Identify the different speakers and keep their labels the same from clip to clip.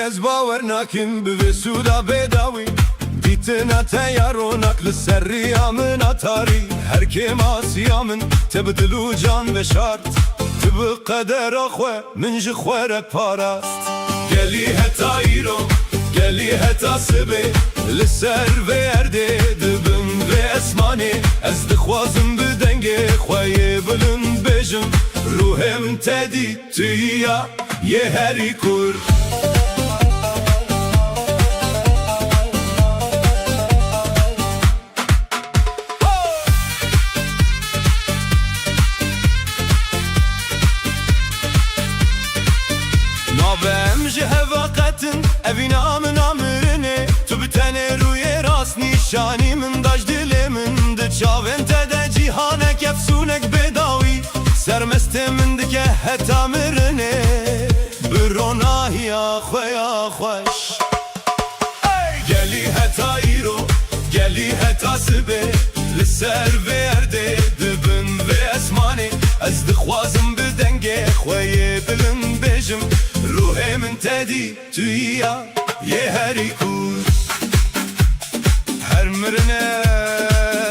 Speaker 1: ez bawer nakim bi suda bedawî dîtina te ya ronak li ser riya min atarî her kêm asiya min te bi dil û can ve şart tu bi qedera xwe min ji xwe re parast gelî heta îro gelî heta sibê li ser vê erdê dibim vê esmanê ez dixwazim bi dengê xweyê bilind bêjim ruhê min tedî tu ya yê herî kur navem ji hevaqetin evîna min amirine tu bi tenê rûyê rast nîşanî min daş dilê min di çavên te de cîhanek efsûnek bêdawî sermestê min dike heta mirinê bi ronahiya xwe ya xweş gelî heta îro gelî heta sibê li ser vê erdê dibin vê esmanê ez dixwazim bi dengê xweyê bilind bêjim ruhê min tedî tu ya yê herî kur her mirinê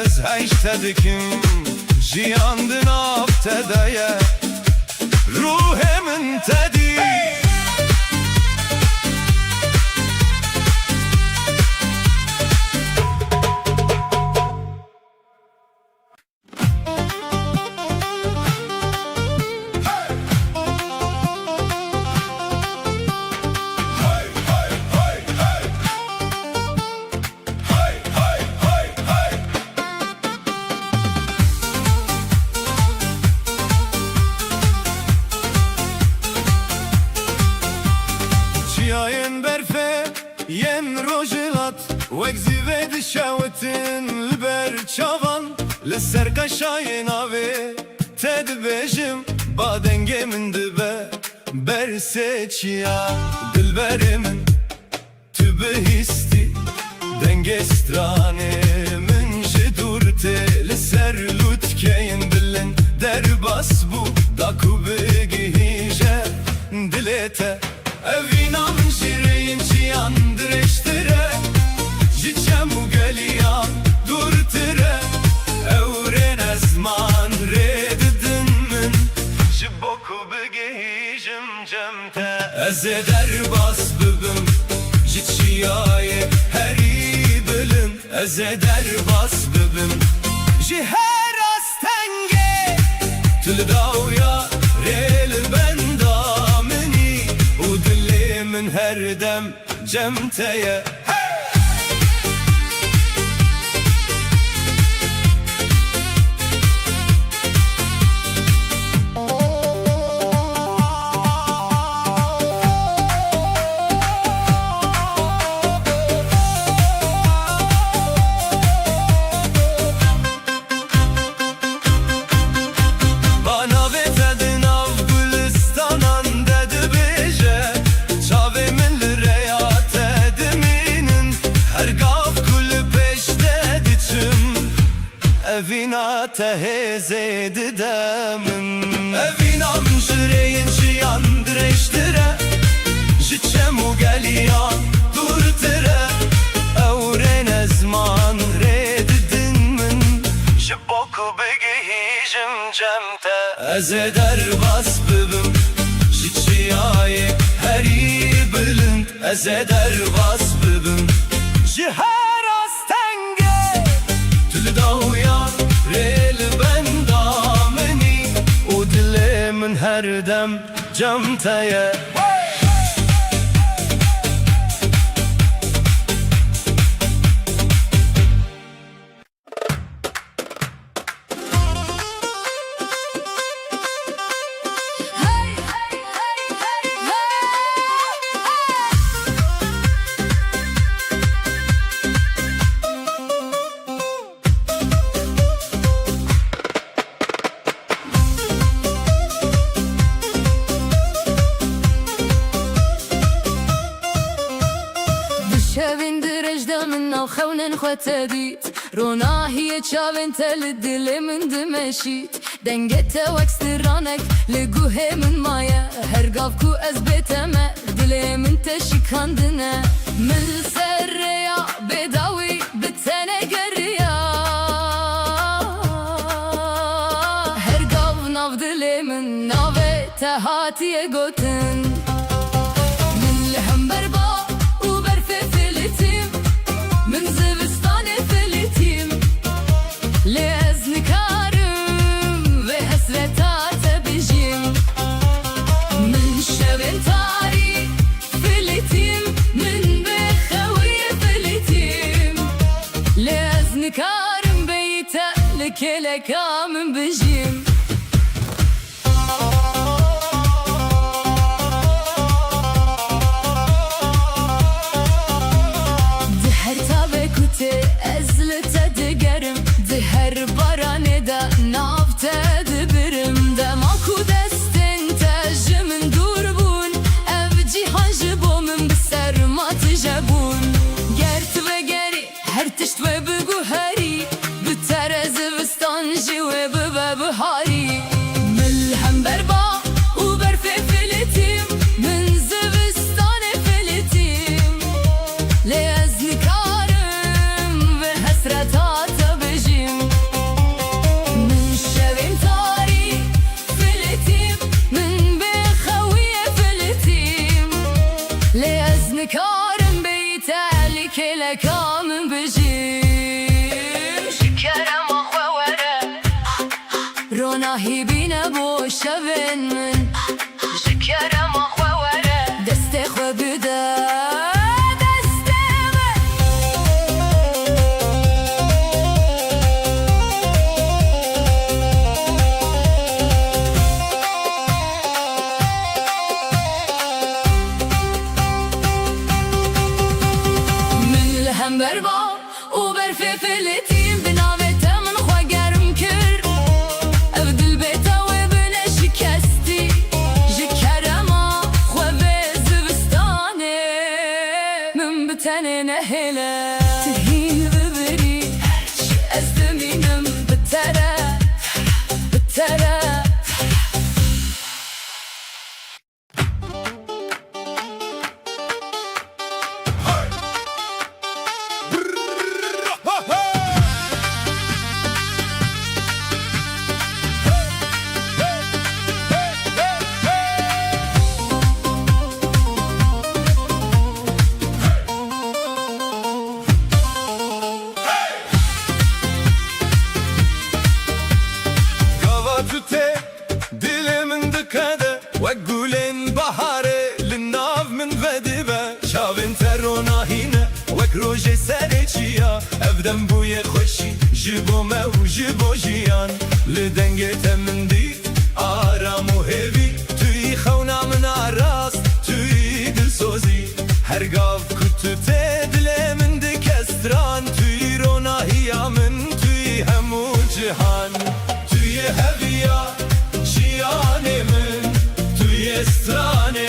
Speaker 1: ez heyş te dikim jiyan di nav te de ye ruhê min tedî Çiyayên berfê yên rojilat wek zîvê dişewitin li ber çavan li ser qeşayê navê te dibêjim ba dengê min dibe bersê çiya dilberê min tu bihîstî dengê stranê min ji dûr tê li ser lûtkeyên dilin derbas bû da ku bigihîje dilê te evîna min jî reyên çiyan dirêjtire ji çem û geliyan dûrtire ewrên ezman rê didin min ji bo ku bigihîjim cem te ez ê derbas bibim ji çiyayê herî bilind ez ê derbas bibim ji her astengê tu li dawya rê li benda minî û dilê min her dem cem te ye evîna te hêzê dide min evîna min ji reyên çiyan dirêjtire ji çem û geliyan dûrtire ewrên ezman rê didin min ji bo ku bigihîjim cem te ez ê derbas bibim ji çiyayê herî bilind ez ê derbas bibim ji her astengê tu li dawya rê li benda minî û dilê min her dem cem te ye
Speaker 2: خونن خوتدیت روناهی چاون تل دل من دمشید دنگت وکسترانک لگوه من مایا هر گاف کو از بتمه دل دلي من تشكندنا من سريا بداوي بتنا قريا هرقاف ناف دلي من نافي تهاتي قوتن من لهم بربا وبرفي فلتيم من زبستان فلتيم لأزن كارم وحسرتات بجيم من شبن تاري فلتيم من بخوي فلتيم لأزن كارم بيتا لكلك من بجيم أزلت دقرم دهر براني دا نافت دبرم دا ماكو دستن تاج من دوربون أبجي حنجبو من بسر ما تجبون قرت وقري هرتشت وبقو هاري بترز بستانجي وببا بهاري ملهم بربا وبرفي فلتيم من زبستان فلتيم لأزني حسرتات بجيم من شبين تاري فلتيم من بخوي فلتيم لأزن كارم بيتالي كلك من بجيم شكرا مخوة ورا روناهي بينا بو شبين من شكرا مخوة ورا دستي خو بدا هم بربا وبرفي فلتيم بناويته من خوا قرم كر افدل بيته وبنا شكستي جكرما خوا بزبستاني من بتاني نهلا تهين ببري ازدمينم بترى بترى
Speaker 1: دلمن دكده وقولن بحاره للناف من غدبه شاون ترونا هنا وكروج سرچیا افدم بوی خوشی جبو مو جبو جیان لدنگت من دی آرام و هوی توی خونا من راست توی دل سوزی هرگاف کتو دل من دکستران توی روناهیا من توی همو جهان توی هویا جیانه من توی استرانه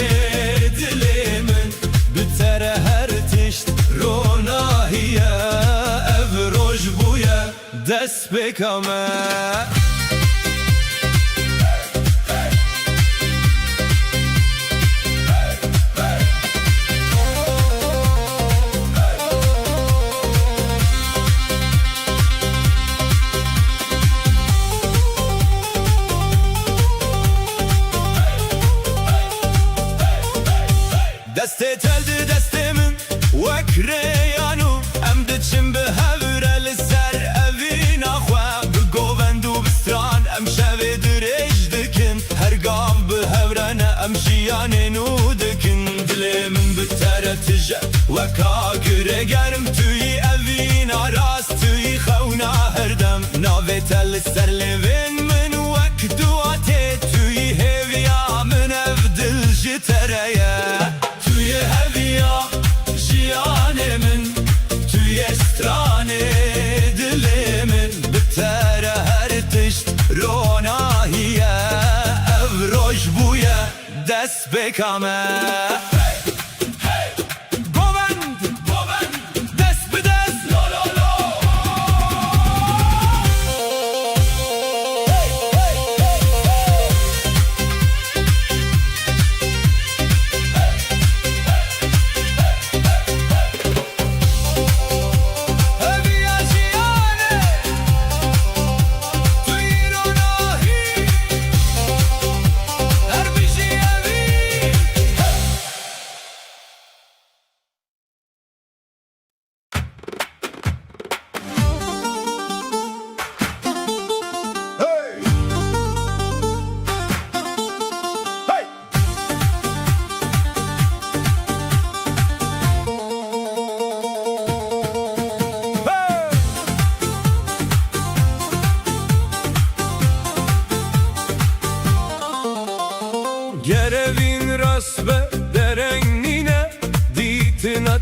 Speaker 1: دل من بتره هر تشت روناهیه افروج بویه دست بکمه دسته تلد دسته من وکریانو ام دچم به هوره لسر اوین آخوا بگووند و بستران ام شوه درش دکن هرگاف به هوره نه ام شیانه نو دکن دل من بتره تجه وکا گره گرم توی اوین راست توی خونا هردم ناوه تل سر لوین من وک دواته توی هویا من افدل جتره توی هویا جیانه من توی استرانه دل من بتره هر تشت روناهیه افروج بویه دست بکمه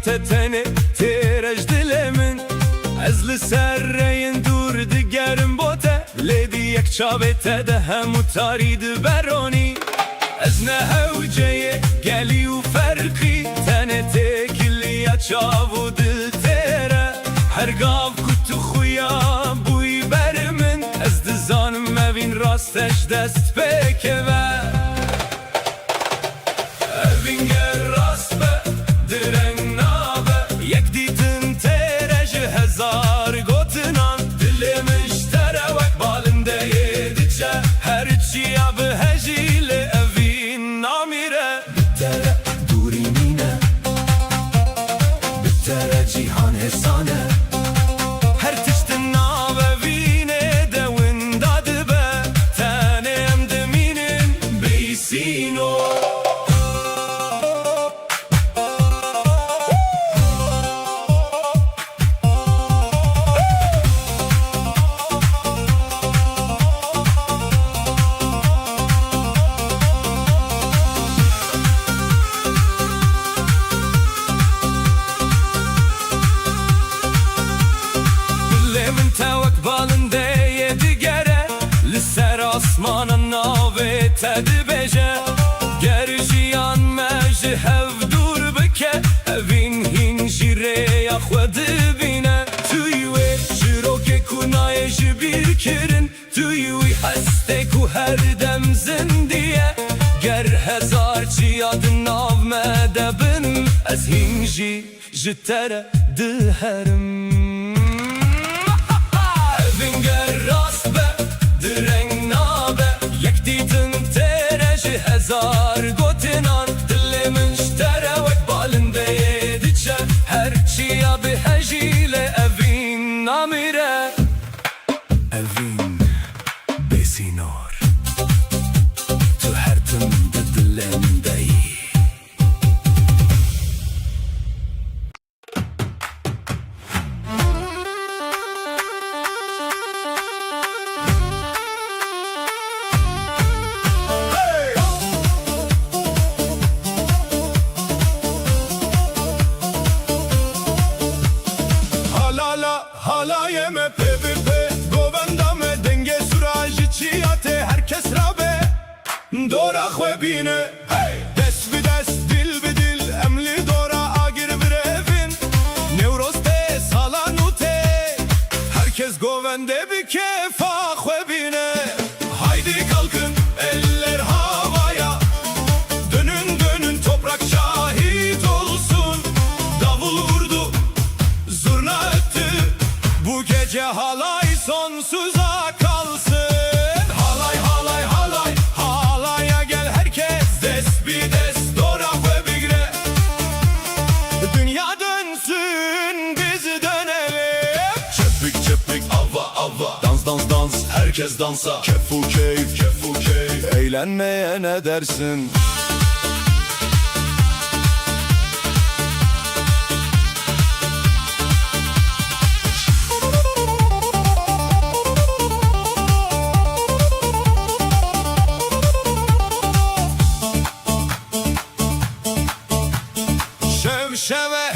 Speaker 1: te tene terej dilemin Ez li ser reyin dur digerim bote Ledi yek çavete de hem utari di beroni Ez ne hevceye geli u ferqi Tene tekili ya çavu dil tere Her gav kutu xuya buy berimin Ez dizanim evin rasteş dest pekeve Evin ger rast be direng nabe Yek ditin tereci hezar gotinan Dilimiş terevek balinde yedice Her içi abi hecile evin namire Bittere durinine Bittere cihan efsane Her tiştin nabe vine devin dadı be Tanem deminin beysino Tevek balinde yedi gere Lisser asmanın nave tedi beje Gerjiyan mejdi hev dur bike Evin hinjire yakhwedi bine Tuywe jiroke kunaye jibir kirin Tuywi heste ku her dem zindiye Ger hezar çiyad nav medebin Ez hinji jitere diherim Vinger rast be, direng nabe Yek ditin tereci hezar gotinan Dilimin terevek balinde yedice Her çiya bi hecile evin namire Evin besinor Tu her tüm dilendeyi Hala yeme PVP Govendame denge surajı çiyate Herkes rabe Dora xwebine Dest bi dest dil bi dil Emli dora agir bir evin Nevroste salanute Herkes govende bir kefa xwebine Haydi kalkın eller havaya Dönün dönün toprak şahit olsun Davul vurdu zurna öttü Bu gece halay sonsuza kalsın Halay halay halay Halaya gel herkes Des bir des dora ve bigre Dünya dönsün biz dönelim Çepik çepik ava ava Dans dans dans herkes dansa Kefu keyif kefu keyif Eğlenmeye ne dersin? Şeve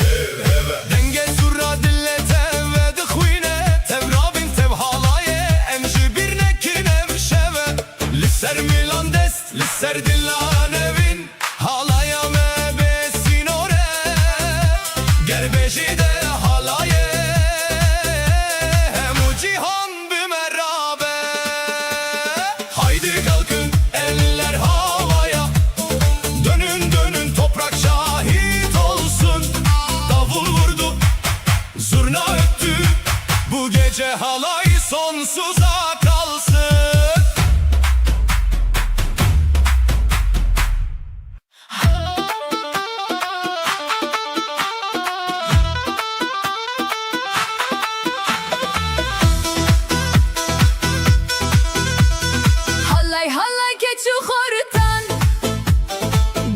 Speaker 1: Denge surra dille tevve dixwine Tevrabin tev halaye Emji bir nekin ev şeve Lisser milan dest Lisser dillan evin Halaya me besinore Gerbeji de halaye Hem u cihan bimerabe Haydi kalkın eller havaya Dönün dönün toprak şahit olsun Davul vurdu zurna öttü Bu gece halay sonsuza kalsın
Speaker 2: Halay halay keçu xortan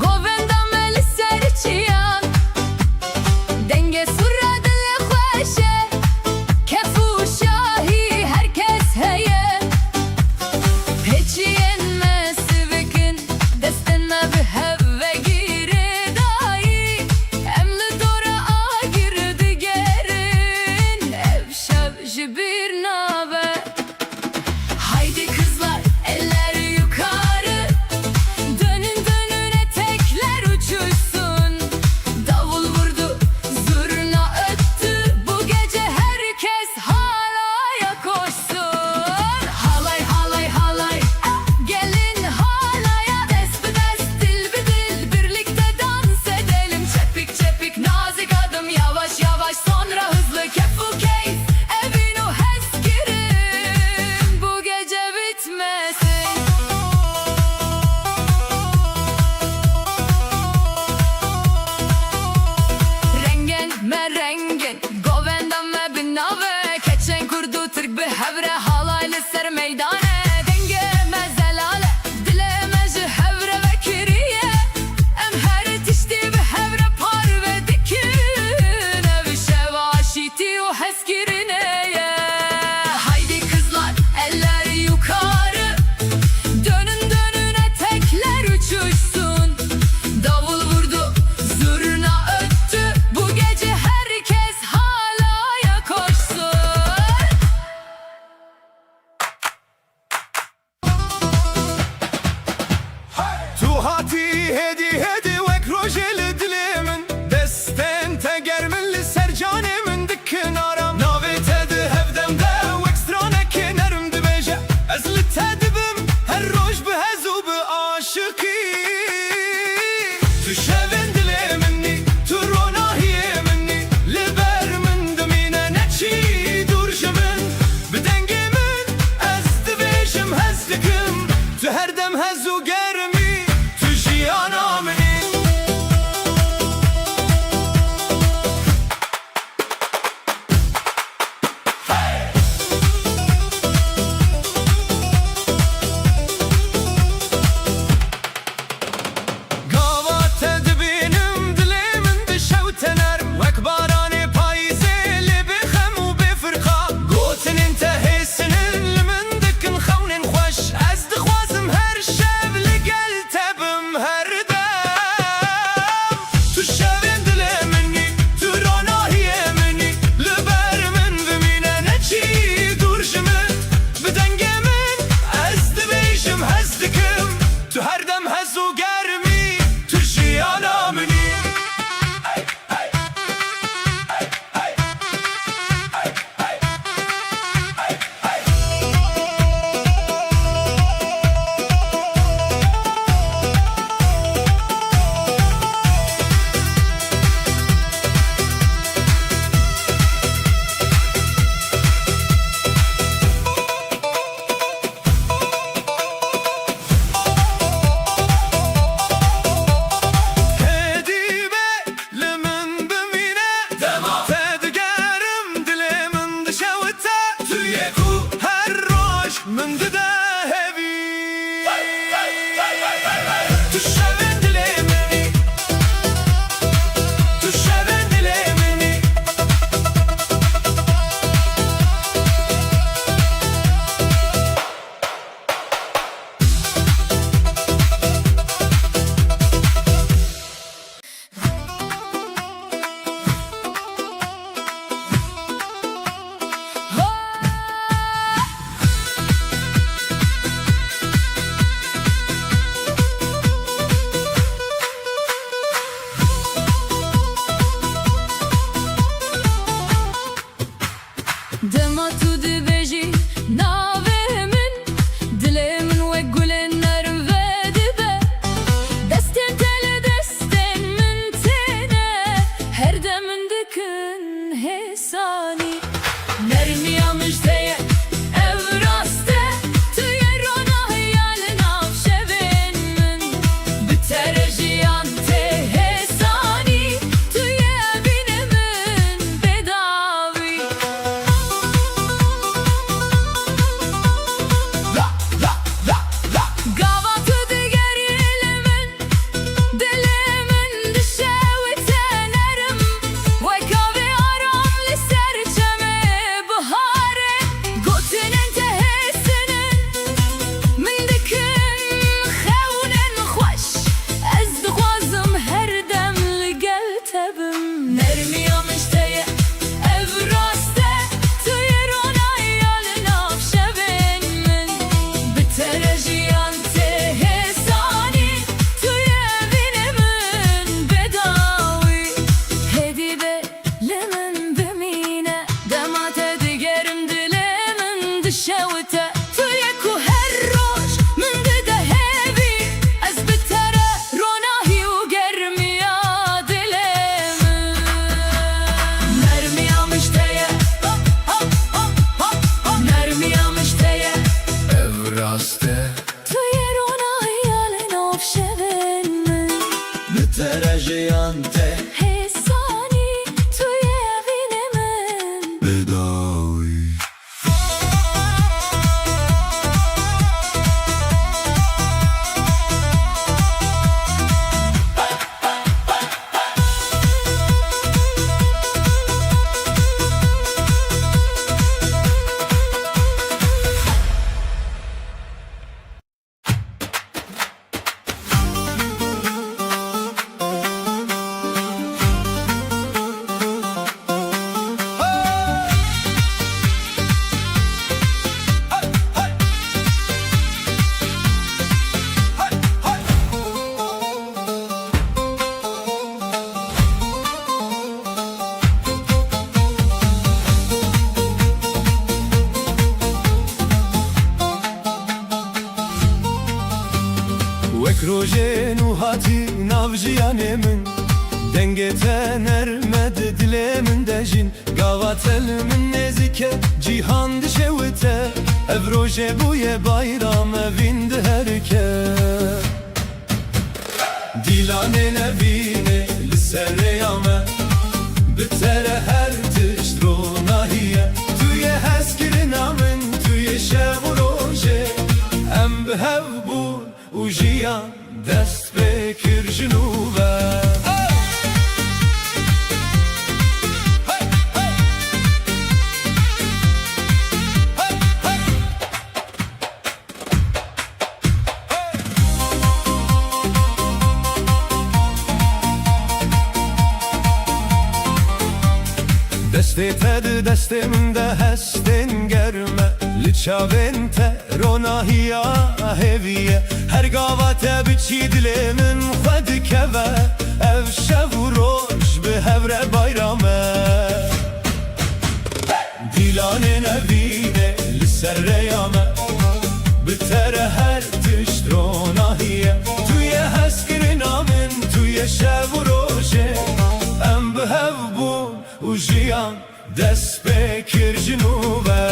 Speaker 2: Govendame lisser çiyan Denge surra dile xweşe Kefu şahi herkes heye لسر ميدانه دنگه مزلاله دله مجه هوره و کریه ام هر تشتی به هوره پار و dikine ve şevaşiti o heskirine haydi kızlar eller yukarı dönün dönün etekler uçuşsun davul vurdu zurna öttü bu gece herkes halaya koşsun.
Speaker 1: Tu hati hedi hedi vek rojeli dilimin desten te germilli sercanemin dikkin aram navete de hevdemde vek strane kinerim dibeje ezli tedibim her roj bi hezu bi aşıki tu şevin diliminni tu ronahiye minni liber min dimine neçi durjimin bi dengimin ez dibejim hezdikim tu her dem hezu germi tu jiyana mini Gavat edbinim dilimin dişevtenerim Vek barani payzeli bi xemu bi fırqa Gotinin tehesinin limin dikin xevnin xoş Ez dixwazim her şevli gel tebim her dem Tu şevin dilimini tu ronahiye mini Liber min vimine neçi durjimin Bi dengemin ez dibêjim hez dikim Tu her dem hezu germi tu jiyana mini Hedibe limin bimine Tedgerim dilimin dişevte Tu yeku her roj min dide hevi Tu şevin dilimini Tu şevin dilimini
Speaker 2: Dema tu dibêjî navê min dilê min wek gulên nerm ve dibe Destên te li destên min têne her demin dikin hêsanî Nermiya mijdeye ev rast e tu yê ronahiya li nav şevên min Bi tere jiyan tê hêsanî tu yê evînê min bedawî Gavat digerimin dilimin dişevtenerim Vek avê aram li ser çeme bihare Gotinin tehesinin min dikin xewnin xweş Ez dixwazim her dem li gel tebim Nermiya mijdeye ev rast e tu yê ronahiya li nav şevên min Bi tere jiyan tê hêsanî tu yê evînê min bedawî Hedibe limin bimîne dema te digerim dilê min dişewte Tu yeku her roj min dide hevî Ez bi tere ronahî û germiya dilê min Nermiya mijdeye Nermiya mijdeye
Speaker 1: Ev raste
Speaker 2: tu yê ronahiya li nav şevên min
Speaker 1: bi tere jiyan te
Speaker 2: hêsanî tu yê evînê min
Speaker 1: bedawi Yek rojen u hati navjiyanê min Dengê te nermedi dilê min de jîn Gava tel min nêzîke cîhan dişewite Ev rojê bûye bayram evîn di herike Dîlanê nevînê li ser rêya me Bi tere her tişt ronahiye Tu yê hezkirina min, tu yê şev û rojê Em bi hev bûn û jiyan dest pê kir ji nû ve Destê te di destê min de hestên germe Li çavên te ronahiya hêviye Her gava te biçî dilê min xwe dikeve Ev şev û roj bi hev re bayram e Dîlanê nevînê li ser rêya me Bi tere her tişt ronahiye Tu yê hezkirina min, tu yê şev û rojê Em bi hev bûn û jiyan dest pê kir ji nû ve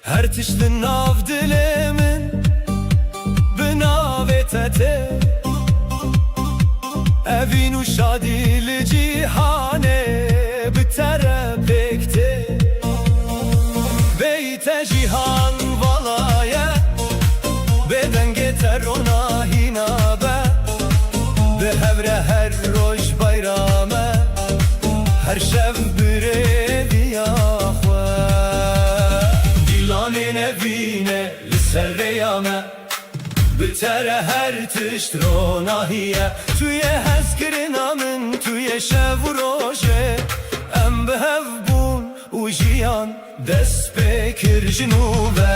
Speaker 1: Her tiştî nav dilê min bi navê te tê Evîn û şadî li cîhanê bi tere pêk tê Bey te cîhan valaye Bê dengê te ronahî nabe Bi hev re her roj bayram e Her şev bi rêviya xwe Dîlanê nevînê li ser rêya me Bi tere her tişt ronahiye Tu yê hezkirina min, tu yê şev û rojê Em bi hev bûn û jiyan dest pê kir ji nû ve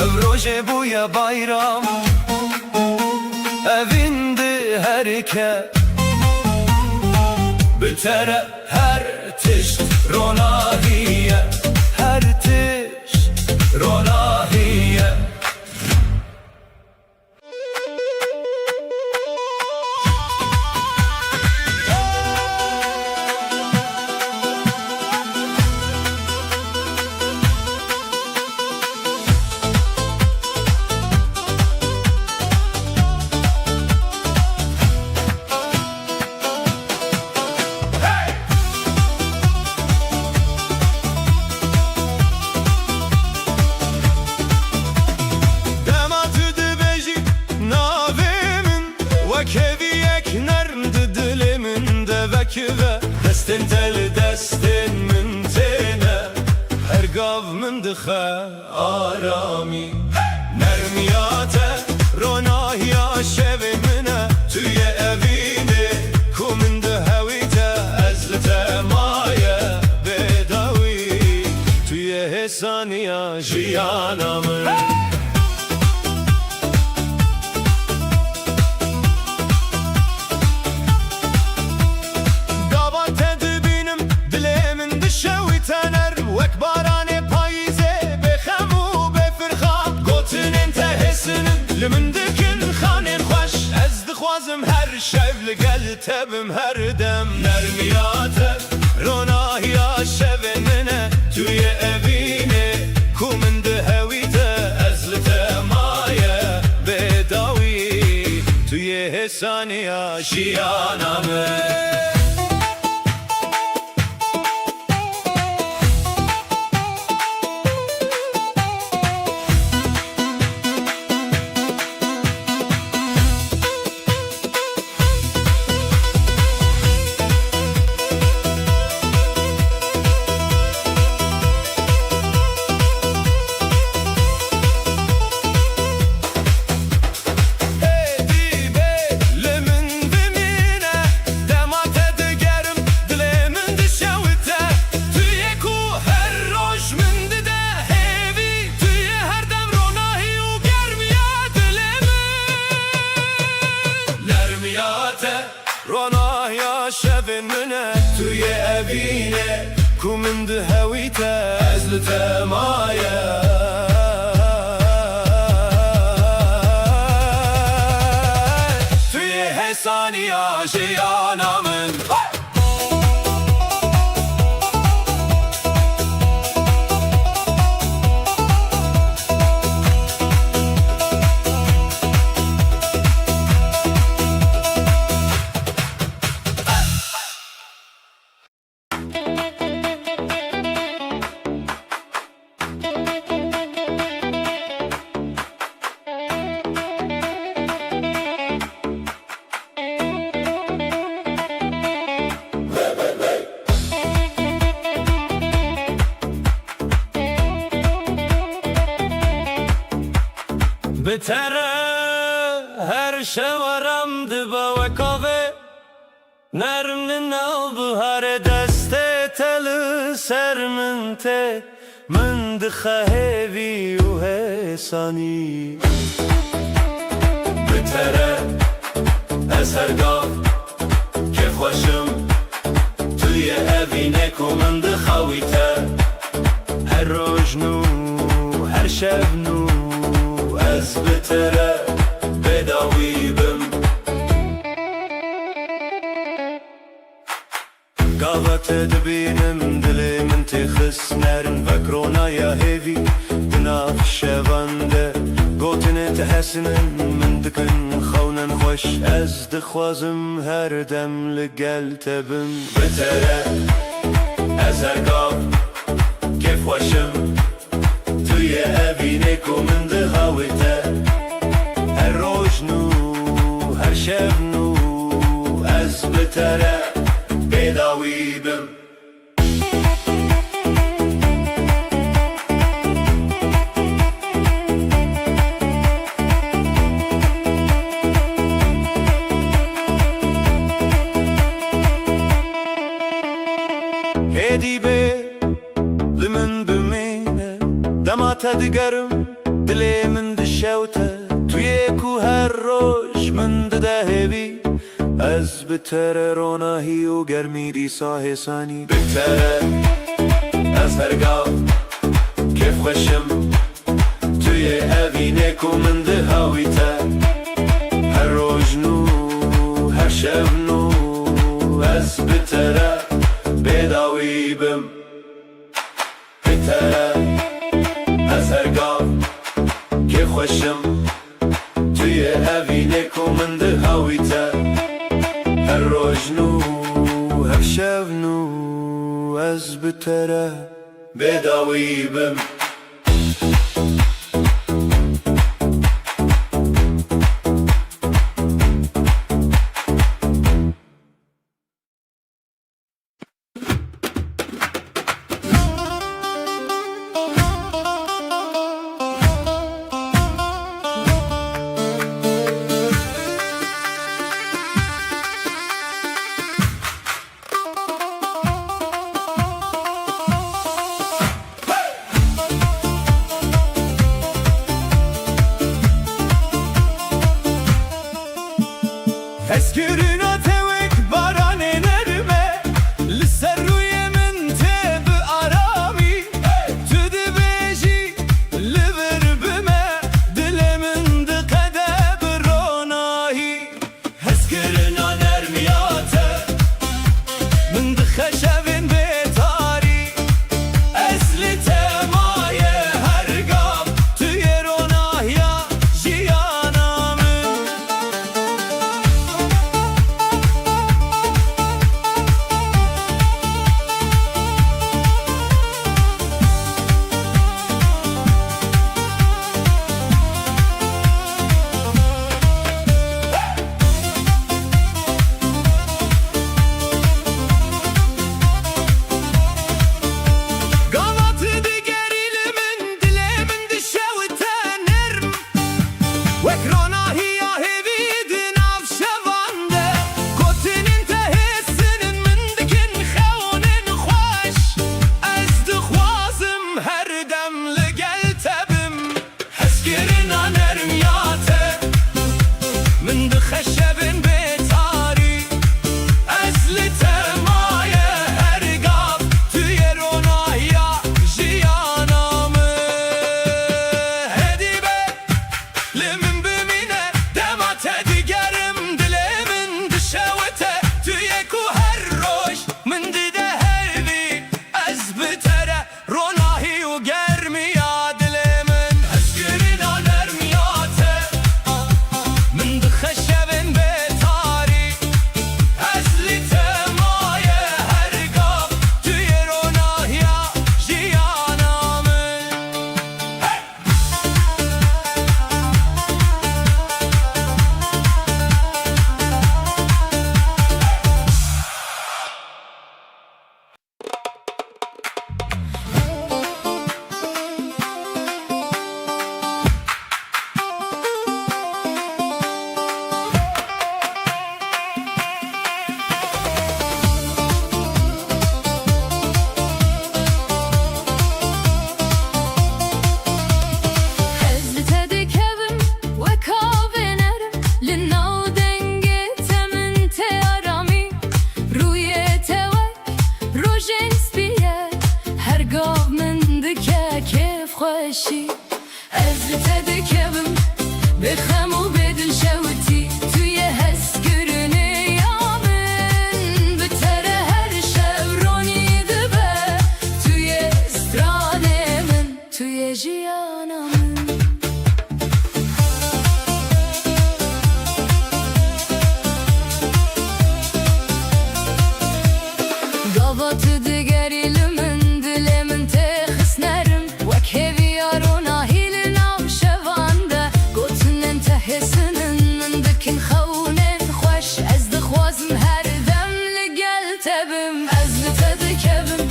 Speaker 1: Ev rojê bûye bayram evîn di herike Bi tere her tişt ronahiye Her tişt ronahiye Ve destin tel destin min tene Her gav min dixe arami Nermiyate ronahiya şevê min e Tu yê evînê ku min di hewîte Ez li te maye bêdawî Tu yê hêsaniya jiyana min Li min dikin xanên xweş Ez dixwazim her şev li gel tebim her dem Nermiyate ronahiya şevên min e Tu yê evînê ku min di hewîte Ez li te maye bêdawî Tu yê hêsaniya jiyana min یا شب منه توی اوینه کو من ده هویته از لتمایه توی حسانی آشیانا من بتره هر شورم دبا و کافه نرم نو بهار دست تل سر من دخهوی و حسانی بتره از هر گاف که خوشم توی اوینه کو من دخویته هر روز نو هر شب نو از بتره بداوی بم قاوت دبینم دلی من تخس نرن فکرونا یا هیوی دناف شوانده گوتن تحسنن من دکن خونن خوش از دخوازم هر دم لگل تبم بتره از هر گاف کف خوشم توی اوینه کو من ده هاویته هر روز نو هر شب نو از بتره بداوی بم هدی به لمن بمینه دماتا دگرم دلی من دشوته توی کو هر روش من دهوی از بتره روناهی و گرمی دیسا حسانی بتره از هر گاف کف خوشم توی اوینه کو من دهویته هر روز نو هر شب نو از بتره بداوی بم بتره از هر گاف که خوشم توی اوینه کو من ده هاویته هر روز نو هر شب نو از بتره بداوی بم
Speaker 2: تبم از تدکبم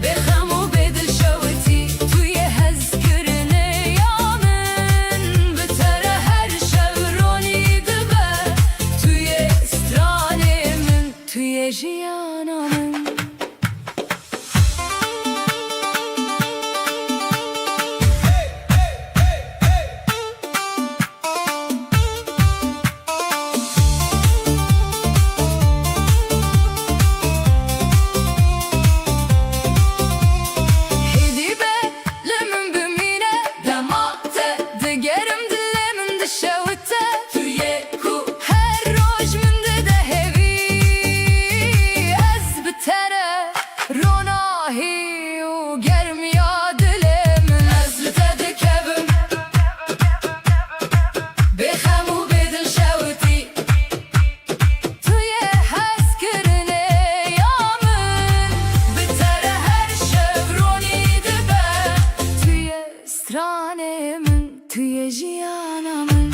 Speaker 2: بخم و بدل شوتی توی هزکرنه یامن بتره هر شب رونی دبه توی استرانه من توی جیانم توی جیانم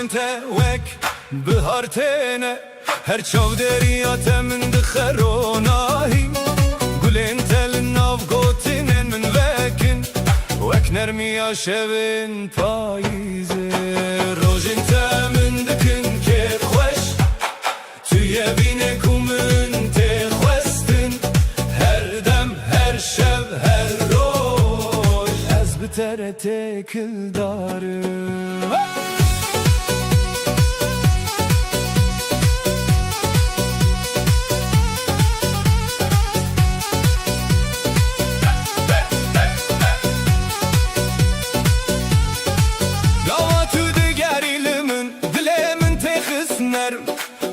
Speaker 1: انت وك بهارتنا هر چودریات من دخروناهی قول انت للناف قوتين من وكن وك نرمي شبن پاییزه روز انت من دكن كيف خوش توی بینک و من تخوستن هر دم هر شب هر روز از بتره تکل دارم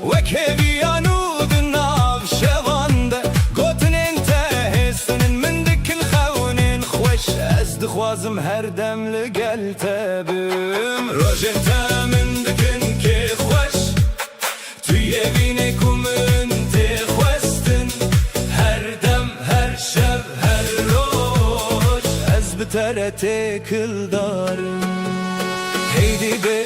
Speaker 1: وكهبيانو دناف شوانده قوتن انت هسنن من دك الخونين خوش از دخوازم هر دم لقل تبم روش انت من دكن كي خوش توی بینک و من تخوستن هر دم هر شب هر روش از بتره تکل دارم هيدي بي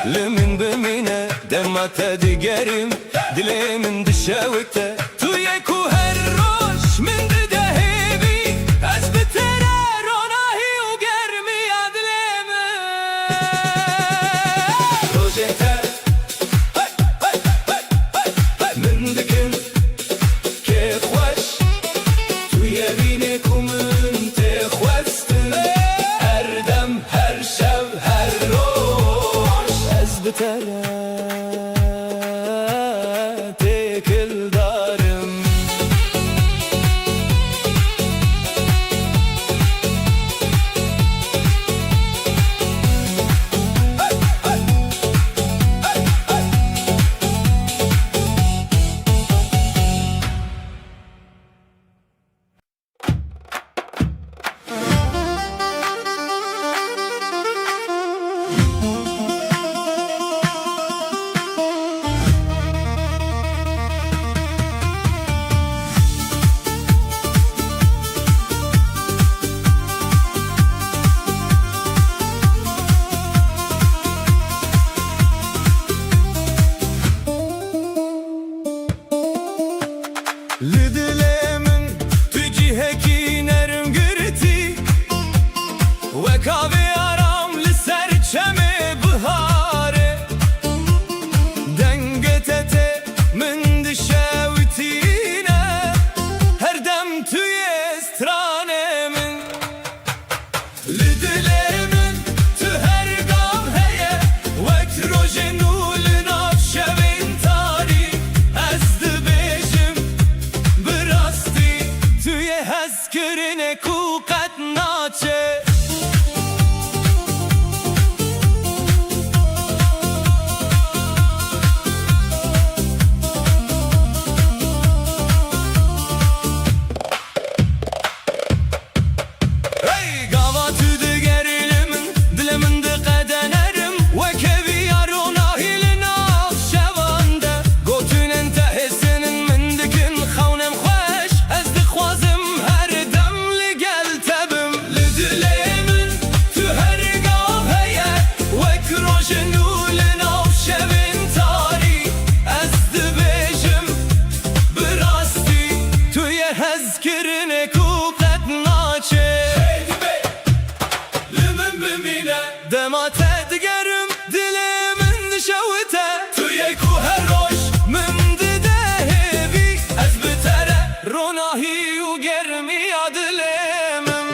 Speaker 1: لمن بمينه دمعت دقرم دلي من دشاوته تويكو هالروش من دهيبي أثبت روناهي وقرمي أدلمه روجيته من دكن كيف وش تويا بينك ومن تخوستن هر دم هر شب هر روش أثبت تكل دارم لدلمن تجيهكي نرم قرتي وكافي أرام لسر شمي بهاري دنقتتي من دشاوتينا هردم توي استراني من لدلمن تهرقام هيا وقت روجنو لناف شبين تاري هزكرنك وقد ناچه Hey gavatı de gerilim Dilimin de kadenerim Ve kevi yarona hilin Şevande Gotünen tehesinin Mindikin xavnem xoş Ez dixwazim her demli gel tebim Li dilemin tu her gav heye Wek rojenu li nav şevin tarî Ez dibêjim bi rastî Tu ye hez kirine ku qet naçe Dema te digerim dilimin dişewite Tu ye ku her roj min dide hevi Ez bitere ronahî û germiya dilimim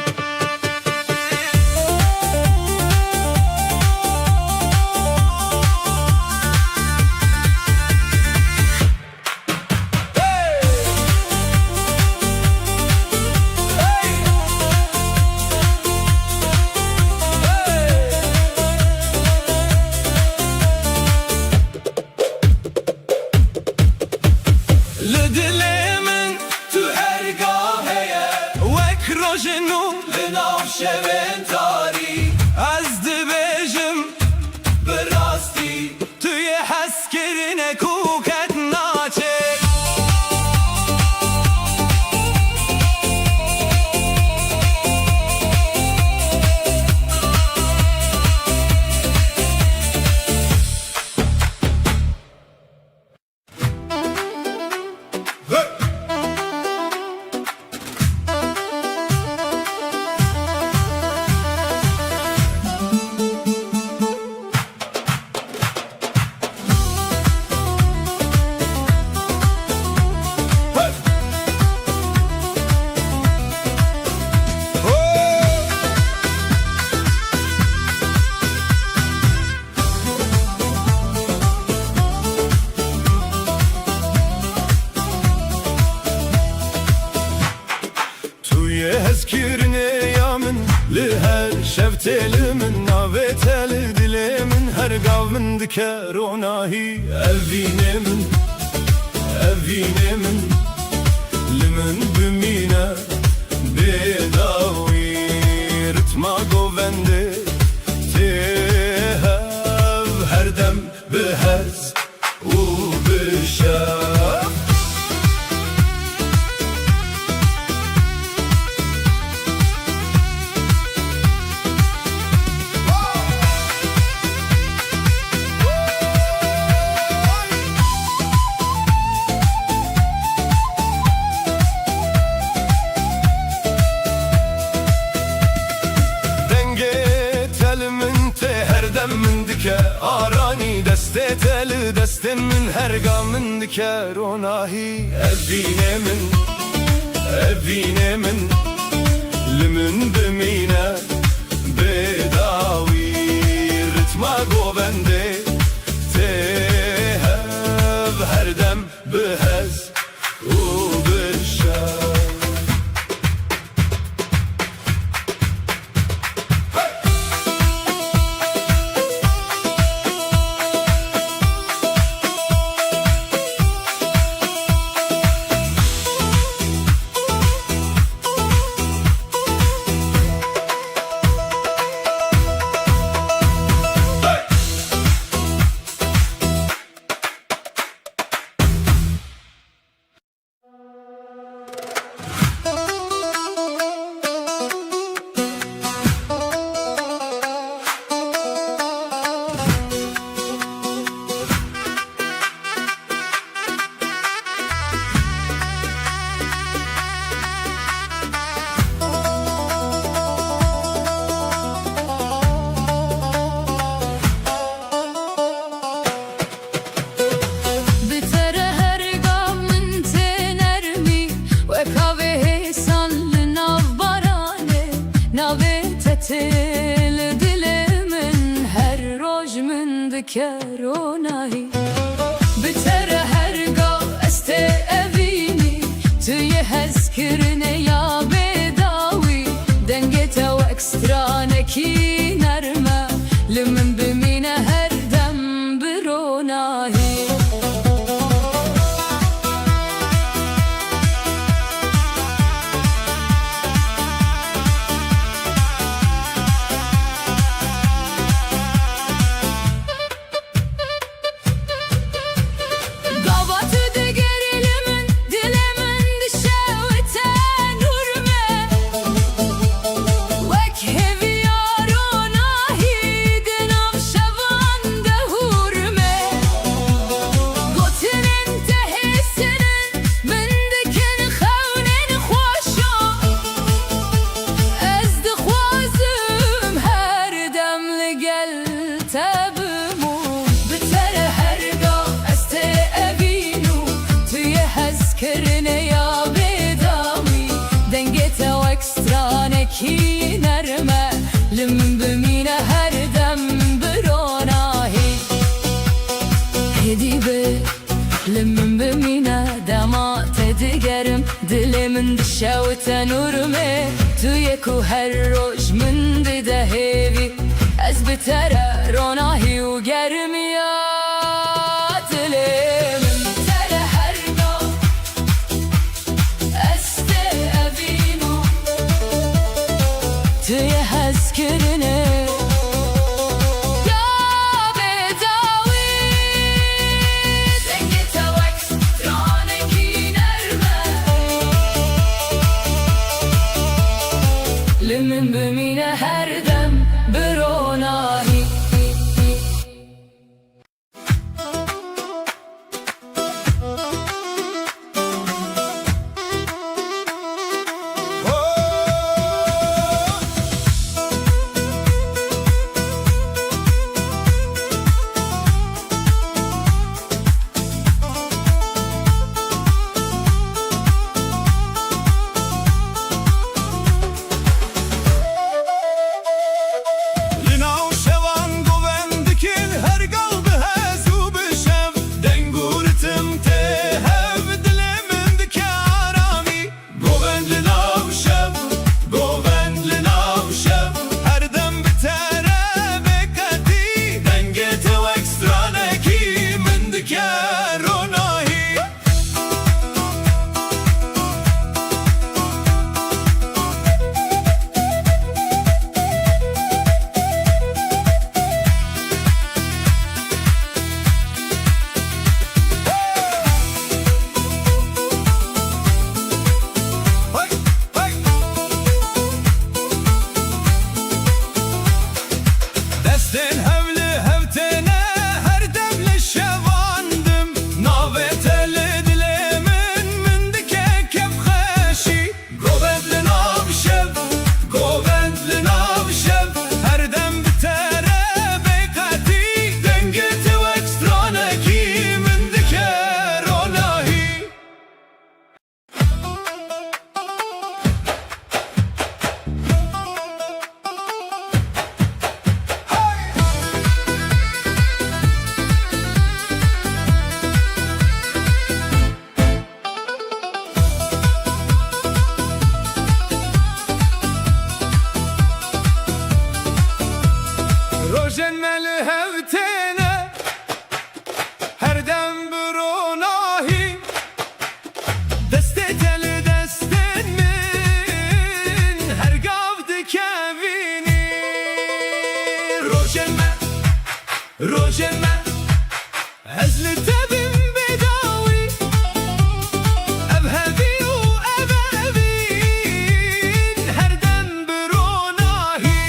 Speaker 1: Li dilimin tu her gav heye Wek rojenu li nav şevên tarî Ez dibêjim bi rastî Tu yê hez kirine ku qet naçe Tu ye hez kirine yamin Li her şevtelimin Naveteli dilimin Her gav min dike ronahî Evinemin Limin bimine Bedavî Ritma govende Tehev her dem bihez û bişev min dike arani deste teli destin min her gam min dike ronahî evinemin limin bimine bedavî ritma govende tehev her dem bihez û bişev
Speaker 2: Til dilimin her roj min dikeronahi Bitere her gav este evini Tu ye hez kirine ya bedawi Dengete o ekstra neki nerme Limin bimine her dem bironahi germe Lim bimine her dem bronahi Hedi be Lim bimine dema tedigerim Dilimin dişevte nurme Tu yeku her roj min dide hevi Ez bitere ronahi u germiya Dilimin tere her no Este evino Tu ye hezkirine Limin bimine her dem bronahi
Speaker 1: Rojen meli hevtene her dem bronahi Deste teli desten min her gavdi kevini Rojen me ezli tebim bedawi Evhevi u evevin her dem bronahi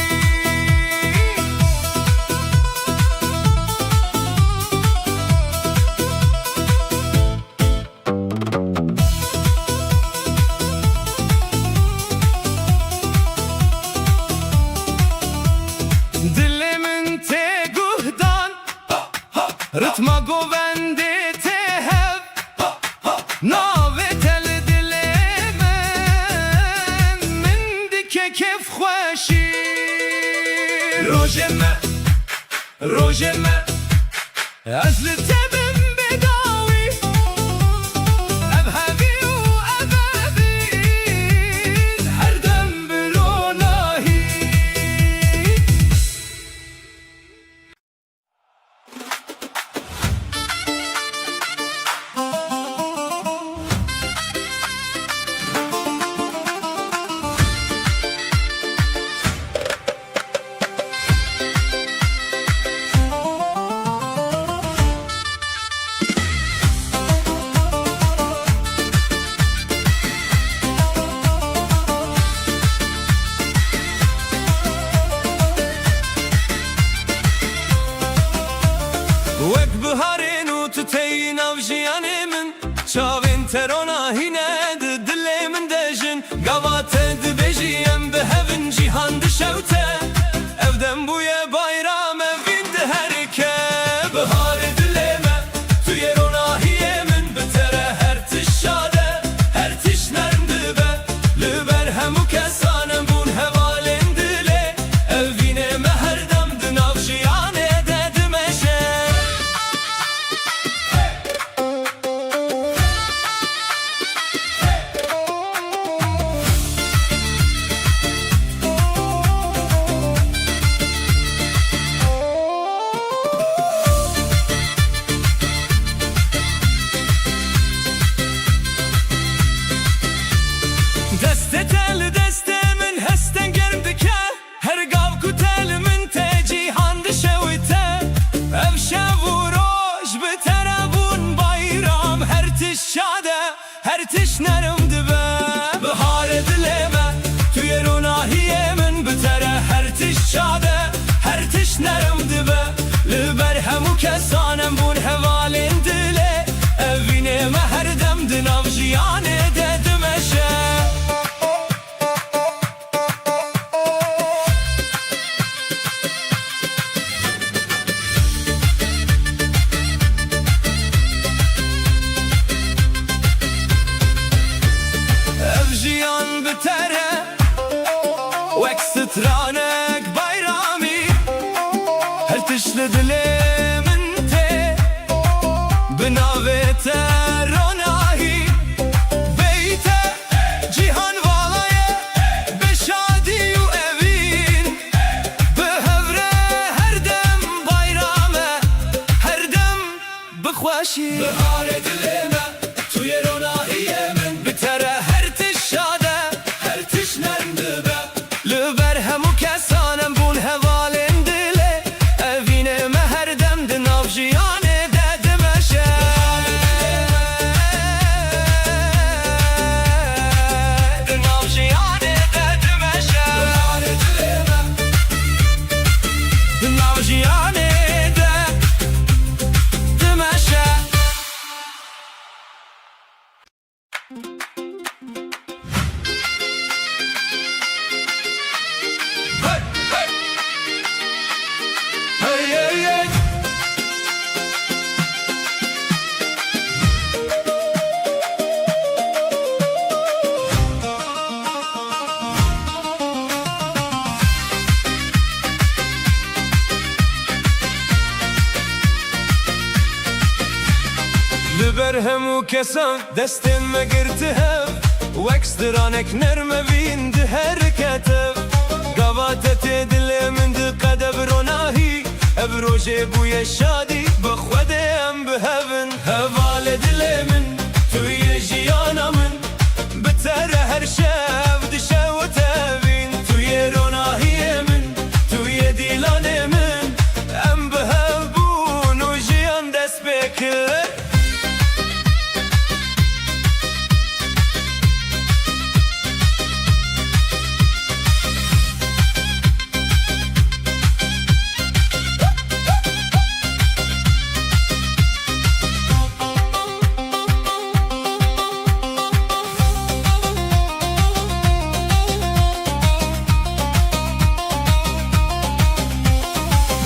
Speaker 1: Dilimin te guhdan Rıtma govendi te hev Nave tel dilimin Min dike kef khwashi Rojeme Azli tebim bedawi Evhevi u evevin her dem bronahi وەک سترانێک بایرامی هەر تشت لە دلێ من تێ بناوێتە ڕۆناهی بەیتە جیهان واڵایە بە شادی و ئەڤین بە هەورە هەردەم بایرامە هەردەم بخواشی بەهارێ دلێ me توی ڕۆناهیە من بتەرە هەر تشت شادە هەر تشت نەرم دەبە لەبەر هەموو کەسانم بوون هەواڵێن دلێ ئەڤینێمە هەردەم di nav jiyanê de dimeşe di nav jiyanê de dimeşe di nav jiyanê de dimeşe Hey, hey, hey. لەبەر هەموو کەسان دەستێن مەگرتە هەv وەک سترانێک نەرمەڤین di her ketef gavate tê dilê min diqede bi ronahî ev rojê bûye şadî bi xwedê em bihevin hevalê dilê min tu yê jiyana min bi tere her şev dişew tevîn tu yê ronahiyê min tu yê dîlanê min em bihev bûn û jiyan dest pê kir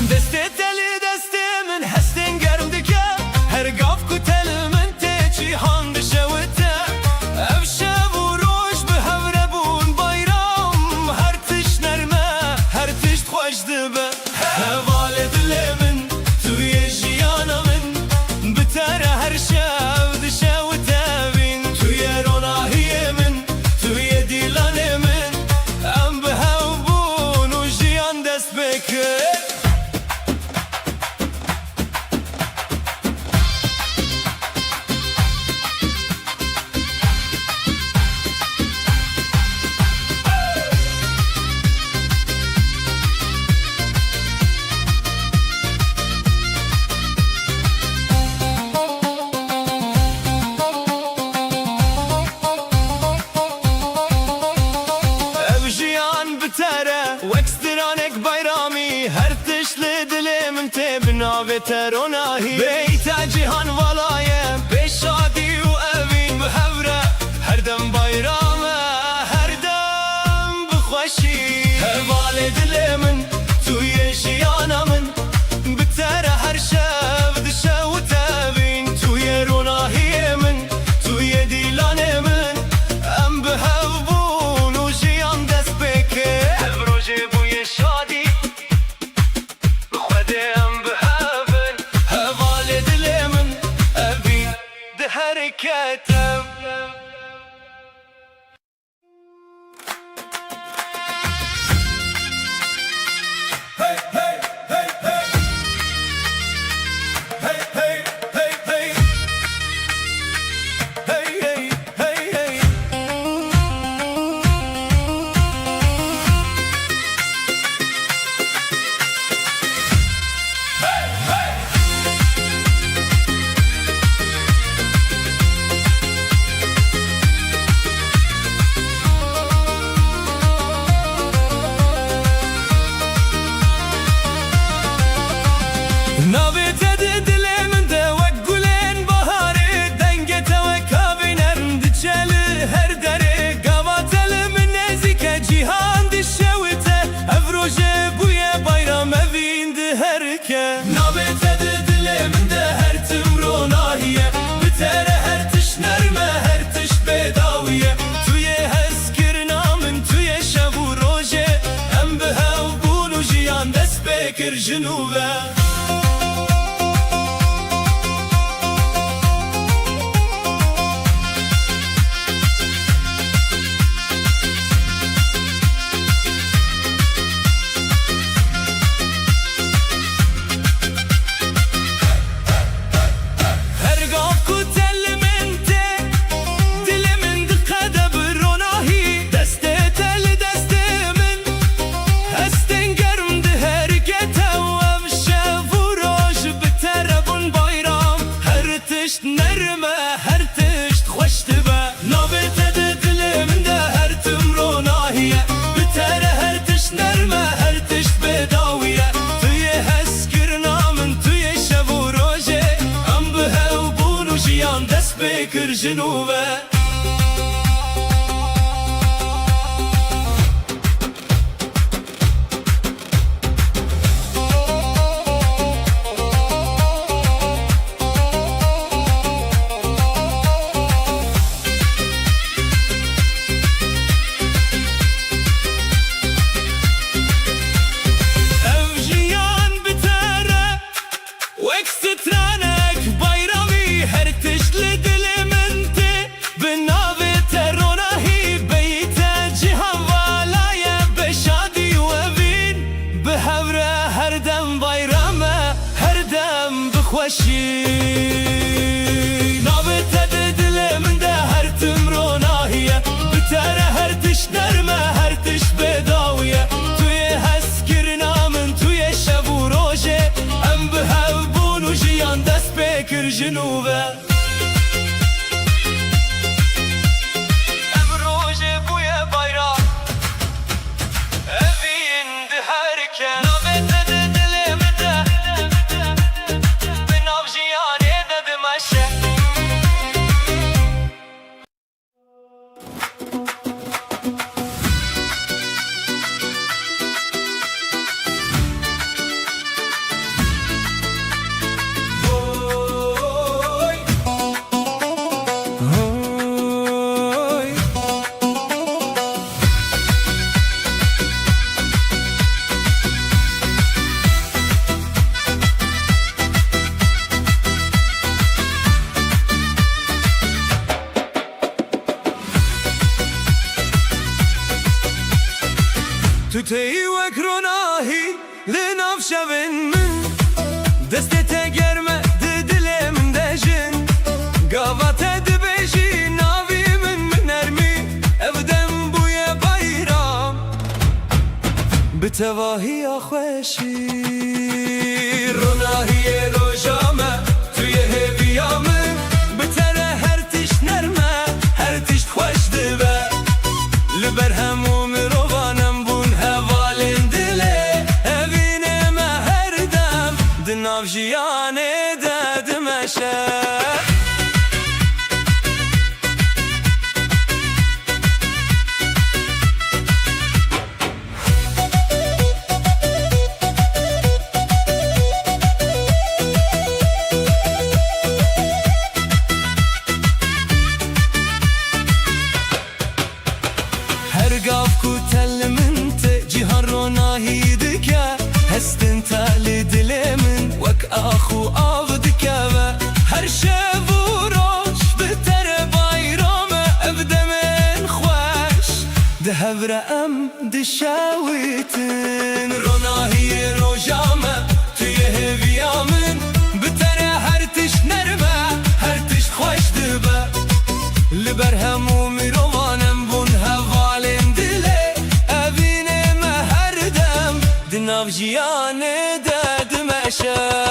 Speaker 1: Destê telê destê min hestên germ dike her gav ku tel min tê cîhan dişewite ev şev û roj bi hewre bûn bayram her tişt nerme her tişt xweş dibe hevalê dilê min tu yê jiyana min bi tere her şev dişewite vîn tu yê ronahiyê min tu yê dîlanê min em bihev bûn û jiyan dest pê kir Ev jiyan bitere wek stiranek bayramî her tişt li dilê min tê binavê te ronahî beyte cihan valaye bê şadî û evîn bi hewre herdem bayrame herdem bixweşî hevalê dilê min tu yê jiyana min bi tere her şev dişew tevîn tu yê ronahiyê min tu yê dîlanê min em bihev bûn û jiyan dest pê kir ev rojê bûye şadî bi xwedê em bihevin hevalê dilê min evîn di her ketef جنوبه نرمه هر تشت خوش تبه نابت دلم ده هر تمرو ناهیه بتره هر تشت نرمه هر تشت بداویه توی هست کرنا من توی شب و روژه ام به هاو بونو جیان دست بکر جنوبه خوشی نابت دلم ده هر تمرو ناهیه بتره هر تش نرمه هر تش بداویه توی هست کرنا من توی شب و روژه ام به هاو بونو جیان دست بکر جنوبه ام روژه بوی bayram evin de herken تتهی وکروناهی لناف شبن من دستت گرمه دلم دجن قاوت دبجی ناوی من نرمی افدم بوی bayram بتواهی خوشی روناهی روجامه توی هویامه بتره هر تشت نرمه هر تشت خوش دبه لبر هموم روانم ناف جیانه ددمشه هر گاف کو تل منت جیهان رو ناهید که هستن تالی دلمن وک آخو آفد که هر شب و روش بتر bayram افدمن خوش ده هفره ام دشاویتن روناهی روجامه توی هویامن بتر هر تش نرمه هر تش خوش دبه لبر هموم روانم بون هوالن دله اوینم هر دم دناف جیانه ددمشه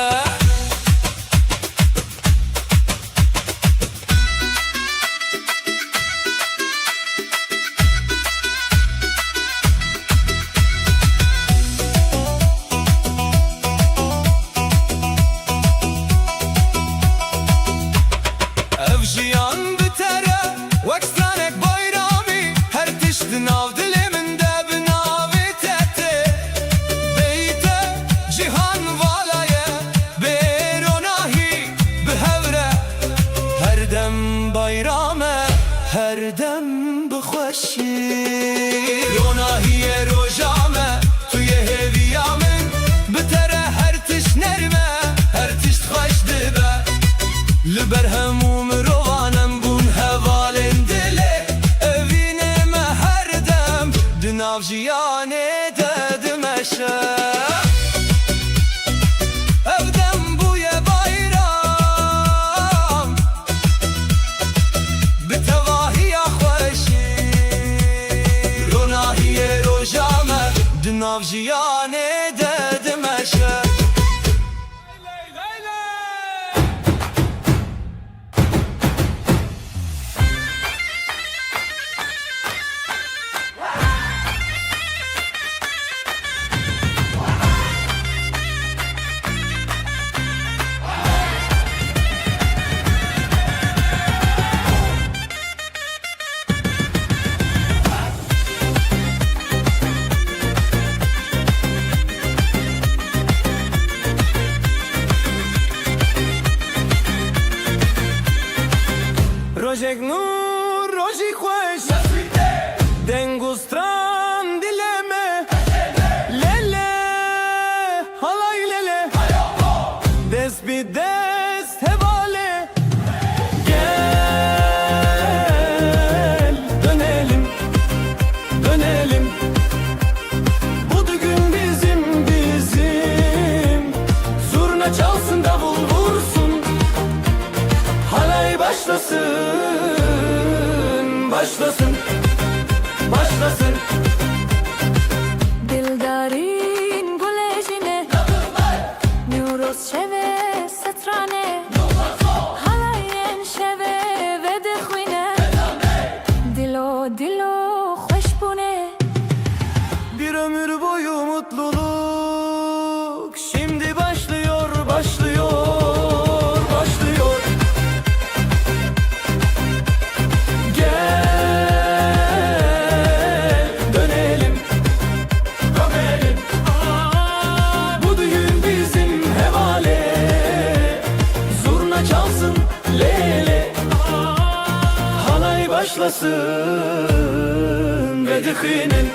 Speaker 1: avciyane dedim eşe. Rojek nur, roji khosh Dengustran dileme Lele, halay lele Dest bi dest hevale Gel, dönelim, dönelim Bu düğün bizim, bizim Zurna çalsın, davul vursun Halay başlasın Başlasın, başlasın
Speaker 2: Dildarin gulejine Nuruz şeve setrane Halayen şeve ve dexwine Dilo dilo hoş bune
Speaker 1: Bir ömür boyu mutluluk Şimdi başlıyor, başlıyor, başlıyor Başlasın ve dikinin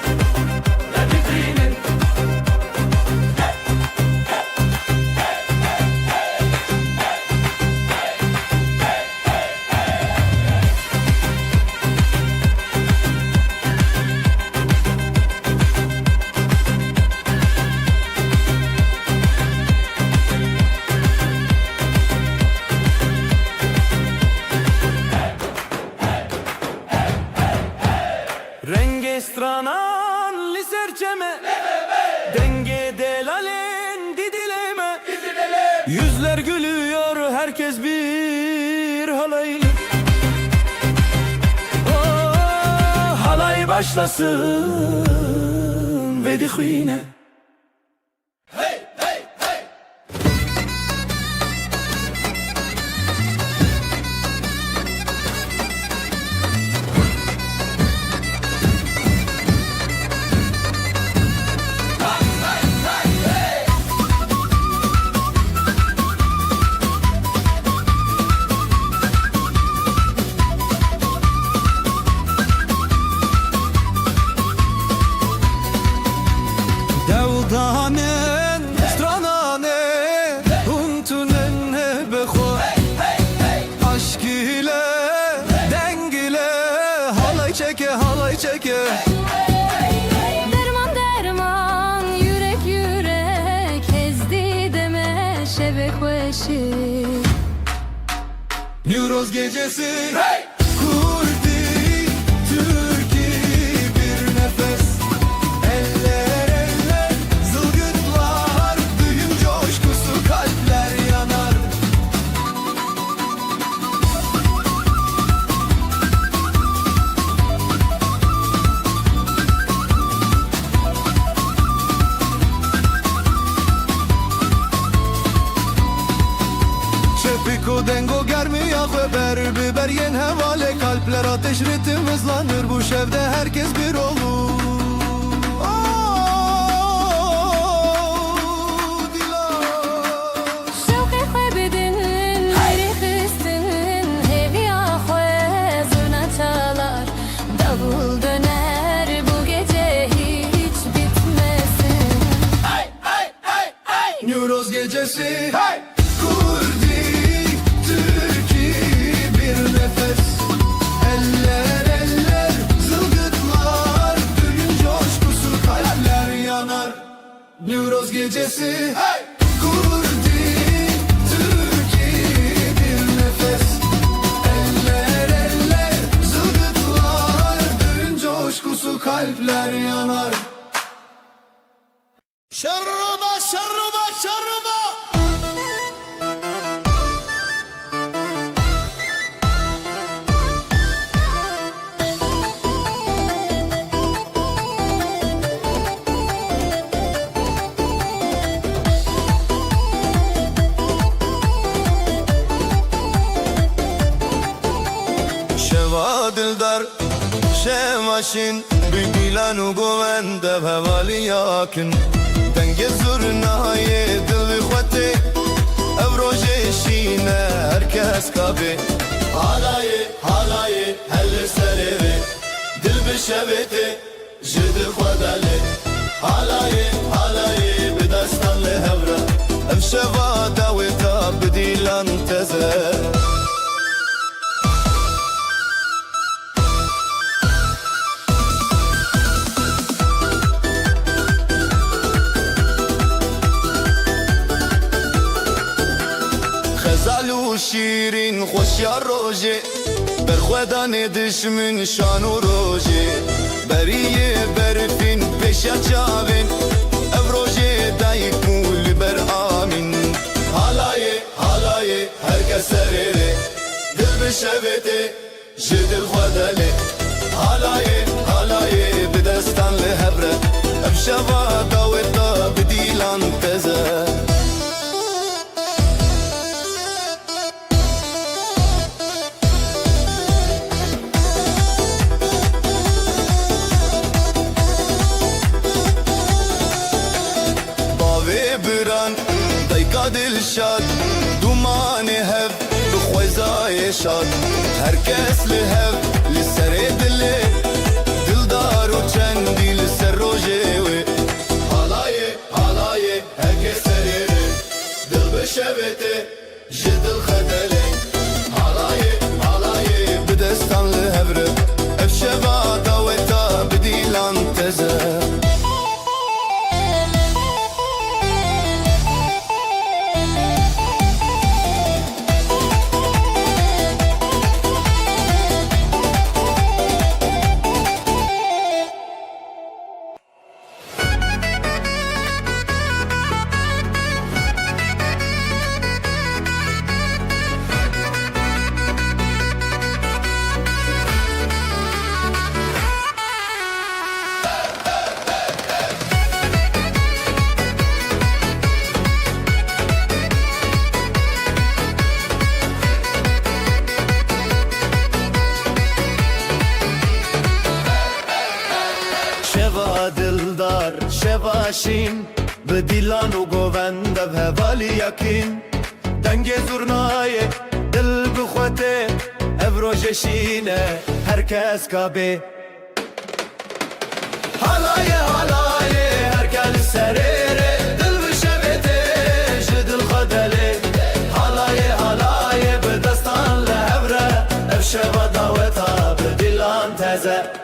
Speaker 1: Renge stranan liserçeme Denge delalen didileme Yüzler gülüyor herkes bir halaylı Oh, halay başlasın ve dikine Devdanen, stranane, huntunen beho Aşk ile, deng ile, halay çeke, halay çeke
Speaker 2: Derman derman yürek yürek Hezdi deme şebek veşi
Speaker 1: Newroz gecesi Kurdi, Türki bir nefes Eller eller zılgıtlar Düğün coşkusu kalpler yanar Şefiko dengo germi yakve ber biber yen hevale Kalpler ateş ritim hızlanır bu şevde herkes bir olur
Speaker 2: Şevki kaybedin, hayri hissin Hevi ahve zurna çalar Davul döner bu gece hiç bitmesin
Speaker 1: Newroz gecesi Kurdi, Türki bir nefes Eller eller zılgıtlar Düğün coşkusu kalpler yanar Newroz gecesi Kurdi, Türki bir nefes Eller eller zılgıtlar Düğün coşkusu kalpler yanar شربا شربا شربا شوا دلدار شماشین بیلان و گوونده بهوالی یاکن دنگ زورنای دل خوته افروج شینه هرکس کابه حالای هل سره دل بشبته جد خداله حالای بدستان لهورا افشوا داوتا بدیلان تزه خزالو شیرین خوشیا روژه برخودان دشمن شانو روژه بریه برفین پیشا چاوین او روژه دایک مول بر آمین حالای هرکس سره دل بشبته جدل خداله حالای بدستان لهبره افشوا داوتا بدیلان تزه دلشاد دومان هف بخوزای شاد هرکس لهف لسر دله دلدار و چندی لسر روژه و حالای هرکس سره دل بشبته جدل خدله حالای بدستان لهفره افشوا داوتا بدیلان تزه دلدار شواشین به دیلان و گوونده بهوالی یکین دنگ زورنای دل بخوته افروج شینه هرکس کابه حالای هرکس سره دل بشبته جدل خداله حالای بدستان لهوره افشوا داوتا بدیلان تزه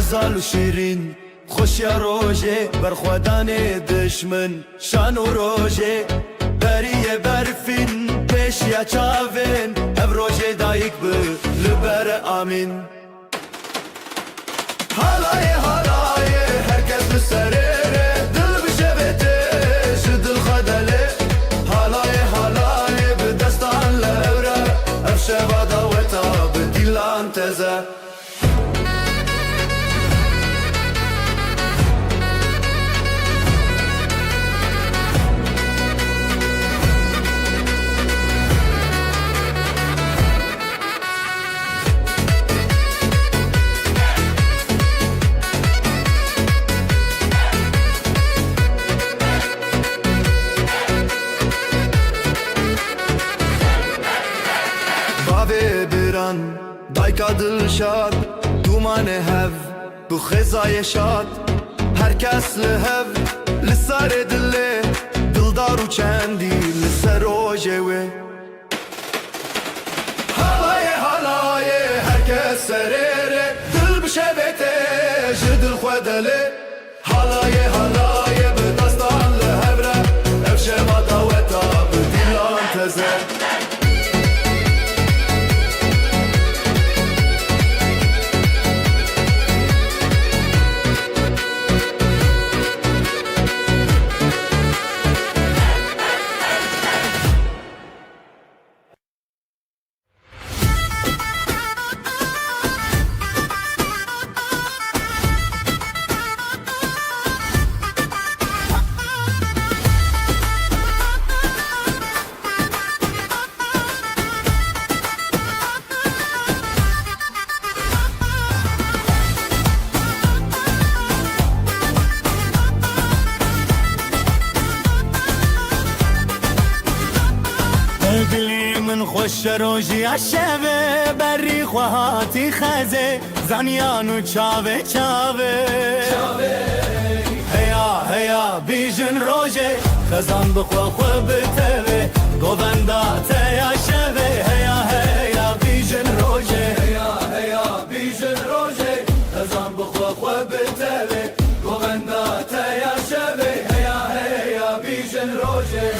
Speaker 1: خزال شیرین خوشیا روژه برخودان دشمن شانو روژه بریه برفین پیشیا چاوین او روژه دایک به لبر آمین حالای هرکس بسره دل بشبته جدل خداله حالای بدستان لهوره افشوا داوتا بدیلان تزه دایکا دلشاد دومان هف بخزای شاد هرکس لهف لسر دله دلدار و چندی لسر روژه و حالای هرکس سره دل شبته جدل خدله حلاية بدستان لهبره افشه ما داوتا بديلان تزه دلی من خوش روژی عشبه بری خواهاتی خزه زنیانو چاوه هیا بیجن روژه خزان بخوا خو بتوه گووندا تیا شوه هیا بیجن روژه هیا بیجن روژه خزان بخوا خو بتوه گووندا تیا شوه هیا بیجن روژه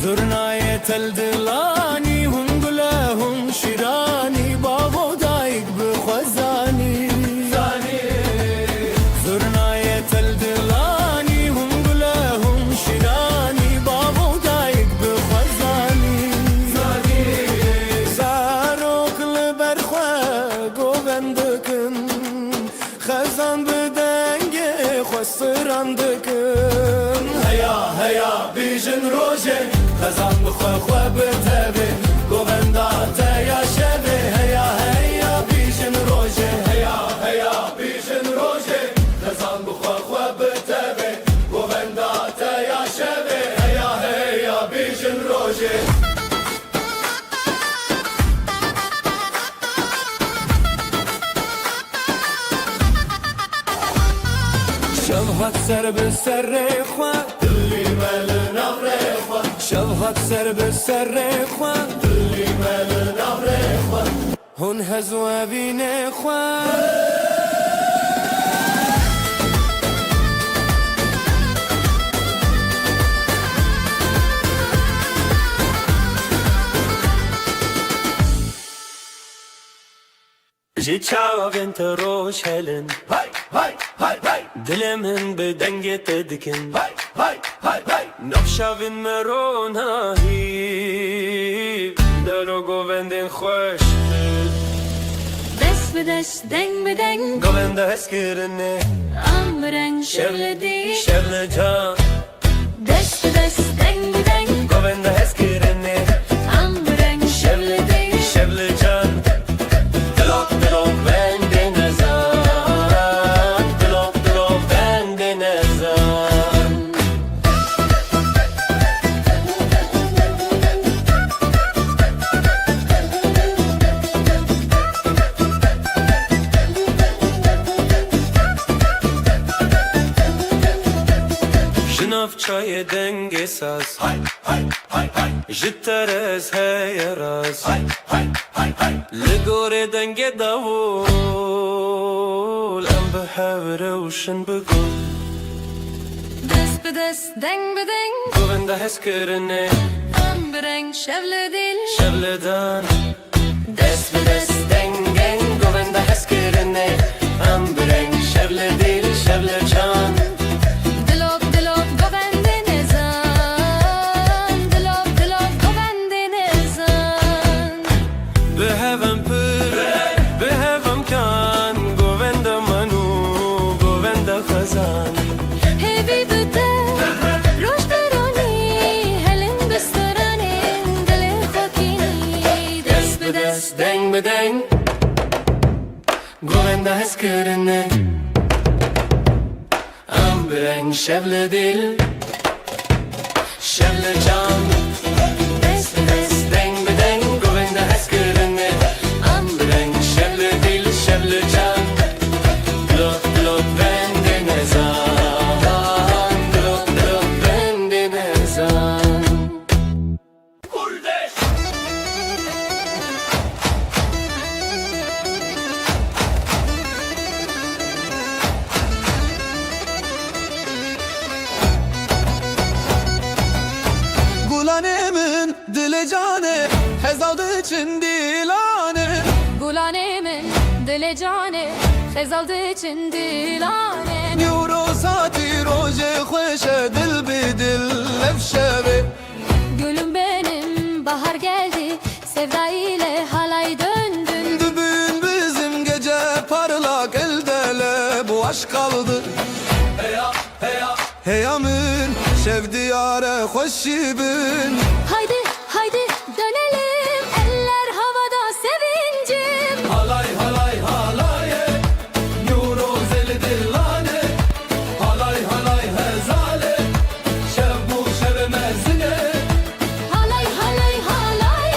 Speaker 1: زرنای تل دلانی هم گلهم شیرانی بابو دایک بخوزانی زرنای تل دلانی هم گلهم شیرانی بابو دایک بخوزانی زاروک لبرخوا گوبندکن خزان بدنگ خسراندکن هیا بیجن روژه خزان بخوا خوا بتبه گووندا تیا شبه هیا بیجن روژه هیا بیجن روژه خزان بخوا خوا بتبه گووندا تیا شبه هیا بیجن روژه شبهات سر به سر خوا دلی مل نفر خوا شبهات سر به سر خوا دلی مل نفر خوا هون هزو بین خوا
Speaker 3: جی چاوین تو روش هلن دل من به دنگت دکن نفشاوین مرون هایی درو گووندین خوش
Speaker 2: دست به دست دنگ به دنگ
Speaker 3: گوونده اسکرنه
Speaker 2: امرنگ شغل دی
Speaker 3: شغل جان
Speaker 2: دست به دست دنگ به دنگ
Speaker 3: گوونده اسکرنه
Speaker 2: امرنگ شغل دی
Speaker 3: شغل جان دلوک بند نزان دلوک بند نزان جناف چای دنگ ساز جترز هی راز لگور دنگ داول ام بحاور روشن بگو
Speaker 2: دست به دست دنگ به دنگ
Speaker 3: گوونده هست کرنه
Speaker 2: امرنگ شغل دل
Speaker 3: شغل دان دست به دست دنگن گوونده هست کرنه ام برنگ شغل دل شغل جان
Speaker 2: دلوب گوبند نزان دلوب گوبند نزان
Speaker 3: به هفم پر به هفم کان گوونده منو گوونده خزان
Speaker 2: هیوی بده روش درونی هلن بسترانه دل خاکینی دست به دست
Speaker 3: دنگ به دنگ گوونده هست کرنه ام برنگ شغل دل شغل جان دست به دست دنگ به دنگ گوونده هست کرنه
Speaker 2: Gulanemin dile cane Xezaldı için dilane
Speaker 1: Nuro saati roje khoşe dil bi dil lefşevi
Speaker 2: Gülüm benim bahar geldi Sevda ile halay döndün
Speaker 1: Dübün bizim gece parlak eldele bu aşk kaldı Heya heya Heyamın şevdiyare hoşibin
Speaker 2: Haydi haydi dönelim Eller havada sevincim
Speaker 1: Halay halay halaye Nuro zeli dillane Halay halay hezale Şev bu şev mezine
Speaker 2: Halay halay halay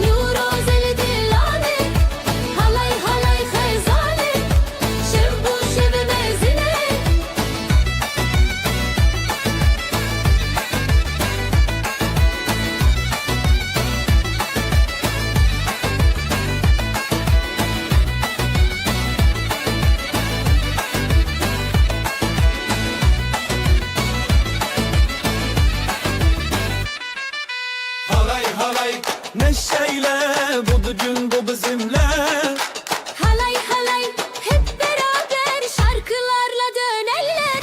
Speaker 2: Nuro zeli dilane Halay halay xezale Şev bu şev mezine
Speaker 1: Halay halay neşeyle bu gün bu bizimle
Speaker 2: Halay halay hep beraber şarkılarla dönerler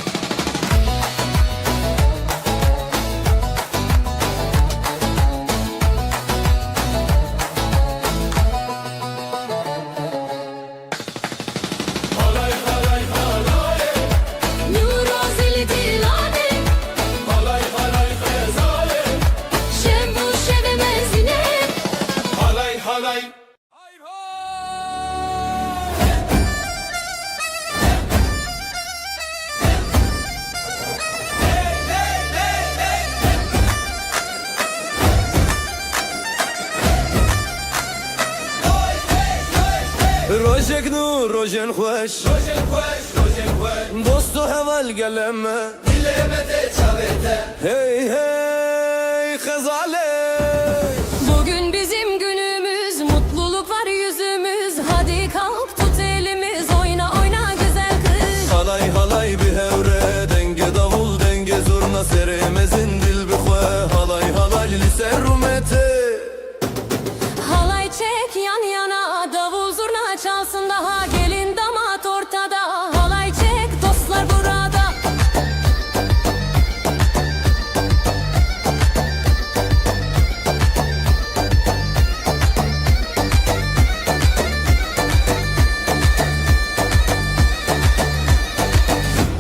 Speaker 1: Halay halay halay
Speaker 2: Nuro zeli dilane
Speaker 1: Halay halay hezale
Speaker 2: Şev bu şev mezine
Speaker 1: Halay halay روجك نور روجن خوش دوستو هوال قلمه Hey hey khazale
Speaker 2: Bugün bizim günümüz mutluluk var yüzümüz Hadi kalk tut elimiz oyna oyna güzel kız
Speaker 1: Halay halay bir hevre denge davul denge zurna seremezin dil bixwe Halay halay lise rumete
Speaker 2: Halay çek yan yana davul zurna çalsın daha gelin damat ortada Halay çek dostlar burada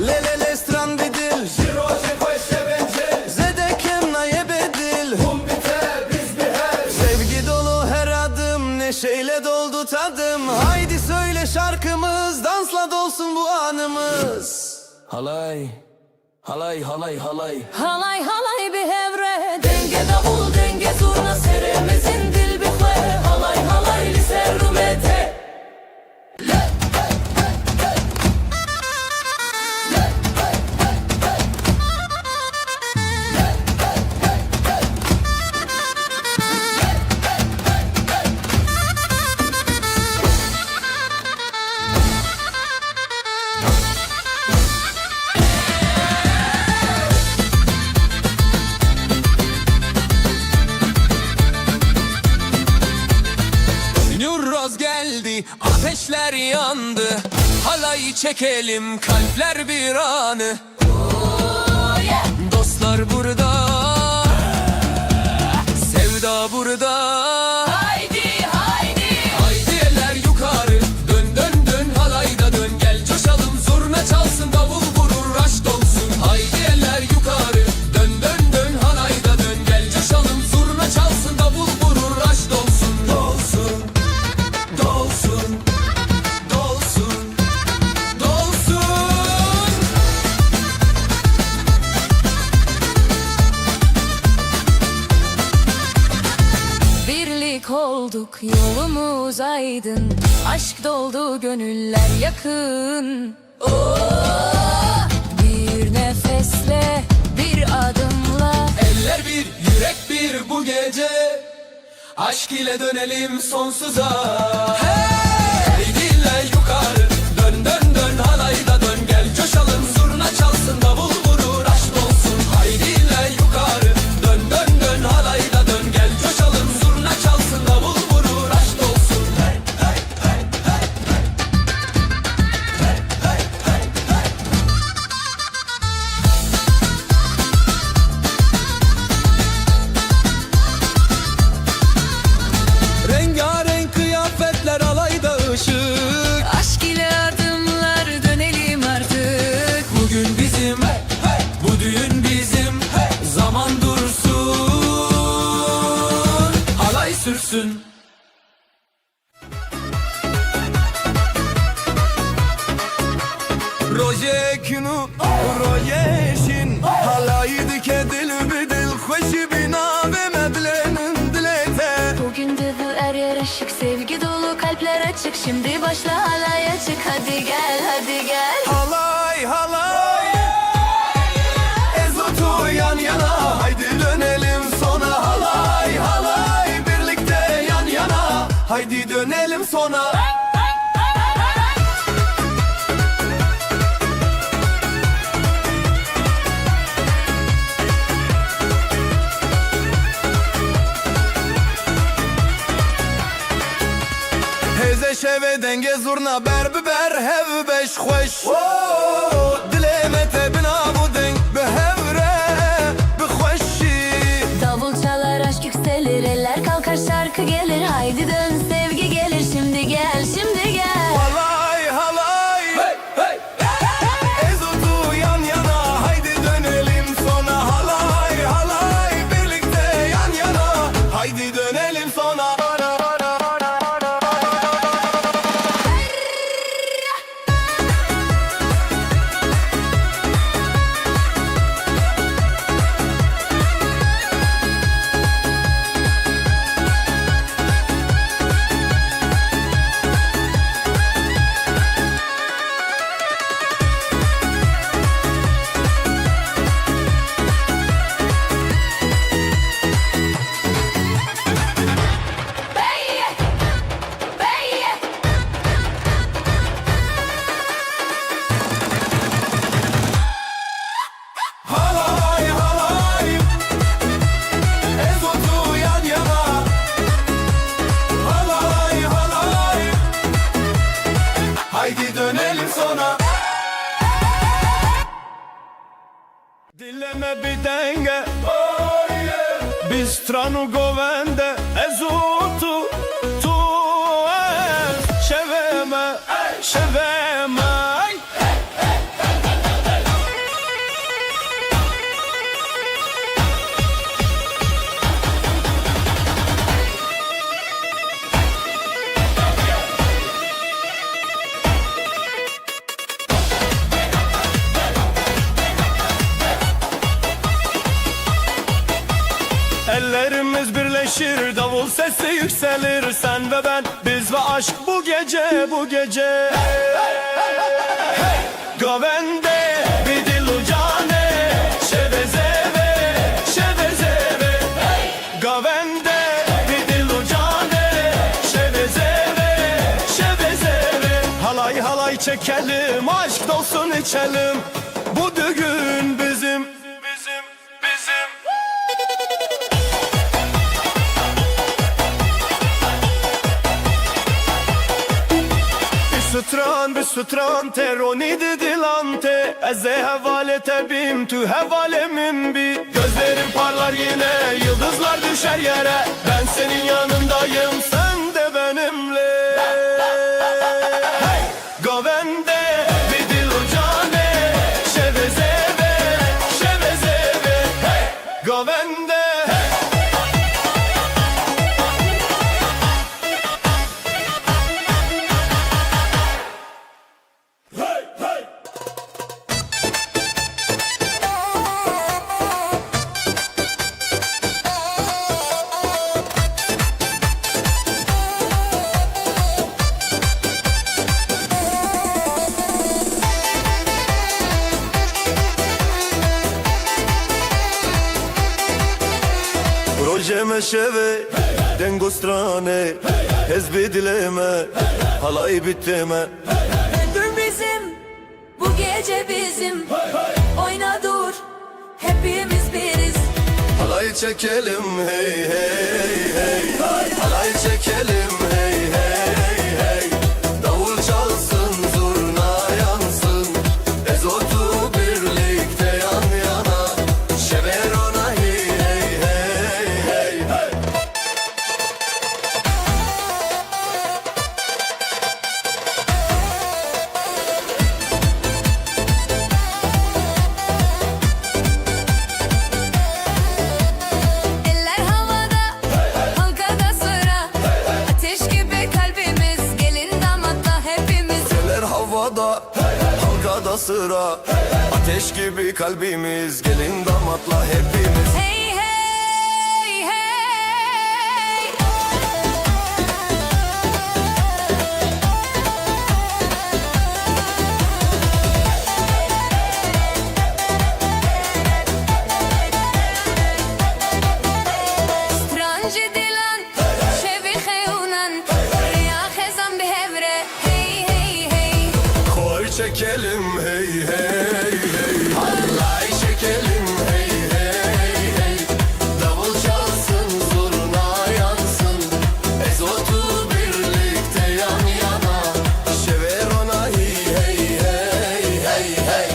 Speaker 1: Lele lestran bedil Jiroje khoşe bence Zedekem naye bedil Hum biter biz biher Sevgi dolu her adım neşeyle doldu tadım Haydi söyle şarkımız dansla dolsun bu anımız Halay halay halay halay
Speaker 2: Halay halay bir hevre denge davul denge zurna seremezin dil bixwe Halay halay lise rumete
Speaker 1: Nurroz geldi, ateşler yandı Halayı çekelim, kalpler bir anı Dostlar burada Sevda burada
Speaker 2: Haydi haydi
Speaker 1: Haydi eller yukarı Dön dön dön halayda dön Gel coşalım zurna çalsın Davul vurur aşk olsun Haydi eller yukarı Dön dön dön halayda dön Gel coşalım zurna çalsın Davul vurur aşk olsun Dolsun Dolsun Dolsun Dolsun
Speaker 2: Birlik olduk yolumuz aydın Aşk doldu gönüller yakın Bir nefesle bir adımla
Speaker 1: Eller bir, yürek bir bu gece Aşk ile dönelim sonsuza Hey diller yukarı Dön dön dön halayda dön Gel coşalım zurna çalsın Davul vurur aşk olsun Haydi diller yukarı Dön dön dön halayda dön Gel coşalım zurna çalsın Davul vurur aşk olsun Hey hey Rojeknu, rojeşin Halaydı kedil bidil Hoşi bina ve medlenin dilete
Speaker 2: Bugün de bu er yer aşık, sevgi dolu kalpler açık. Şimdi başla halaya çık, hadi gel hadi gel.
Speaker 1: Halay halay Ezotu yan yana Haydi dönelim sona Halay halay Birlikte yan yana Haydi dönelim sona Heze şeve denge zurna ber biber hev beş xoş Dileme tebina bu denk behevre bixoşi
Speaker 2: Davul çalar, aşk yükselir, eller kalkar, şarkı gelir. Haydi dön, sevgi gelir, şimdi gel şimdi gel.
Speaker 1: Halay halay Ezotu yan yana Haydi dönelim sona Halay halay Birlikte yan yana Haydi dönelim sona Halay halay Ezotu yan yana Halay halay Haydi dönelim sona Dileme bir denge Biz stranu govende Ezotu tu Şeveme Şeveme Ellerimiz birleşir, davul sesi yükselir. Sen ve ben, biz ve aşk bu gece, bu gece. Govende bidilu cane, şevezeve, şevezeve. Govende bidilu cane, şevezeve, şevezeve. Halay halay çekelim, aşk dolsun içelim. Bu düğün bizim. Sütran teroni dilante Eze hevale tebim tu hevalemin bi Gözlerim parlar yine yıldızlar düşer yere Ben senin yanındayım sen de benimle Govende bidilu cane şevezeve şevezeve Govende Projeme şeve dengo strane Hezbi dileme halay biteme
Speaker 2: Ömür bizim, bu gece bizim. Oyna dur, hepimiz biriz.
Speaker 1: Halay çekelim hey hey hey Halay çekelim hey hey hey Davul çalsın zurna yansın Ezotu birlikte yan yana Şeverona hey hey hey hey hey
Speaker 2: Eller havada, halkada sıra. Ateş gibi kalbimiz, gelin damatla hepimiz.
Speaker 1: Eller havada, halka sırada sıra. Ateş gibi kalbimiz, gelin damatla hepimiz.
Speaker 2: Hey hey hey. Strange dilan, şevi xeyunan, riya xezan bihevre. Hey hey hey.
Speaker 1: Koy çekelim hey hey hey. Halay çekelim hey hey hey. Davul çalsın, zurna yansın. Ezotu birlikte yan yana. Şeverona hey hey hey hey hey.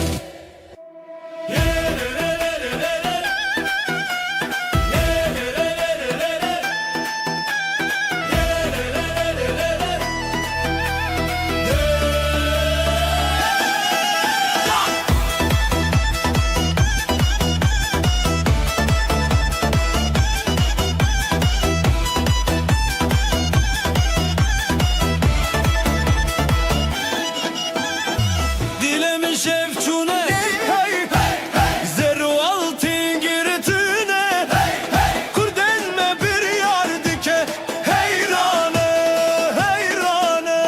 Speaker 1: Dilemin şefçune hey hey. Zeru altın giritine hey hey. Kurdenme bir yar dike heyrane heyrane.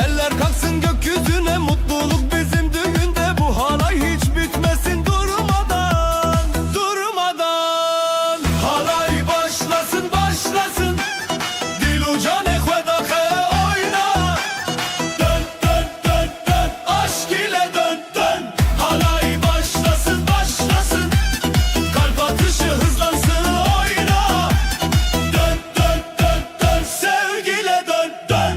Speaker 1: Eller kalksın gökyüzüne, mutluluk bizim düğünde. Bu halay hiç bitmesin durmadan durmadan. Halay başlasın başlasın. Dil uca ne kvedahe oyna. Dön dön dön dön, aşk ile dön dön. Halay başlasın başlasın. Kalp atışı hızlansın oyna. Dön dön dön dön, sevgiyle dön dön.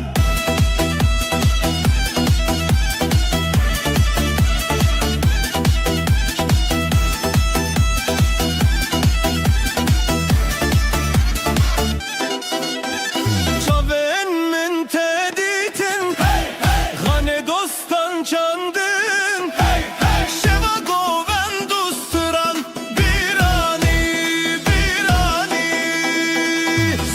Speaker 1: Çaven min teditin hey hey. Gane dostan çandın hey hey. Şeva goven dusturan birani birani.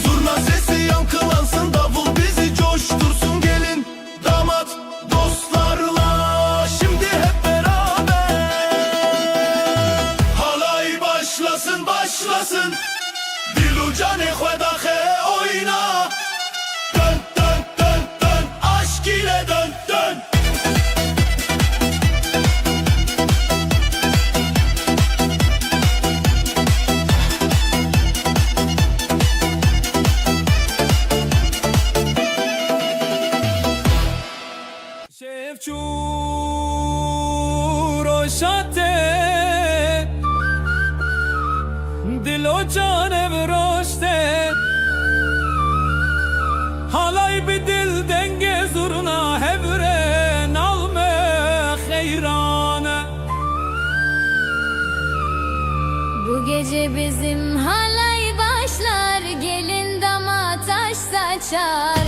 Speaker 1: Zurna sesi yankılansın, davul bizi coştursun. Gelin damat dostlarla şimdi hep beraber. Halay başlasın başlasın. Dil uca ne kvedahe oyna. Dön dön dön dön, aşk ile dön dön. Şefçu roşate dil o cane broşte. Halay bir dil denge zurna hevren alme heyrane.
Speaker 2: Bu gece bizim halay başlar, gelin damat taş saçar.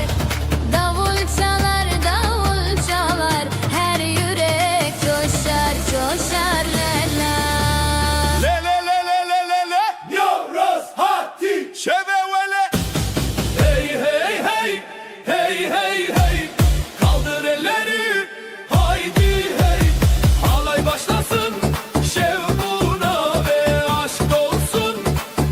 Speaker 2: Davul çalar, davul çalar, her yürek coşar, coşar lela.
Speaker 1: Le le le le le le le. Yoros hati şevevele. Hey hey hey. Hey hey hey. Kaldır elleri. Haydi hey. Halay başlasın. Şevbuna ve aşk olsun.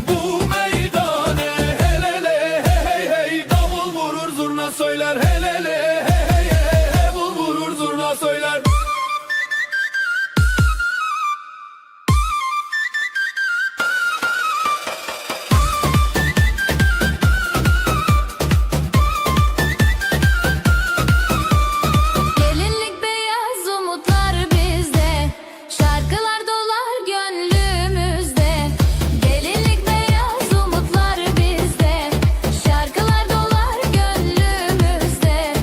Speaker 1: Bu meydane helele hey hey hey. Davul vurur zurna söyler helele hey hey hey. Davul vurur zurna söyler.
Speaker 2: Gelinlik beyaz, umutlar bizde, şarkılar dolar gönlümüzde. Gelinlik beyaz, umutlar bizde, şarkılar dolar gönlümüzde.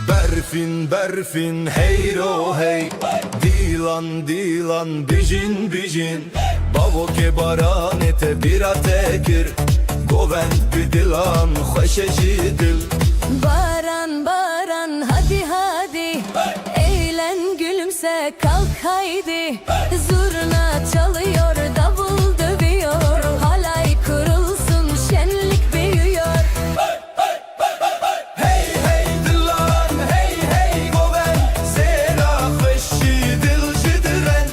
Speaker 1: Berfin berfin heyro hey, dilan dilan bijin bijin, bavoke baranete birate kir, govend bidilan xoşeşi dil.
Speaker 2: Baran baran hadi hadi, eğlen gülümse kalk haydi. Zurna çalıyor, davul dövüyor, halay kurulsun, şenlik büyüyor.
Speaker 1: Hey hey dilan hey hey govend, zera xoşi dil jidren,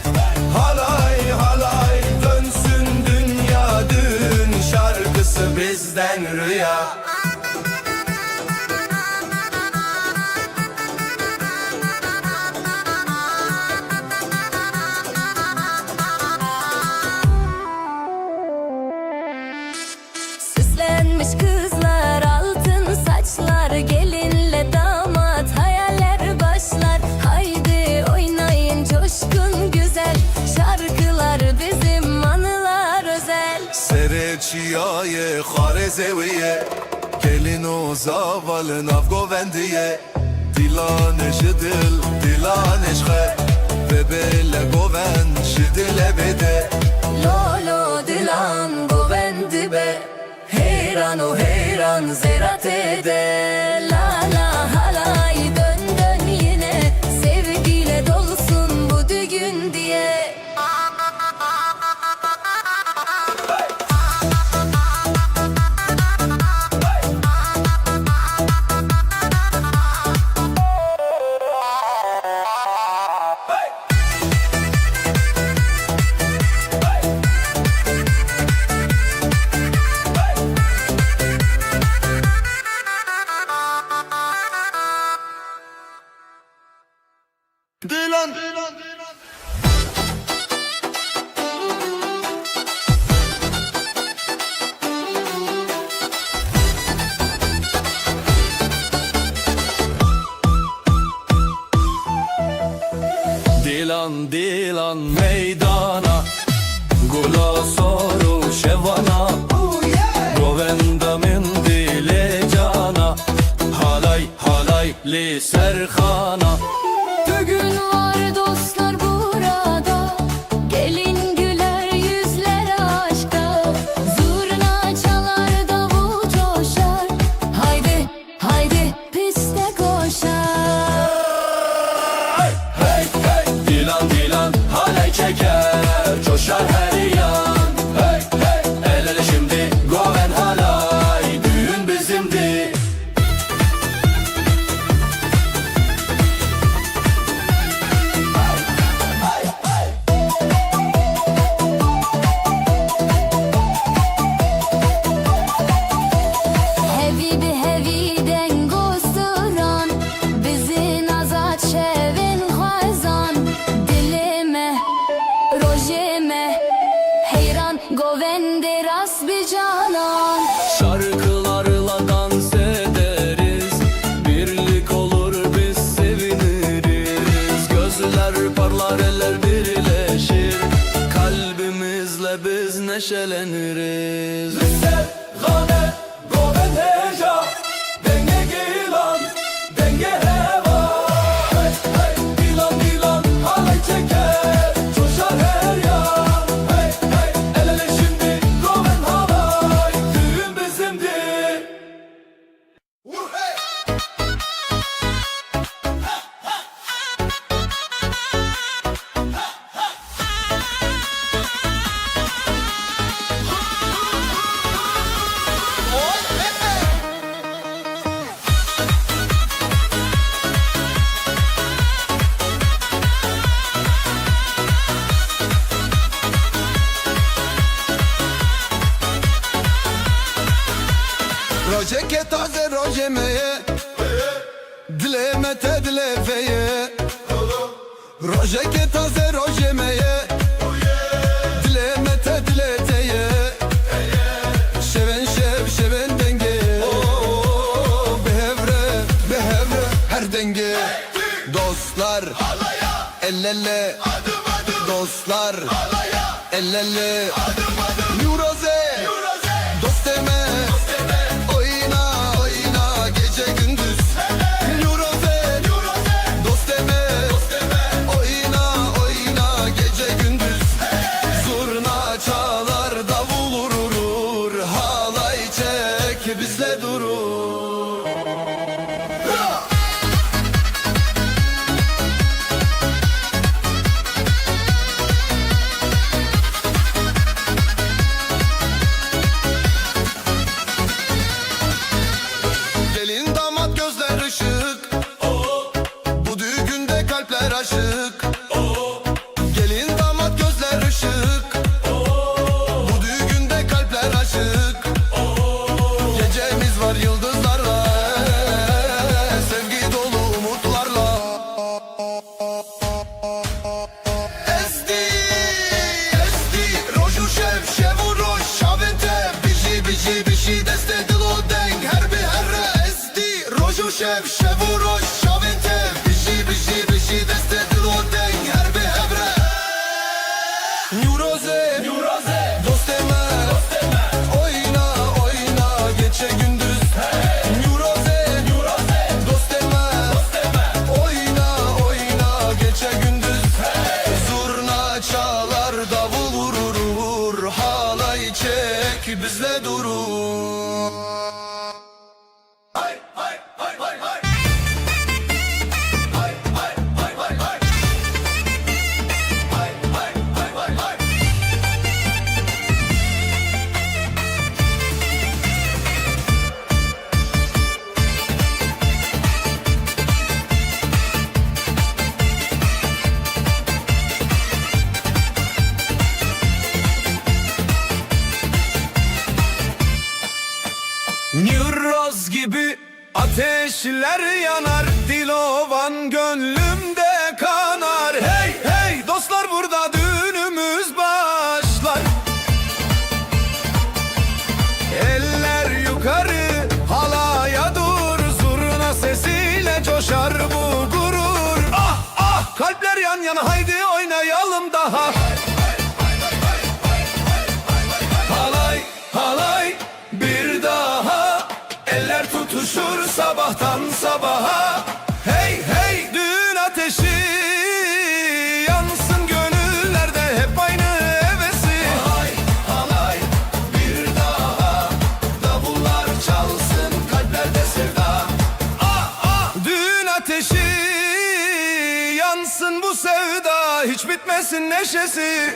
Speaker 1: halay halay dönsün dünya, dün şarkısı bizden rüya.
Speaker 2: Süslenmiş kızlar, altın saçlar, gelinle damat, hayaller başlar. Haydi oynayın coşkun güzel, şarkılar bizim anılar özel.
Speaker 1: Sereçiyaye xarezeviye, gelin o zavalın avgovendiye, dilaneş dil dilaneş xe, ve bele goven şidile bede.
Speaker 2: Lolo dilan govendi be, heyran o heyran zerat ede. La la halay dön dön yine, sevgiyle dolsun bu düğün diye.
Speaker 1: Dilan Dilan dilan meydana, gula soru şevana, govenda min dile cana, halay halay li serhana.
Speaker 2: Bugün var dostlar burada, gelin güler yüzler aşkta. Zurna çalar, davul coşar, haydi haydi piste koşar.
Speaker 1: Hey hey dilan dilan halay çeker, coşar her yan. Hey hey el ele şimdi goven halay, düğün bizimdi.
Speaker 2: Hevi bir heviden gosturan, bizi nazat şevin hazan. Dilime, rojime, heyran govende ras bir canan.
Speaker 1: Şarkılarla dans ederiz, birlik olur biz seviniriz. Gözler parlar, eller birleşir, kalbimizle biz neşeleniriz. Lisser, gane, goven heja, denge gilan, denge heva. Hey hey dilan dilan halay çeker, coşar her yan. Hey hey el ele şimdi goven halay, düğün bizimdi.
Speaker 4: Roje ke taze roje meye, dileme te dilefeye. Roje ke taze roje meye, dileme te dileteye. Şeven şev şeven denge, behevre her denge. Dostlar el ele, dostlar el ele. Yuroze dost deme, oyna oyna gece gündüz. Yuroze aşık. Gelin damat gözler ışık. Bu düğünde kalpler aşık. Gecemiz var yıldızlarla, sevgi dolu umutlarla. Esti, roju şevu roj şavente. Bişi deste dilo deng her bir herre. Esti, roju şevu roj şavente. Bişi deste dilo deng her bir herre. Nuroze, dosteme, oyna gece gündüz. Nuroze, dosteme, oyna gece gündüz. Zurna çalar, davul vurur, halay çek bizle durur.
Speaker 1: Nüroz gibi ateşler yanar, Dilovan gönlümde kanar. Hey dostlar, burada düğünümüz başlar. Eller yukarı, halaya dur, zurna sesiyle coşar bu gurur. Ah kalpler yan yana, haydi oynayalım daha. Halay bir daha, eller tutuşur sabahtan sabaha. Hey düğün ateşi yansın gönüllerde, hep aynı hevesi. Halay bir daha, davullar çalsın kalplerde sevda. Düğün ateşi yansın bu sevda, hiç bitmesin neşesi.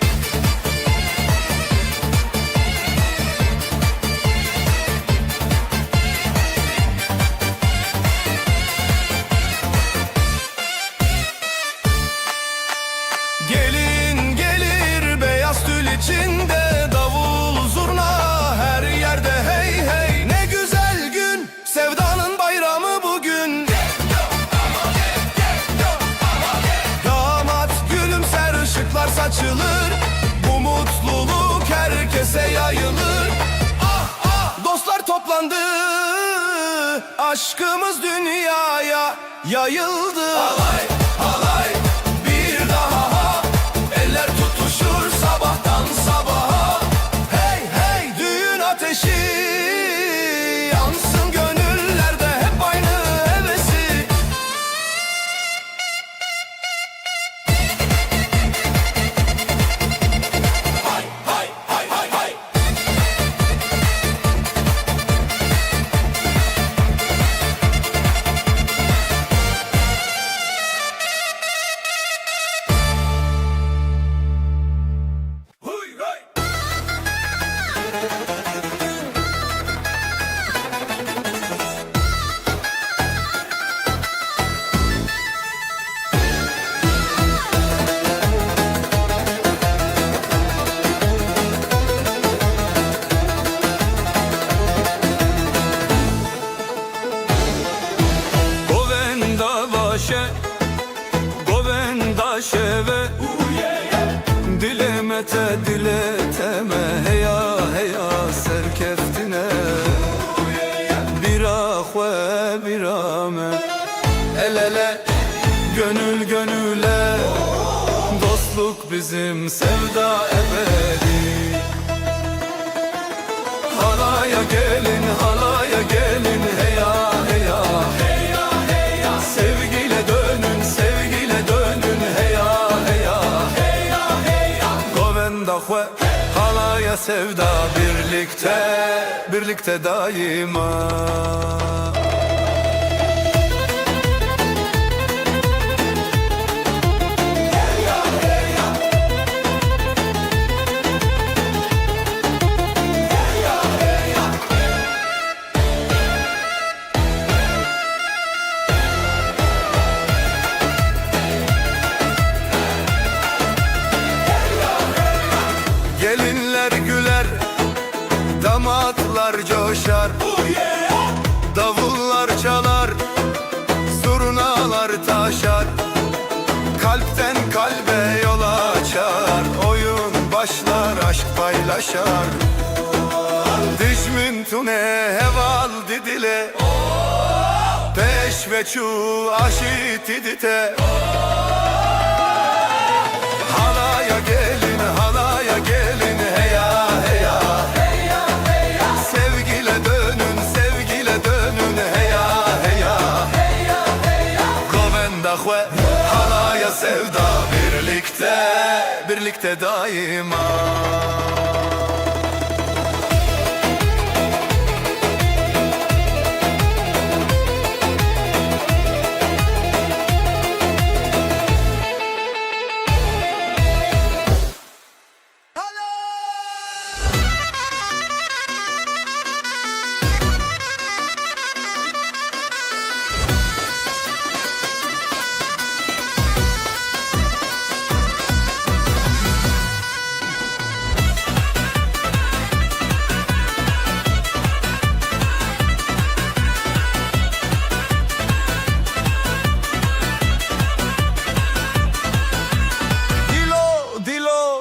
Speaker 1: Gelin gelir beyaz tül içinde, davul zurna her yerde. Hey ne güzel gün, sevdanın bayramı bugün. Damat gülümser, ışıklar saçılır, bu mutluluk herkese yayılır. Dostlar toplandı, aşkımız dünyaya yayıldı. Halay bir daha, eller tutuşur sabahtan sabaha. Hey düğün ateşi yansın gönüllerde, hep aynı hevesi. Hay Govenda şeve, dilemete dileteme, heya serkeftine. Bira xwe bira me, el ele gönül gönüle. Dostluk bizim, sevda ebedi. Halaya gelin heya sevgiyle dönün heya Govenda xwe halaya sevda, birlikte daima. yaşar. Dijmin tune heval didile, peş ve çu aşit idite. Halaya gelin, halaya gelin, heya heya. Sevgile dönün, sevgile dönün, heya heya. Govenda hue, halaya sevda, birlikte, birlikte daima.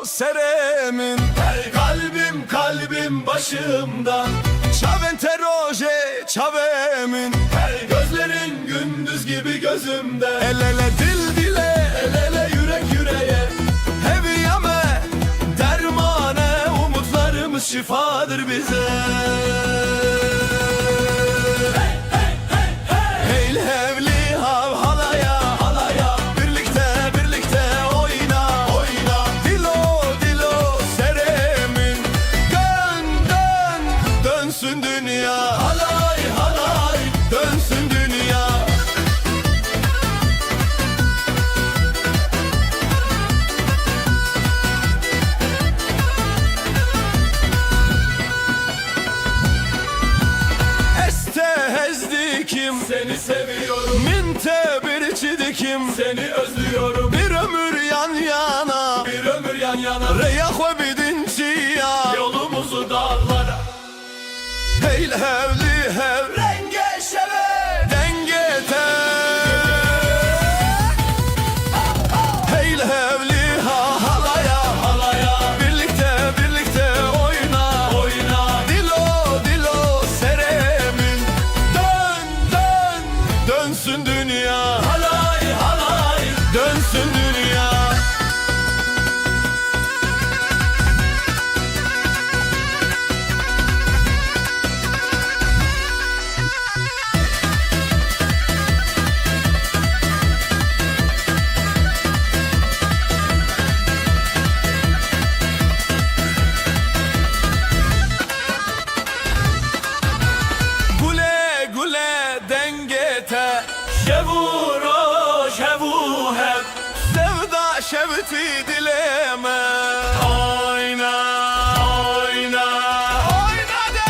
Speaker 1: Seremin,
Speaker 3: Her kalbim kalbim başımda,
Speaker 1: çavente roje çavemin.
Speaker 3: her gözlerin gündüz gibi gözümde.
Speaker 1: El ele dil dile,
Speaker 3: El ele yürek yüreğe,
Speaker 1: hevi yeme dermane, umutlarımız şifadır bize. Hey hevli hav halaya,
Speaker 3: halaya
Speaker 1: birlikte birlikte oyna.
Speaker 3: oyna.
Speaker 1: Dilo dilo seremin, dön dön dönsün dünya.
Speaker 3: Halay halay,
Speaker 1: Dönsün dünya. Este hezdikim,
Speaker 3: seni seviyorum,
Speaker 1: minte bir çidikim.
Speaker 3: seni özlüyorum.
Speaker 1: Bir ömür yan yana,
Speaker 3: Bir ömür yan yana,
Speaker 1: reyah ve bidinci ya.
Speaker 3: yolumuzu dağlara.
Speaker 1: Hey hevli hev,
Speaker 3: Renge şeve,
Speaker 1: dengete. Hey hevli ha halaya,
Speaker 3: halaya
Speaker 1: birlikte birlikte oyna.
Speaker 3: oyna.
Speaker 1: Dilo dilo seremin, dön dön dönsün dünya.
Speaker 3: Halay halay,
Speaker 1: Dönsün dünya. Gule gule dengete,
Speaker 3: şevuro şevu hep.
Speaker 1: sevda şevti dileme. Oyna oyna oyna de.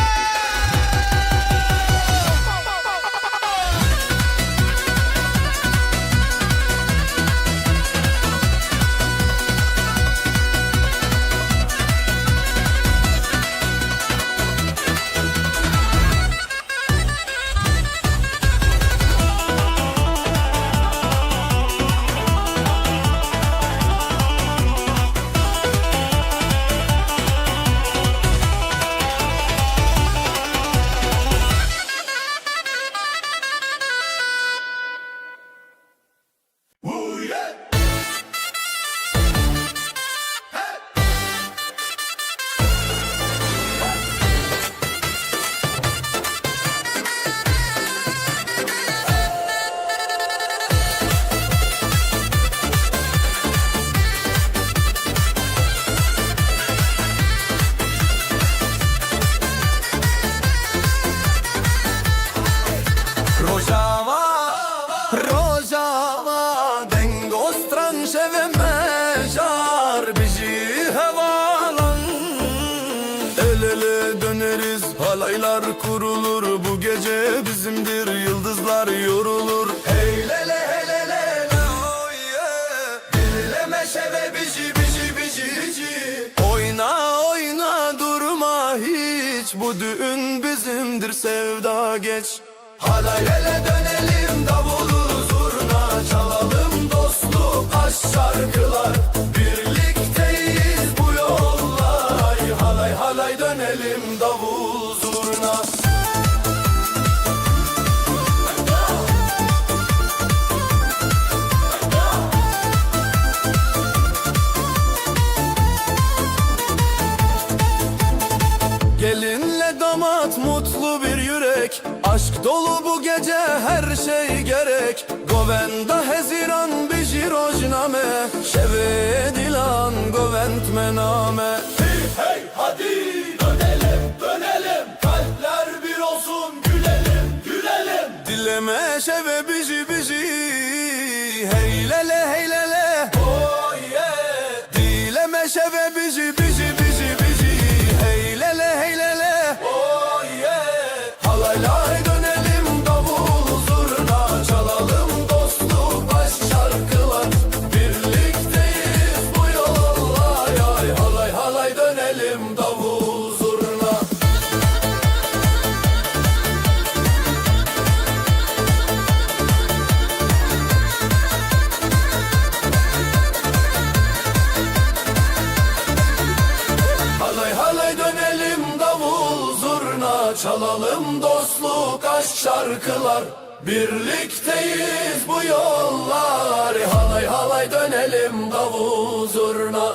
Speaker 1: Rojava dengostran şeveme jar bizi havalan. El ele döneriz, halaylar kurulur. Bu gece bizimdir, yıldızlar yorulur. Hey lele hey lele la oh yeah. Dinleme şeve bizi bizi bizi bizi. Oyna oyna durma hiç, bu düğün bizimdir sevda geç. Halayele dönelim, davulu zurna çalalım, dostluk aşk şarkılar. Birlikteyiz bu yollar. Halay halay. her şey gerek Govenda heziran biji rojname Şeve dilan govend mename Hey hey hadi dönelim dönelim Kalpler bir olsun gülelim gülelim Dileme şeve biji biji Heylele heylele oh yeah Dileme şeve biji biji biji biji Heylele heylele oh yeah Halaylay dönelim davul zurna Çalalım dostluk aşk şarkılar Birlikteyiz bu yolla ay Halay halay dönelim davul zurna Halay halay dönelim davul zurna Çalalım dostluk aşk şarkılar Birlikteyiz bu yollar Halay halay dönelim davul zurna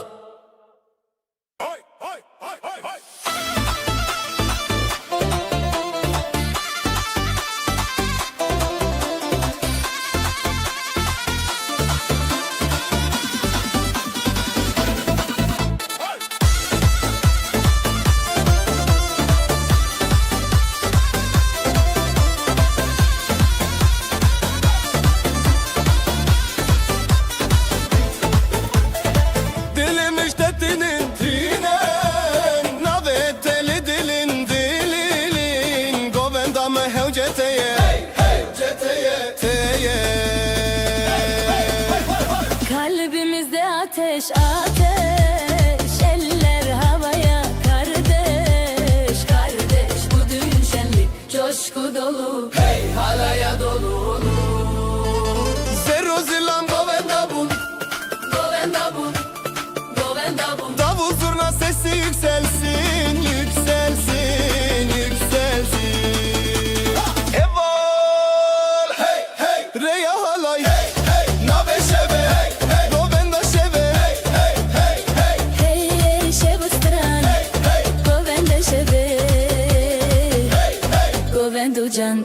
Speaker 1: Dilim işte tinen Naveteli dilin dilin Govenda me hevceteye Hevceteye teye
Speaker 2: Kalbimizde ateş ateş Eller havaya kardeş Kardeş bu düğün şenlik Coşku dolu
Speaker 1: Hey halaya dolu Zero zilam govenda bun
Speaker 2: Govenda bun Govenda bun
Speaker 1: Davul zurna sesi yükselsin, yükselsin, yükselsin. Evol, hey hey, reya halay, hey hey, nave şeve, hey hey, govenda şeve, hey hey hey hey,
Speaker 2: Hey hey şevo stran
Speaker 1: hey hey,
Speaker 2: Govenda şeve
Speaker 1: hey hey.
Speaker 2: Govendo can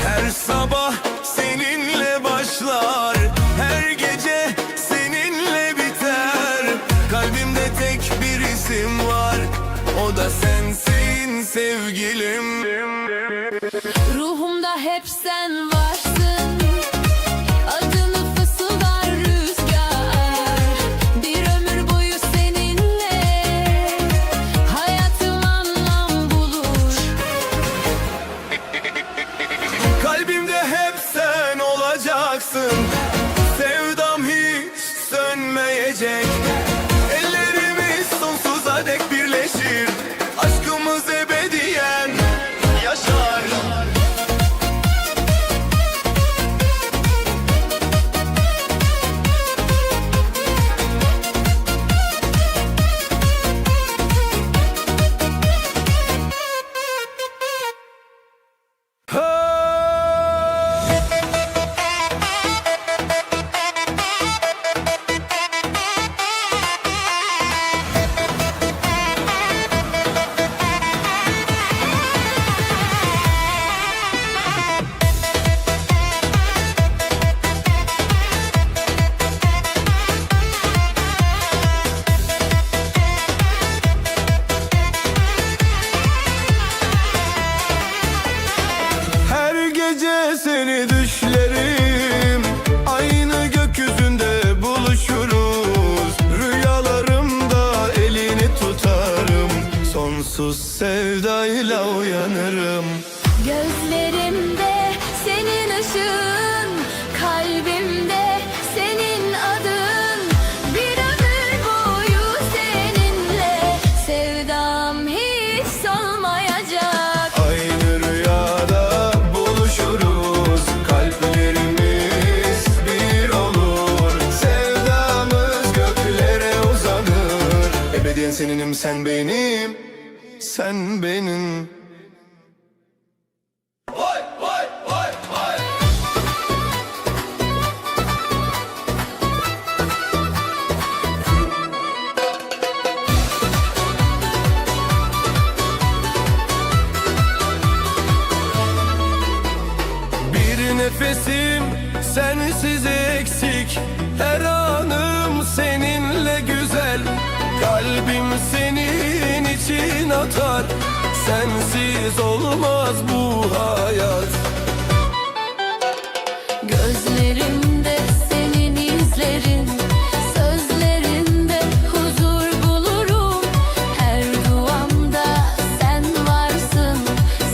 Speaker 1: Her sabah seninle başlar, her gece seninle biter. Kalbimde tek bir isim var, o da sensin sevgilim.
Speaker 2: Ruhumda hep sen varsın Adını fısıldar rüzgar Bir ömür boyu seninle Hayatım anlam bulur
Speaker 1: Kalbimde hep sen olacaksın, sevdam hiç sönmeyecek. Ellerimiz sonsuza dek birleşir, aşkımız ebediyen yaşar. sonsuz sevdayla uyanırım.
Speaker 2: Gözlerimde senin ışığın, kalbimde senin adın. Bir ömür boyu seninle sevdam hiç solmayacak.
Speaker 1: Aynı rüyada buluşuruz, kalplerimiz bir olur. Sevdamız göklere uzanır. Ebediyen seninim, sen benim, sen benim. Bir nefesim sensiz eksik, her anım seninle güzel. Kalbim senin için atar, sensiz olmaz bu hayat.
Speaker 2: Gözlerimde senin izlerin, sözlerinde huzur bulurum. Her duamda sen varsın,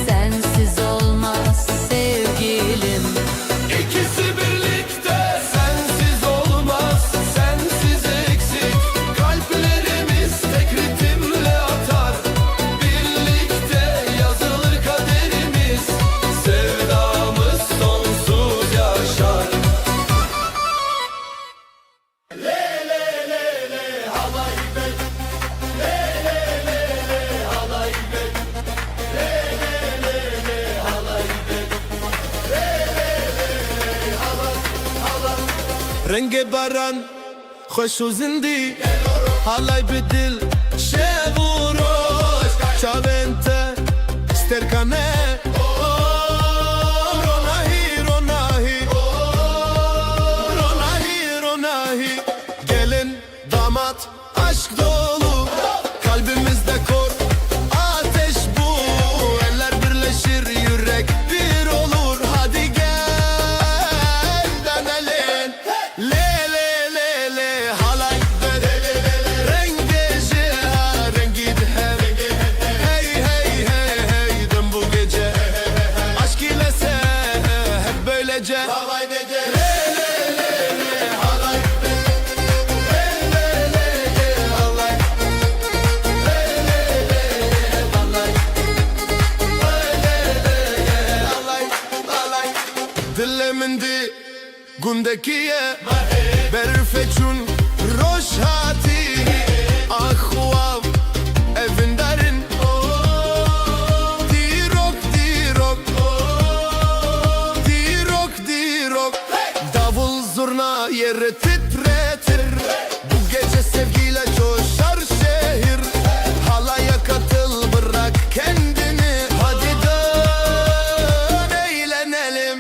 Speaker 2: sensiz olmaz sevgilim.
Speaker 1: İkisi birlikte sensiz olmaz, sensiz eksik. Kalplerimiz tek ritimle atar, birlikte yazılır kaderimiz. Sevdamız sonsuz yaşar. رنگ باران خوش و زندی حالای بدل شب و روز چاوینت سترکانه روناهی روناهی روناهی روناهی gelin damat aşk dolu kalbimizde kor ateş bu eller birleşir yürek bir olur hadi gel dönelim le le le le halay rengi jiha rengi hem hey hey hey hey dön bu gece aşk ile sen hep böylece halay le le le le halay دلمندی گندکیه برفچون روشاتی آخواب evindərin dirok dirok dirok dirok davul zurna yeri titretir bu gece sevgiyle coşar şehir halaya katıl bırak kendini hadi dön eğlenelim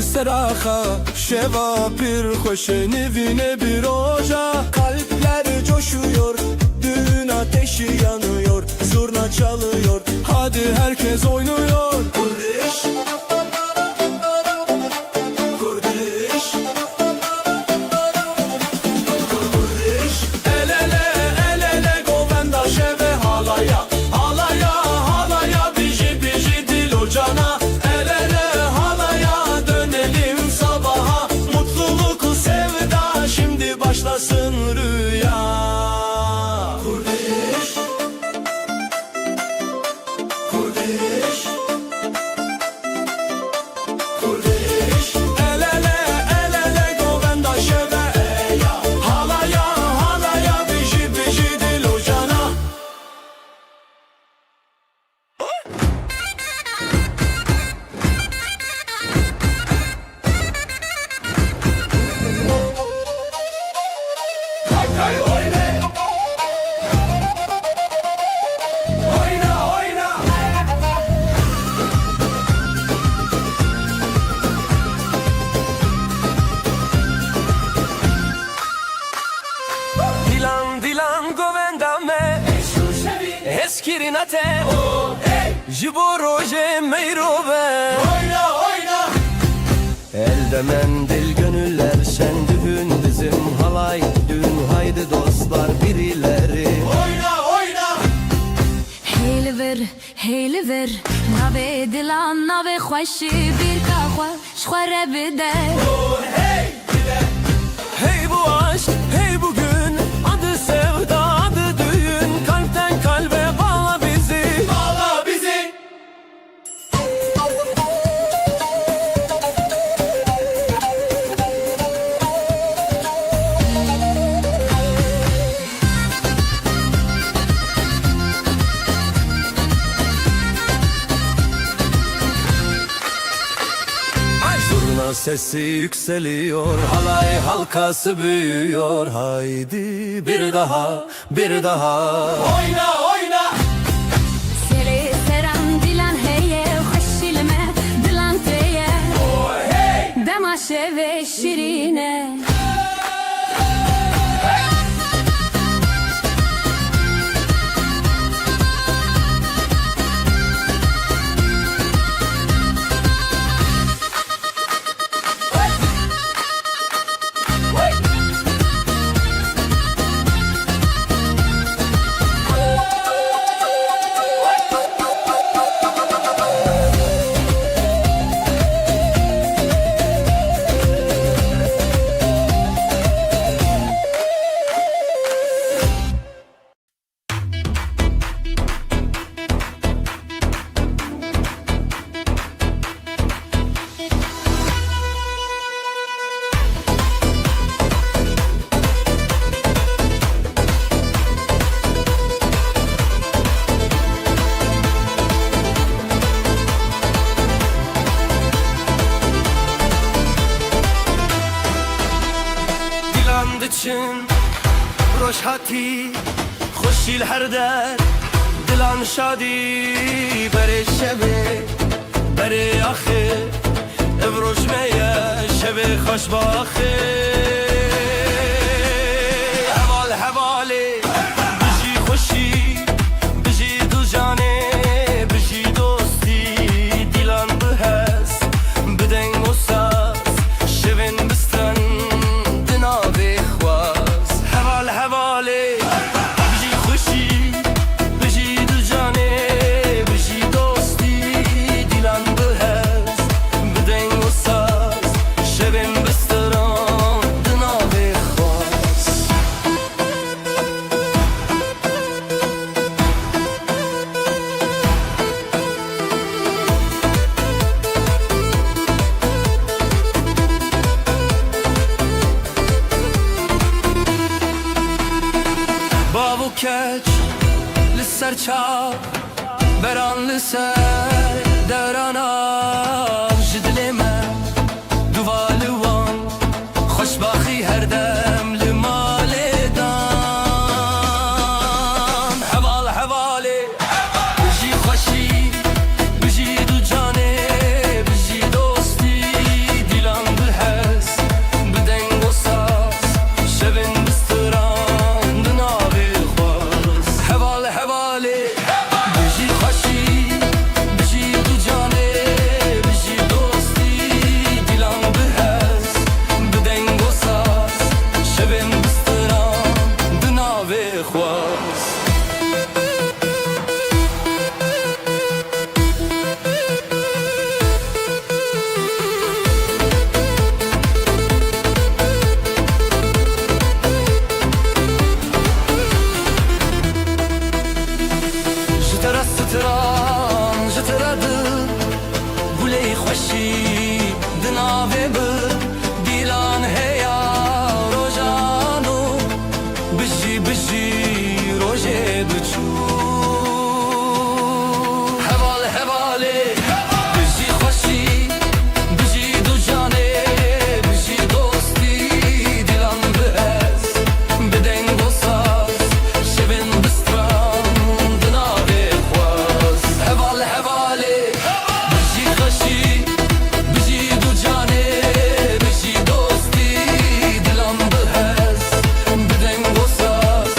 Speaker 1: seraxa Şeva pir hoş nevine bir oca Kalpler coşuyor, düğün ateşi yanıyor Zurna çalıyor, hadi herkes oynuyor Kurdiş Kurdiş Kurdiş El ele el ele govenda şeve halaya Halaya halaya biji biji dil ocana El ele halaya dönelim sabaha Mutluluk sevda şimdi başlasın rüya Kurdiş Kurdiş Kurdiş El ele govenda şeve Halaya halaya biji biji dil ocana Dilan dilan govenda me Eskirinate Jibo roje meyrobe Elde mendil gönüller sen düğün bizim halay düğün haydi dostlar birileri
Speaker 2: هیل ور نوی دلان نوی خوشی بیر که خوره بده
Speaker 1: Hey bu aşk hey bugün adı sevda adı düğün kalpten kalbe bağla bizi Bağla bizi Zurna sesi yükseliyor halay halkası büyüyor Haydi bir daha bir daha Oyna oyna
Speaker 2: سری سرم دیلان هیه خوشی لمه دیلان تیه دماشه و شیرینه için روشحاتی خوشیل هر در دلان شادی بره شبه بره آخه ابروش میه شبه خوش باخه حوال حواله بجی خوشی بجی دو جانه بجی دوستی دیلان بهست بدن مساس شبن بستن دنابه خواست حوال حواله بجی خوشی بجی دو جانه بجی دوستی دیلان بهست بدن مساس شبن بستن دنابه خواست بابو کچ لسر چاو بران لسر دورانم جدل من دوالوان خوشباخی هر دم لمال دام حوال حواله بجی خوشی بجی دو جانه بجی دوستی
Speaker 5: خوشی دناوه بر دیلان هیا روزانو بجی بجی روزه بچو هواله هواله بجی خوشی بجی دو جانه بجی دوستی دیلان بهز بدنگ و ساز شبن بستران دناوه خواز هواله هواله بجی خوشی بجی دو جانه بجی دوستی دیلان بهز بدنگ و ساز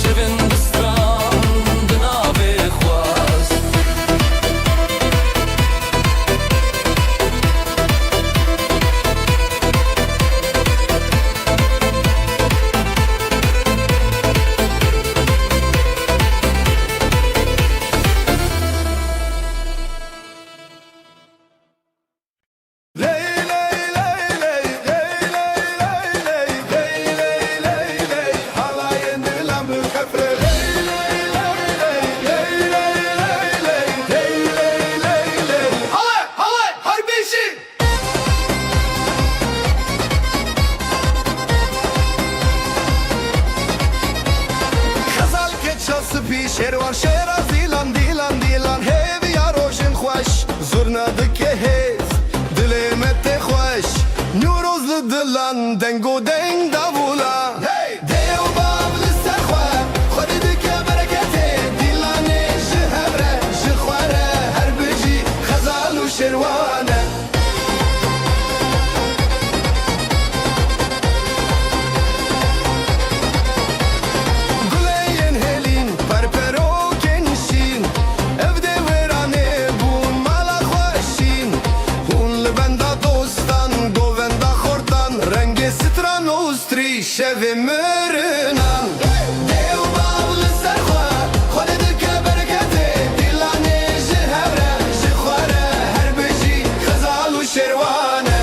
Speaker 5: شبن بستران دناوه خواز
Speaker 1: Ley ley ley ley ley ley ley ley ley ley ley halayın dilan bu kafre ley ley ley ley ley ley ley ley ley ley ley halay halay harbisi خزال که چاس پیش هروان شهر از دیلان دیلان دیلان هیوی یا روشن خوش زور ندکه هیز دلمت خوش نوروز دلان دنگو دنگ داولا دیو بابل سرخوا خودی دکه برکته دیلان جهبره جخواره هر بجی خزال و شروانه گلین هلین پرپرو کنشین evde verane bun mala خوشین هون لبندا دوستان گووندا خورتان رنگ ستران اوستری شو مرنان دیو باول سرخوا خود دکه برکته دیلانه جهبره جخواره هر بجی خزال و شروانه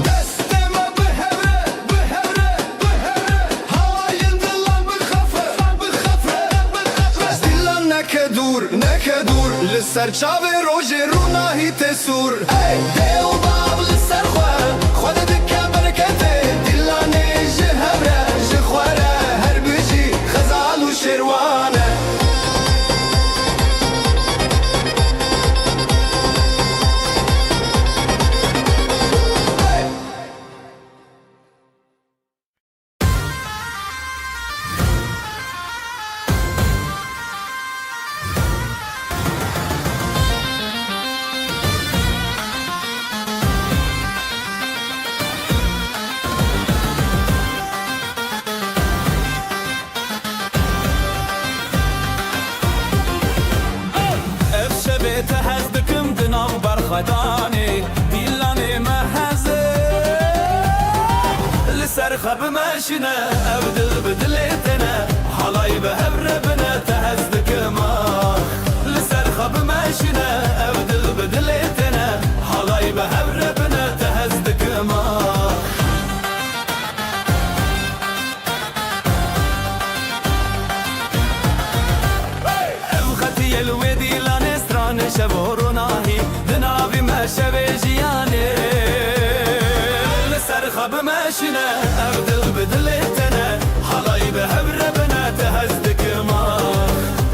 Speaker 1: دستما بهره بهره بهره halayın dilan بخفره بخفره بخفره دیلان نکدور نکدور لسر چاوه روژه روناهی تسور ای دیو بابل سرخوا خود دکه برکته دیلانه جهبره جخواره هر بجی خزال و شروانه
Speaker 5: افشبه تهزدكم دناو برخداني ديلاني مهزه لسر خب ماشنا ابدل بدلتنا حلاي بهبربنا تهزدكما لسر خب ماشنا ابدل بدلتنا حلاي بهبربنا تهزدكما افختي الودي لا نسران شبورناهي دنابي ما شبيجياني لسر خب ماشنا ابدل بدلتنا حلاي بهبربنا تهزدك ما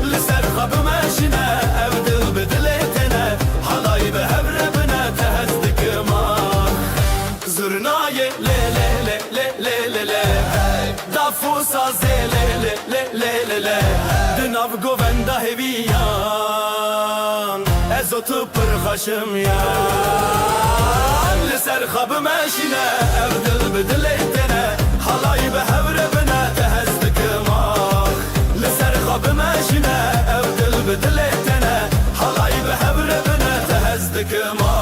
Speaker 5: لسر خب ماشنا ابدل بدلتنا حلاي بهبربنا تهزدك ما زرناي لي لي لي لي لي لي دافوسا زي لي لي لي لي لي دناف گووندا هویان ازوتو پر خشم یان لسر خب ماشینه ابدل بدلتنا حلای به هبربنا تهزدك ما لسر خب ماشینه ابدل بدلتنا حلای به هبربنا تهزدك ما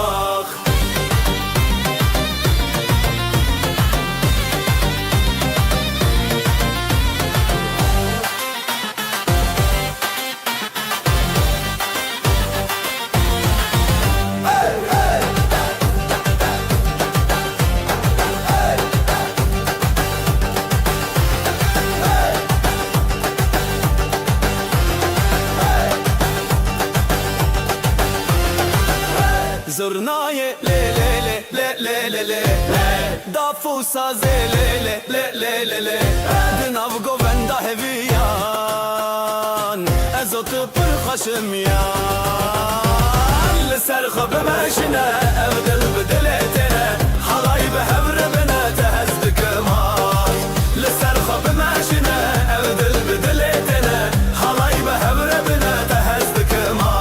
Speaker 5: و سازه لی لی لی لی لی دناو گووندا هویان از او تو پر خوشم یان لسر خواب ماشینه او دل بدلتنه حالای به هبر بنا تهزدک مار لسر خواب ماشینه او دل بدلتنه حالای به هبر بنا تهزدک مار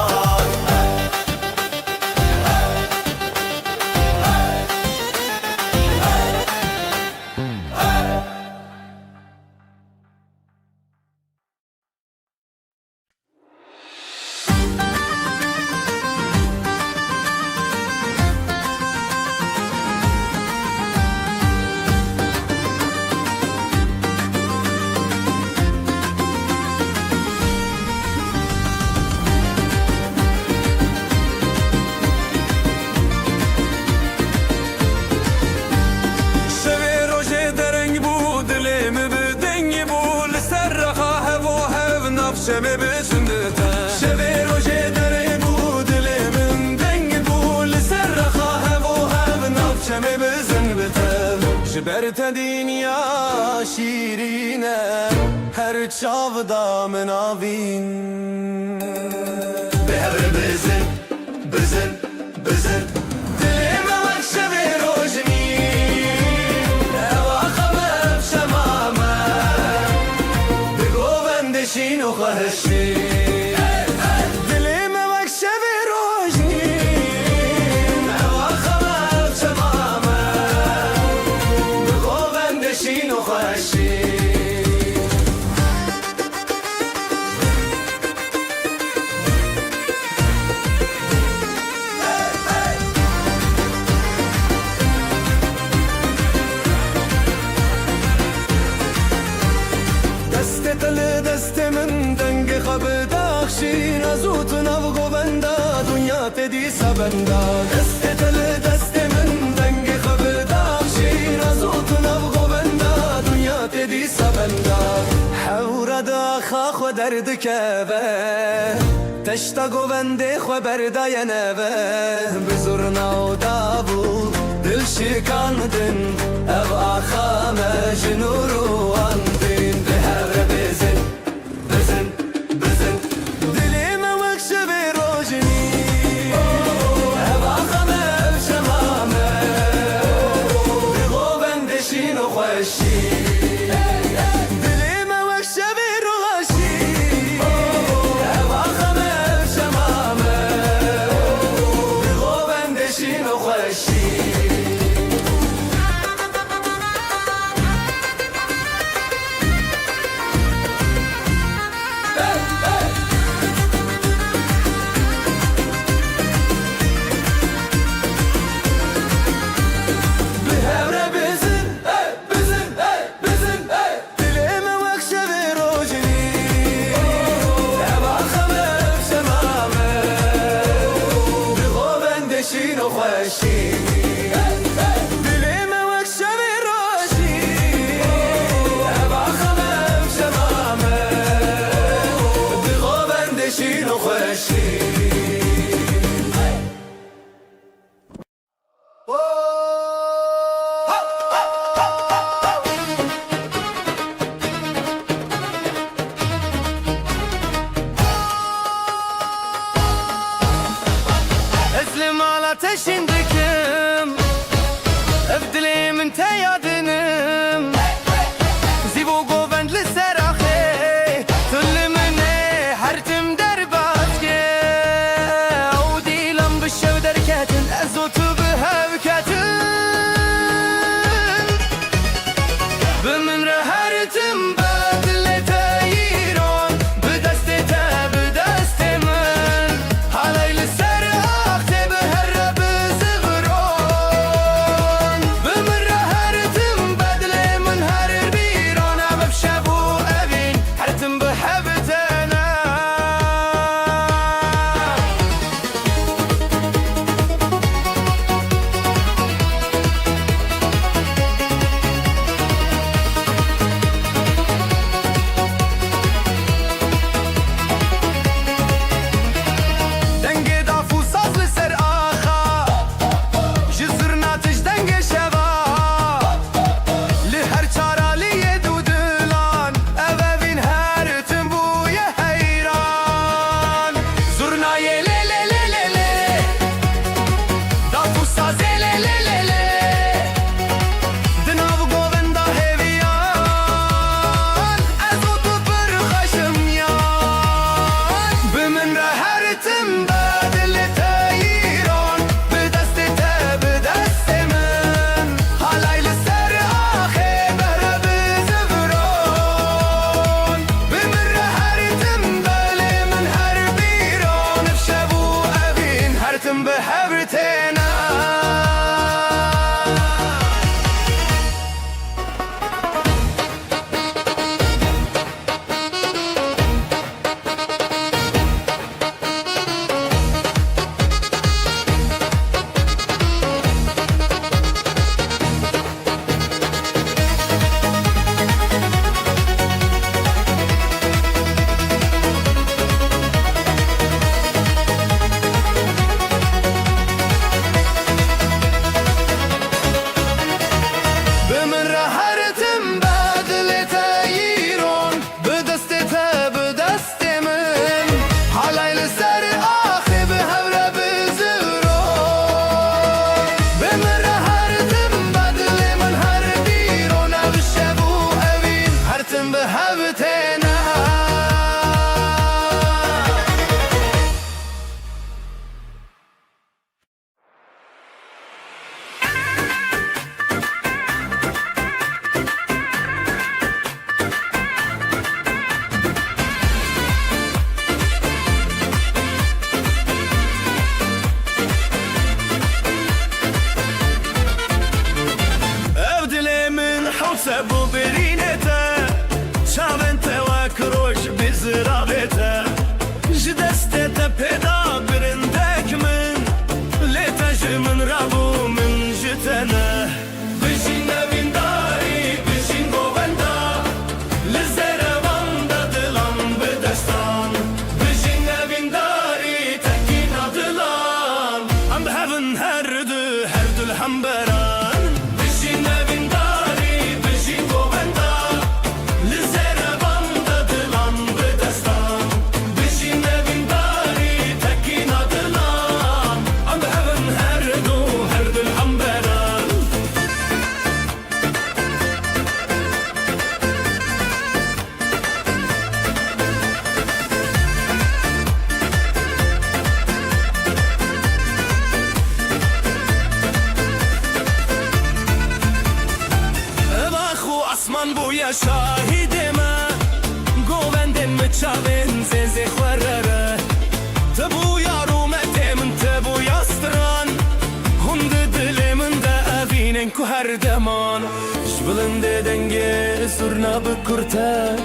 Speaker 1: شمه بسندتا شبه روشه داره بو دلمن دنگ بو لسر رخاه بو هم ناف شمه بسندتا جبرت دنیا شیرینه هر چاودا مناوین به هر بزن بزن بزن دلمه وقت شبه روشنی شینو خواهشی دلی من وقت شب روشنی نوا خبر تمامه بگو بند شینو خواهشی دست تل دست من دنگ خواب داخشین از او تو نو گووندا دنیا تدی سبندا دست تل دست من دنگ خواب داخشین از او تو نو گووندا دنیا تدی سبندا حور دا خاخ و درد کبه تشتا گوونده خو بردای نبه بزرنا و دابو دل شکاندن او آخا مجنورو اندین به هر بزن بزن بزن دلی من وقت شب روشنی او آخا مجمامه بگو بندشین و خوشی دلی من وقت شب روشنی او آخا مجمامه بگو بندشین و خوشی اسلم على تشندكم ابدلي من تيادنم زيبو قوبند للسراخي كل مني حرتم درباتك عودي لم بالشو دركاتن ازوت بها بكاتن بمن رهرتم بدل تايرون بدستي من علي للسراخ هبتنا
Speaker 5: سبو برینته چاونته و کروش بزرابته جدسته تا پیدا برندک من لیتاج من رابو من جتنه بجین نوینداری بجین گووندا لزروان دا دلان بدستان بجین نوینداری تکین دلان ام بهون هر دو الحنبران بجین نوینداری بویا شاهدما گووندم چاون زنزه خورره تبو یارومت من تبو یاستران هند دل من دا اوینن کو هر دمان جبلند دنگه سرنا بکرته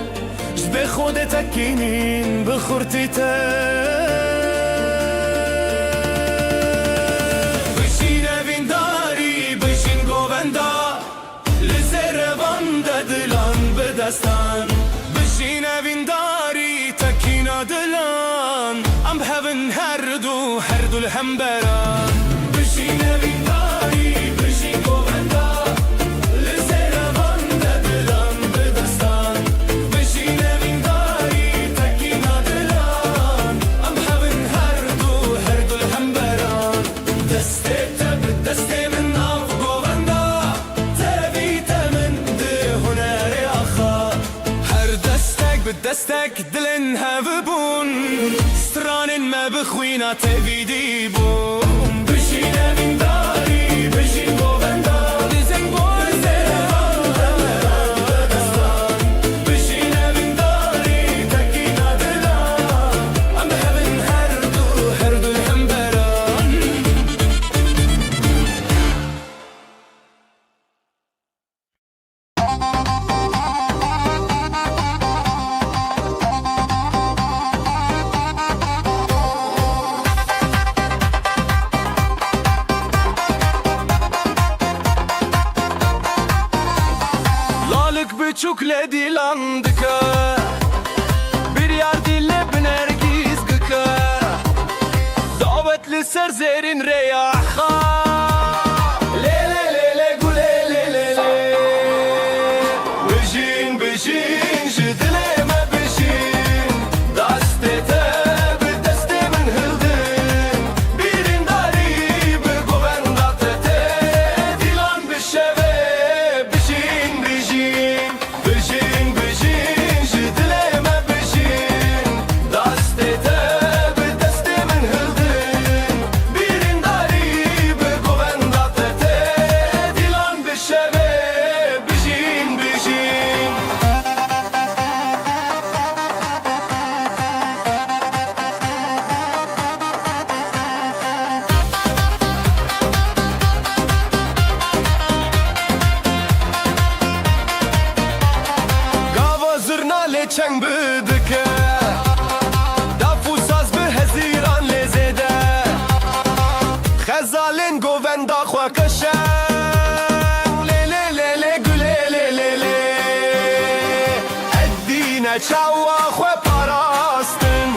Speaker 5: جب خود تکینین بخورتی تا بشین اوینداری بشین گووندا دلان بدستان بشین اوینداری تکینا دلان ام بهون هر دو الحنبران بشین اوینداری بشین گووندا لزروان دلان بدستان بشین اوینداری تکینا دلان ام بهون هر دو الحنبران دسته تب دسته من ناف گووندا دستك دلن هفبون ستران ما بخوينا تبيدي بون بشين من داري بشين گووندا لزن بون بشين من داري تكينا دلان ام هبن هر دو الحنبران Çok ledilandık bir yer dille binergiz gıka davetli serzerin reyaha lele lele gule lele le bejin bejin jidleme bejin dastete bedeste min hildin birin dari be govenda tete dilan bişeve bejin bejin بجين بجين جدلي ما بجين دستي بدستي من هلدين بيرين داري بقوان داتتي ديلان بالشباب بجين بجين چنگ بدکه دفو ساز به هزیران لزده خزالین گووندا خواکشن لیلی لیلی گلی لیلی لی ادینه چاوا خوا پاراستن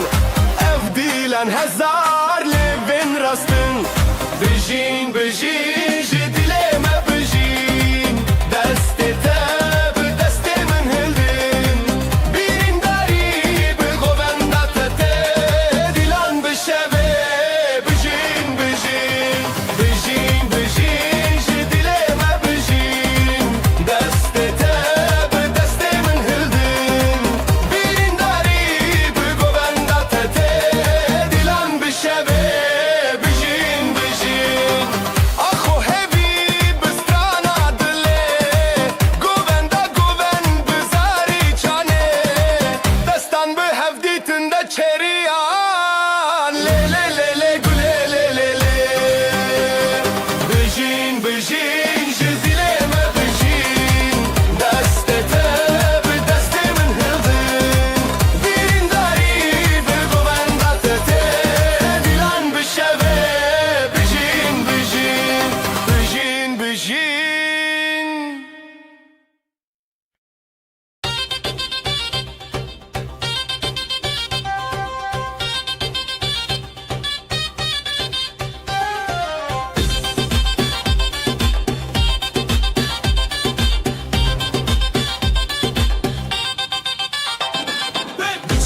Speaker 5: افدیلن هزار لیوین راستن بجین بجین جدیلی ما بجین دستی تب دستی من هلدین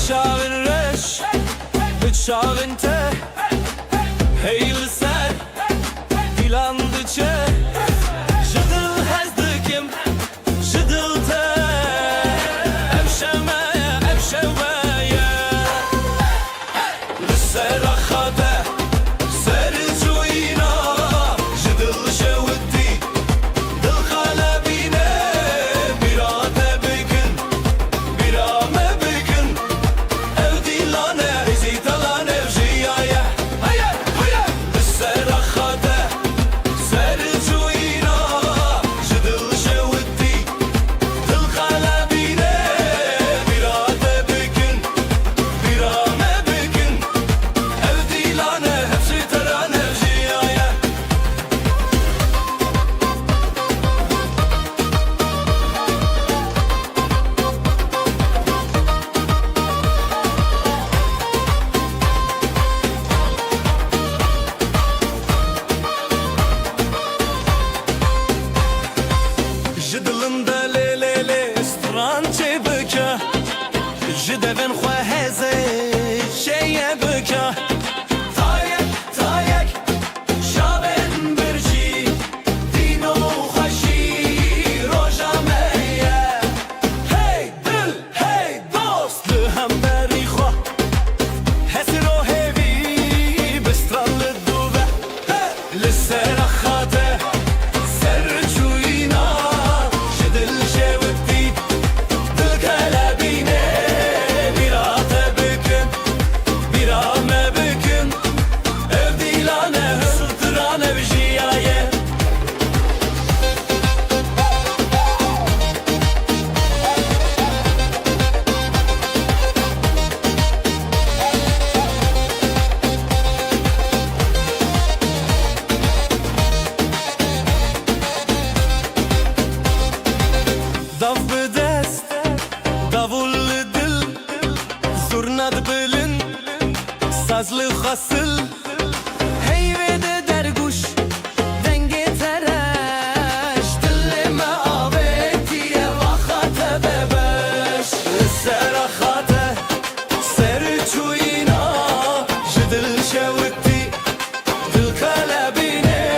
Speaker 5: بتشاغن رش بتشاغن ته هيل سر dilandıçe Jıdıl hezdikim Jıdıl te Evşevmeye Lissera khade Sercuyina Jıdıl şevdi Dıl kalabine Birate bükün Birame bükün Evdilane Ezitalan evjiyaya Lissera khade Sercuyina Jıdıl şevdi Dıl kalabine Birate bükün Birame bükün Evdilane hepsi teran evjiyaya Jidilinde le stran çebeke Jidevin khwaheze şeye beke Tayek Şaben birci Dino khaşi rojameye Hey dil hey dost Lihemberi khwa Hesro hevi Bistrallı dube Lissera khate Sercuyina Jidil şevdi Dil kalabine Birate bükün Birame bükün Evdilane hısıltıran evjiyaye Dav bedest Davul dil Zurnad bilin Sazlı hasıl Heyvede derguş Denge tereş Dilleme avetiye Vakate bebeş Sera khate Sercuyina Jidil şevdi Dil kalabine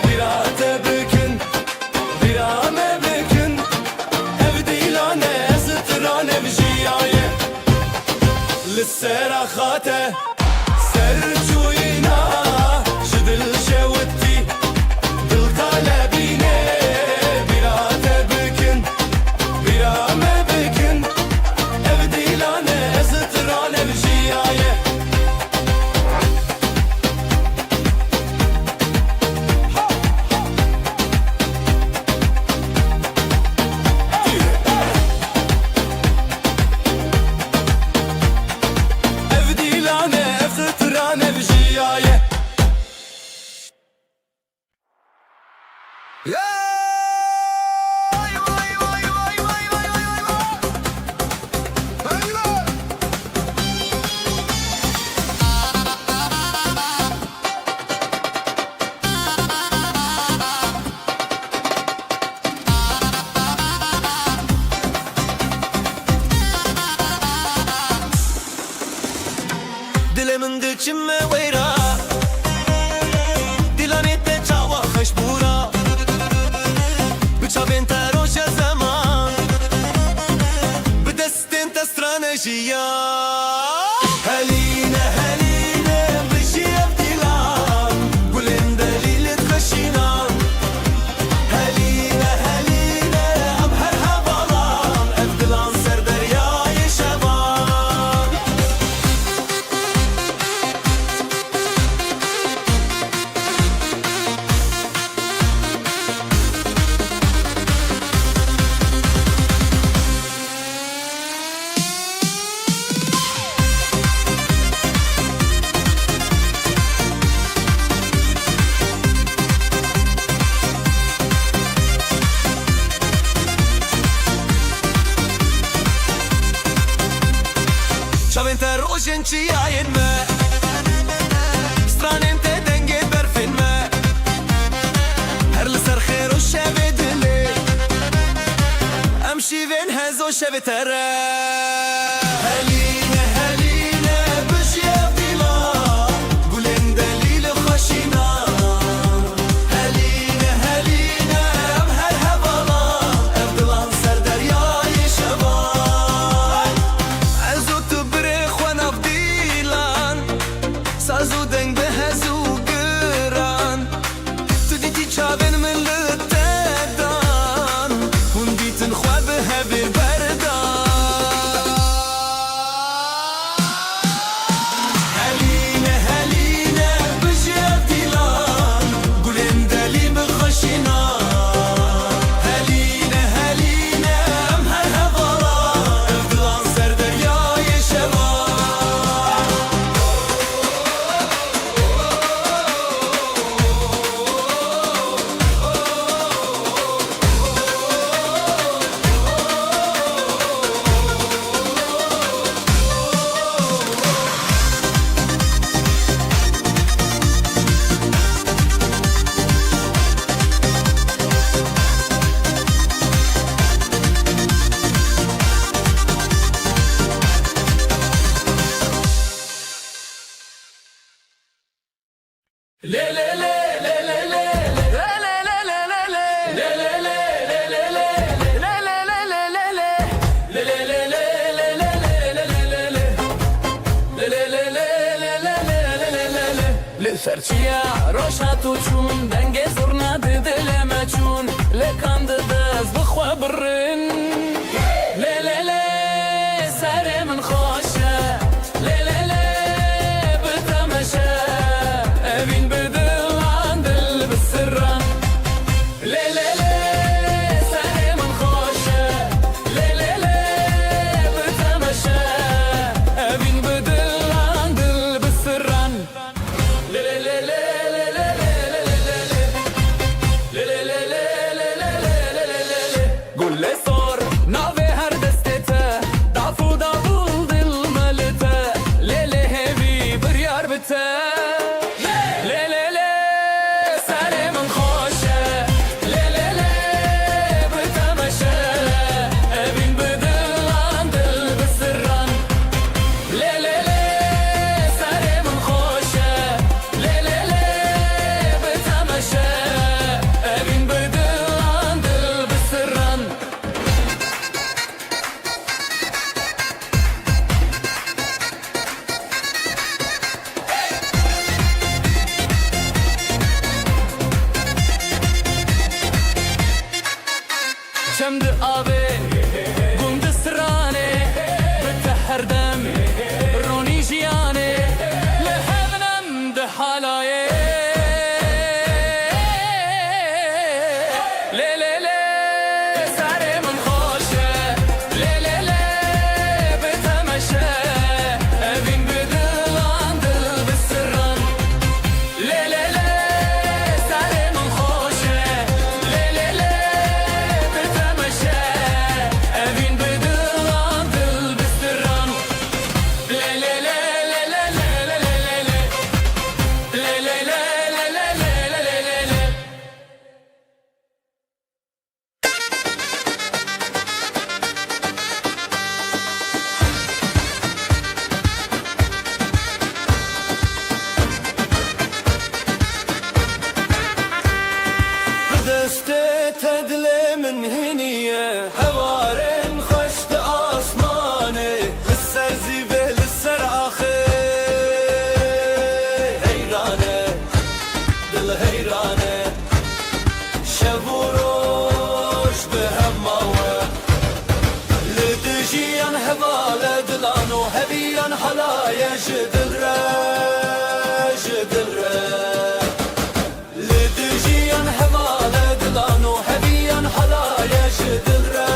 Speaker 5: Birate bükün Birame bükün Evdilane Zıtıran evjiyaye Lissera khate Sercuyina Jidil şevdi Dil kalabine Birate bükün Birame bükün Evdilane Zıtıran evjiyaye Evdilane Zıtıran evjiyaye Dilimin dikçime veyra Dilanette çava khashbura Bıçabin teroşe zaman Bidestin testranejiya Heline Bişi evdilan Gulin delilit khashinan Heline Am her havalan Evdilan serderyayı şevan Şaventer o jenci ayin me Stranente denge berfin me Her li ser khair o şevi dili Em şivin hezo şevi tere Heline
Speaker 2: Serçiya roşa tuçun denge zurna didileme çun le kandidaz bixwe birin le serê min xweşe le bi temeşe evîn bi dilan dil bi sirran le serê min xweşe le bi temeşe evîn bi dilan dil bi sirran قول لي صار ناوي هر دستته ضعفو ضعفو ضل ملته ليلي هبي بريار بته ليلي سالي من خوشه ليلي بتمشى ابين بدلان دل بالسران ليلي سالي من خوشه ليلي بتمشى ابين بدلان دل بالسران شمد آبی گند سرانه بتهر دم رونی جیانه لحبنم ده حالایه لی سری من خوشه لی بتمشه اوین بدلان دل بسران لی سری من خوشه لی بتمشه اوین بدلان دل بسران
Speaker 1: دسته تدل من هنیه هوارن خشت آسمانه لسر زیبه لسر آخه حیرانه دل حیرانه شب و روش به هم ماوه لدجیان هواله دلانو هبیان حلایه جدل ره لدجیان هواله دلانو هبیان حلایه جدل ره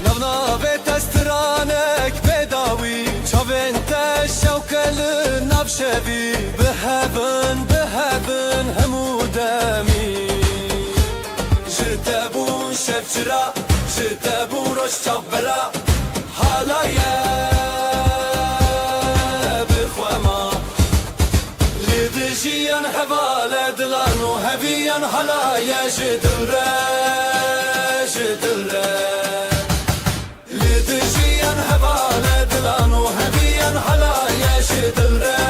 Speaker 1: نوناوی تسترانک بداوی چاوینت شوکل نبشوی بهبن همو دمی جتبون شفچرا جتبون روش چاوبرا حالایه بخوما لدجیان حواله دلانو هبیان حالایه جدل ره لدجیان حواله دلانو هبیان حالایه جدل ره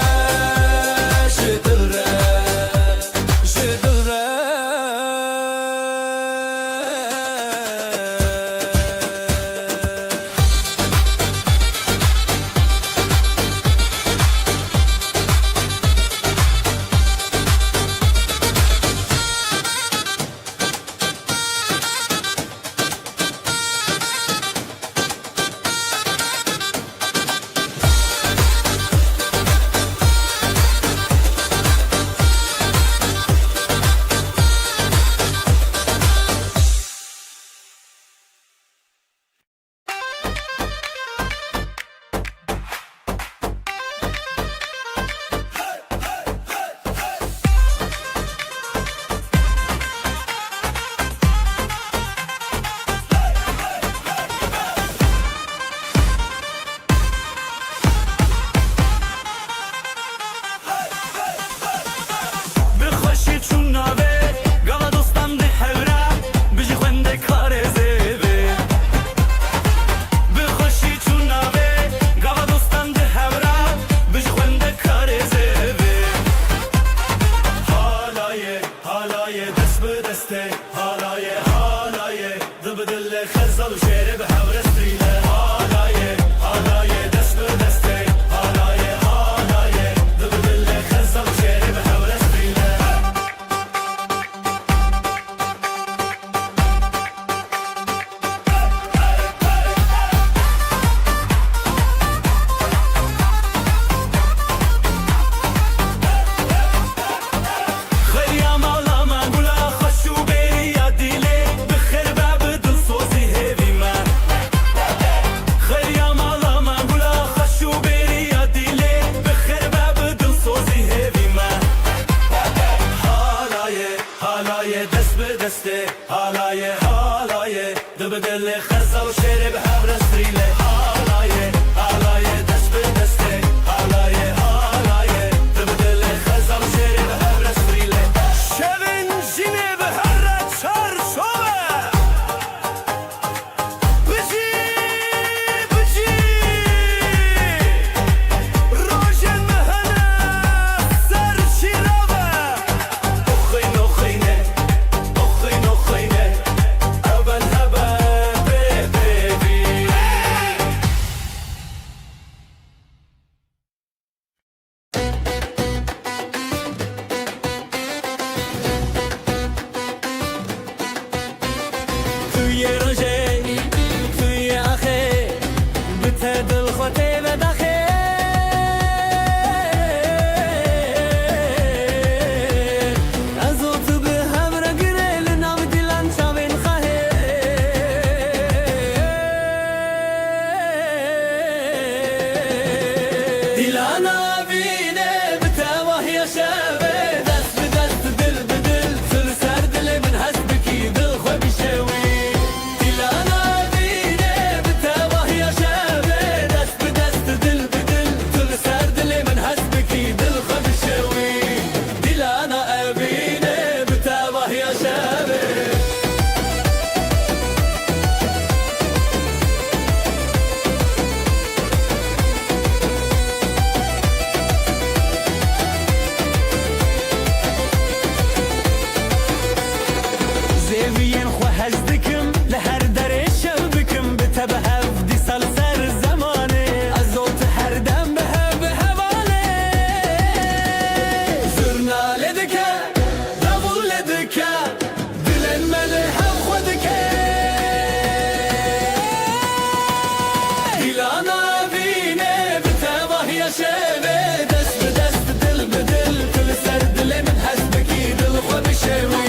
Speaker 5: خزل و شعر به هور استریله حالایه حالایه دست به دسته حالایه حالایه دل به دل خزل و شعر به هور استریله دست به دسته حالایه حالایه دل به دل خزل و شعر به هور استریله حالایه حالایه دست به دسته حالایه حالایه دل به دل خزل و شعر به هور استریله شبن جینه به هر چار شوه بجی بجی روشن مهنه سر شیراوه اخین اخینه اخین اخینه اول هبه بیبی توی روژه توی آخه بته دل خوته و داخه از او تو به هم را گره لنام دیلان چاوین خواهه دیلانا بینه بته وحی شبه دست به دست دل به دل سر سر دل من هست بکی دل خو بشوی دیلانا بینه بته وحی شبه دست به دست دل به دل سر سر دل من هست بکی دل خو بشوی دیلانا بینه بته وحی شبه زیوین خو هزدکم لهر در شب بکم بتبه هفدی سال سر زمانه از اوت هر دم به حواله زرناله دکه داوله دکه دلن مله هم خودکه دیلانا بینه بتبه یا شبه دست به دست دل به دل کل سر دل من حسبکی دل خو بشوی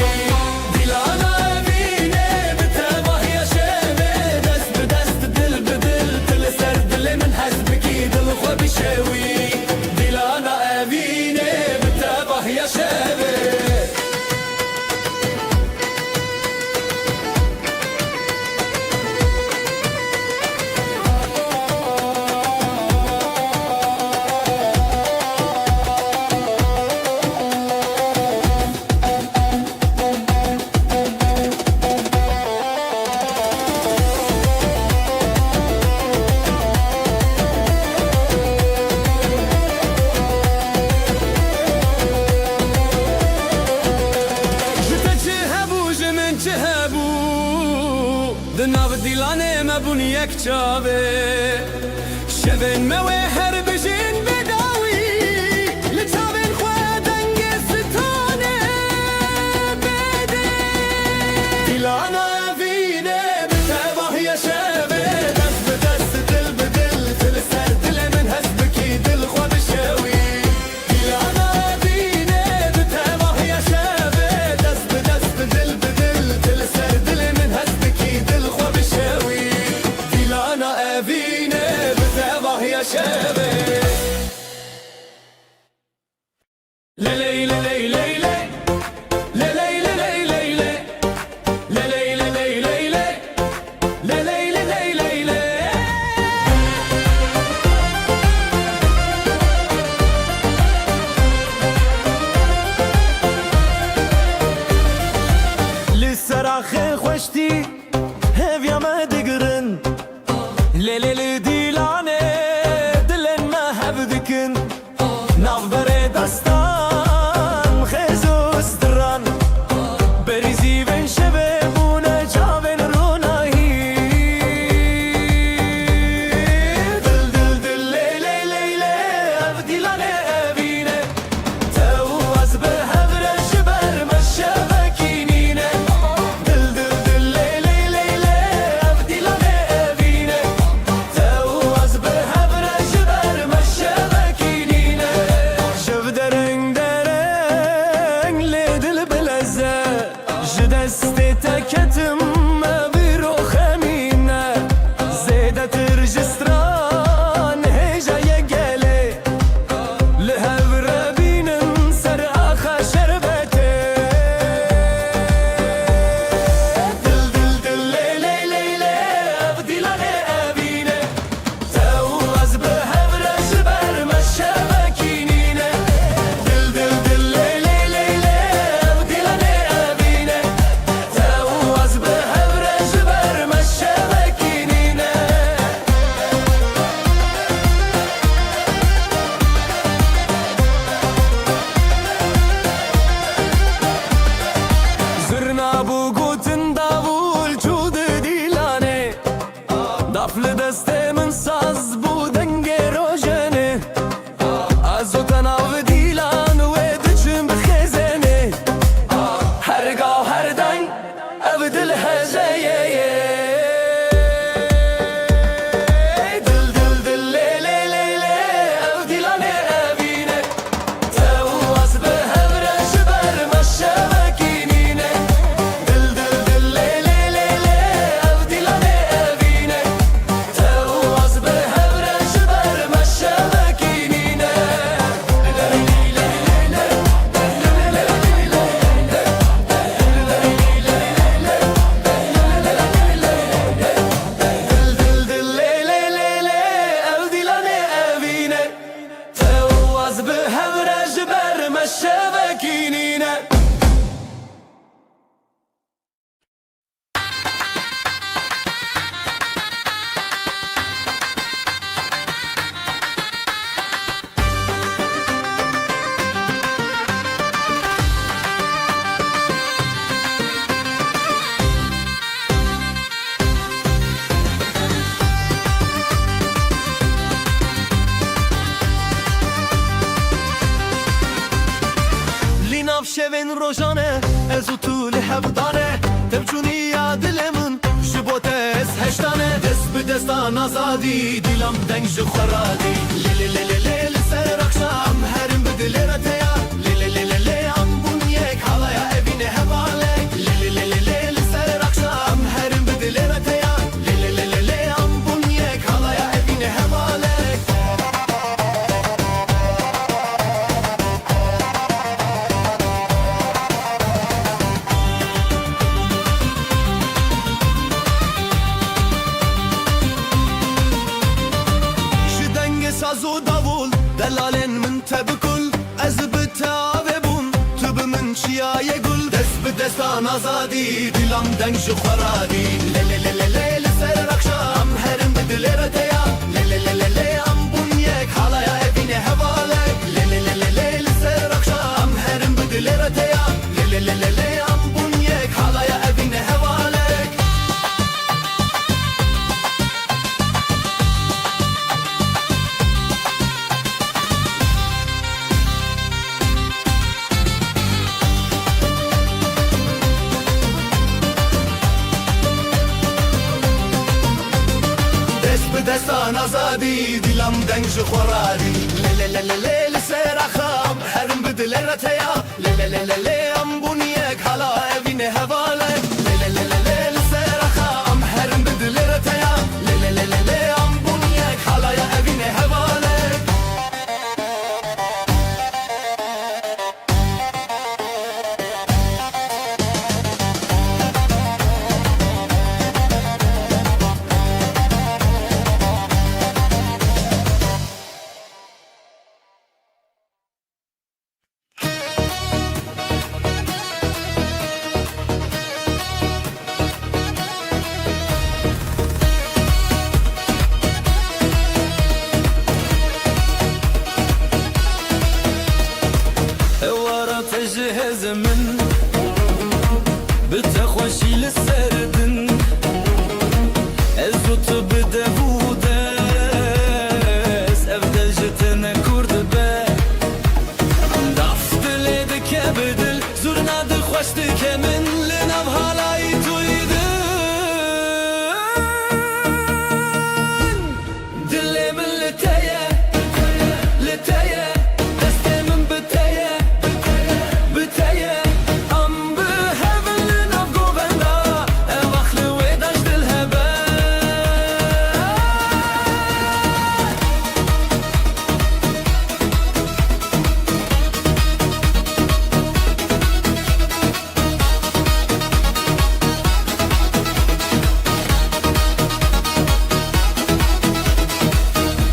Speaker 5: دیلانا بینه بتبه یا شبه دست به دست دل به دل کل سر دل من حسبکی دل خو بشوی دیلانا بینه بتبه یا شبه دناف دیلانه مبون یک چاوه شبن موه هر بجین بداوی لچاوین خواه دنگ ستانه بده دیلانا وینه بتباه یا شبه دست به دست دل به دل دل سر دل من هست بکی دل خواه بشوی دیلانا وینه بتباه یا شبه دست به دست دل به دل دل سر دل من هست بکی دل خواه بشوی دیلانا وینه بتباه یا شبه لیلی لیلی لیلی لیلی لیلی لیلی لیلی لیلی لسراخ خوشتی هفیا ما دگرن لیلی دیلانه دلن ما هبدکن ناف بره دستان خیزوس دران بریزی بین شبه بونه جاوین رونایی Afli deste min saz bu denge rojene Az o tenav dilan ve diçim bixezene Her gav her deng ev dil hezeye Dil dil dil le le le le ev dilane evine Tevaz be hevre jiber meşevekinine Dil dil dil le le le le ev dilane evine Tevaz be hevre jiber meşevekinine Dil dil le le le le ev dilane evine Tevaz be hevre jiber meşevekinine
Speaker 1: Linav şevin rojane Ez utul hevdane Tevçuni ya dilemin Jibote ez heştane Dest bi destan azadi Dilam deng ji xwaradi Le le le le le le ser akşam Herim bi dilera teya Le le le le le am bunyek Halaya evine hevalek Le le le le le le ser akşam Herim bi dilera teya Le le le le le am bunyek Halaya evine hevalek Ji dengê saz û davul Delalên min te bikul Ez bi te avêbûn Tu bi min çiyayê gul Dest bi destan azadî Dilam deng ji xweradî Le le le le le li ser akşam Herim bi dilê re teya Le le le le le am bunyek Halaya evînê hevalek Le le le le le li ser akşam Herim bi dilê re teya Le le le le le am bunyek Halaya evînê hevalek Dest bi destan azadî Dilam deng ji xweradî Le le le le le li ser axam Herim bi dilê re teya Le le le le le am bunyek Hala evînê hevalek Le le le le le li ser axam Herim bi dilê re teya Le le le le le am bunyek Halaya evînê hevalek
Speaker 5: Ewara tejhez min Bite xoşî li serdin Ez û tu bi devû des Ev dil ji te nekur dibe Daf dilê dike bi dil Zurna dixweş dike min Li nav halayî tuyî din Dilê min li te ye Li te ye Destê min bi te ye Bi te ye Am bi hevin li nav govenda Ev axli wê daş dil hebe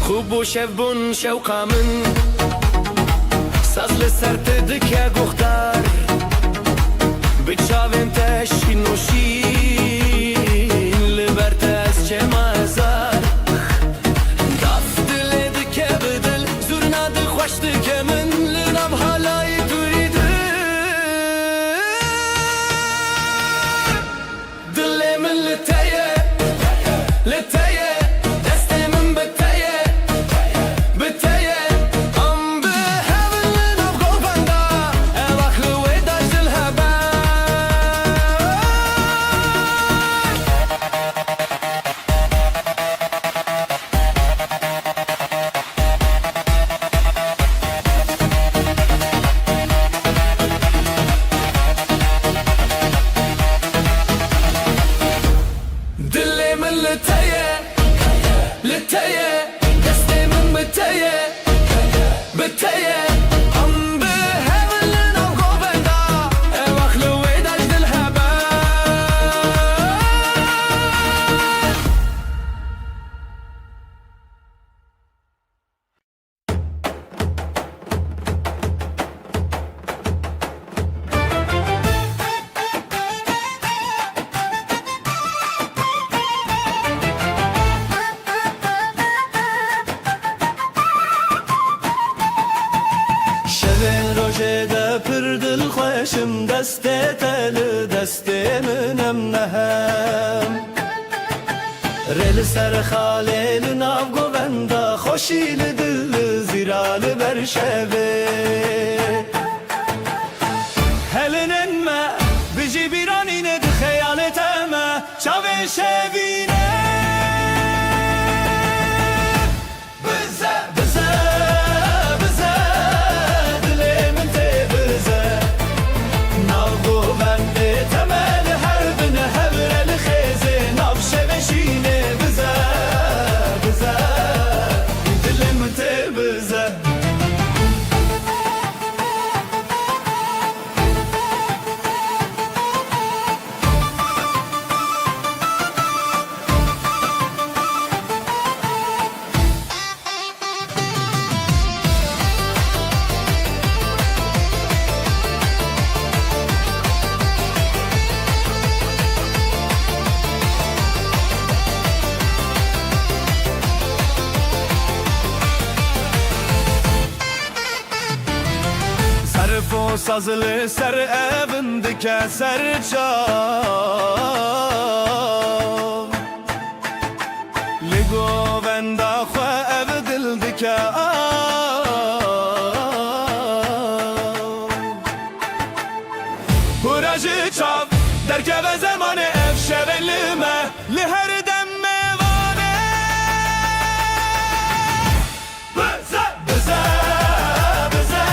Speaker 5: Xub û şevbûn şewqa min Saz li ser te dike guxtar Bi çavên te şîn û şîn Li ber te ez çêma ezar Daf dilê dike bi dil Zurna dixweş dike min Li nav halayî tuyî din Dilê min li te ye Li te ye متيه لتيه دستي من متيه بتيه ام بهبلنا وقوبندا واخلو ويداج دلهبا شبن روجه ده پر دل خوشم دسته تل دسته منم نهم رل سر خالیل ناو گووندا خوشیل دل زیرال بر شبه هلنن ما بجی بیرانین ده خیالت ما چاوه شبینه بزه بزه بزه دلی من تی بزه ناو بنده تمل هر بن هبر الخیزه ناو شبشینه بزه بزه دلی من تی بزه Sarfo sazlı ser evindike ser çav Ligo venda xwe ev dildike Hurajı çav derkeve zamanı ev şevelime li her dem mevane Bize bize bize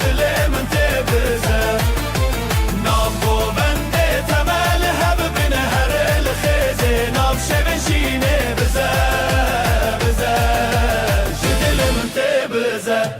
Speaker 5: dilim te bize Nabgo bende temel heb bine her el khize nab şeveşine bize bize dilim te bize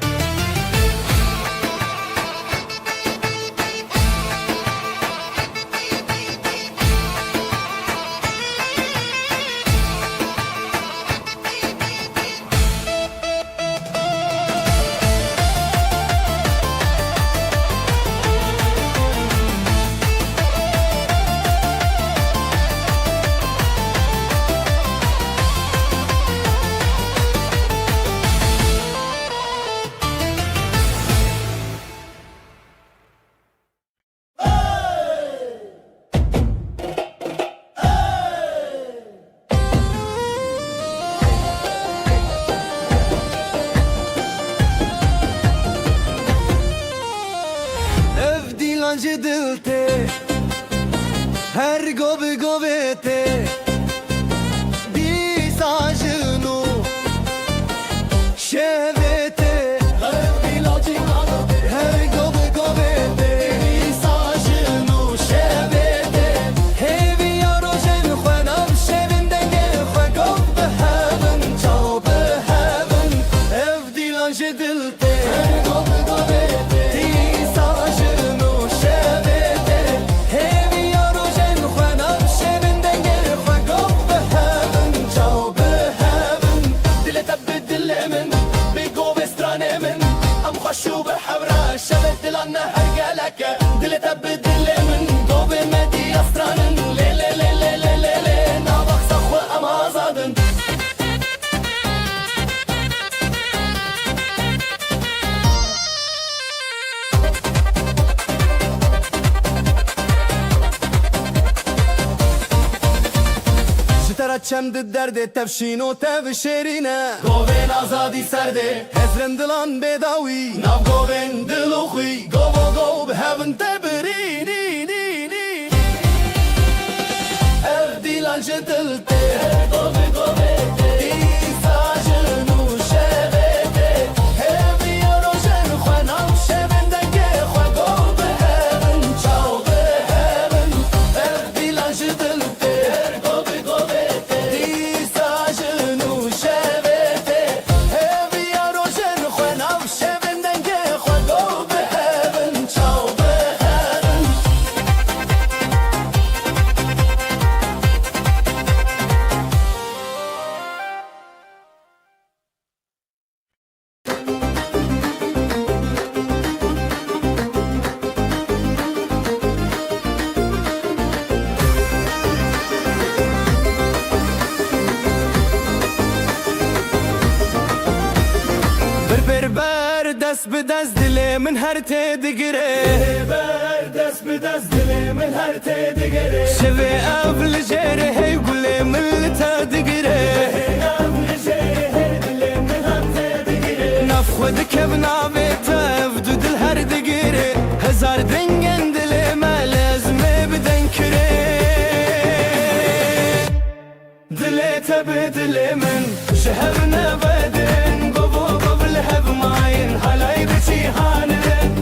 Speaker 5: Ev dilancı dilte Her gobe gobete Di sajnu Şevete Ev dilancı Her gobe gobete Di sajnu şevete Hevi yaro jen khwanam şevinden gel khwa gob behaven Çav behaven Ev dilancı dilte Her gobe gobete Di sajnu şevete Hevi yaro jen khwanam şevinden gel khwa gob behaven Çav behaven Dile tabdil emin Bi gobe stranemin Am khashu behawra şevet dilanna hergalaka Dile tabdil emin Gobe medi astranın Le le le le le le le Na baksa khwa am azadın Jitara çemdi derde tevşino tev şerine Goven azadi serde Hezren dilan bedawi Nav goven diluxi Govo gov heaven tebirini Ev dilan jedilte Gove gove Isajnu şevete Hevi yaro jen khwanam şevinden ge khwa gov heaven Çav heaven Ev dilan jedilte Gove gove
Speaker 1: bi dest dilê min her tê digire
Speaker 5: ber dest bi dest dilê min her tê digere
Speaker 1: Şevê ev li jêrê hey gulê min li te digire
Speaker 5: Ev li jêrê hey dilê min her tê digere
Speaker 1: Naf xwe dikev navê te ev du dil her digire Hezar dengên dilê me li ezmê bi deng kire Dilê te bi dilê min ji hev nevedin Govo gov li hev mayîn halay bi cîhanê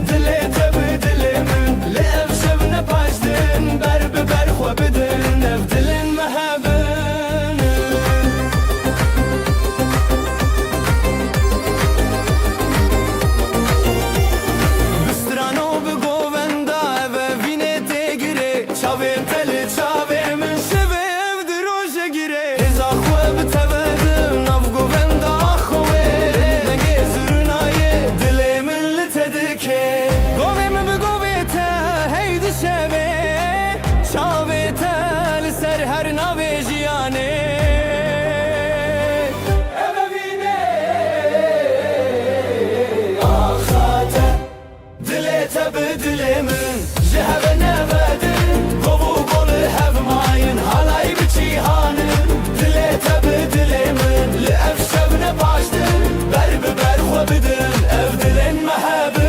Speaker 1: Dilê te bi dilê min li ev şev ne paş din Ber bi ber xwe bidin ev dilên me hebin Bi strano bi govenda ev evînê tê girê Çavên te li çavê min şevê ev di roje girê Hêza xwe bi tevedim nav govenda xwe Dengê zirnayê dilê min li te dike Govê min bi govê te hey di şevê Çavê te li ser her navê jiyanê
Speaker 5: Ev evînê axate
Speaker 1: Dilê te bi dilê min ji hev nevedin Govu gol hev mayîn halay bi cîhanin Dilê te bi dilê min li ev şev ne baş din Ber bi ber xwe bidin ev dilên me hebin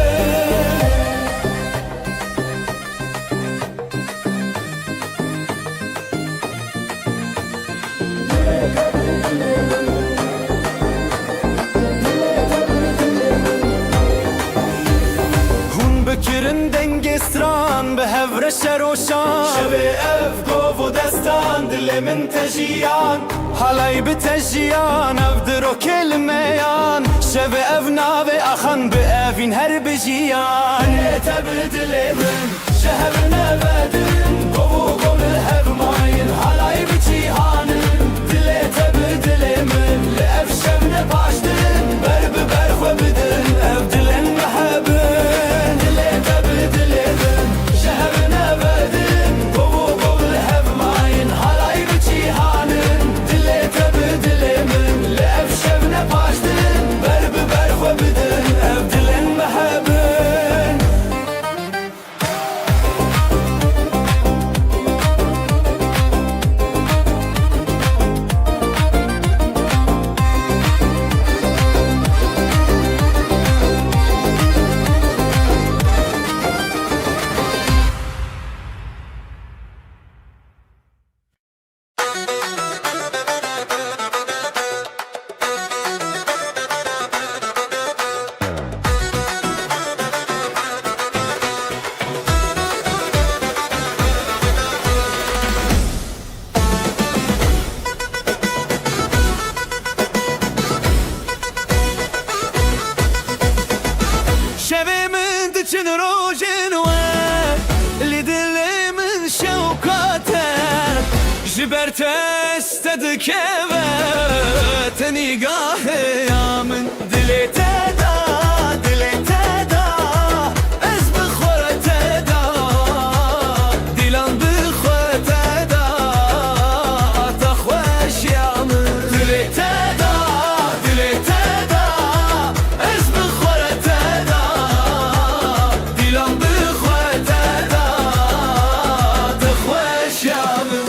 Speaker 1: Hûn bikirin dengê stran bi hevre şeroşan Şevê ev gov û destan dilê min te jiyan Halay bi te jiyan ev di rokê li meyan Şevê ev navê axan bi evîn her bi jiyan Dilê te bi dilê min ji hev nevedin Gov û gov li hev mayîn halay bi cîhanin Dilê te bi dilê min li ev şev ne baş din Ber bi ber xwe bidin ev dilên me hebin Dilê te bi dilê min ji hev nevedin Gov û gov li hev mayîn halay bi cîhanin Dilê te bi dilê min li ev şev ne baş din Ber bi ber xwe bidin ev dilên me hebin Şevê min diçin rojên we Li dilê min şewqat e Ji ber te ste dikeve Te nîgahê ya min Dilê te da, dilê te da Ez bi xwe te da Dilan bi xwe te da Te xweş ya min Dilê te da, dilê te da Ez bi xwe te da Dilan bi xwe te da Te xweş ya min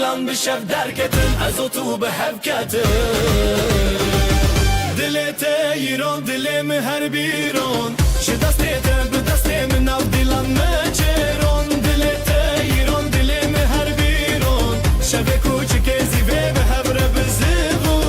Speaker 5: دیلان بشف درکتن از او تو به هفکتن دلت ایران دلم هر بیرون چه دستت به دست من او دیلان مچرون دلت ایران دلم هر بیرون شب کوچک زیبه به هبر بزیورون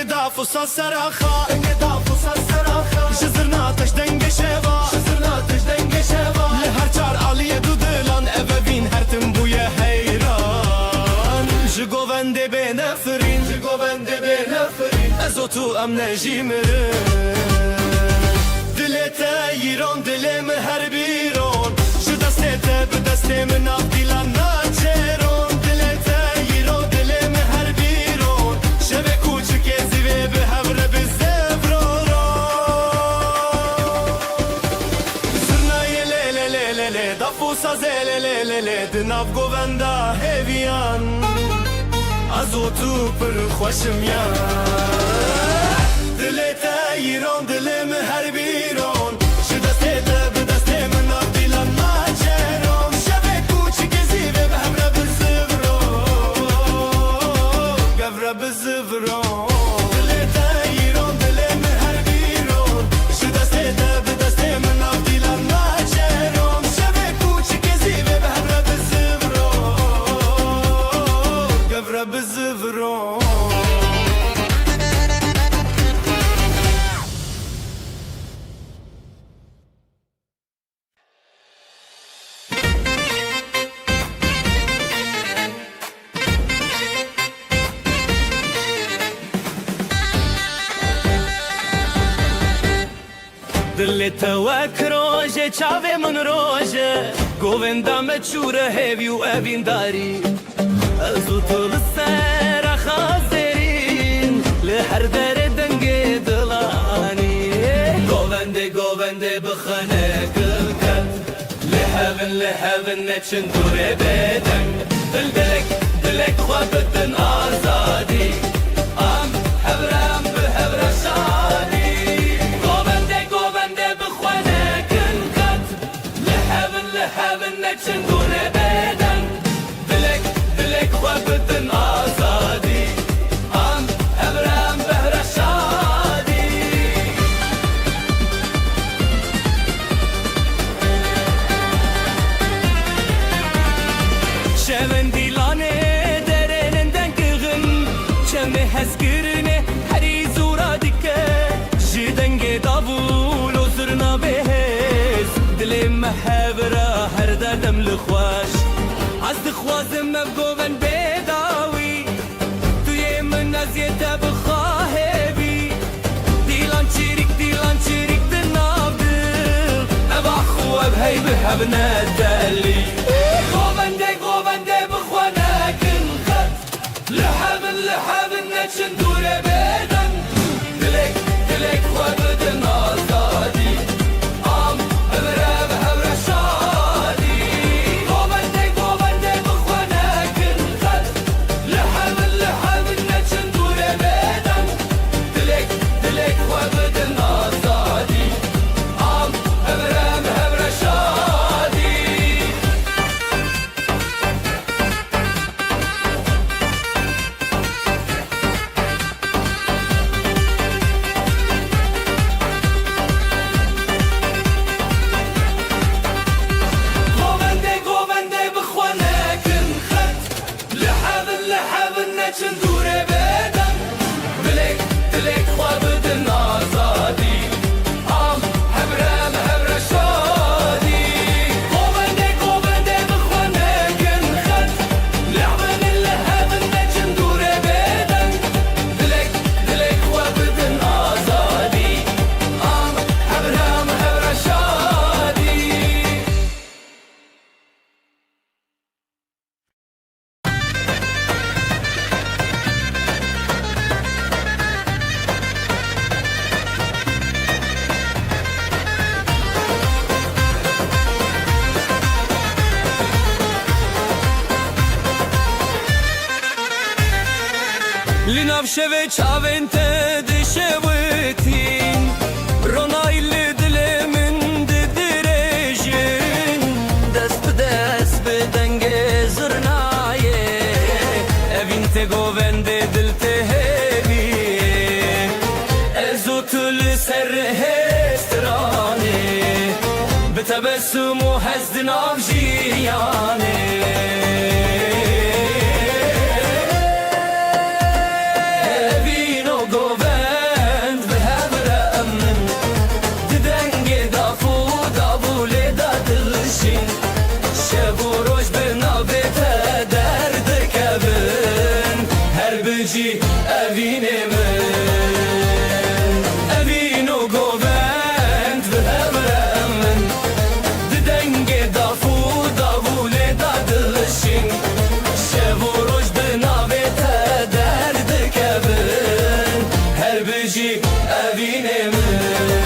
Speaker 5: دافوسا سراخا دنگ دافوسا سراخا جزرنا تش دنگ شوا جزرنا تش دنگ شوا لهر چار علی دو دلان اوین هر تم بویا حیران جگوونده به نفرین جگوونده به نفرین از تو ام نجیمرن دلت ایران دلم هر بیرون شو دستت به دست من اف دیلان ناچرون دلت ایران دلم هر بیرون شب کوچک زیبه به هبر بزفرون زرنای لی لی لی لی دافوسا زلی لی لی لی دناف گووندا هیویان از او تو پر خوشم یان دلت ایران دلم هر بیرون شو دستت به دست من اف دیلان ناچرون شب کوچک زیبه به هبر بزفرون گفر بزفرون دلت ایران دلم هر بیرون شو دستت به دست من اف دیلان ناچرون شب کوچک زیبه به هبر بزفرون گفر بزفرون دلت وک روژه چاوه من روژه گووندا مچوره هیوی و اوین داری ازو تو لسر خازرین لهر در دنگ دلانی گوونده بخانه کلکت لهون نچن دوره بدن دلک خواه بدن آزادی ام هبرم به هبر شادی لهون نچن دوره بدن دلک خواه بدن آزادی ام هبرم بهر شادی شون دیلانه درنن دنگغن چمه هزگرنه هری زورا دیکه جدنگ داوول و زرنا بهز دل محبرا هر دردم لخواش از دخوازم مبگوون بداوی توی من ازیت بخواه بی دیلان چیریک دناو دل ابا خواب هی به هب ندلی گوونده بخوانه کن خط لحب نچن دوره بدن دلک خواب بدن آزادی ام هبره به هبره شادی گوونده بخوانه کن خط لحب نچن دوره بدن دلک خواب بدن آزادی ام هبره به هبره شادی شوی چاوین ته دشویتین رونایلی دل من ددرجین دست به دست به دنگ زرنایه evin te govende dil te hevi ezotul ser hestrane betebessum و حزن avjiyane evine men evino govend behemren denge dafu davule dadlışin şevoroş benavete derde kevin her beci evine men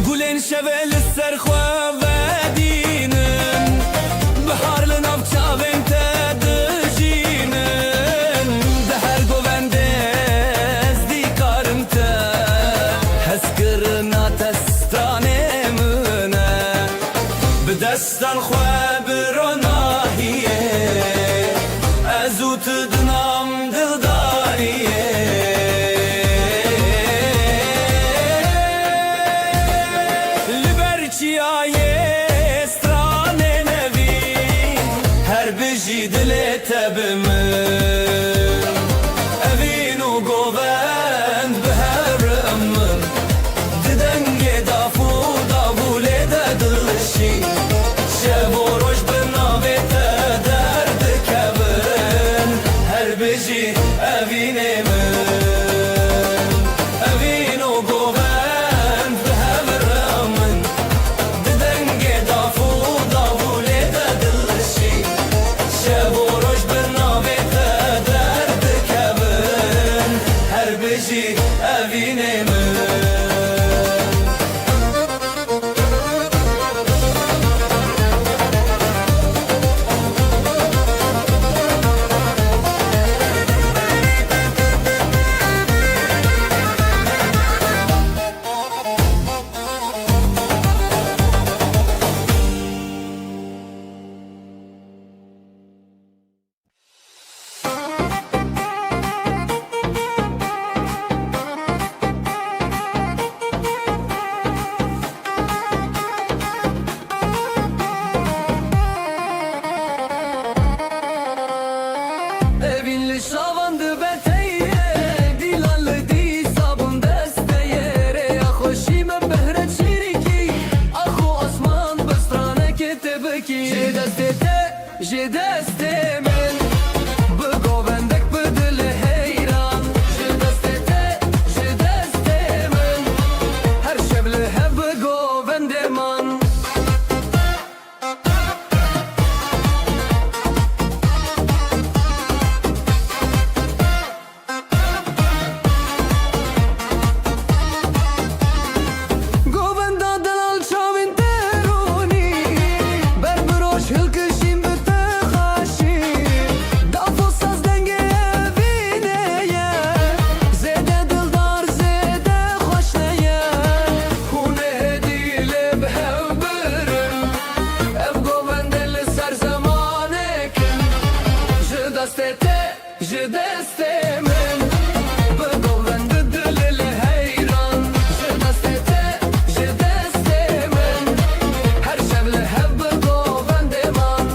Speaker 5: گلین شویل سرخوا و دینن بحار لناف چاوین تا دجینن ده هر گوونده ازدی کارم تا حس کرنا تستانه منه بدستان خوا بروناهیه ازو تدنام دلداریه تبمن evino govend behermen denge dafu davule dadlışi şevoroş benavete derde kevin her beci evine men evino govend behermen denge dafu davule dadlışi şevoroş evine men Je deste men bu govendek bu dil heyran je deste men her şevle hep govende man govenda dalal çavin teruni berberoş hılkı Je deste men bu govende dil heyran je deste men her şevle hep govende man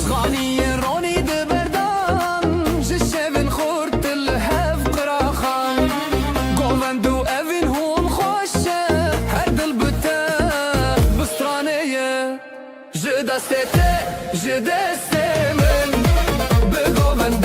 Speaker 5: zganiye roni de berdan je şevin khurt الهف قراخان govendo evin hon خوشه her dil bite bistraneye je deste men bu govende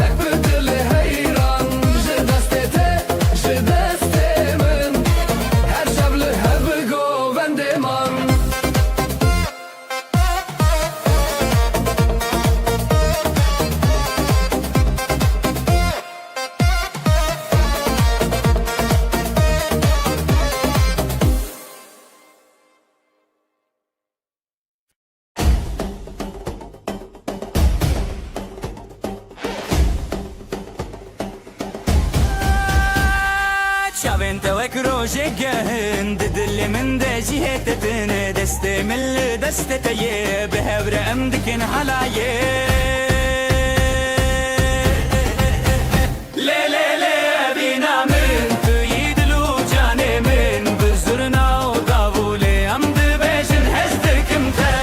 Speaker 6: من توك روجك هند دل من دجيه تتن دست من دست تيه بهبر امدكن حلايه لي لي لي بينا من تيد لو جاني من بزرنا ودابولي امد بيشن هزدك متى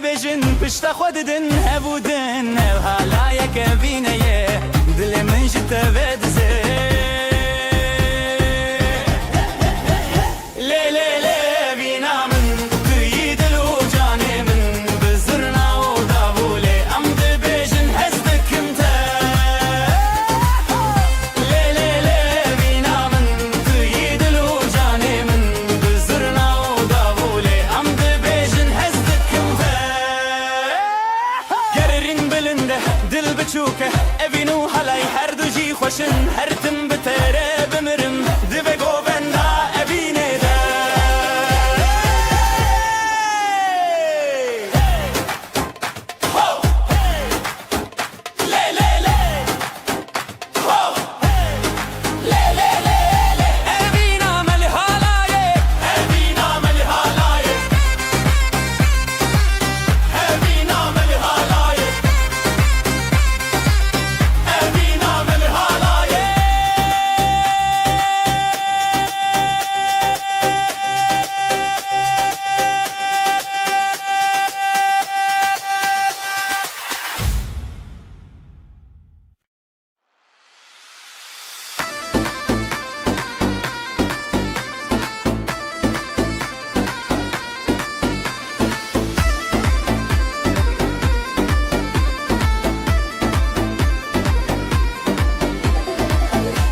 Speaker 6: بجن بشتا خوددن هبودن وحالا يك بينيه دل من جتا بدزي لي لي لي بينا من تيد الوجاني من بزرنا ودابولي امد بجن هزدك متى لي لي لي بينا من تيد الوجاني من بزرنا ودابولي امد بجن هزدك متى گررین بلنده دل بچوکه اوینو حلای هر دو جی خوشن هر تم بتره بمرم دی بگو بنده اوینه ده لی لی لی لی لی لی اوینا ملی حالایه اوینا ملی حالایه اوینا ملی حالایه اوینا ملی حالایه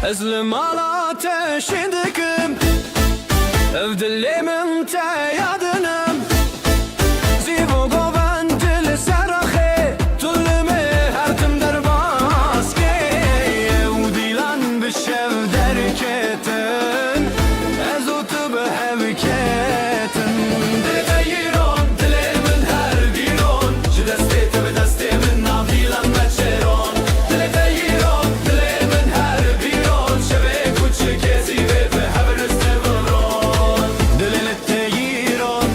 Speaker 1: ازلم على تشدكم افدلي من تيادنم زيبو قوان تل سرخي تلمي هرتم درباسكي وديلان بالشف دركتن ازوت بهبكتن دتيرون تلي من هر بيرون جدستي تبدستي من نافيلان متشيرون دتيرون تلي من هر بيرون شبك وتشكيزي بهبر استبرون دلل التيرون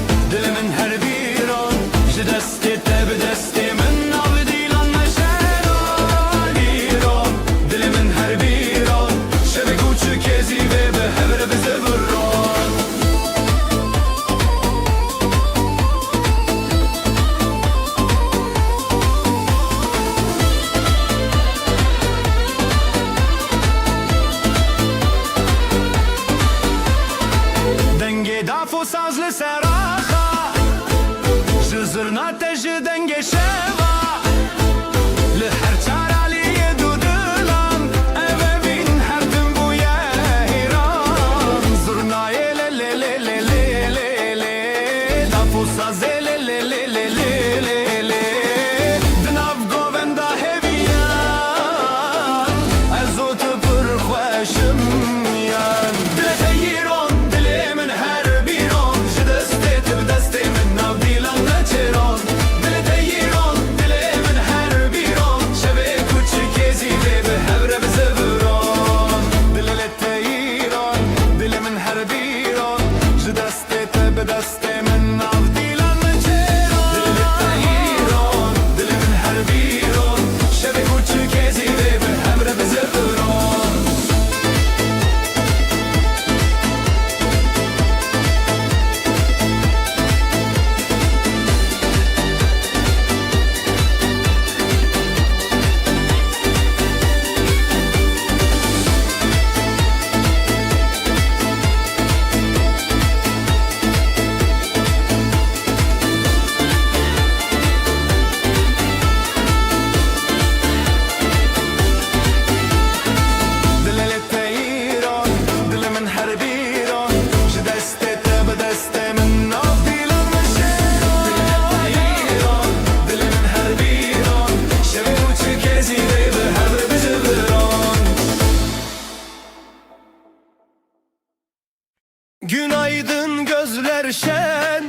Speaker 1: aydın gözler şen,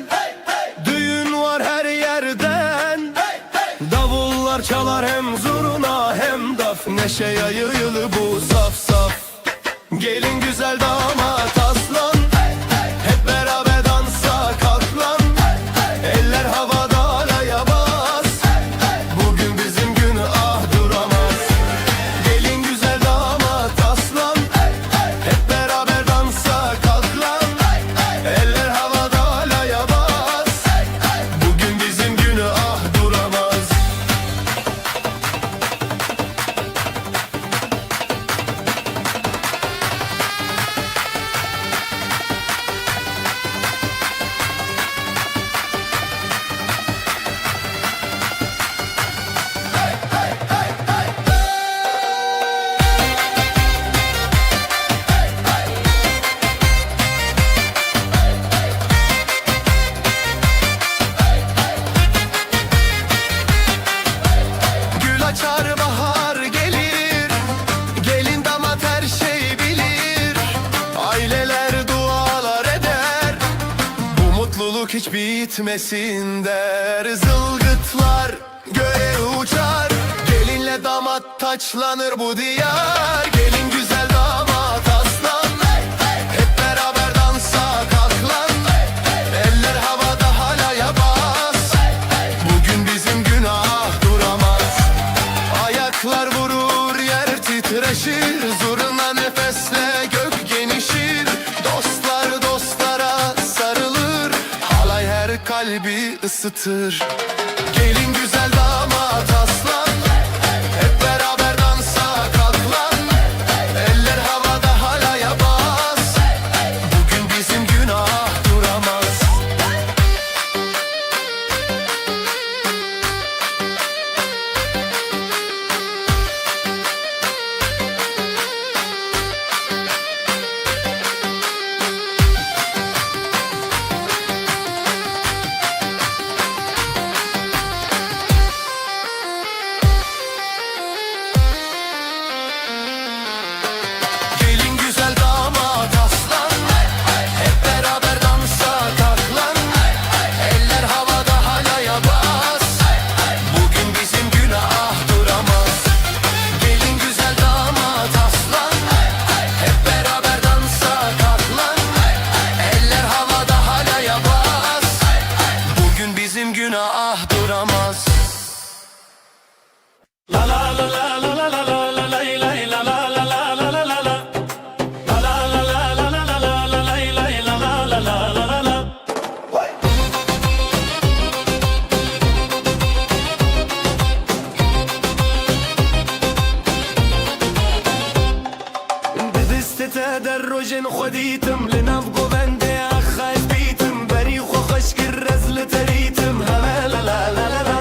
Speaker 1: düğün var her yerden. Davullar çalar hem zurna hem daf, neşe yayılı bu saf saf. Gelin güzel damat aslan, hep beraber dansa kalk lan. Eller havada alaya bas, bugün bizim gün ah duramaz. Gelin güzel damat aslan, hep beraber dansa kalk lan. Eller havada alaya bas, bugün bizim gün ah duramaz. Gül açar bahar gelir, gelin damat her şey bilir. Aileler dualar eder, bu mutluluk hiç bitmesin der. Zılgıtlar göğe uçar, gelinle damat taçlanır bu diyar. Gelin güzel damat aslan, hep beraber dansa kalk lan. Eller havada halaya bas, bugün bizim günah duramaz. Ayaklar vurur yer titreşir, zurna nefesle gök genişir. Dostlar dostlara sarılır, halay her kalbi ısıtır. Gelin güzel damat aslan, hep beraber dansa kalk lan. Eller havada halaya bas, bugün bizim günah duramaz. Gelin güzel damat aslan, hep beraber dansa kalk lan. Eller havada halaya bas, bugün bizim günah duramaz. Gelin güzel damat aslan, hep beraber dansa kalk lan. Eller havada halaya bas, bugün bizim günah duramaz.
Speaker 5: La la la la la la la la la lay lay la la la la la la la la. La la la la la la la la la lay lay la la la la la la la.
Speaker 1: بدست تدرج خديتم لنبقو بندي أخاف بيتم بريخ وخشك الرزل تريتم هلا لا لا لا لا لا.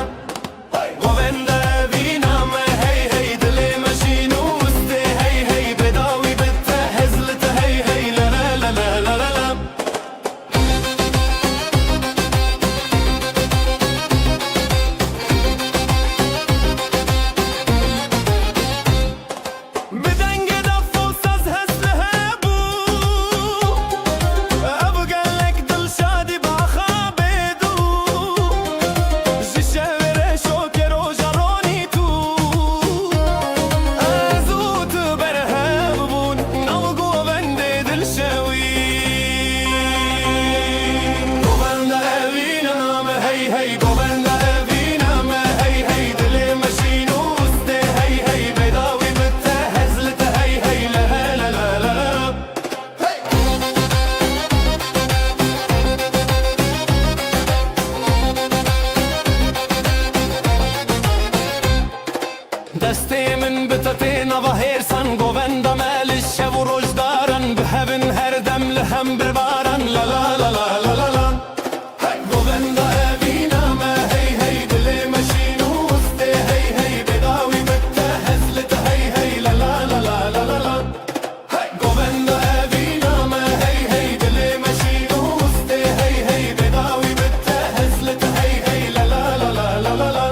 Speaker 1: وبندا بينا ما هي هي دلي ماشين وسطي هي هي بداوي بتهزلت هي هي لا لا لا لا لا لا لا. بدنگ دف و ساز هزله بو، ابو قالك دل شادي بخابي دو. جشاوره شوكر و جروني تو، ازوت برهاب بون نوقو بندي دل شاوي. قوبندا ابينا ما هي هي قوبندا ابينا ما هي هي دلي ماشين وسطي هي هي بيضاوي بتهزلت هي هي لا لا لا لا لا. دستي من بتتينا بهيرسن قوبندا مال الشب ورجدارن بهبن هر دم لهم بربارن لا لا لا لا لا لا لا. قوبندا ابينا ما هي هي دلي ماشين وسطي هي هي بيضاوي بتهزلت هي هي لا لا لا لا لا لا لا. قوبندا ابينا ما هي هي دلي ماشين وسطي هي هي بيضاوي بتهزلت هي هي لا لا لا لا لا لا لا.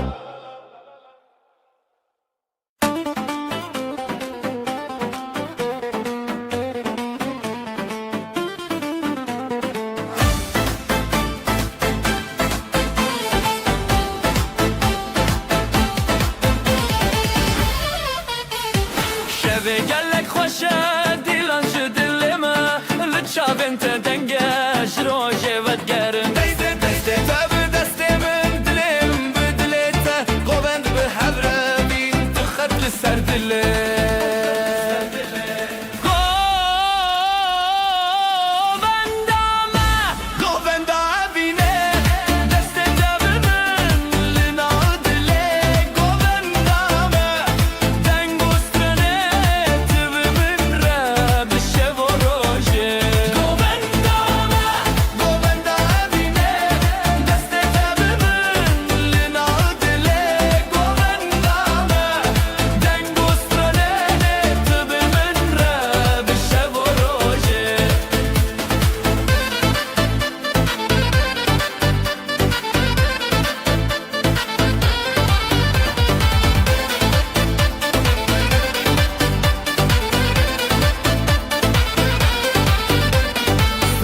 Speaker 6: gelek خوشه دیلان جو دلما لچاوین ته دنگش روژه ود گرم
Speaker 1: دسته دسته تا به دست من دلم به دلت قوند به حبره بین
Speaker 6: خط لسر دله
Speaker 1: قوند عبینه
Speaker 6: دست دب من لناو دله
Speaker 1: قوند
Speaker 6: دنگوسترنه تب من را بشه و روژه
Speaker 1: قوند عبینه
Speaker 6: دست دب من لناو دله دنگوسترنه تب من را بشه و روژه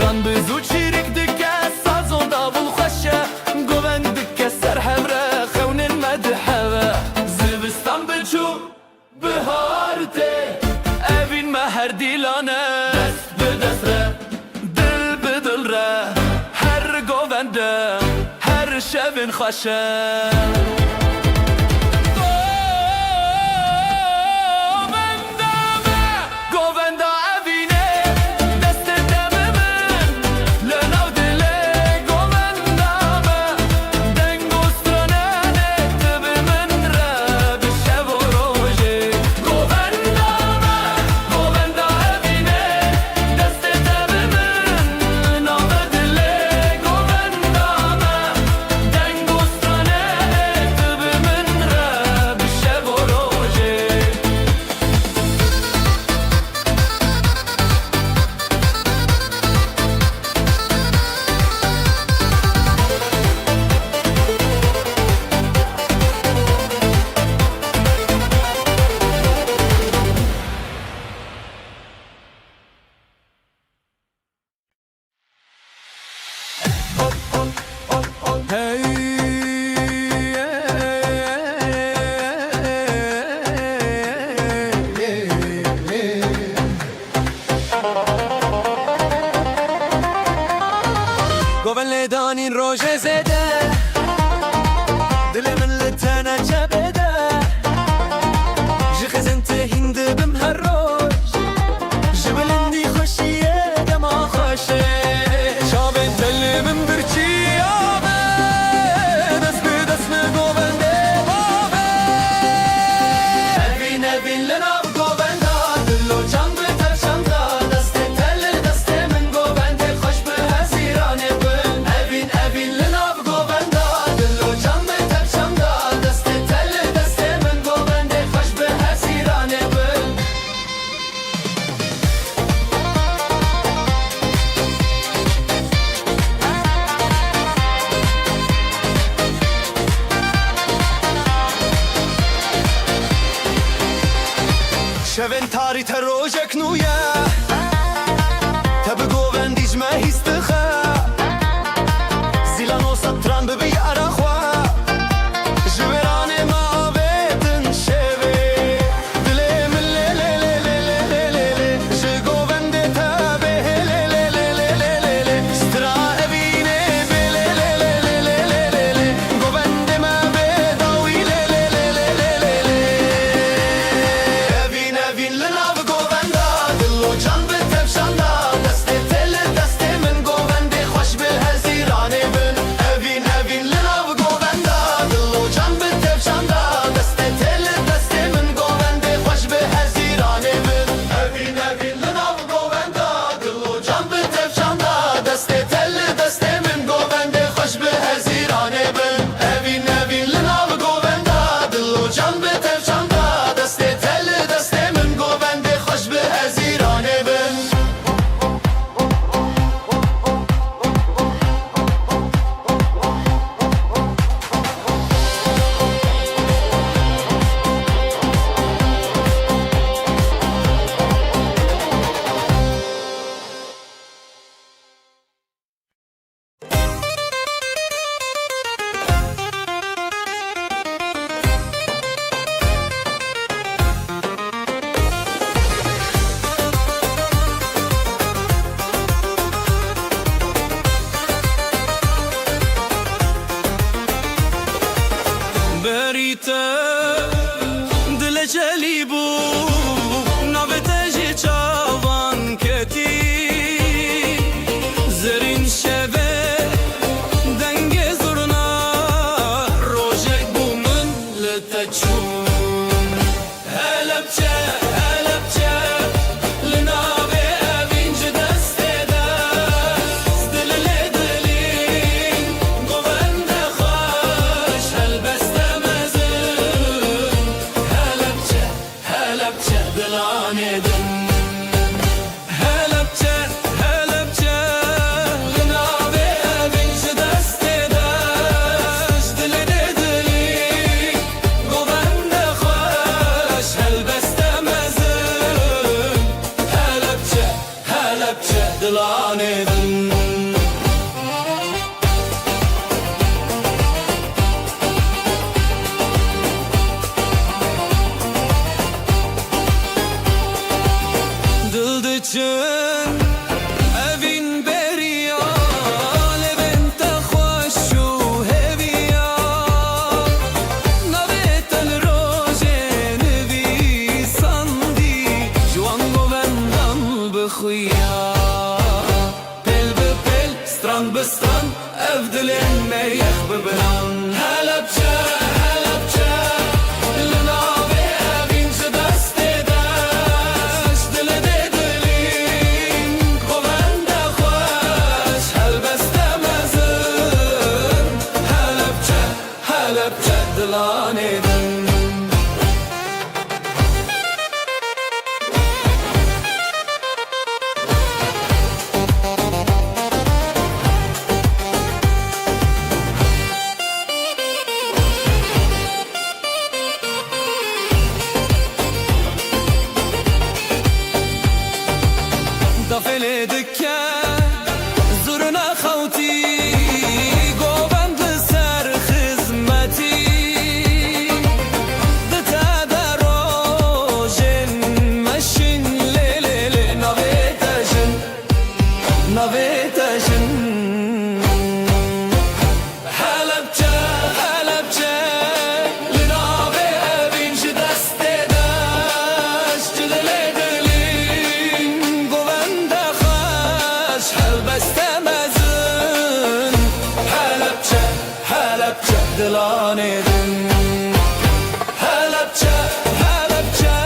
Speaker 1: ران بزو چیرک دکه سازون دابل خوشه
Speaker 6: گوند دکه سر حمره خون المدحوه زبستان بچو بهارته اوین مهر دیلانه دست به دست ره دل به دل ره هر گونده هر شبین خوشه گونده اوینه دست دم من لناو دله گوندامه دنگوسترانه تب من را بشه و روژه گوندامه اوینه دست دم من لناو دله گوندامه دنگوسترانه تب من را بشه و روژه
Speaker 1: گوون لیدانین روژه زده دل من لتنه چبده جی خزنت هند بم هر روش جبلندی خوشیه دما خوشه شابن دل من برچی آبه دست به دست گوون بابه اوین لناو گوون دا دل و جان به ترشم دا دست تل دست من گوون خوش به هزیرانه بن اوین لناو گوون دا دل و جان به ترشم دا دست تل دست من گوون خوش به هزیرانه بن شوین تاری تروجک نویا تب گوون دیجمه هیستخه زیلان و سطران ببی عراخوا جبران ما بیتن شوی دلی من لی لی لی لی لی لی لی جه گوون دی تبه لی لی لی لی لی لی لی سترا اوینه بی لی لی لی لی لی لی لی لی گوون دی ما بیداوی لی لی لی لی لی لی لی اوین لناو گوون دا دل و جان
Speaker 6: edin Helepçe, helepçe Linabe vinci destedaş Dili de dili Govende khoş Helbeste mezin Helepçe, helepçe Dilan edin Dildiçin evin beriya Levente xoşu heviya Navetel rojen vi sandi Juan govendan bixuya Pel be pel, stran be stran Ev dilin meyek bibran Helepçe, helepçe Linabe vinci destedaş Dili de dilin Govende xoş Helbeste mezin Helepçe, helepçe Dilan edin Dafele dikke Zurna khawti Govend ser khizmeti Dita da rojin Meşin le le le Navetajin Navetajin Helepçe, helepçe Linabe vinci destedaş Cidile dilin Govende xoş Helbeste mezin Helepçe, helepçe Dilan edin Helepçe, helepçe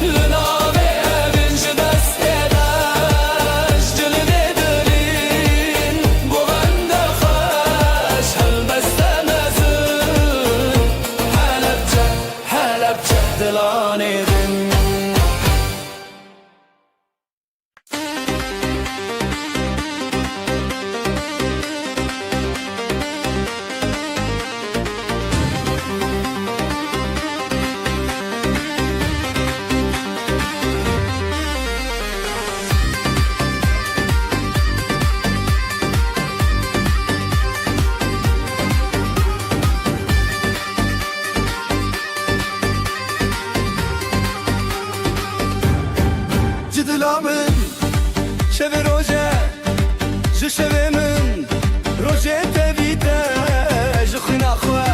Speaker 6: Linabe vinci destedaş Cidile dilin Govende xoş Helbeste mezin Helepçe, helepçe Dilan edin
Speaker 1: Cidilamın Şevi roje Ji şevi min Roje tevite Ji xwina xwe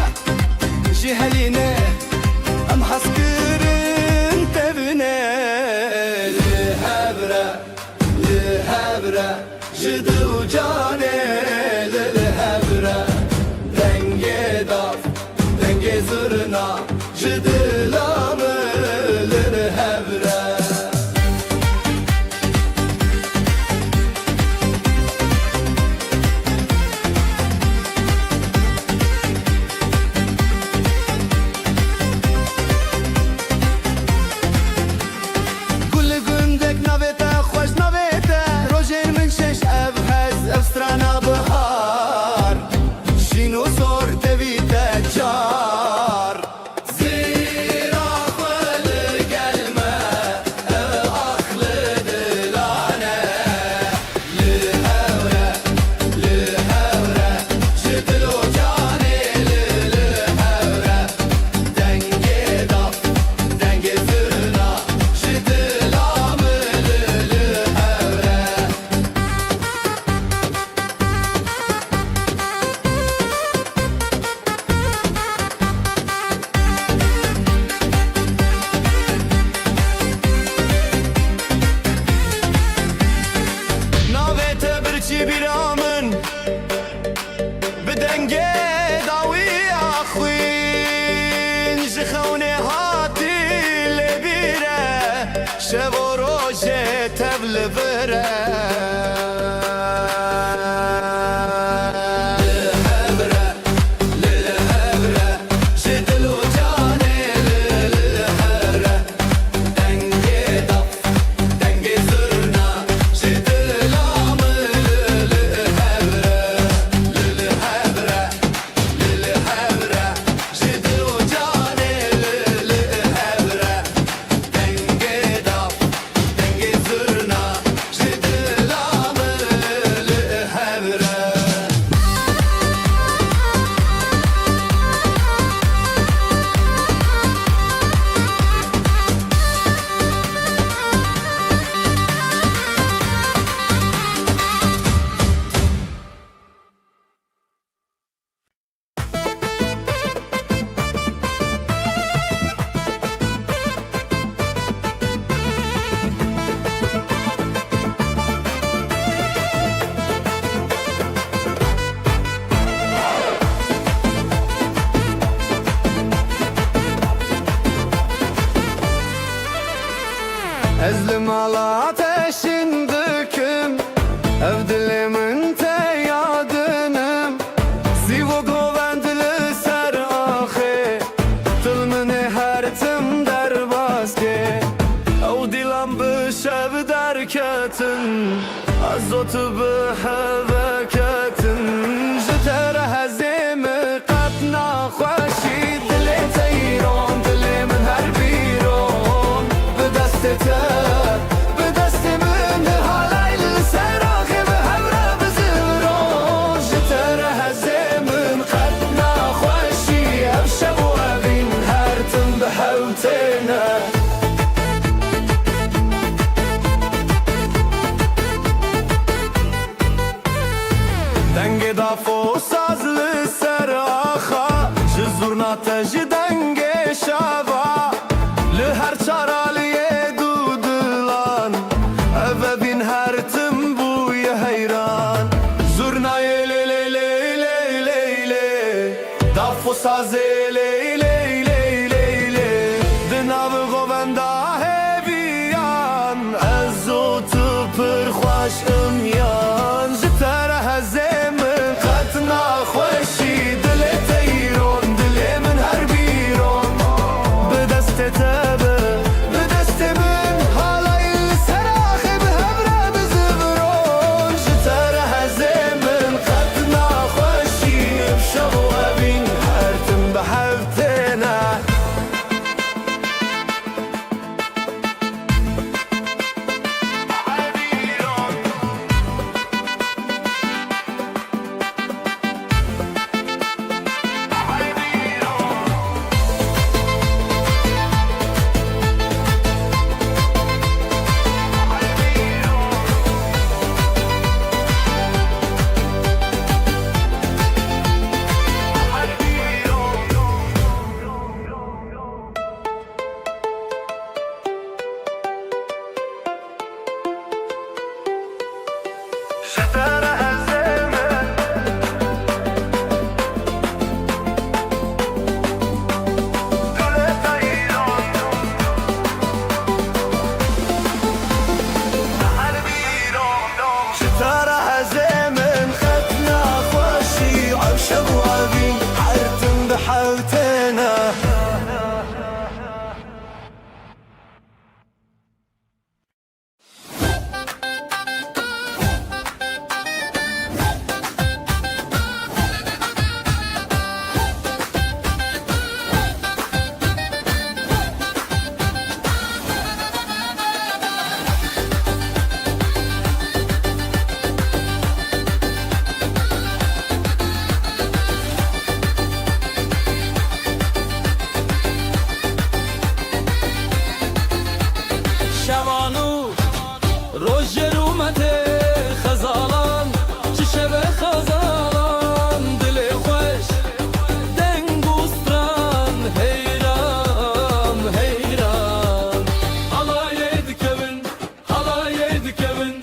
Speaker 1: Ji heline Em haskirin tevine Li hebre Li hebre Ji dil û canê Li hebre Dengê dav Dengê zirna Ji dilamın Li hebre
Speaker 3: Denge daf
Speaker 1: ezlim ala ateşin döküm ev dilimin te yadınım Sivo govendili ser ahe Tılmını her tim derbaske Ev dilam bişev derketin Azotu bihevketin Jiter hezimi qatna خوشی دل تیران دل من هر بیرون به دست ته به دست من حالای لسراخ به همراه بزرون جتر هزمن قدنا خوشی افشب و ابین هر تم به حوتنا دنگ دافو سازlı seraxa Jizurna teji denge şava Li her çaraliye dudulan Eve bin her tim buye heyran Zurnayı le le le le le le Dafo sazı le le le le le Dinavı govenda heviyan Ezotu pır xoş ımyan Jiter hezemin qatna خوشی دل تیرون دل من هر بیرون به دست تبه به دست من حالای سراخ به همراه بزرون جتر هزمن قطنا خوشی بشو ابین هر تم به حفتنا جتر هزمن دل تیران هر بیرون جتر هزمن قطنا خوشی عشق و ابین هر تم به حوتنا
Speaker 6: شوانو روز رومته خزالان چشبه خزالان دل خوش دنگوستران حیران حیران حالای دکبن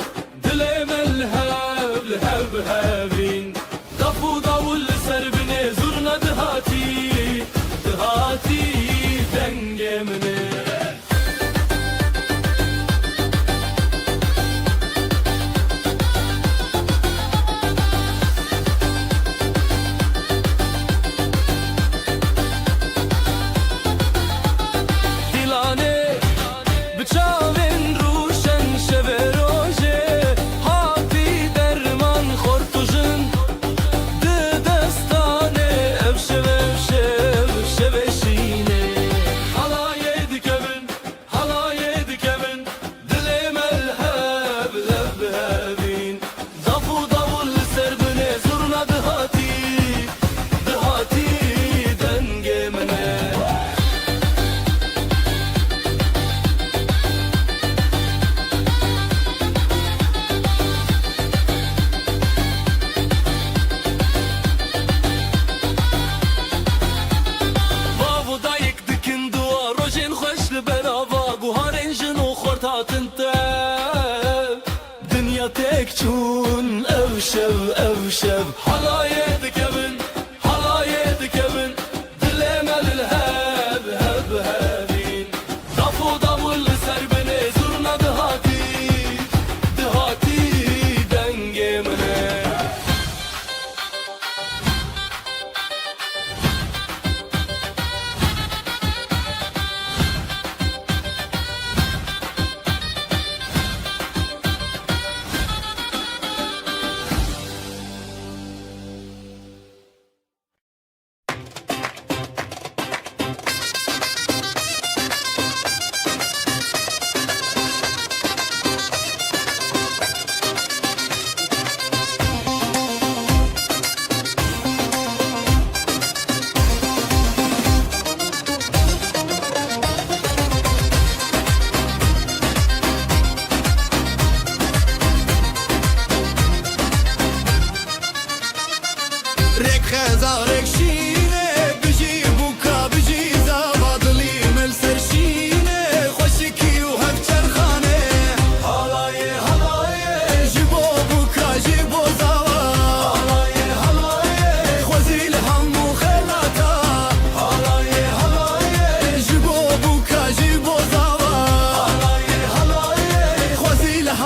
Speaker 6: دل ملهب لهب هبین دفو داول سر بنه زورنا دهاتی دنگ منه tek çun evşev halaya dikebin dilemel heb hebin dafu davul ser beni zurna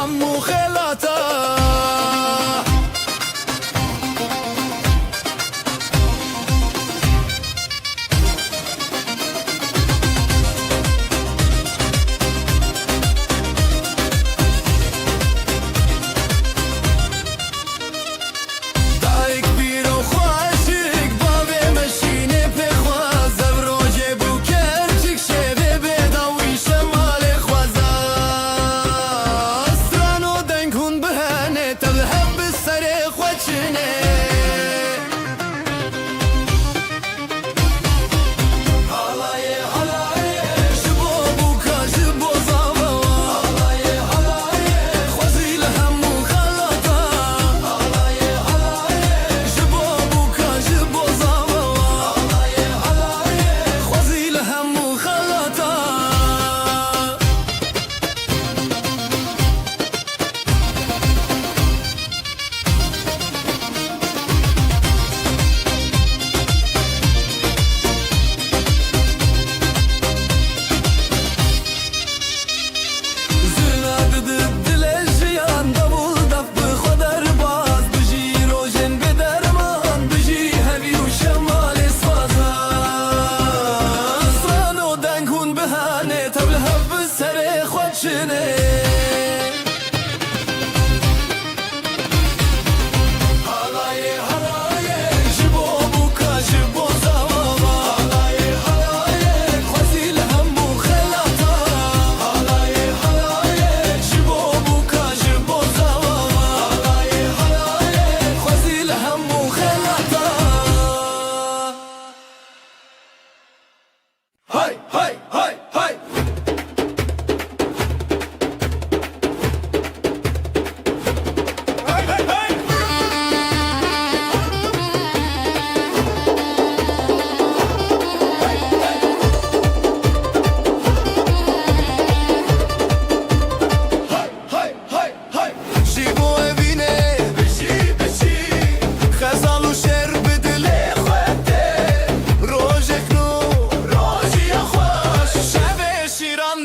Speaker 1: همو خلاتا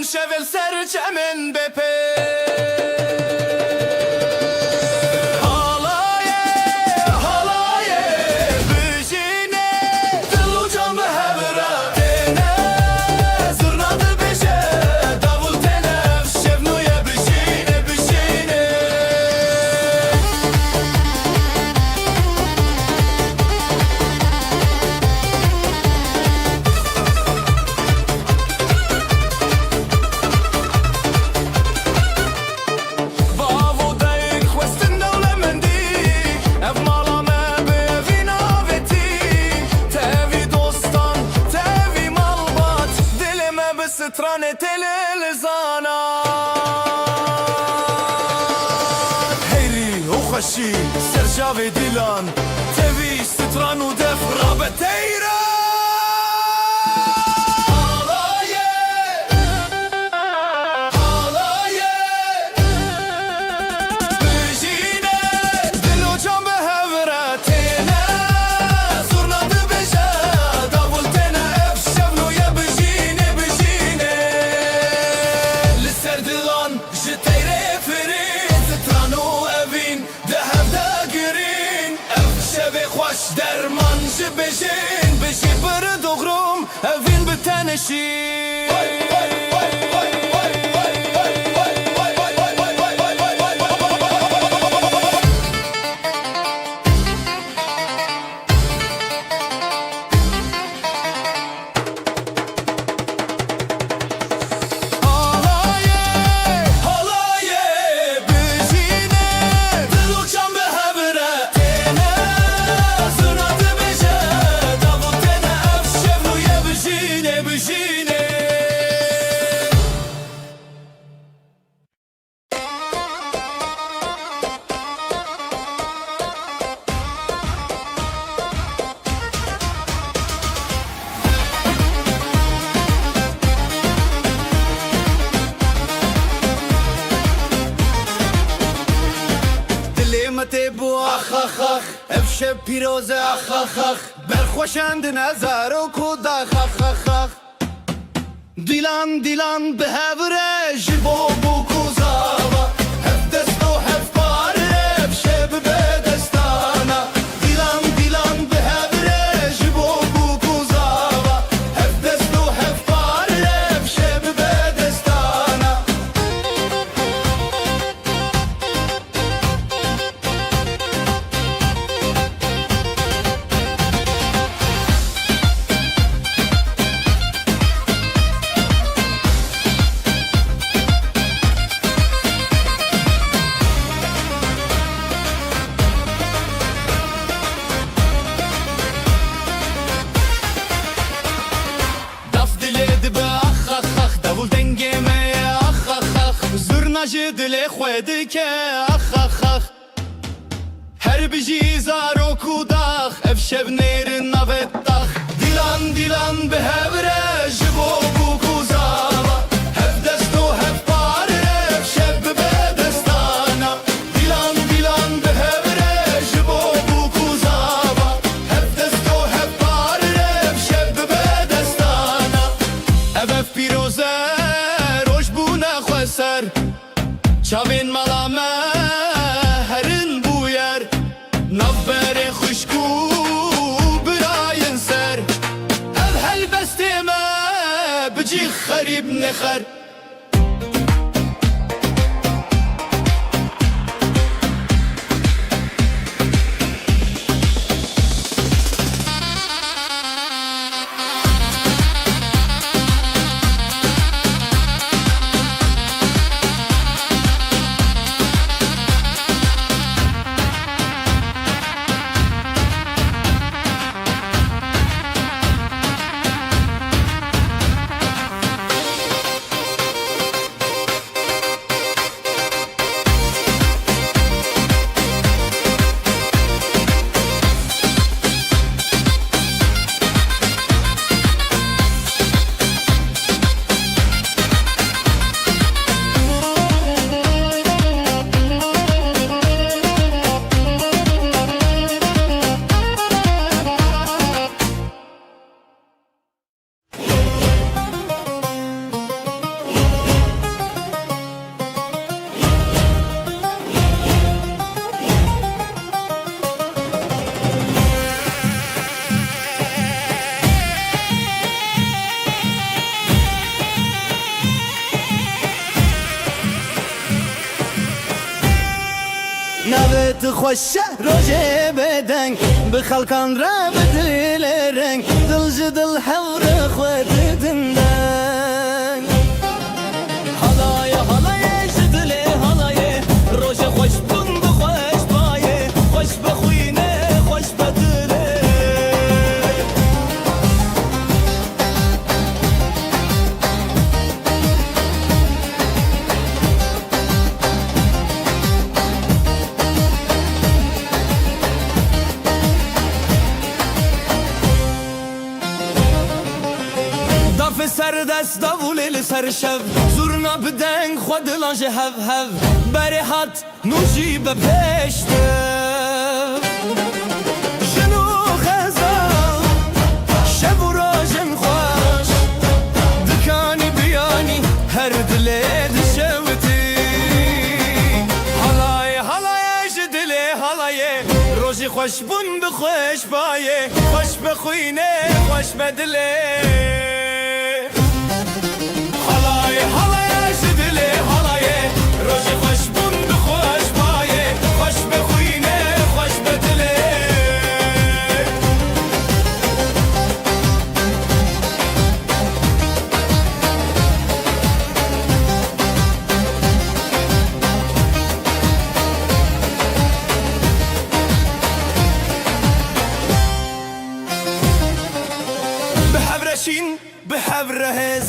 Speaker 1: شول سرچمن بپه سترانه تلزانا هيري وخشي سرجاوي ديلان تبي ستران ودف رابطيرا درمان بشین بشی بر دغرم اوین بتنشی بو اخ اخ اخ افشه پیروزه اخ اخ اخ برخوشند نظر و کود اخ اخ اخ اخ دیلان دیلان به هوره جبو بو کوزاوا هفته دل خود که اخ اخ اخ هر بجی زارو کوداخ اف شب نیر نوت داخ دیلان دیلان به هبره جبو بو کوزاوا هف دستو هف پاره اف شب به دستانا دیلان دیلان به هبره جبو بو کوزاوا هف دستو هف پاره اف شب به دستانا اف پیروزه روش بو نخوسر چاوین ملامه هرن بویر نبر خشکو براین سر اف هل بستیمه بجی خریب نخر
Speaker 6: نوت خوشه روژه بدنگ به خلکان را بدل رنگ دل جدل حور خود دندن حالای حالای جدل حالای روژه خوش بند خوش بایه خوش بخوینه خوش بدله سر دست داولی سر شب زورنا بدنگ خود لانج هف هف بری هات نوشی به پشته جنو خزال شب و راجن خوش دکانی بیانی هر دلی دشوتی حالای حالای جدلی حالای روژی خوش بون بخوش بایه خوش بخوینه خوش بدله حالای جدلی حالای روژی خوش بند خوش بایه خوش بخوینه خوش بدله به حبرشین به حبرهز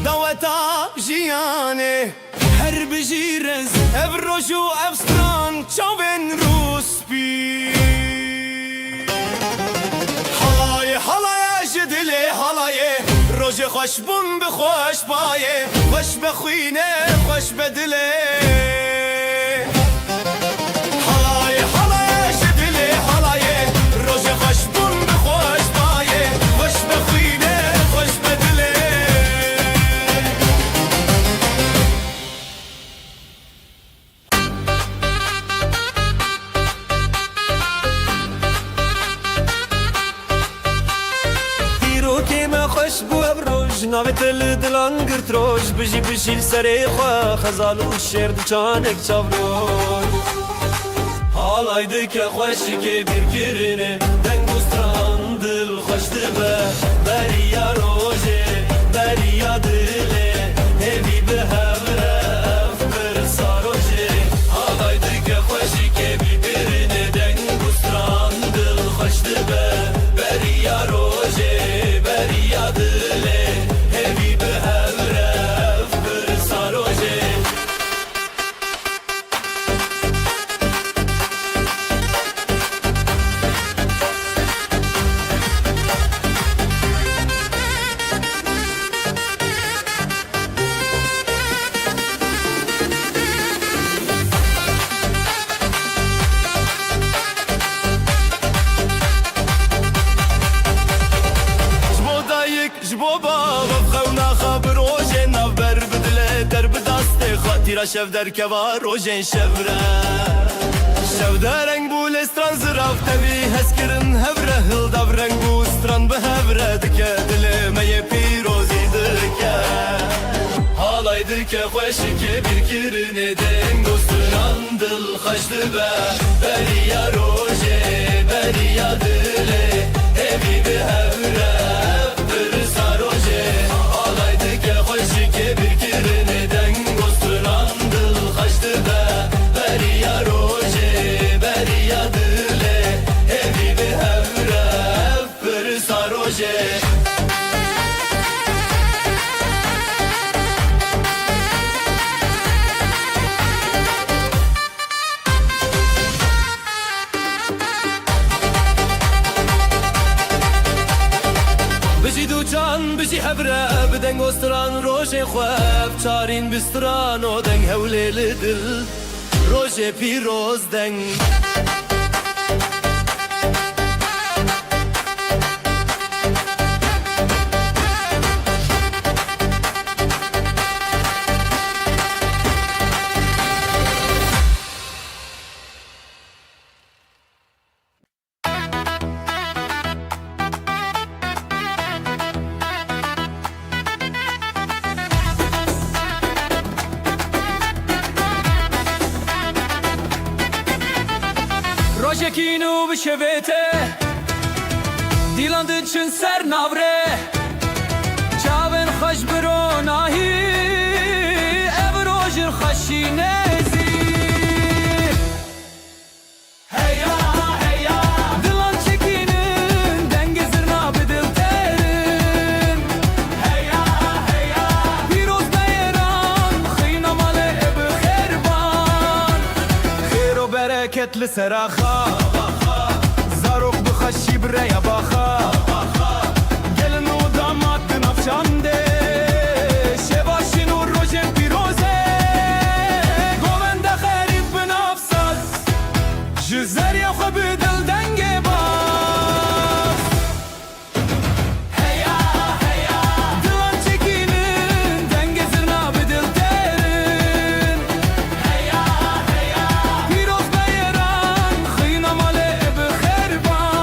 Speaker 6: دوتا جیانه هر بجیرز ابروش و ابستران چاوین روسپی حالای حالای جدلی حالای روژ خوش بون بخوش بایه خوش بخوینه خوش بدله حالای حالای جدلی حالای روژ خوش بون بخوش بایه خوش بخوینه خوش بدله ناوت دلان گرت روش بجی بجیل سری خواه خزال و شرد چانک چاوروش حالای دکه خوشی که بیرگرینه دنگوستران دل خوش دبه بریا روژه بریا دله همی به هوره افکر ساروژه حالای دکه خوشی که بیرگرینه دنگوستران دل خوش دبه بریا روژه بریا دله همی به هوره افکر ساروژه
Speaker 1: تیرا شف در کوا روژن شفره شف درنگ بو لستران زراف تبی هس کرن هبره هل دب رنگ بو ستران به هبره دکه دل می پیروزی دکه حالای دکه خوشی که bir kirine den dostran dil kaçtı be beriya roje beriya dile evi be hevre bir saroje حالای دکه خوشی که bir kirine den dostran dil kaçtı be beriya roje beriya dile evi be hevre bir saroje بجی دو چان بجی حبره بدن گستران روژه خواب چارین بستران و دنگ هولی دل روژه پیروز دنگ
Speaker 6: Rojekinu bişevete Dilandın çün ser navre Çaven xoş biro nahi Ev rojir xaşinezi Heya heya Dilan çekinin Dengi zırna bedil terin Heya heya Piroz beyran Xıyna male ebi xerban Xero bereketli seraxa Zarok bixaşi biraya baxa Gelin o damat binafşande Şevaşin u rojen piroze Govende xerif binafsaz Jizer ya xwe bidil denge baz Heya heya Dilan çekinin Denge zirna bidil terin Heya heya Piroz beyran Xıyna male ebi xerban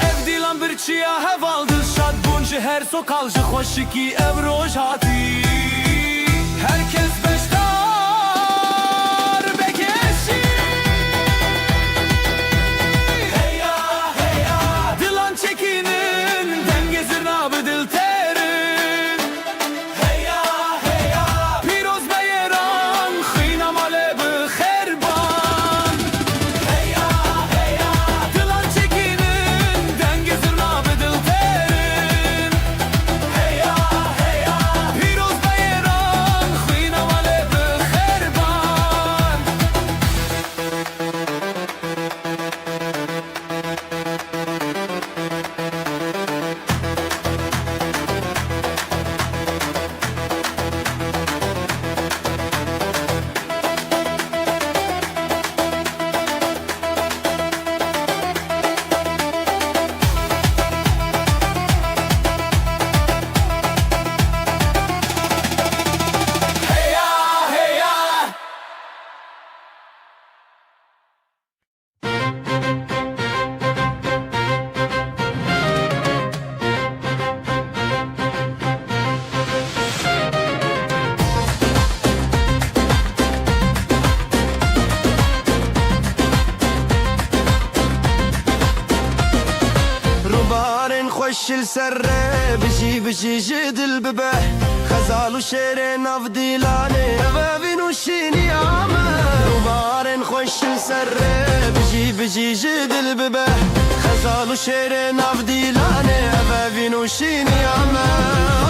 Speaker 6: Ev dilan bir çiya hevaldır şad buncu her sokalcı xoşiki ev roj hati Herkes beştar bekeşi Heya heya Dilan çekinin Denge zirna bedil terin Heya heya Piroz beyran Xıyna male bi xerban Heya heya Dilan çekinin Denge zirna bedil terin Heya heya Piroz beyran Xıyna male bi xerban Heya heya
Speaker 1: روبارن خوش السره بجي بجي جدل ببه خزال وشيرين افديلاني بابين وشيني عامه روبارن خوش السره بجي بجي جدل ببه خزال وشيرين افديلاني بابين وشيني عامه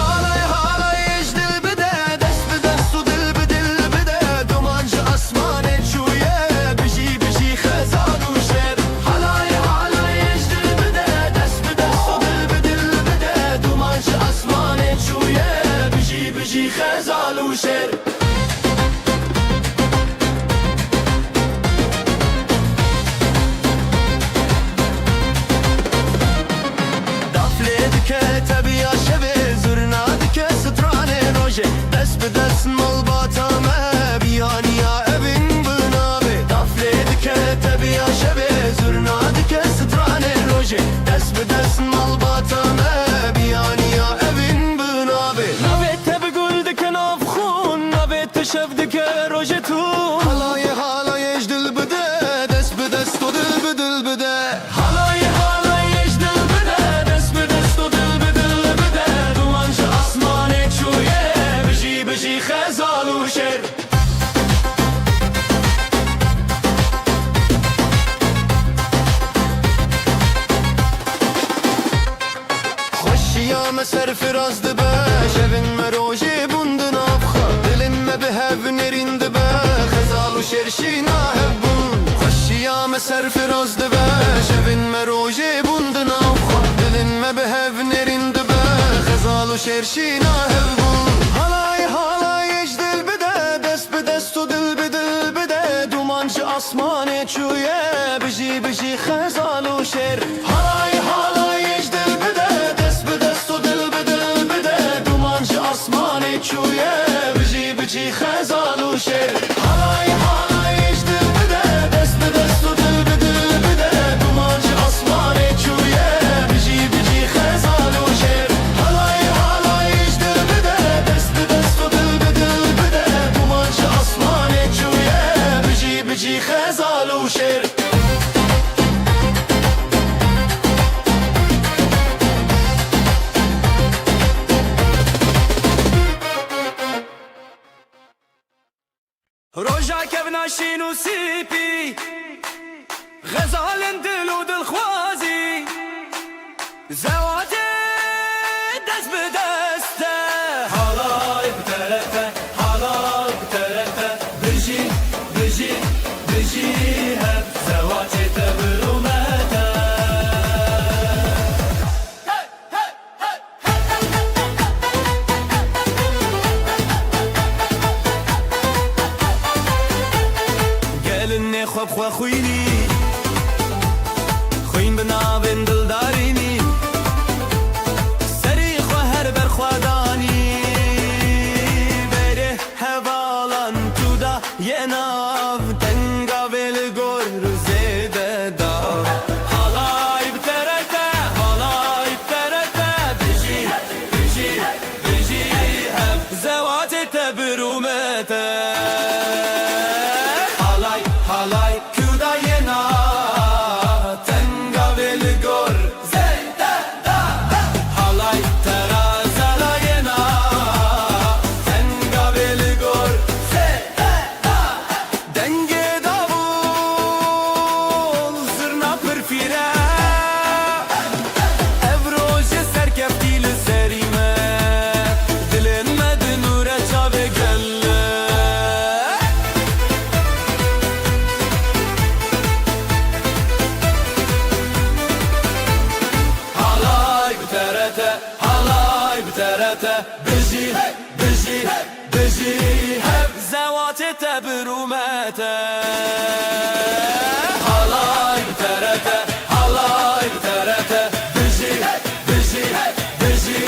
Speaker 1: هالاي هالاي اجدل بده دست بدست ودل بدل بده دومانج اسماني شويه بجي بجي خزال وشير هالاي هالاي اجدل بده دست بدست ودل بدل بده دومانج اسماني شويه بجي بجي خزال وشير malbatane Biyaniya evin binabe
Speaker 6: Navê te bi gul dike navxûn Navê te şev dike rojê tûn
Speaker 1: Halayê halayê ji dil bide Dest bi dest û dil bi dil bide
Speaker 6: Halayê halayê ji dil bide Dest bi dest û dil bi dil bide Duman ji asmanê çûye Bijî bijî xezal û şêr
Speaker 1: Xoşiya me ser firaz dibe Şevin me rojê bûn di navxa Dilin me bi hev nêrîn dibe Xezal û şêrşîna hev bûn Xoşiya me ser firaz dibe Şevin me rojê bûn di navxa Dilin me bi hev nêrîn dibe Xezal û şêrşîna hev bûn Halayê halayê ji dil bide Dest bi dest û dil bi dil bide Duman ji asmanê çûye Bijî bijî xezal û şêr Halayê halayê ji dil bide Dest bi dest û dil bi dil bide Duman ji asmanê çûye Bijî bijî xezal û şêr Halayê halayê ji dil bide Dest bi dest û dil bi dil bide Duman ji asmanê çûye Bijî bijî xezal û şêr Halayê halayê ji dil bide Dest bi dest û dil bi dil bide Duman ji asmanê çûye Bijî bijî xezal û şêr
Speaker 6: Roja kevna şîn û sîpî Xezalên dil û dilxwazî Zewatê dest bi dest e Halay bi terefe, halay bi terefe Bijî, bijî, bijî hev Zewatê te birûmete Gelinê xwe bi xwe xwînî Xwîn bi navên dildarînî Serî xwe her ber xwe danî Berê hevalan tu da yê nav Tenga vê li gor rûzê de da Halay bi terete, halay bi terete Bijî, bijî, bijî hev Zewatê te birûmete Halay, halay, kuda yena Tenga veli gor zeyde da Halay, terazela yena Tenga veli gor zeyde da Denge davul, zırna pırfire Evroje serkefti li serime Dilin medi nure çave gelle Halay bi terete, halay bi terete Bijî, bijî, bijî hev Zewatê te birûmete Halay bi terete, halay bi terete Bijî, bijî, bijî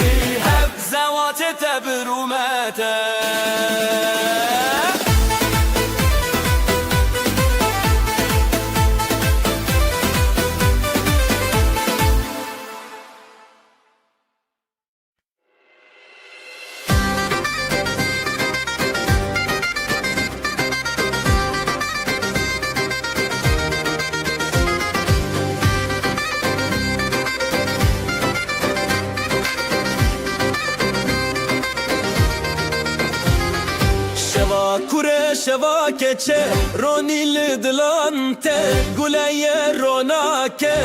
Speaker 6: hev Zewatê te birûmete Kure şeva keçe Ronil dilante Guleye ronake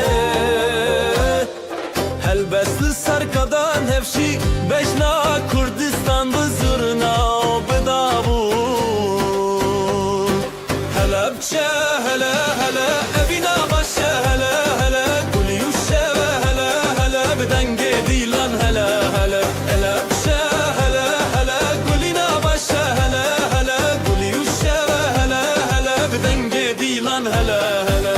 Speaker 6: Helbesli sarkadan hevşi Bejna Kurdistan bızırna Bidavun Helepçe hele hele Evina başe hele hele Guliyuşe ve hele hele Bidenge dilan hele hele Helepçe hele hele Gulina başe hele hele Guliyuşe ve hele hele Bidenge dilan hele hele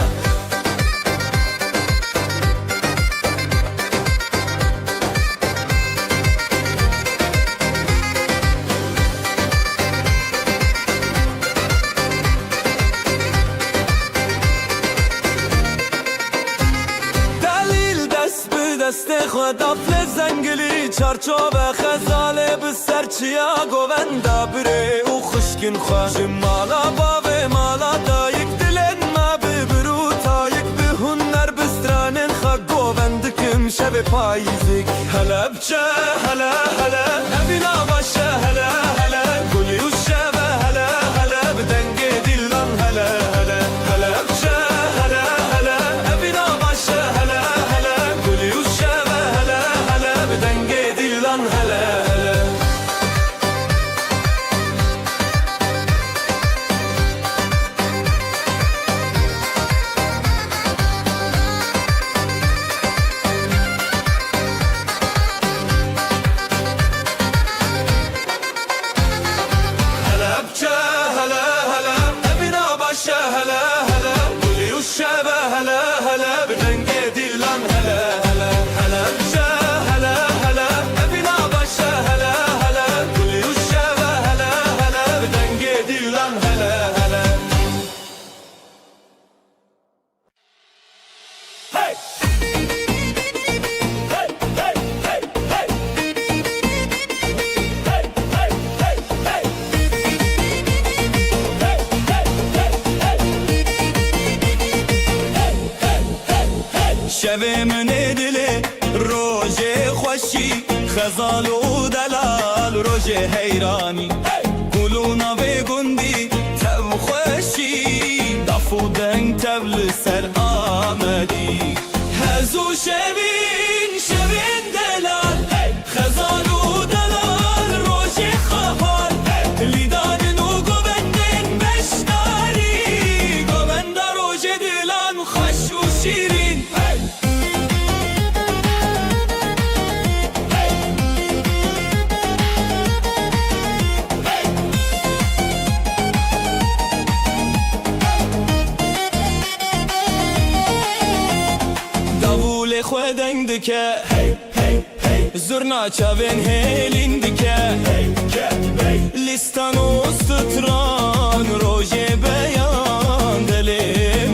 Speaker 6: خود افل زنگلی چارچوب خزاله بسر چیا گووندا بره او خشکن خواه جمالا باوه مالا دایک دلن ما ببرو تایک به هنر بسترانن خواه گووندکم شب پاییزک هلا بچه هلا هلا نبینا باشه هلا هلا گلی و شبه هلا هلا بدنگ دیلان هلا هلا هلا بچه هلا هلا نبینا باشه هلا هلا گلی و شبه هلا هلا بدنگ دیلان هلا هلا هلا بچه هلا هلا نبینا باشه هلا هلا گلی و شبه هلا هلا بدنگ دیلان هلا هلا هلا بچه هلا هلا نبینا باشه هلا هلا گلی و شبه هلا هلا بدنگ دیلان هلا هلا Hey! Hey! Hey! Hey! Hey! Hey! Hey! Hey! شب من دل روز خوشی خزال و دلال روز حیرانی گلونا به گندی تب خوشی دفو دنگ تبل سر آمدی هزو شبین دلال خزال و دلال روز خفال لیدان و گوبندن بشتاری گوبند روز دلان خوش و شیرین davul خودنگ دکه زرنا چاوین هلین دکه لیستان و ستران روژ بیان دل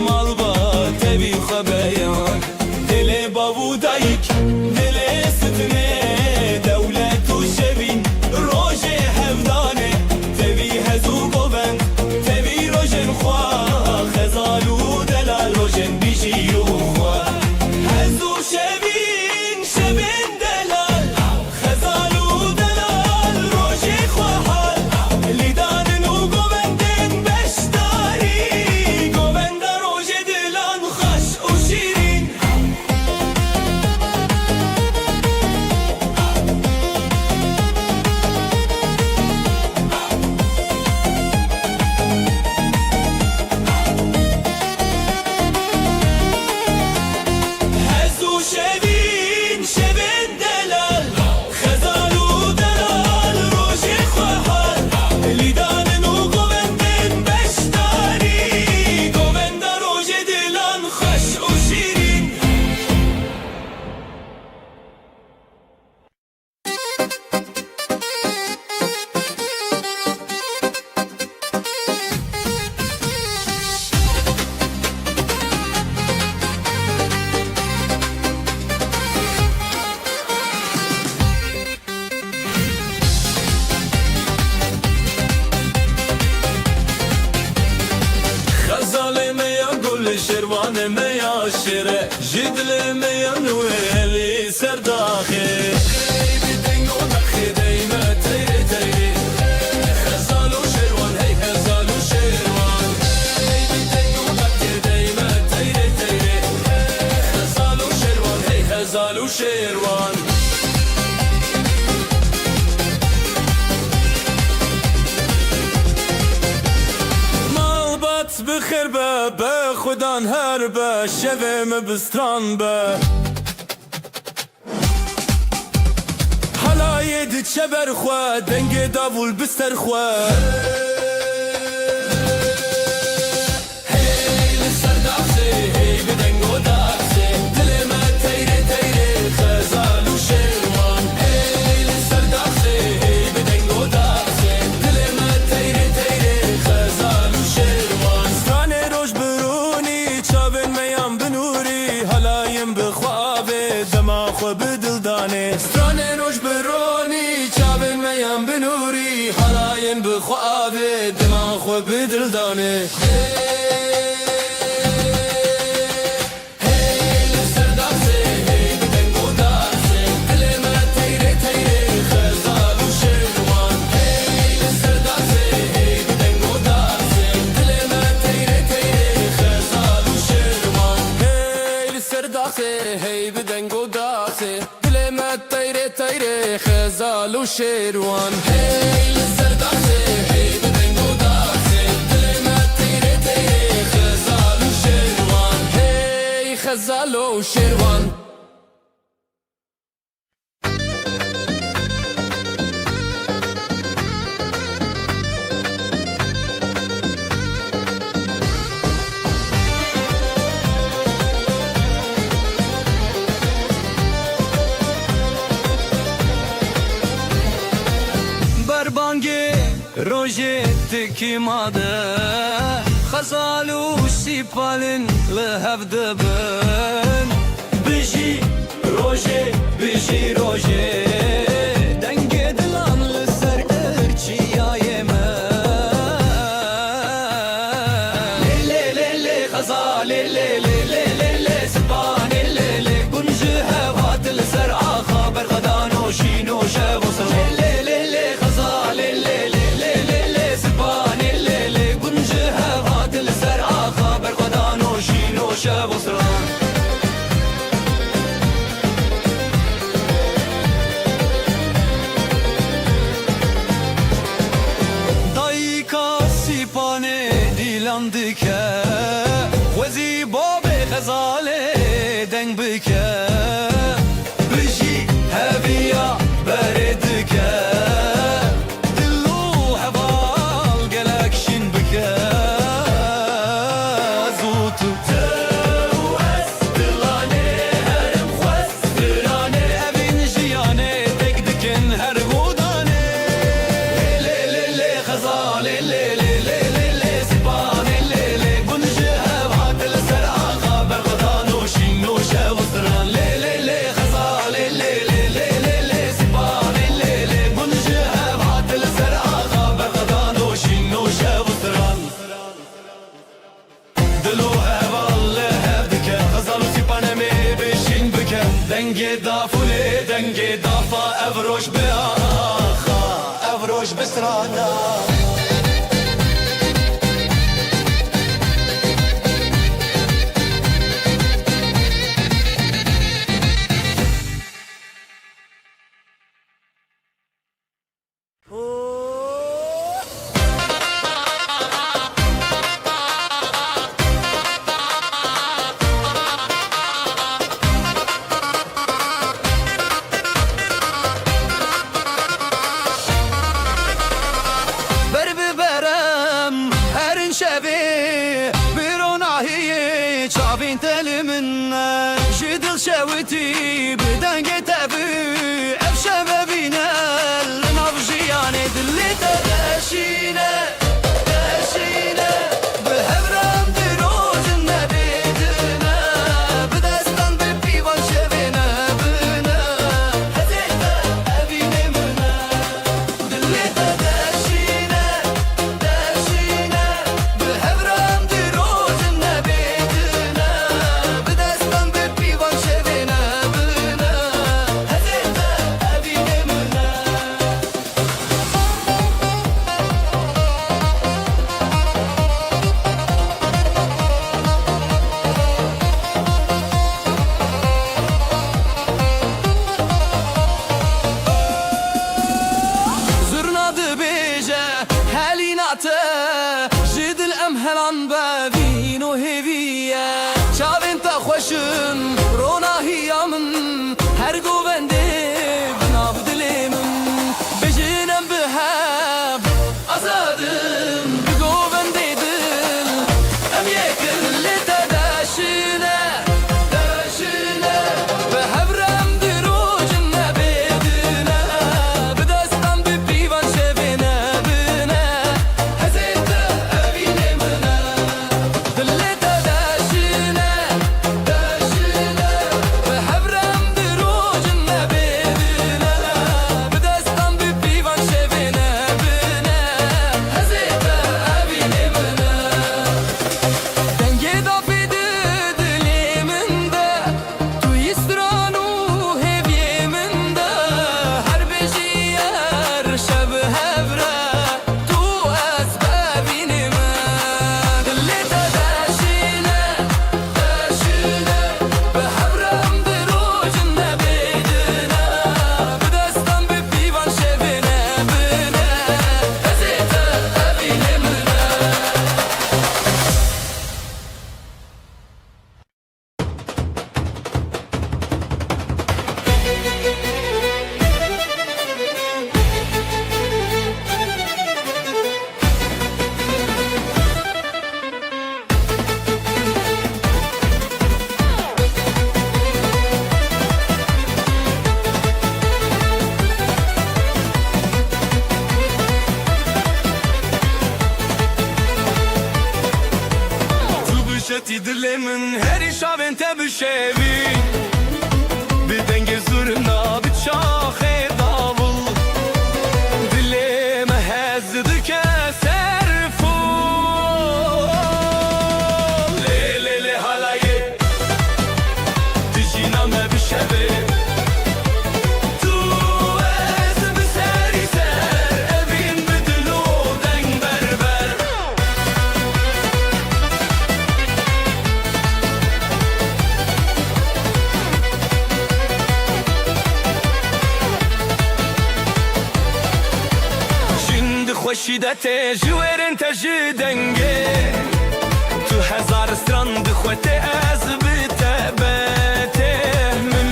Speaker 6: مال با تبی خبیان دل بابو دایک دل ستنه دولت و شبین روژ هفدانه تبی هزو گوبند تبی روژن خواه خزال و دلال روژن بیشی و خواه هزو شبین دلال خزال و دلال روژ خواه لیدان و گوبندن بشتاری گوبند روژ دلان خوش و شیرین هزو شبین دلال خزال و دلال روژ خواه لیدان و گوبندن بشتاری گوبند روژ دلان خوش و شیرین خزال میا گل شروان میا شیره جدل میا نویلی سرداخه خیلی دنگو دخی دیمه تیری خزال و شروان هی خزال و شروان خیلی دنگو دخی دیمه تیری خزال و شروان هی خزال و شروان بخیر به خودان هر به شوم بستران به حلای دچه برخوا دنگ داول بستر خوا هی لسر داخسه هی بدنگو داخسه دل ما تیره خزال و شروان هی لسر داخسه هی بدنگو داخسه دل ما تیره خزال و شروان ستانه روش برونی چاوین میام بنوری حلایم بخوابه دما خو بدل داسه هی بدنگ و داسه دل ما تیره تیره خزال و شیروان هی لسر داسه هی بدنگ و داسه دل ما تیره تیره خزال و شیروان هی خزال و شیروان
Speaker 5: روجي تكي ماده خزالو سيبالن لهف دبن بيجي روجي بيجي روجي دنگي دلان لسر ارچي يايما لي لي لي خزال لي لي لي لي سبان لي لي كنجي هوات لسر خبر غدانو شينو شابوسو لي لي لي خزال لي دکه وزی باب غزاله دنگ بکه بجی هویا بردکه دلو هوال گلکشین بکه زوتو تو از دلانه هرم خواست درانه اوین جیانه دک دکن هر بودانه لی لی لی خزاله لی لی دنگی دافوله دنگی دافا افروش به آخا افروش بسرانا شاوتي بدنگ تبي افشا ببينا النبجياني دليتا داشينا داشينا بهبرام دروج النبيدنا بدستان ببيوان شبينا بنا هزيتا ابينا منا دليتا داشينا داشينا بهبرام دروج النبيدنا بدستان ببيوان شبينا جد الأمهل عن بابين وهبية شعب انت خوشن رونا هي من هرقو بندي بنابد ليمن بجينا بهاب أزادم بقو بندي دل أم يكل اللي تداشنا داشنا بهبرم دروج النبيدنا بدستان ببيبان شبنا داشنا
Speaker 1: خۆشەتی دلێ من هەری شاوێن تە بشێوی بدەنگێ زورم نابی چاخێ داوڵ دلێمە هەز دکە سەرفۆڵ لێ لێ لێ هەلایێ دژینەمە بشەوێ خوشیدته جویرن تجی دنگه تو هزار سترند خوته از بتبته من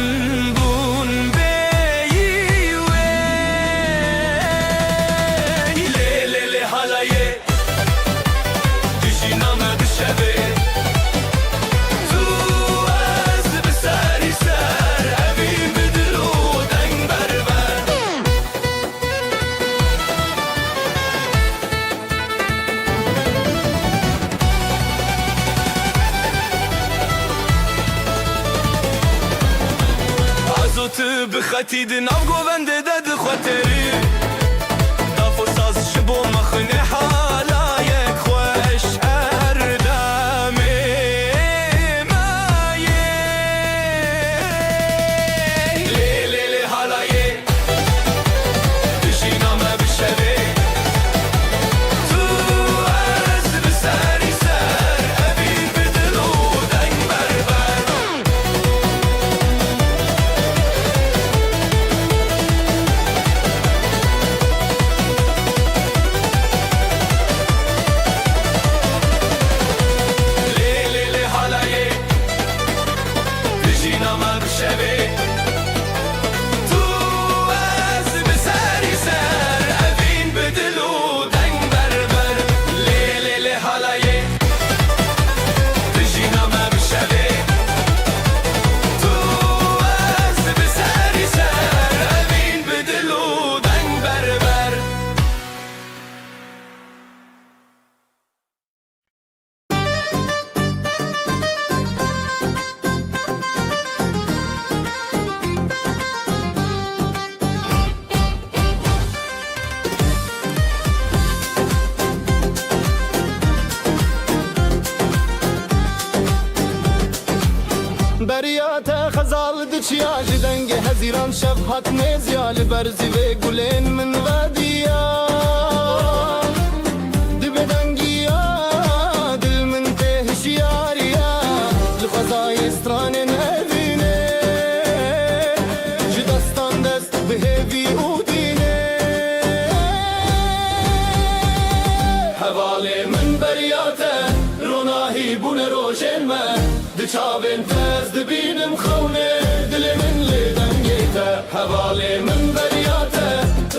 Speaker 1: بون بیوی لی لی لی حالایه دیجی نامه بشبه تو از بسری سر اوین بدلو دنگ بربر تو بخطی دناو گوونده دد خوتری دافو ساز شبو مخنه حالایک خوش اردمی مایه لی لی لی حالایه دژینامه بشوی تو از بسری سر اوین بدلو دنگ بربر
Speaker 7: بریات خزال دچیا جدنگ هزیران شفحت نزیال برزی و گلین من ودیا دبدنگیا دل من تهشیاریا لخزای استران نبینه جدستان دست بهوی او دینه حواله من بریاته روناهی بون روشن من دچاوین تز دبینم خونه دل من لدنگیته حواله من بریاته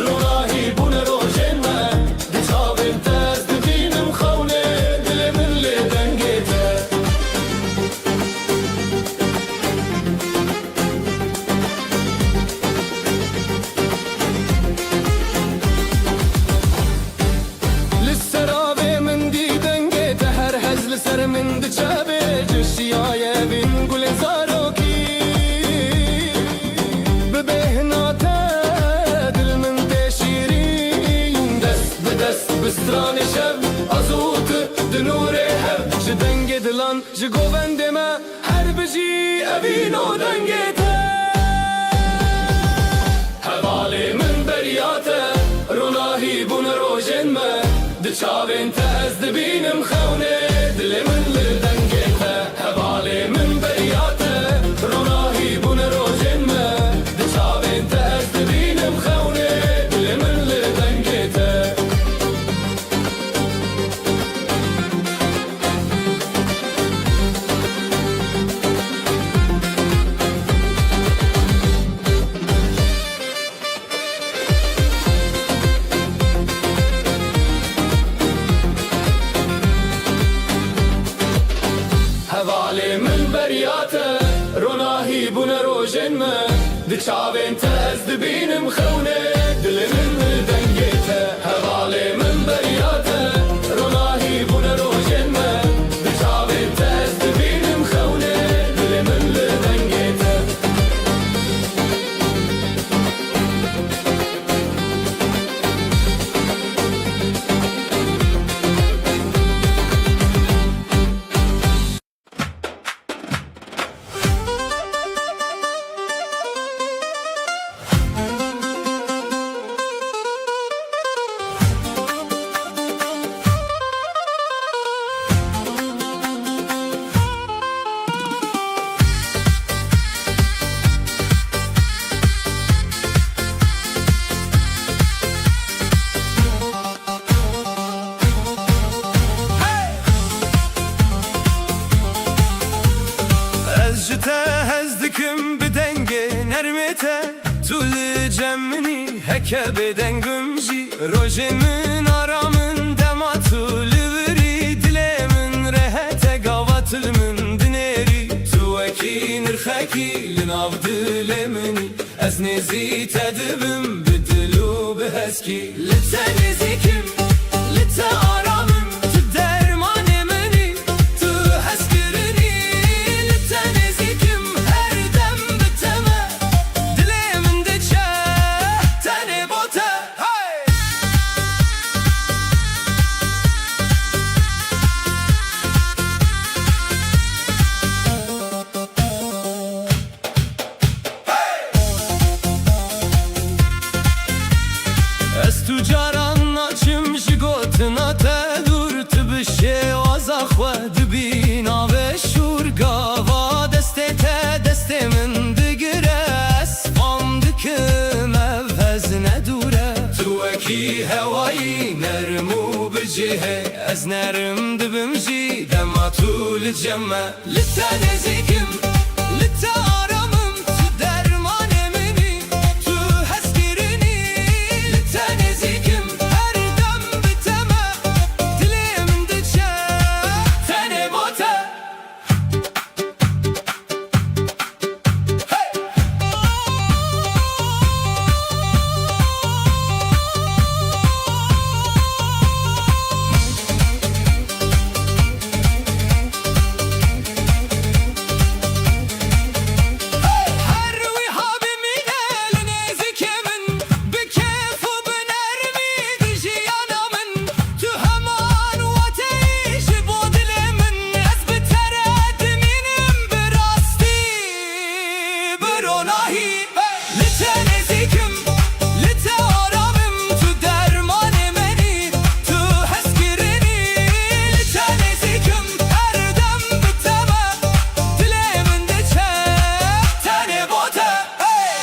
Speaker 7: روناهی بون روشن من دچاوین تز دبینم خونه دل من لدنگیته لسرابه من دیدنگیته هر هزل سر من دچاوه جشیای بین گل زاروکی ببهناته دل من تشیرین دست به دست بستران شب ازوت دنور هر جدنگ دلان جگووند ما هر بجی اوین و دنگیته حواله من بریاته روناهی بون روشن ما دچاوین تز دبینم خونه دل من لدنگیته حواله من بریاته روناهی بون روشن ما دچاوین تز دبینم خونه دل من لدنگیته حواله من بریاته روناهی بون روشن ما دچاوین تز دبینم خونه دل من لدنگیته حواله من بریاته روناهی بون روشن ما دچاوین تز
Speaker 1: Ez ji te hez dikim bi dengê nermê te Tu li cem minî heke bêdengim jî Rojê min ara min dema tu li virî Dilê min rehete gava til min dinêrî Tu wekî nirxekî li nav dilê minî Ez nêzî te dibim bi dil û bi hezkî Li te nêzîkim, li te aramim Tu dermanê minî, tu hezkirinî Li te nêzîkim her dem bi te me Dilê min diçe tenê bo te hey! Ez tu caran naçim ji gotina te dur Tu bi şêwaza xwe dibî navê şûr Gava destê te destê min digire Ez fam dikim ev hez nedûre Tu wekî hewayî nerm û bicihê Ez nerim dibim jî dema tu li cem me Li te nêzîkim, li te aramim Tu dermanê minî, tu hezkirinî Li te nêzîkim her dem bi te me Dilê min diçe tenê bo te Her wiha bimîne li nêzîkê min Bi kêf û bi nermî di jiyana min Tu heman weteyî ji bo dilê min Ez bi te re dimînim bi rastî bi ronahî Li te nêzîkim, li te aramim Tu dermanê minî, tu hezkirinî Li te nêzîkim her dem bi te me Dilê min diçe tenê bo te hey!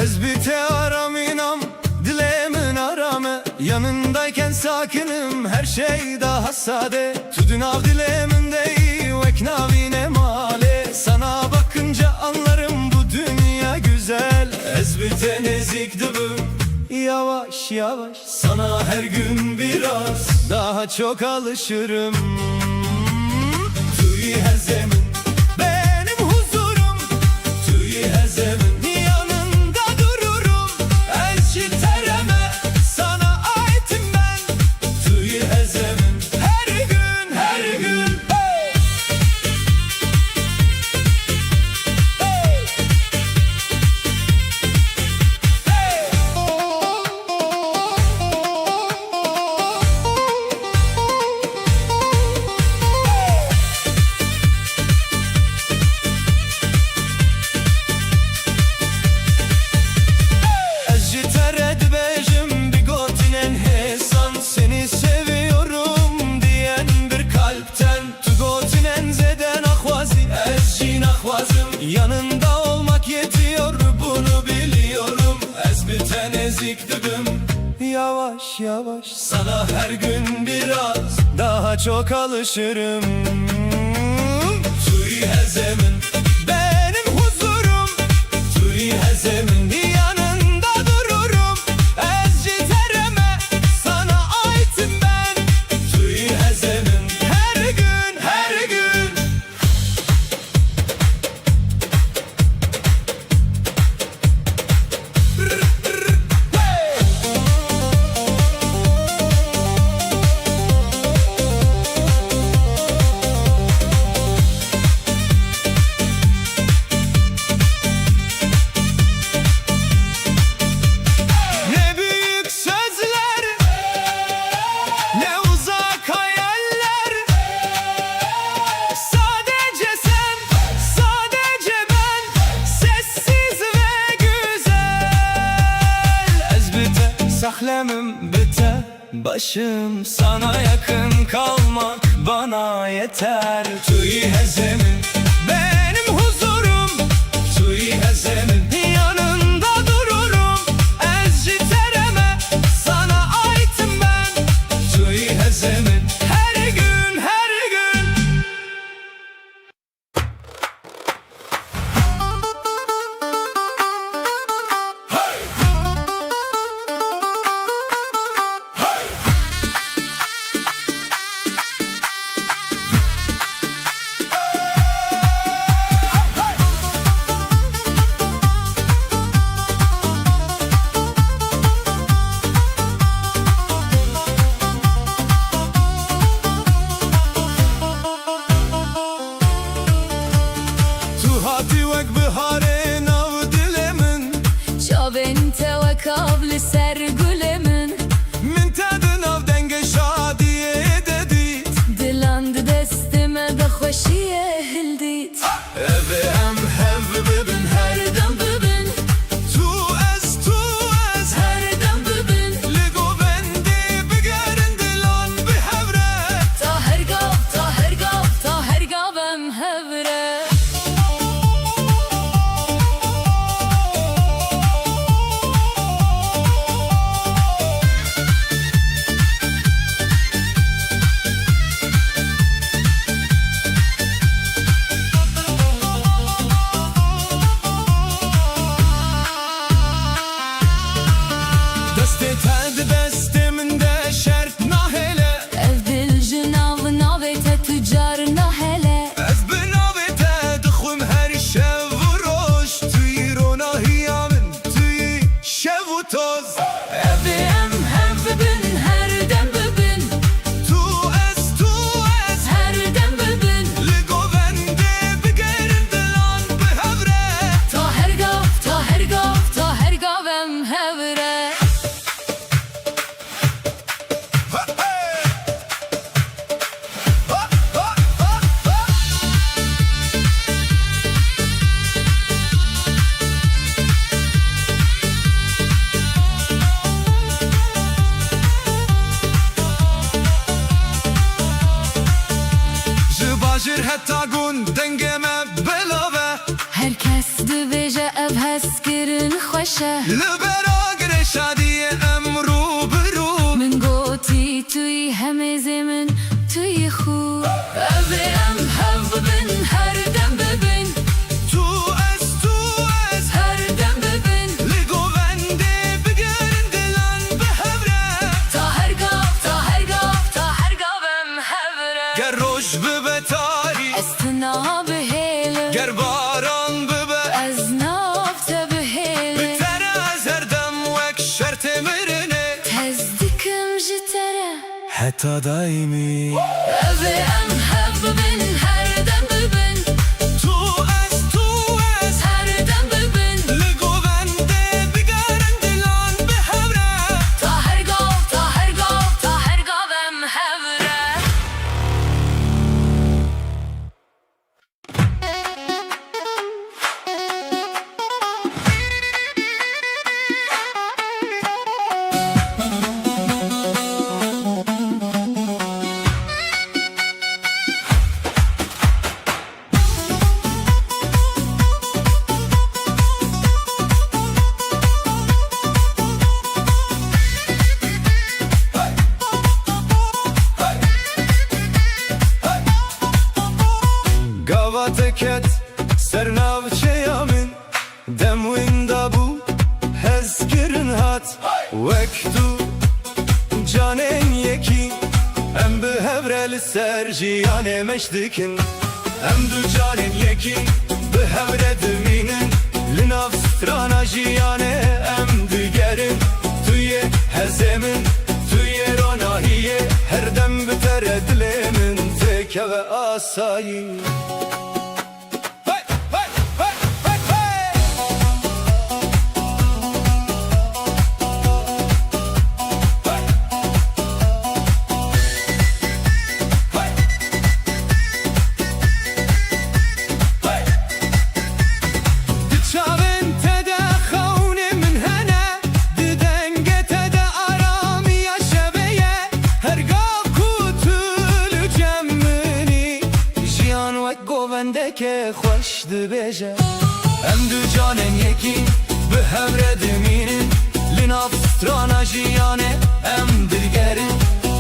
Speaker 1: Ez bir te araminam, dilemin arame Yanındayken sakinim, her şey daha sade Tudun av dilemin değil, veknavine male Sana bakınca anlarım bu dünya güzel Ez bir te nezik dibim, yavaş yavaş Sana her gün biraz daha çok alışırım Tüy hezemin, benim huzurum Tüy hezemin yanında dururum Elçi tereme sana aitim ben Tüy hezemin her gün her gün hey! Hey! Hey! Ez ji te re dibêjim bi gotînên hêsan Seni seviyorum diyen bir kalpten Tu gotînên zêde naxwazî ez jî naxwazim Yanında olmak yetiyor bunu biliyorum Ez bir te nezik dibim yavaş yavaş Sana her gün biraz daha çok alışırım Tüy hezemin benim huzurum Tüy hezemin yanında dururum Ezci tereme sana aitim ben Tüy hezemin her gün her gün Hey! alemim biter. Başım sana yakın kalmak bana yeter. Tüy hezemin benim huzurum, tüy hezemin yanında dururum. Ezci tereme sana aitim ben, tüy hezemin her gün her gün. Tu hati wek biharê nav dilê min,
Speaker 2: Çavên te wekav li ser gulê min.
Speaker 1: min te di nav dengê şadiyê de dît.
Speaker 2: Dilan di destê me de xweşiyê hildît.
Speaker 1: Evê em hev bibin her
Speaker 2: Her dem bibin,
Speaker 1: tu ez
Speaker 2: her dem bibin.
Speaker 1: li govendê bigerin dilan bi hevre.
Speaker 2: Ta her gav, ta her gav, ta her gav em hevre.
Speaker 1: Destê te di destê min de şert nahêle.
Speaker 2: Ev dil ji nav navê te tücar nahele.
Speaker 1: Ez bi navê te dixwim her şev û roj. Tu yî ronahiya min, tu yî şev û toz.
Speaker 2: Evê em hev bibin, her dem bibin.
Speaker 1: Tu ez
Speaker 2: Her dem bibin.
Speaker 1: li govendê bigerin dilan bi hevre.
Speaker 2: Ta her gav, ta her gav, ta her gav em hevre.
Speaker 1: Ji bajir heta gun dengê me bilave.
Speaker 2: Herkes dibêje ev hezkirin xweş e.
Speaker 1: Li bera girê şadiyê em rû bi rû.
Speaker 2: Min gotî tu yî hemêzê min, tu yî xû. Evê em hev bibin, her dem bibin.
Speaker 1: Tu ez
Speaker 2: Her dem bibin.
Speaker 1: li govendê bigerin dilan bi hevre.
Speaker 2: Ta her gav, ta her gav, ta her gav em hevre.
Speaker 1: Ger roj bibe tarî,
Speaker 2: Ez tina bihêlim,
Speaker 1: ger baran bibe.
Speaker 2: ez nav te bihêlim.
Speaker 1: Tere ez her dem wek şertê mirinê.
Speaker 2: Tez dikim ji tere.
Speaker 1: Heta daîmî.
Speaker 2: Evê em hev bibin, her dem bibin.
Speaker 1: Tu ez
Speaker 2: Her dem bibin.
Speaker 1: li govendê bigerin dilan bi hevre.
Speaker 2: Ta her gav, ta her gav, ta her gav em hevre.
Speaker 1: Gava teket sernavçeya min, dem winda bû hezkirin hat. Wek tu canên yekî, em bi hevre li ser jiyanê meş dikin. Em du canên yekî bi hevre dimînin, li nav strana jiyanê em digerin. Tu yê hezê min, tu yê ronahiyê, her dem bi tere dilê min tekeve asayî. Çavên te de xewnê min hene, di dengê te de ara bendeke خوش dibêje Em du canên yekî bi hev re dimînin Li nav strana jiyane em dilgerin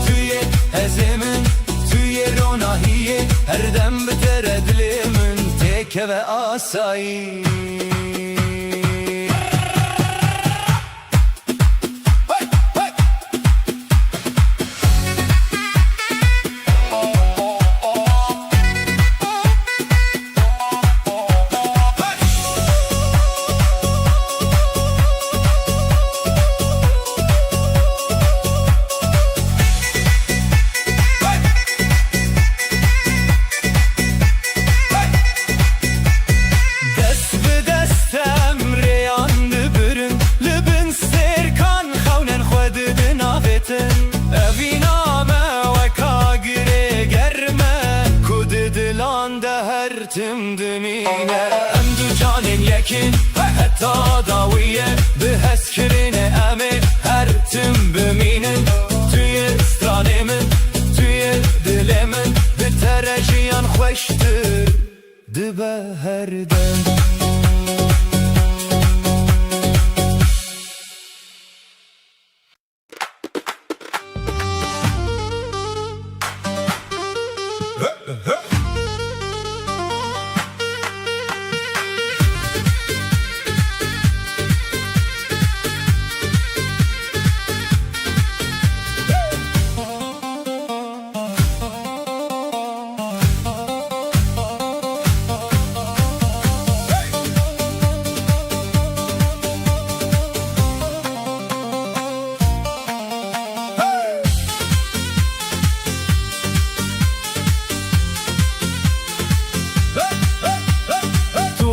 Speaker 1: Tu yê hezê min, tu yê ronahiyê Her dem bi te re dilê min têkeve asayî Tim dimine Em du canên yekin Heta dawiye Bi hezkirine em ê her tim bimînin Tu yê stranê min Tu yê dilê min Bi te re jiyan xweştir Dibe her dem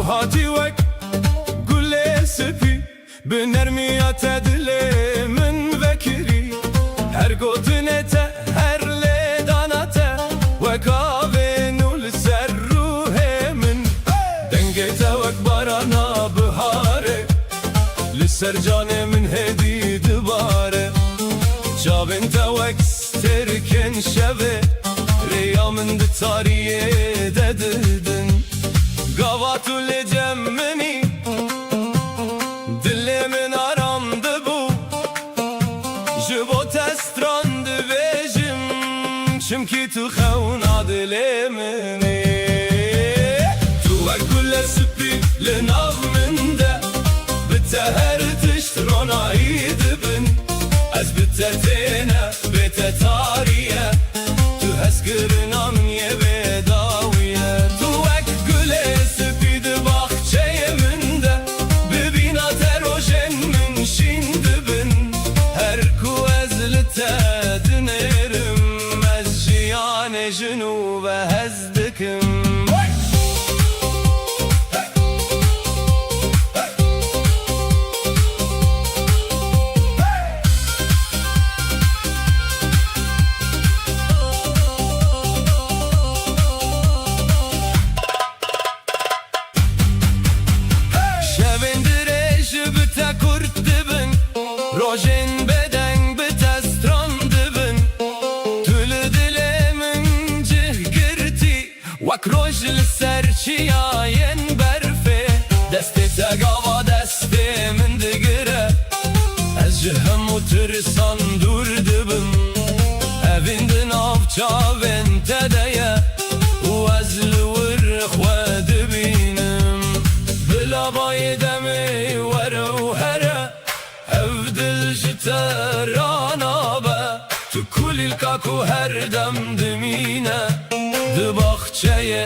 Speaker 1: Hati vek gule sepi Bi nermiyate dilê min vekirî Her gotine te her lê dana te Wek avê nû li ser ruhê min Dengê te wek barana biharê Li ser canê min hêdî dibare Çavên te wek sterkên şevê Rêya min di tariyê de didin Gava tu lê cem minî Dilê min aram dibû Ji bo te stran dibêjim Çimkî tu xewna dilê minî Tu wek gule spî li nav min de Bi te her tişt ronahî dibin Ez bi te têne bê te tariye Tu hezkirina min yê bêdawiye Tu wek gulê spî di baxçeyê min de Bibîna te rojên min şîn dibin Her ku ez li te dinêrim Ez jiyanê jinû ve hez dikim Rojên bedeng bi te stran dibin Tu li dilê min cih girtî Wek roj li ser çiyayên berfê Destê te gava destê min digire Ez ji hemû tirisan dûr dibim Evîn di nav çavên te de ye û ez li wir xwe dibînim Bila bayê demê were û here Ev dil ji te ranabe Tu kulîlka ku her dem dimîne Di baxçeyê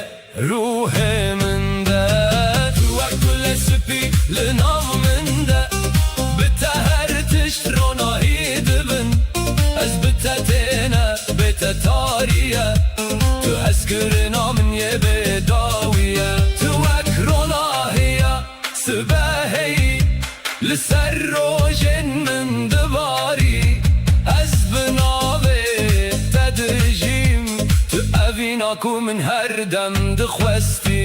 Speaker 1: ruhê min de Tu wek gule spî li nav min de Bi te her tişt ronahî dibin Ez bi te têne bê te tariye Tu hezkirina min yê bêdawiye Tu wek ronahiye sibeheyî Li ser rojên min dibarî Ez bi navê te dijîm Tu evîna ku min her dem dixwestî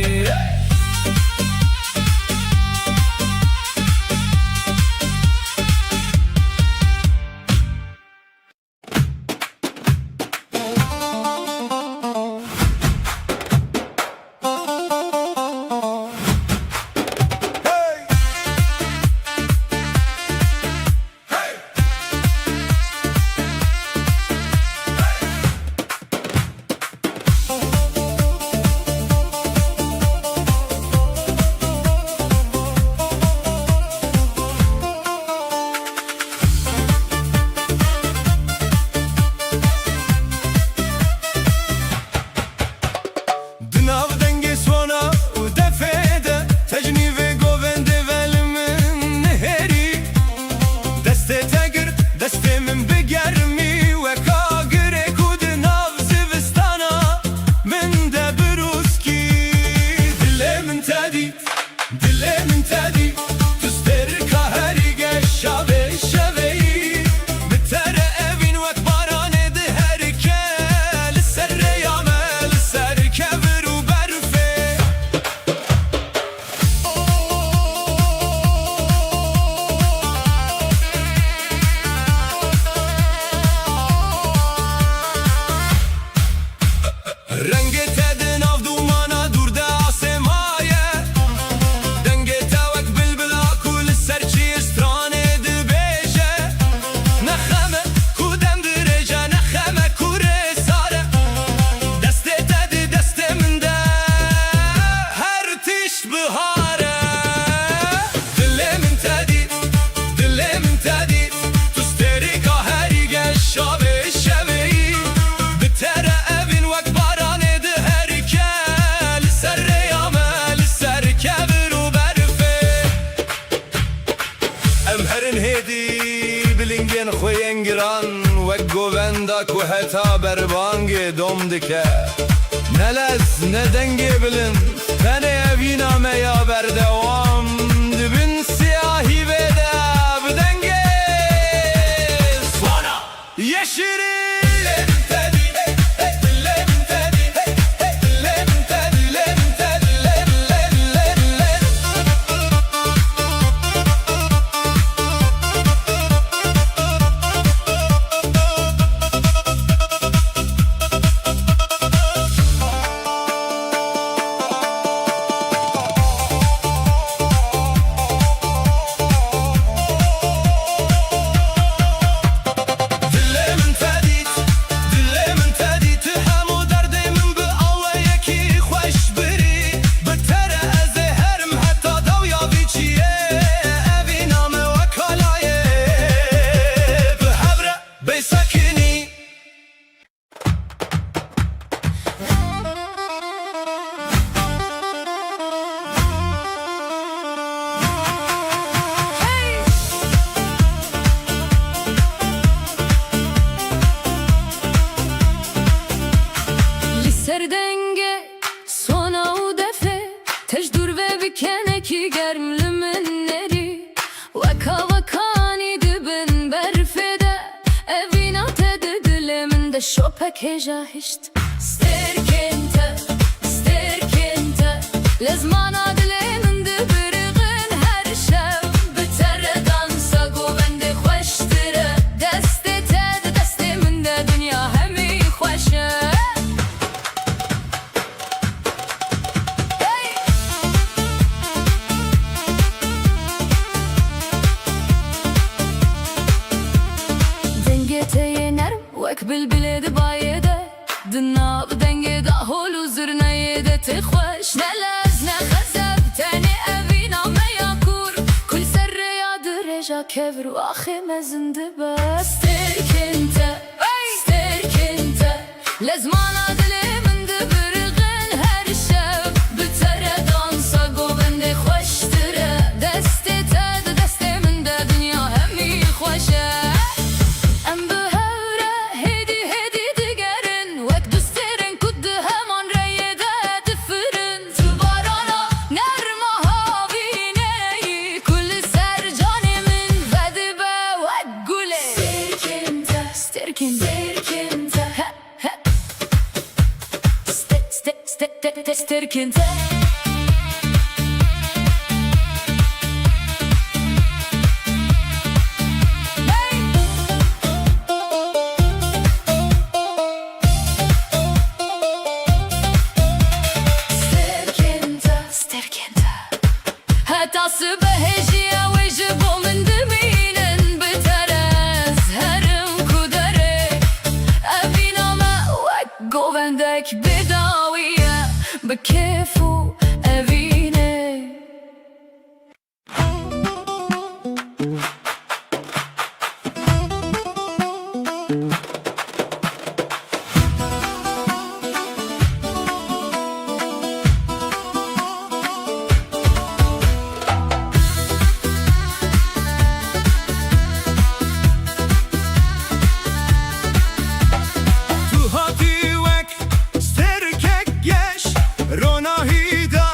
Speaker 1: رنگت دناف دومانا دور ده آسمایه دنگت وک بلبلا کل سرچی استرانه دبیجه نخمه کودم درجه نخمه کوره ساره دست تدی دست من ده هر تیش بهاره دل من تدی تو ستریکا هری گشابه شبهی بتره اوین وک بارانه ده هری کل سر ریامه لسر کبر و برفه ام هرن هیدی بلینگن خوین گران وک گووندا که حتا بربانگ دوم دکه نلز ندنگی بلن تنه اوینا میا بردوام دبن سیاهی بده بدنگی سوانا یشیری
Speaker 2: Serdenge sona u defe tejdur ve bikene ki germliminleri vaka vakani dibin berfede evina tede dileminde şopek heja hişt sterkente lezmana dileminde birgin her şev bitere dansa govende xoştire deste ted desteminde dünya hemi xoşe وك بالبلاد بايدة دنا بدنجي دا هولو زرنا يدا تخوش نلازنا خزب تاني أبينا ما يكور كل سر يا درجة كبر وآخي ما زندبا سترك انت لازمانا دلي من دبرغن هر شب بتره دانسا قوبندي خوش تره دستي تاد دستي من دا دنيا همي خوشه Sterkente hatası behejiya vecibu min diminin biterez herim kudere eviname vek govendek bedawiye بكيفو أبيني
Speaker 1: Rona hida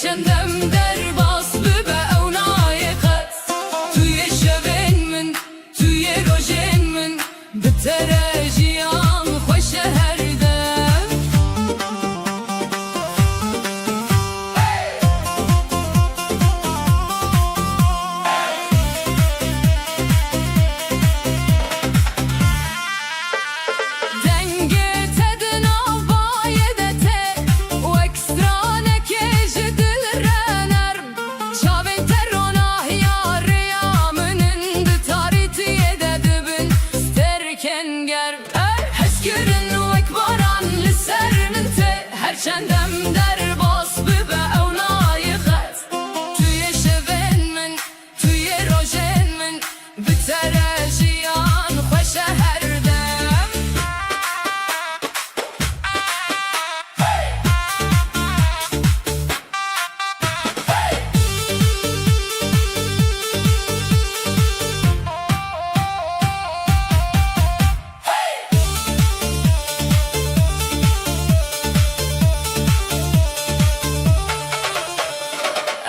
Speaker 2: چندم در باس ببه او نایقت توی شبین من توی روژین من بتره جیان خوش هر دم دنگه تدن آبایدته و اکسترانه که جدل رنر چاوین ترونه یاریامنن دتاریتیه ددبن سترکنگر هشکرن و اکباران لسر منته هرچندم در باس ببه او نایقت توی شبین من توی روژین من بتره جیان خوش هر دم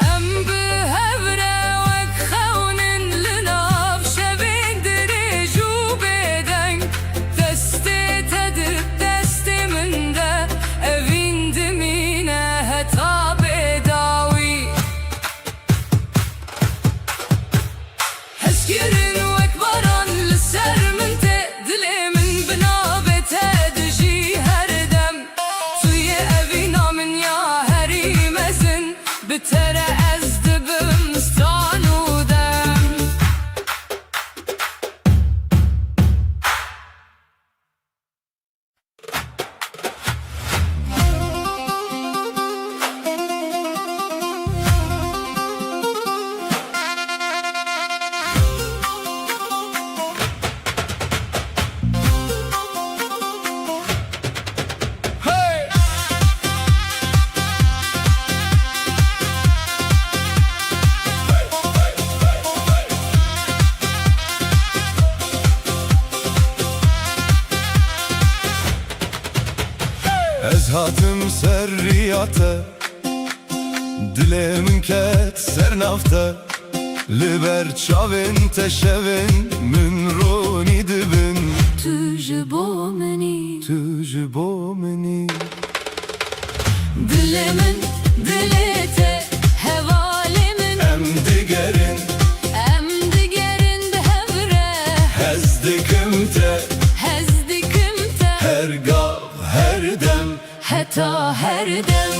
Speaker 2: ام بهوره وک خونن لناف شبین دریجو بدن دستی تدب دستی من ده اوین دمینه هتا بداوی هشکرن وک باران لسر من ته دلی من بنابته دجی هر دم توی اوینا من یا هری مزن بتره از دبم ستانودم
Speaker 1: Ez hatım serriyate Dilemin ket sernafte Liber çavin teşevin Min roni dibin
Speaker 2: تجبو منی
Speaker 1: Tüjü bomeni
Speaker 2: دلمن دلته هوالمن
Speaker 1: Em digerin
Speaker 2: ام دگرن بهوره
Speaker 1: Hezdikimte
Speaker 2: هزدکمته
Speaker 1: Her gav her dem
Speaker 2: حتی هر دم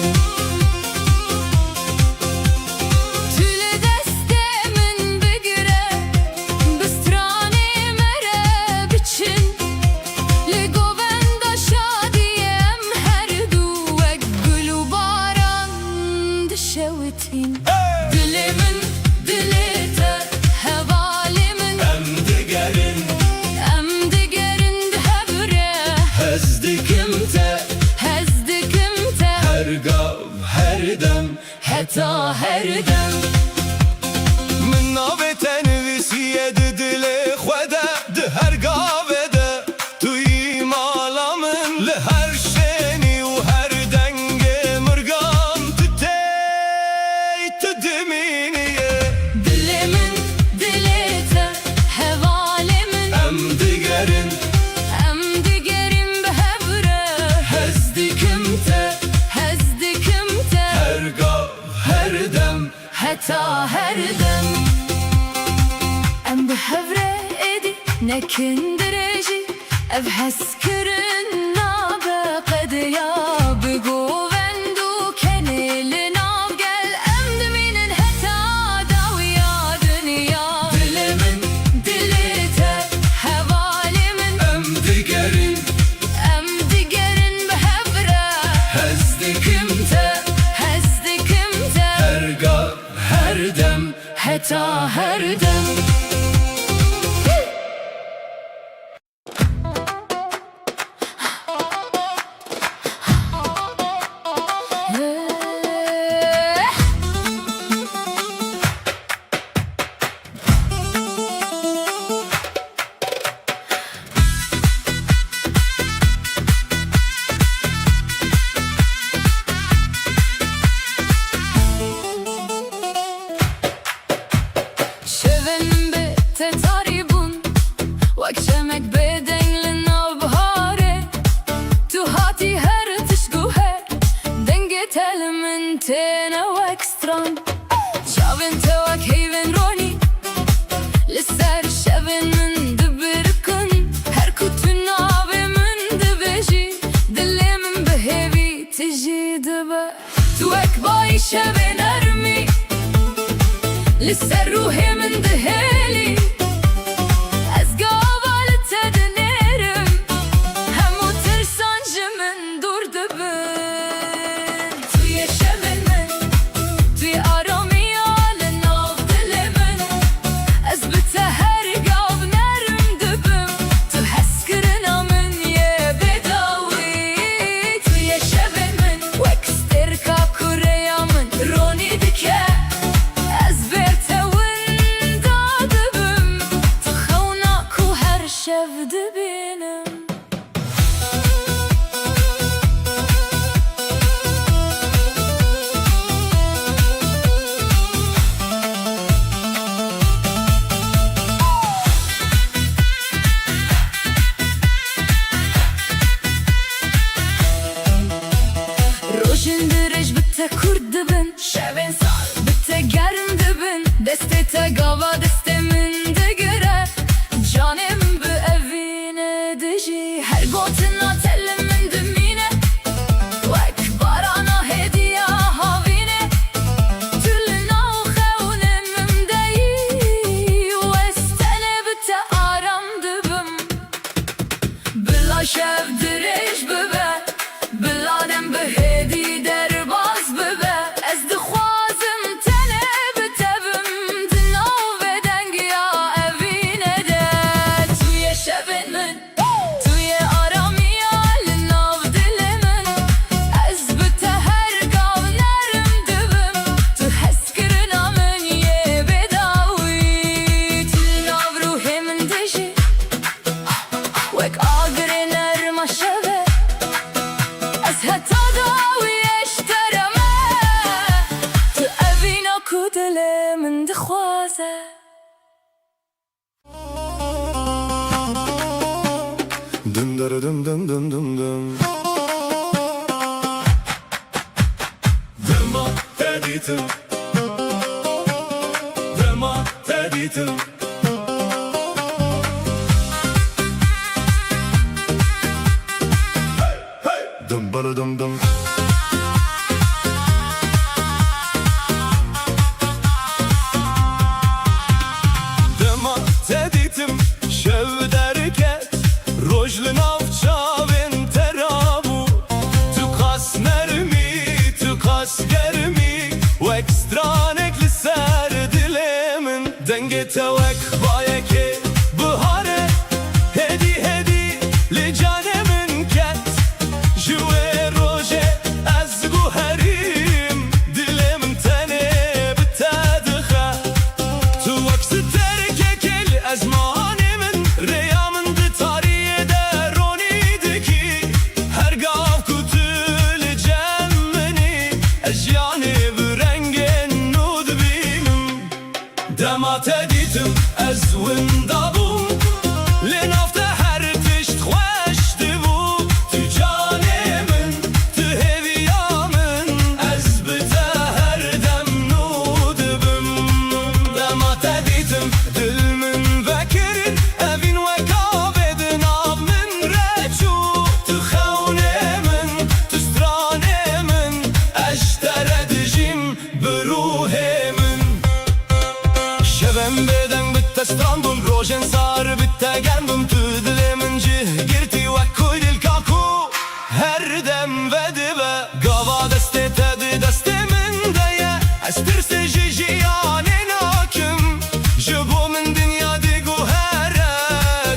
Speaker 2: تول دسته من بگره بسترانه مره بچن لگوبند شادیم هر دو وک گل و باران دشوتین دل من دلته هوالی من
Speaker 1: Em digerin
Speaker 2: ام دگرن بهوره
Speaker 1: Hezdikimte
Speaker 2: هزدکمته
Speaker 1: Her gav her dem
Speaker 2: حتی هر دم
Speaker 1: من ناوی تنویسیه دلی خوده ده هر گاوه ده توی مالامن لهر شنی و هر دنگ مرگان تتی تدمینیه
Speaker 2: دلمن دلته هوالمن
Speaker 1: Em digerin
Speaker 2: ام دگرم بهوره
Speaker 1: hezdikimte
Speaker 2: هزدکمته
Speaker 1: Her gav her dem
Speaker 2: حتی هر دم ام بهوره ایدی نکندرجی اف هسکرن نابه قد یا بگووندو کنیل ناب گل ام دمینن حتی داویا دنیا
Speaker 1: Dilimin
Speaker 2: دلته هوالمن
Speaker 1: em digerin
Speaker 2: ام دگرن بهوره
Speaker 1: hezdikimte
Speaker 2: هزدکمته
Speaker 1: Her gav her dem
Speaker 2: حتی هر دم تينا وكستران شافن توك هيفن روني لسر شافن من دبركن هر كتن عبي من دبجي دلي من بهيبي تجي دبا توك باي شافن ارمي لسر روحي من دهالي Kurd dibin, şevin sal bitte germ dibin deste te gava deste min digire canem bu evine diji her gotuna tellimin dimine vek barana hediye havine tülna u xevnemim deyi vestene bitte aram dibim bila şev direj bibe bila dem behedi der من دخوازه
Speaker 1: Dum dum dum dum dum dum.
Speaker 5: Dema teditim Dema teditim
Speaker 1: Dum bala dum dum.
Speaker 5: Dema teditim şev derket Rojlu navçavin terabu Tu kas nermi, tu kas germi Vek stranek li ser dilemin Denge tevek bayeke bihare Hedi hedi li canemin ket Jüve roje ez guherim Dilemin tene bitedikhe Tu vakti terkekeli ez manemin Reyamın di tariye de ronidiki Her gav kutuli cemmeni Ejyani vrengen nud bimim Demat editim ez windabum Linafte her tişt khwesh divu Tu canemin, tu heviyamin Ez bite her dem nudibim Demat editim dilmin vekirin Evin ve kabedin av min reçu Tu xevnemin, tu stranemin Eştere dijim biruhemin Şevem beden bitte strandum Rojen sar bitte germbum Tu dilemin cih girti ve kuydil kaku Her dem ve dibe Gava deste tedi deste min deye Estirse jijiyanin hakim Jibu min dünya digu here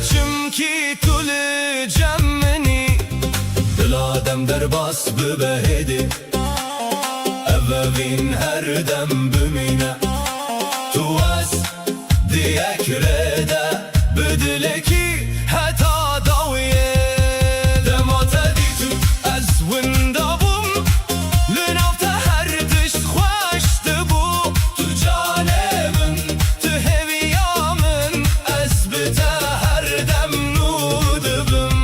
Speaker 5: Çünki tuli cemmeni Diladem derbas bibehedi Evvevin her dem bümine Tu ez diyek rede Bidileki heta daviye Demat editim ez windabum Linafte her tişt khwesh dibu Tu canemin, tu heviyamin Ez bite her dem nudibim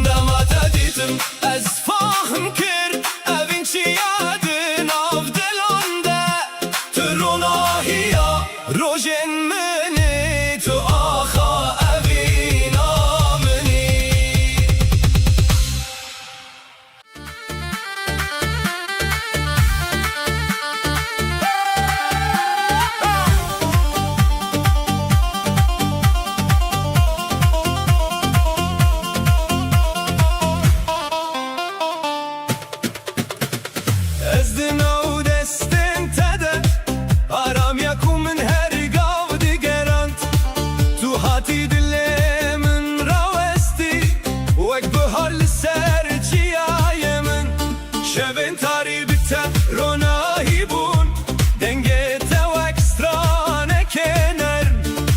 Speaker 5: Demat editim ez fahm kir Evin çiyadin av
Speaker 1: لسر جیای من شبن تاری بته روناهی بون دنگه تو اکسترانه کنر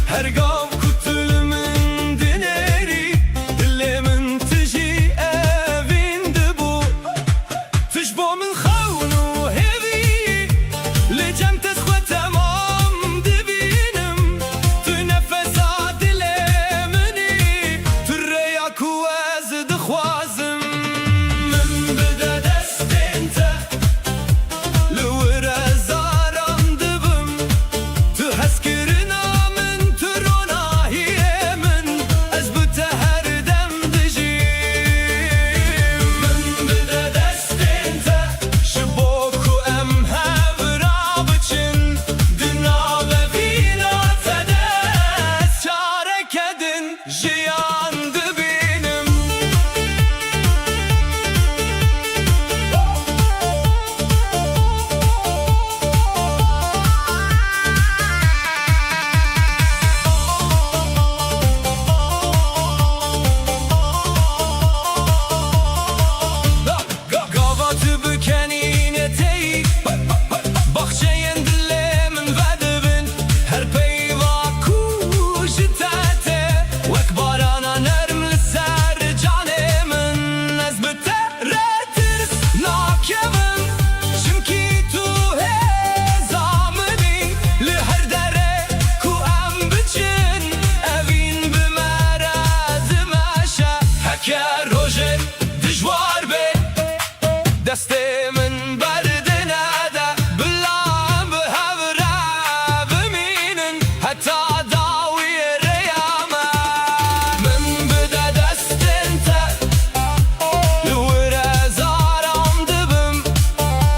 Speaker 1: هرگاه کتل من دنری دل من تجی اوین دبو تش با من خونو هوی لجم تسخو تمام دبینم تو نفسا دل منی تو ریا کوز دخوازم من بده دستین ته لور زارم دبم تو هسکرنا من تو روناهی من از بته هر دم دجیم من بده دستین ته شبو کو ام هورا بچن دنا و وینا تدست چاره کدن جیان دبینم Gavatı bükenine teyik Bahçeyen dilemin vedibin Her peyva kuşu tete Vek barana nermli ser canemin Ez beteretirs nakevin Çünkü tu hezamini Li her dere ku em biçin Evin bimerazim eşe Heke roje dijwar be دسته من بردنه ده بلام به هوره بمینن حتی داوی ریامه من بده دستن ته لوره زارم دبم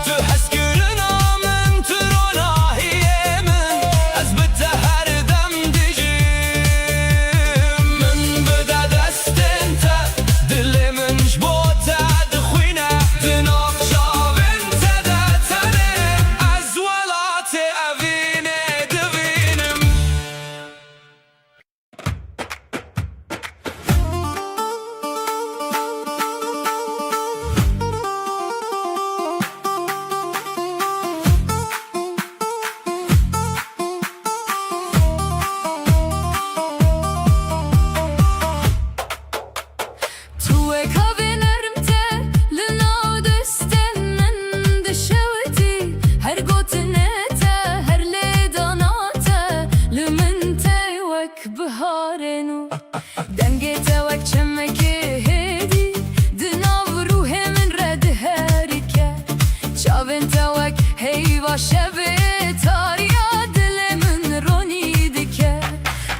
Speaker 1: تو هسکرنا من تو روناهیه من از بته هر دم دجیم من بده دستن ته دل من جبوته دخوینه دناخشاوین تده تنه از ولات اوینه دوینم
Speaker 2: تو کابینرم ته لناو دستن من دشوتی هر گوتنه ته هر لیدانا ته لمن ته وک بهارنو دنگه ته وک چمکه هدی دناو روح من رد هریکه چاوین ته وک هیوا شبه تاریا دل من رونی دکه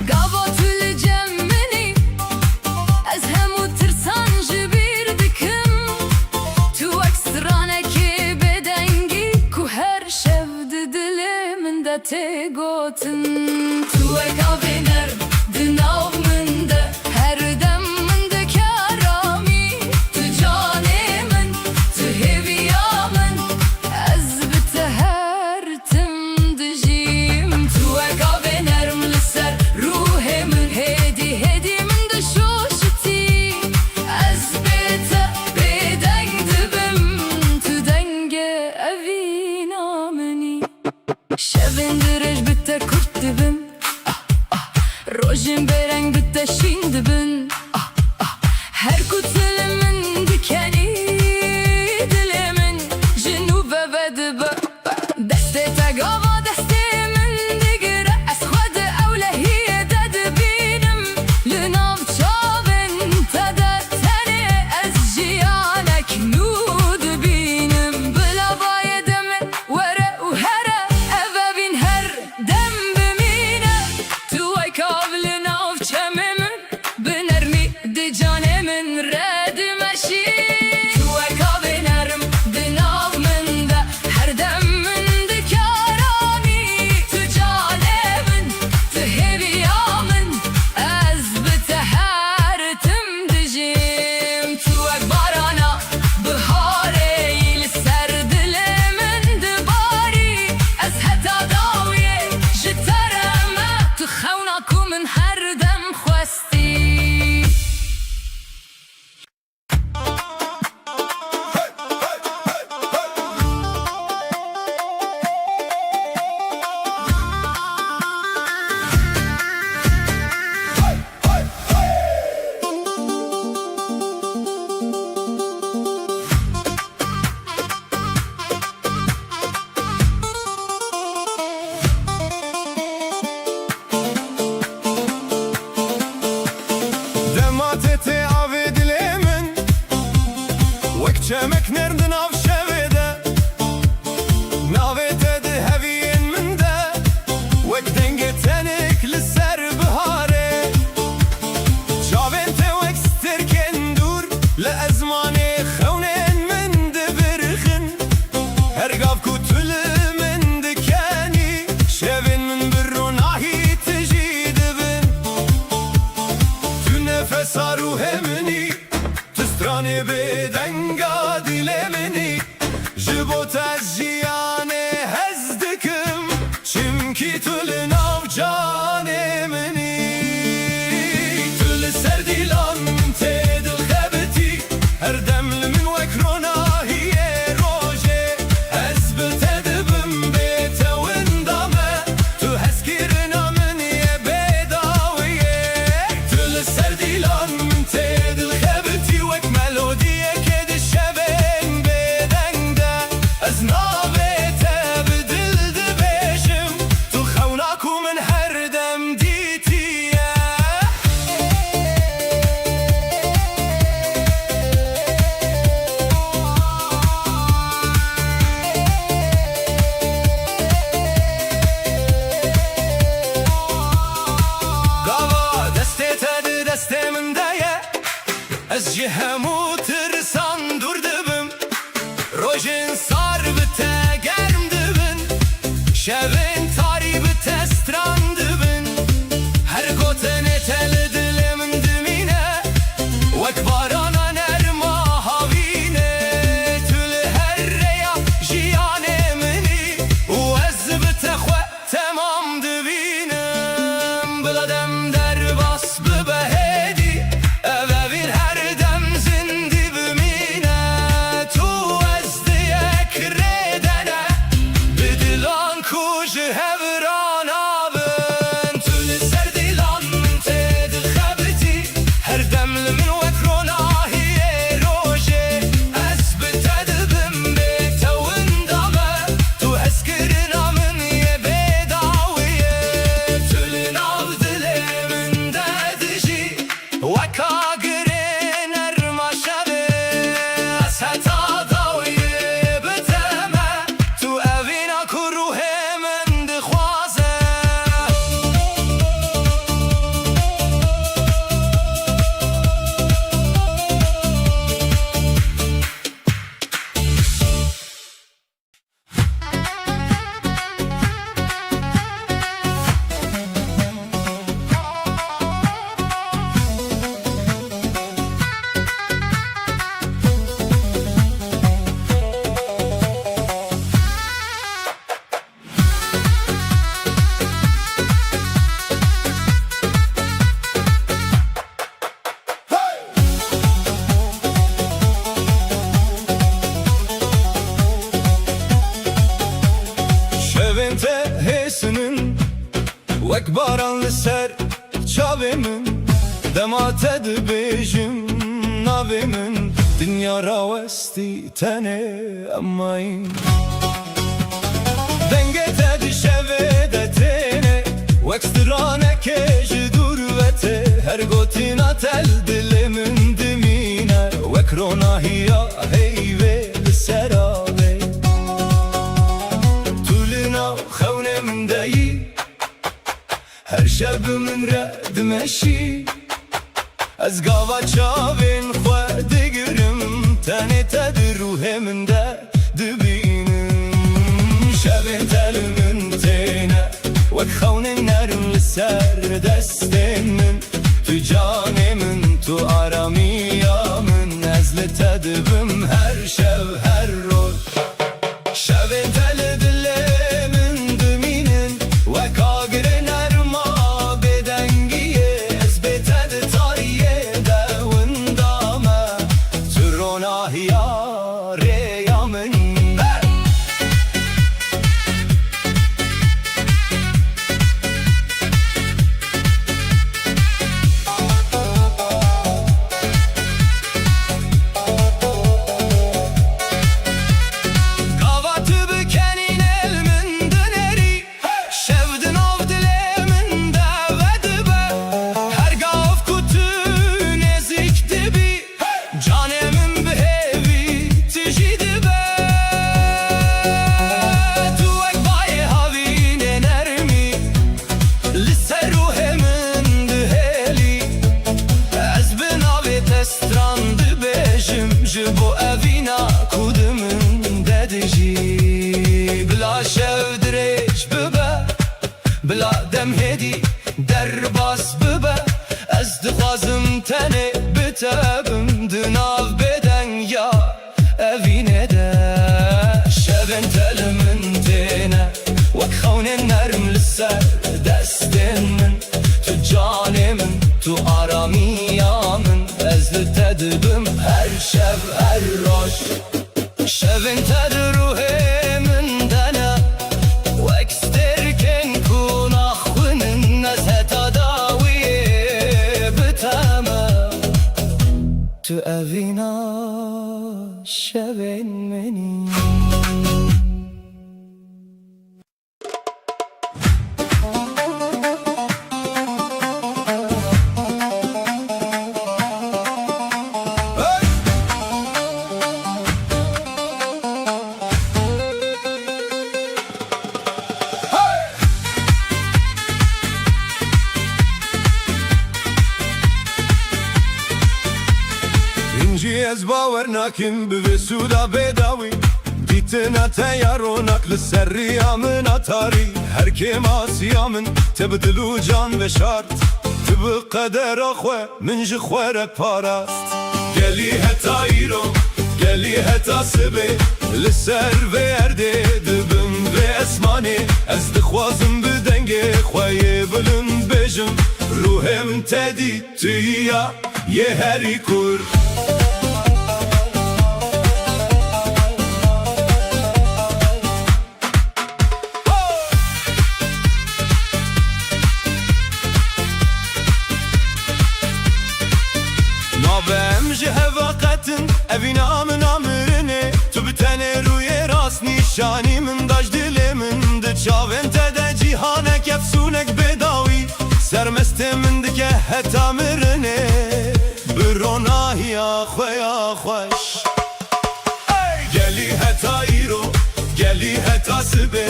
Speaker 2: گابا تول جمنی از همو ترسان جبیر دکم تو اکسترانه که بدنگی کو هر شب دل من ده تگوتن تو اکاوینر دناو من ده هر دم من ده کرامی تو جانه من تو هویا من از بته هر تم دجیم تو اکاوینرم لسر روح من هدی هدی من ده شوشتی از بته بدنگ دبم تو دنگ اوینا منی شبن درج بته کرد دبم
Speaker 1: Wek çemek nerdin av şevede Navete de heviyin minde Wek denge tenik li ser bihare Çavente wek stirken dur Le ezmane khevnen min de birgin Her gav kutülü min dikeni Şevin min bir runahi tiji dibin Tu nefes aruhe mini Tu strani bedenga dile mini Jibo tezjiyane hezdikim Çimki tülü navcane mini Tülü serdilan tedil khebeti Her demli min vekrona hiye roje Ezbit edibim bete windame Tu heskirina min ye bedawiye Tülü serdilan tedil khebeti Vek melodiye kedi şeven bedende Ez navete bedildi beşim Tu khevnaku min her dem ditiye Gava deste tedi deste min deye Ez jihemu tirsan dur dibim Rojin sar bite germ dibin Şevin tari bite stran dibin Her goten eteli dilimin dimine Vek varana nerma havine Tülü her reya jiyane mini U ez bite xwe temam dibinim Biladem derbas bibehedi Evevir her dem zindi bimine Tu ez diyek redene Bidilan kuj hevran abin Tülü serdilan min tedil khebeti Her demli min vekrona hiye roje Ez bitedibim bete windame Tu heskirina min ye bedawiye Tülü nav dilimin dediji Veka girin erma şevi Ez heta dawiye biteme Tu evina kuruhe min dixwaze Şevin te hesinin Vek baran li ser çavimin Demate dibêjim navê min Dinya rawestî tenê emayîn Denge te di şevê de têne Wek straneke ji dûr vete Her gotina tel dilê min dimîne Wek ronahiya heyvê li ser avê Tu nav xewne min deyî Her şeb min re dimeşî Ez gava çavên xwe digirim Tenê te di ruhê min de dibînim Şevên telê min têne Wek xewnên nerm li ser destên min Tu canê min tu aramiya min Ez li te dibim her şev her roj Şevên telê dilê min dimînin Wek agirên erma bêdengiye Ez bête di tariye de windame Tu ronahiya rêya min Canemin bir hevi evina kudumun dedici Bla şevdireç bibe Bla demhedi derbas bibe Ez dixwazim tenê bitebim Dinav beden ya evine de Şevên telimin têne Wek xewnên nerm li ser destên min Tu canê min, tu aramiya min Ez li te dibim her şev her roj Şevên te di ruhê min de ne Wek stêrkên ku naxwinin Ez heta dawiyê biteme Tu evîna şevên minî Ez bawer nakim bi suda bedawi Dîtina te yaronak li ser riya min atarî Her kêm asiya min te bi dil û can ve şart Tu bi qedera xwe min ji xwe re parast Gelî heta îro, gelî heta sibê Li ser vê erdê dibim vê esmanê Ez dixwazim bi dengê xweyê bilind bêjim Ruhê min te dî tu ya yê herî kur Navem ji hevaqetin evîna min amirinê Tu bi tenê rûyê rast nîşanî min daj dilê min Di çavên te de cîhanek efsûnek bêdawî Sermestê min dike heta mirinê Bi ronahiya xwe ya xweş Gelî heta îro, gelî heta sibê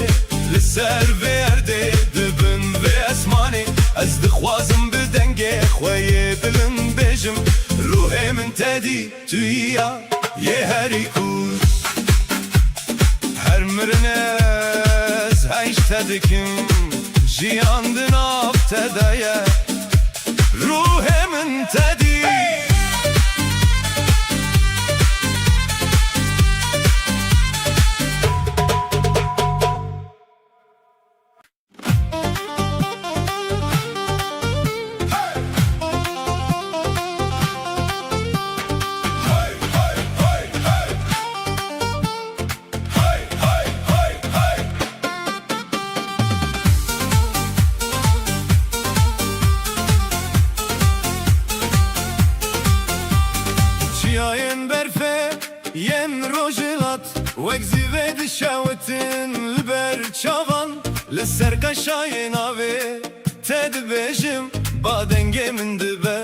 Speaker 1: Li ser vê erdê dibin vê esmanê Ez dixwazim bi dengê xweyê bilind bêjim Ruhê min te dî tu ya yê herî kur Her mirinê ez heyş te dikim Jiyan di nav te de ye Ruhê min te dî Çiyayên berfê yên rojilat Wek zîvê dişewitin li ber çavan Li ser qeşayên avê te dibêjim Badengê min dibe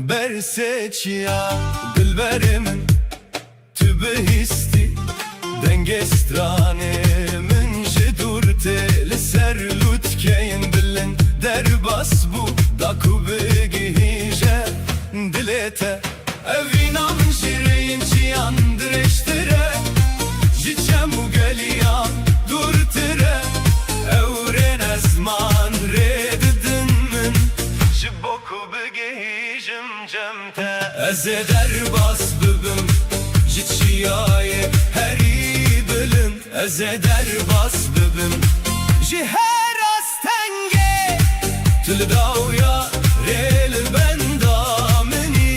Speaker 1: bersê çiya Dilberê min tu bihîstî Dengê stranê min ji dûr tê Li ser lûtkeyên bilind derbas bû Da ku bigihîje dilê te Evîna min şîreyên çiyan dirêjtire Ji çem û geliyan dûrtire Ewrên ezman rê didin min Ji bo ku bigihîjim cem te Ez ê derbas bibim ji çiyayê herî bilind Ez ê derbas bibim ji her astengê Tu li dawya rê li benda minî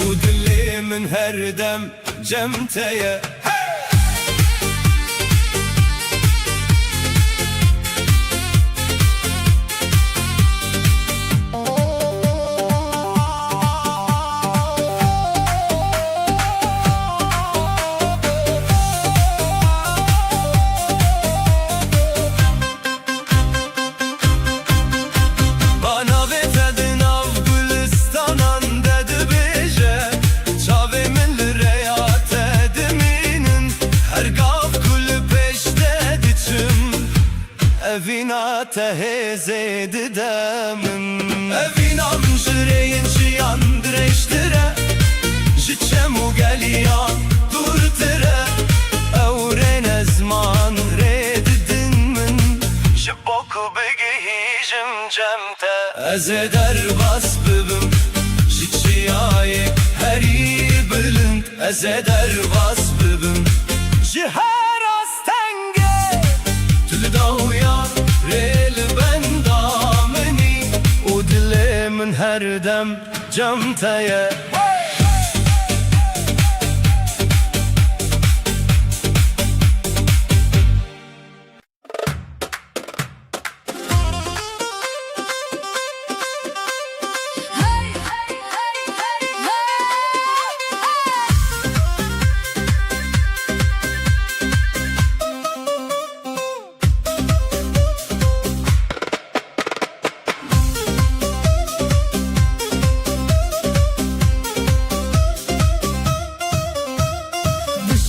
Speaker 1: û dilê min her dem cem te ye Evîna te hêzê dide min Evîna min ji rêyên jiyan dirêjtir e Ji çem û geliyan dûr Ez ê derbas bibim ji çiyayê herî bilind Ez ê derbas bibim ji her astengê Tu li dawya rê li benda minî û dilê min her dem cem te ye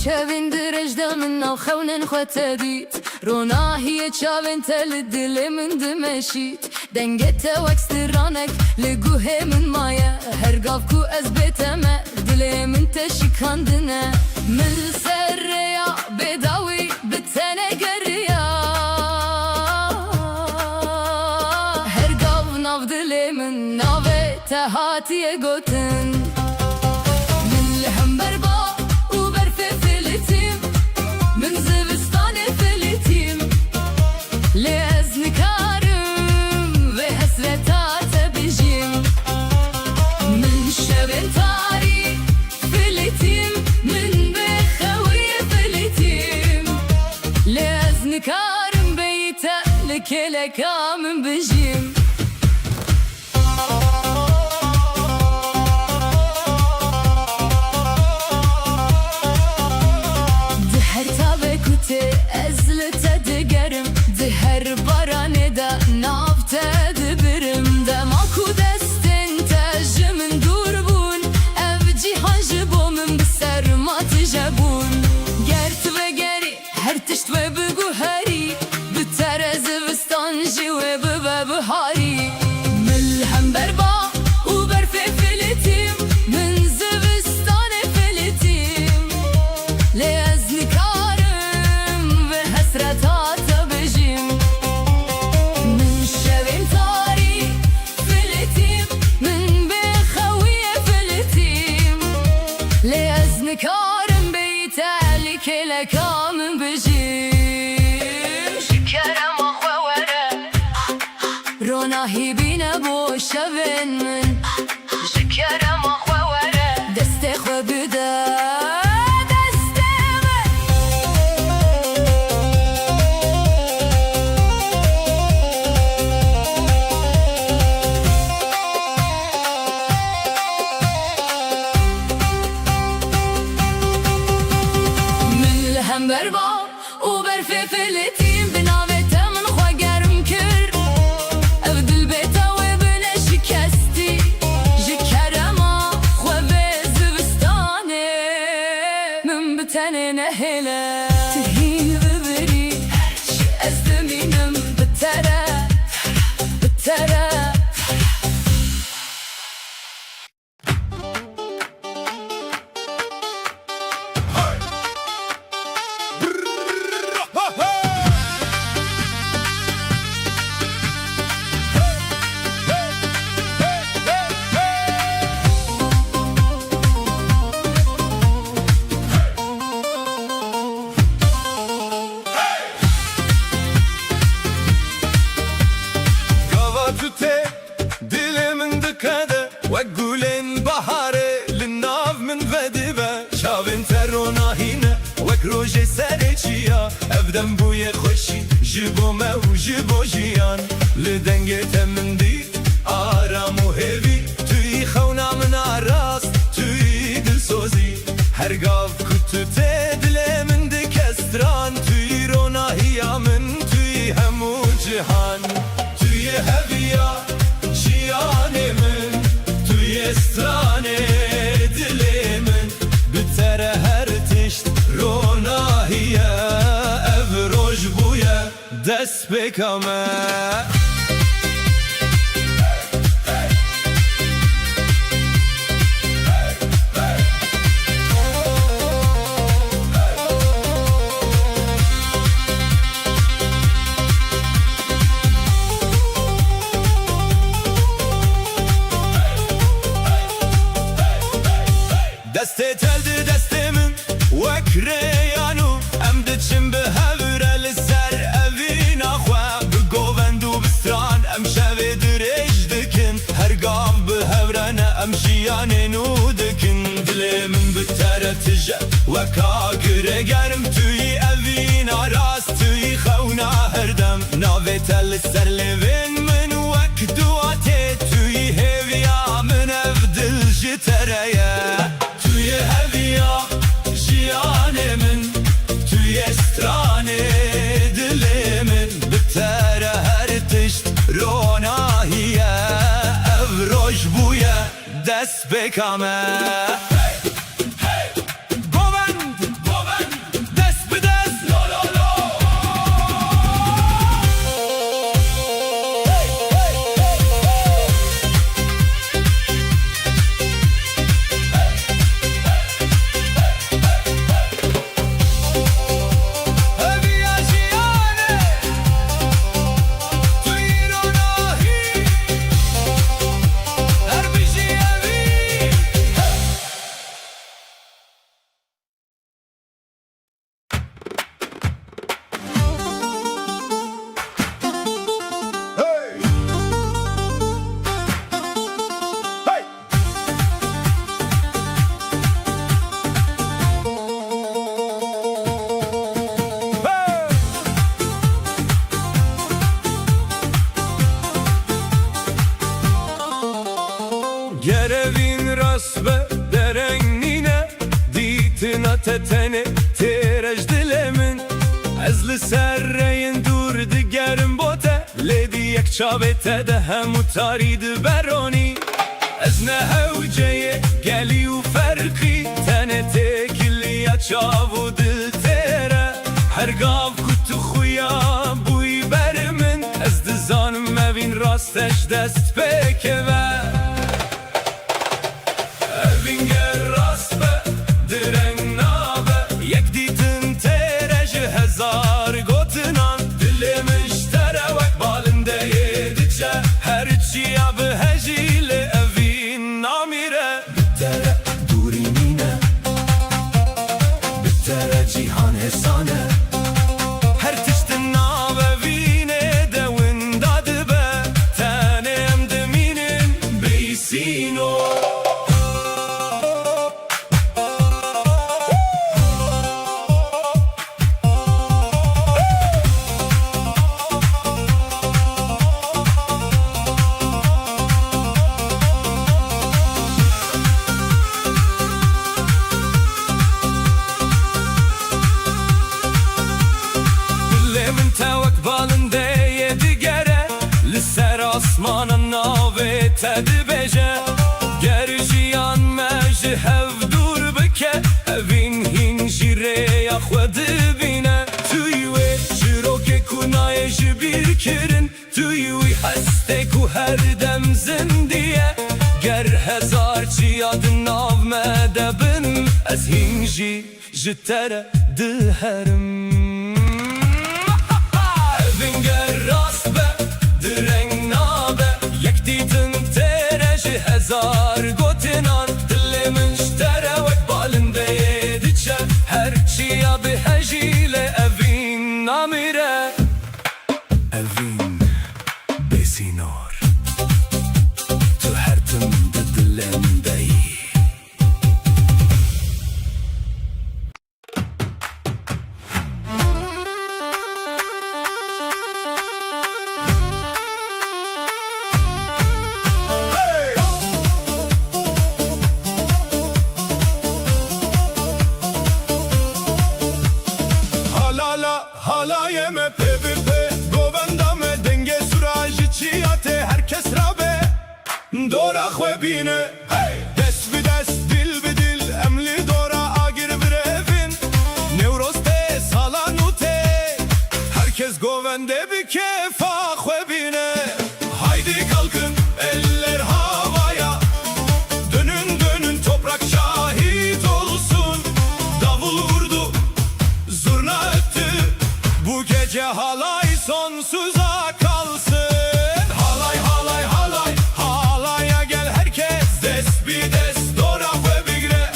Speaker 2: شاوین درجده من ناو خونن خواه دید روناهی چاوین تل دل من دمشید دنگت وکس درانک لگوه من مایه هر گاف کو از بیتمه دل من تشکاندنه من سر یا بداوی بتنه گریا هر گاف ناو دل من ناوه تهاتیه گوتن من لهم بربا Karım beyte lekele kamın bejim Diher tabe kute ezlete digerim Diher barane da nafte dibirim Demaku destin tecmin durbun Ev cihan jibomim bisermat jebun Gert ve geri her tişt ve begu heri Bitere zivistan ji ve bibe bihari Milhem berba u berfe filitim Min zivistan filitim Lez nikarım ve hasretata bejim Min şevin tari filitim Min bekhaviye filitim Lez nikarım beytali kelekamın bejim Şekerem ahve vere Ronahi bine bo şevin min Şekerem ahve vere Deste xwe bide Hem berba u berfe filitim binavete min xwe gerim kir Ev dil bêta wê bine şikestî Ji kerema xwe vê zivistanê Min bi tenê nehêle Tihîn bibirî Ez dimînim bi tere Bi tere
Speaker 1: Tute dilimin dikede ve gülün baharı linnav min vedibe Çavin teronahine ve roje sereçiya Evden buye xoşi jibo mev jibo jiyan Li dengete min dit aramu hevi Tüy xevna min aras tüy dilsozi Her gav kutute dile min dikestran Tüy ronahiya min tüy hemu cihan Tüy heviya cihanemin Tüy estrane dilimin Bitere her tişt ronahiye Ev roj buye dest bekame jiyanên û dikin dilê min bi te re tije weka giregerim tuyî evîna rast tuyî xewna herdem navê te li ser lêvên min wek dua tê tuyî hêviya min ev dil ji te re ye tuyî heviya jiyanê min tuyî stranê dilê min bi te re her tişt ronahiye ev roj bûye dest pêka me Govend, dest bi dest lo lo lo Heviya jiyanê tuyî ronahi her bijî evî
Speaker 4: Hey! Hey!
Speaker 1: Hey! Gerevin rasbe derengine Ditina tetene terej dilemin Ez li serreyin dur digerim bote Ledi yek çavete de hem utari beroni Ez ne hevceye geli u ferqi Tene tekiliya çavu dil tere Her gav kutu xuya buy berimin Ez dizanim evin rasteş dest pekeve Evin ger rasbe direng nabe Yek ditin tereji hezar gotinan Dilemiş terevek balinde yedice Her çiya bi hecile evin namire Bittere durinine Bittere cihan hesane Her tiştin nabe vine devin dadı be Tanem deminin beysino Dilemin tevek balinde yedi gere Li ser asmanın navê te dibeje Ger jiyan me ji hev dur bike Evin hin jî rêya xwe dibîne Tuyî wê çirokê ku nayê ji bîr kirin Tuyî wî hestê ku her dem zindiye Ger hezar çiya di nav me de bin Ez hin jî ji te re diherim Evin ger rasbe direng nabe Yek ditin tereji hezar gotinan Dilemin terevek balinde yedice Her çiya bi hecile evin namire Evin besinor Tu her tim di dilemdeyi Halala halaye me PVP Govenda me denge surajı çiyate Herkes rabe Dora xwe bine Dest bi dest dil bi dil Emli dora agir bir evin Nevroz te salanu te Herkes govende bir kefa xwe bine Haydi kalkın eller havaya Dönün dönün toprak şahit olsun Davul vurdu zurna öttü Bu gece halay sonsuza kalsın Halay halay halay halaya gel herkes Dest bi dest dora ve bigre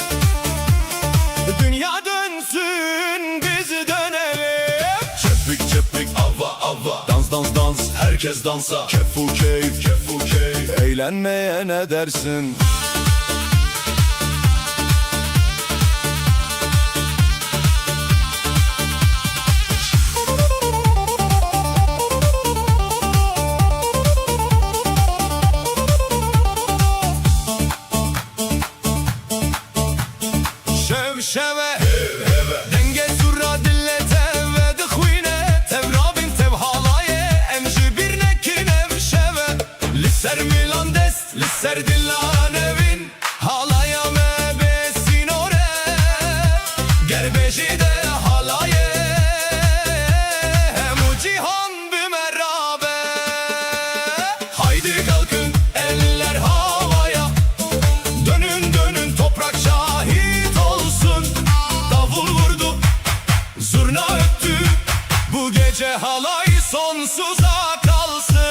Speaker 1: Dünya dönsün biz dönelim Çepik çepik ava ava Dans dans dans herkes dansa Kefu keyif kefu keyif Eğlenmeye ne dersin halaye Hemu cihan bir merhabe Haydi kalkın eller havaya Dönün dönün toprak şahit olsun Davul vurdu, zurna öttü Bu gece halay sonsuza kalsın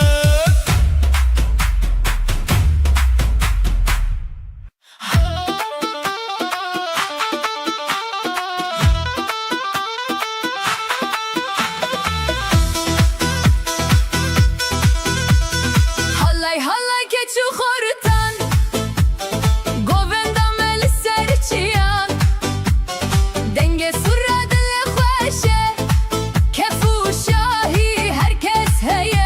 Speaker 2: Halay halay keçu xortan Govenda meli serçiyan Denge surra dile xoşe Kefu şahi herkes heye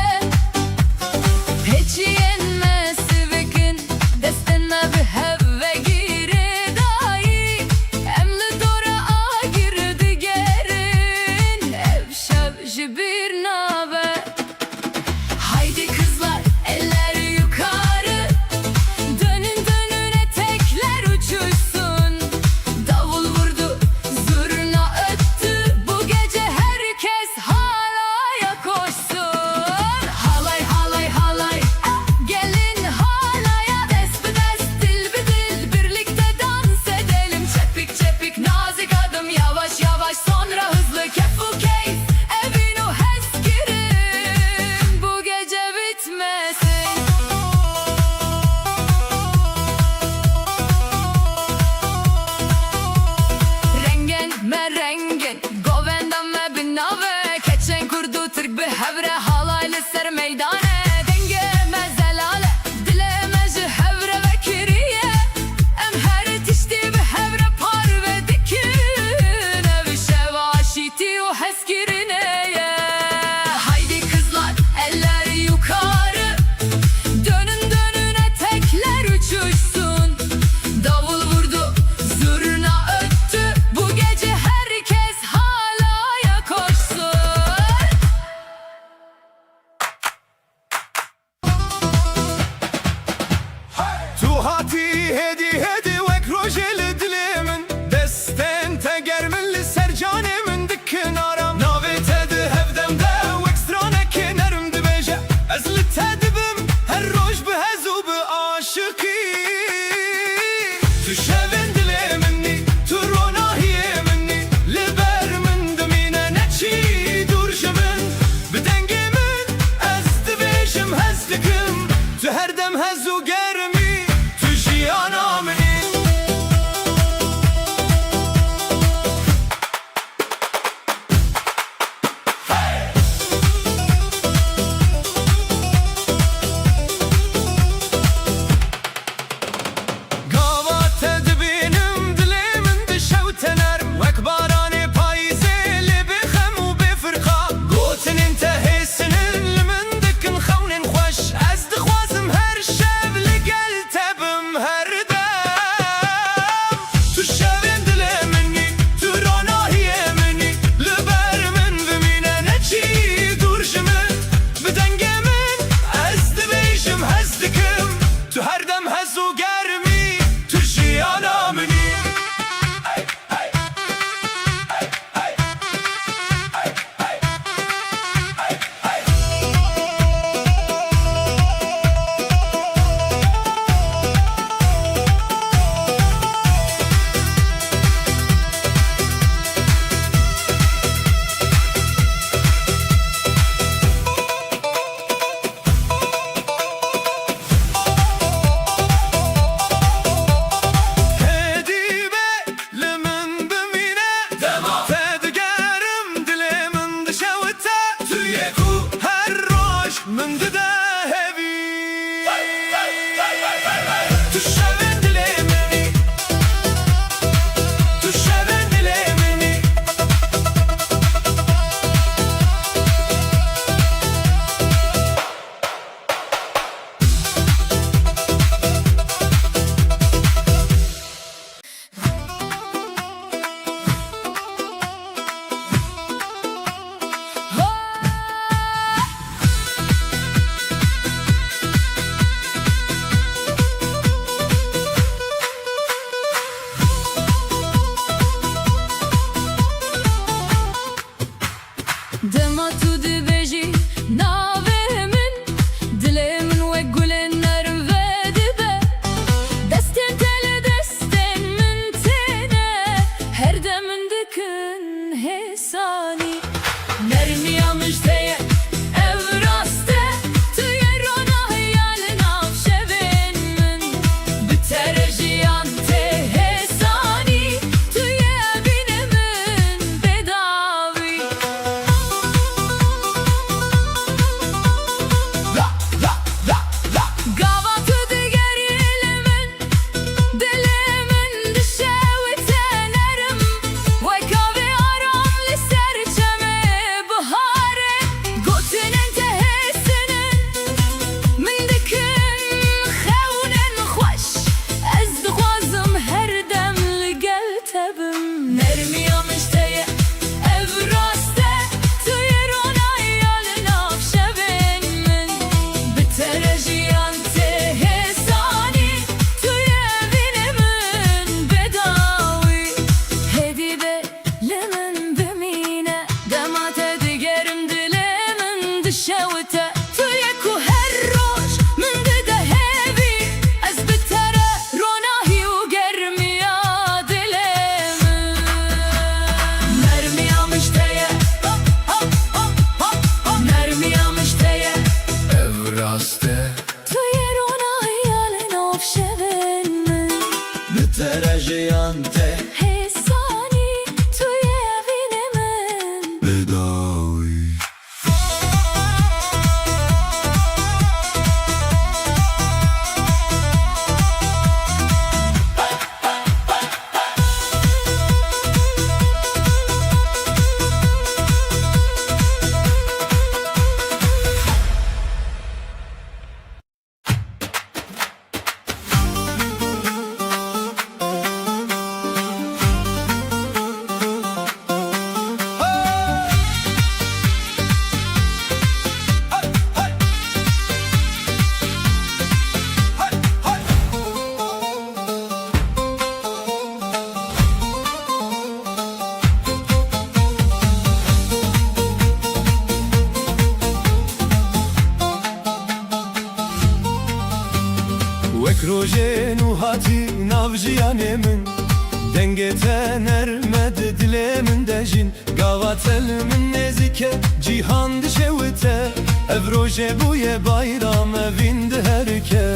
Speaker 1: dengete nermed dilemin dejin Gavat elimin nezike cihan dişevite Ev roje buye bayram evinde herke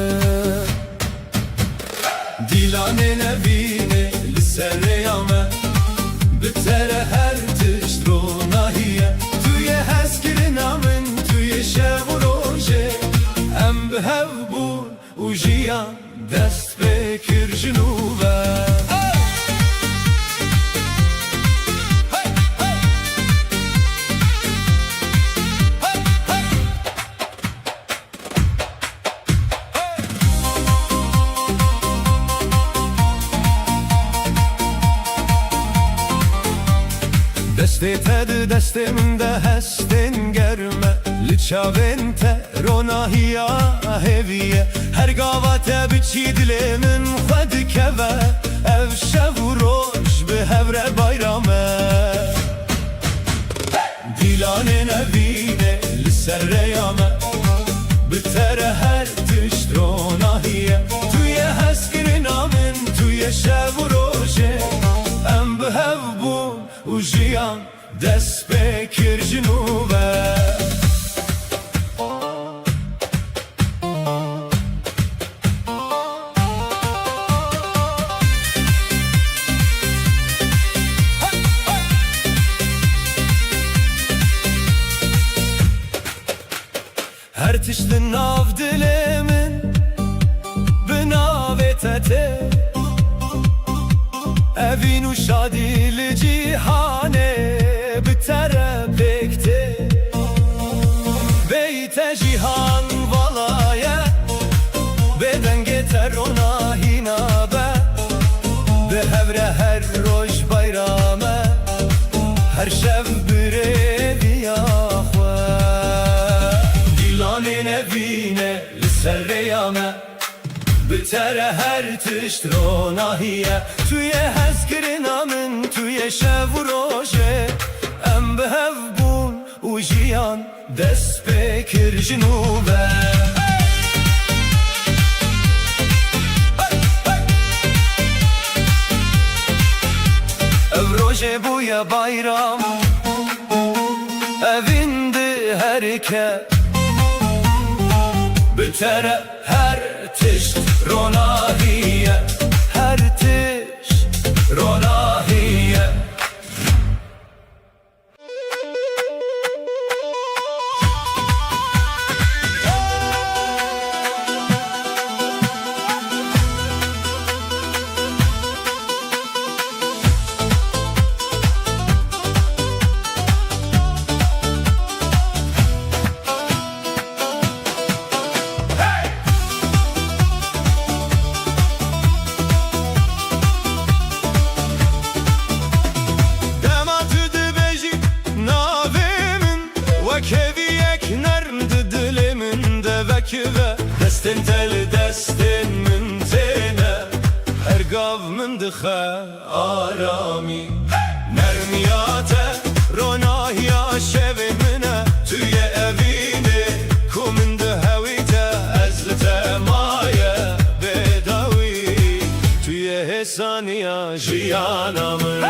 Speaker 1: Dilane nevine lisereyame Bitere her tiştronahiye Tüye heskirin amin tüye şev roje Em behev bun ujiyan dest bekir jinube Deste ted desteminde hesten germe Liçavente ronahiya heviye Her gavate biçi dilemin xwed keve Ev şev roj bi hevre bayrame Dilane nevine li ser reyame Bitere her tişt ronahiye Tüye heskirin amin tüye şev roje Em bihev bun ujiyan dest bekir jinube Her tiştin nav dilemin Binavetete Evin u şadili cihane Bitere bekte Beyte cihan valaye Beden geter ona hinabe Behevre her roj bayrame Her şev birevi yahve Dilanin evine liser reyame Bitere her tişt ronahiye Tüye hezkirin amin tüye şev roje Em behev bun ujiyan dest bekir jinube Ev roje buya bayram Evindi herke Bitere her tişt ronahiye Her tişt ronahiye Keviyek nerede dilimin de vekive Destin tel destin müntene Ergav mındıkha arami Nermiyate ronahiya şevimine Tüye evini kuminde hevite Ezlite maye bedavi Tüye hesaniya jiyanamın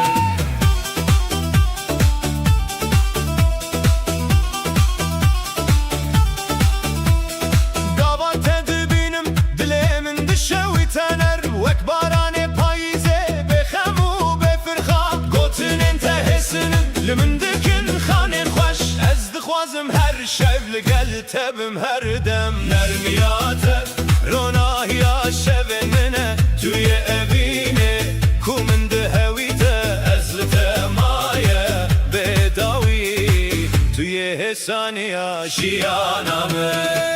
Speaker 1: Limin dikin xanin xoş Ez dixwazim her şevli gel tebim her dem Nermiyate ronahiya şevimine Tüye evini kuminde hevite Ezlite maye bedavi Tüye hesaniya jiyaname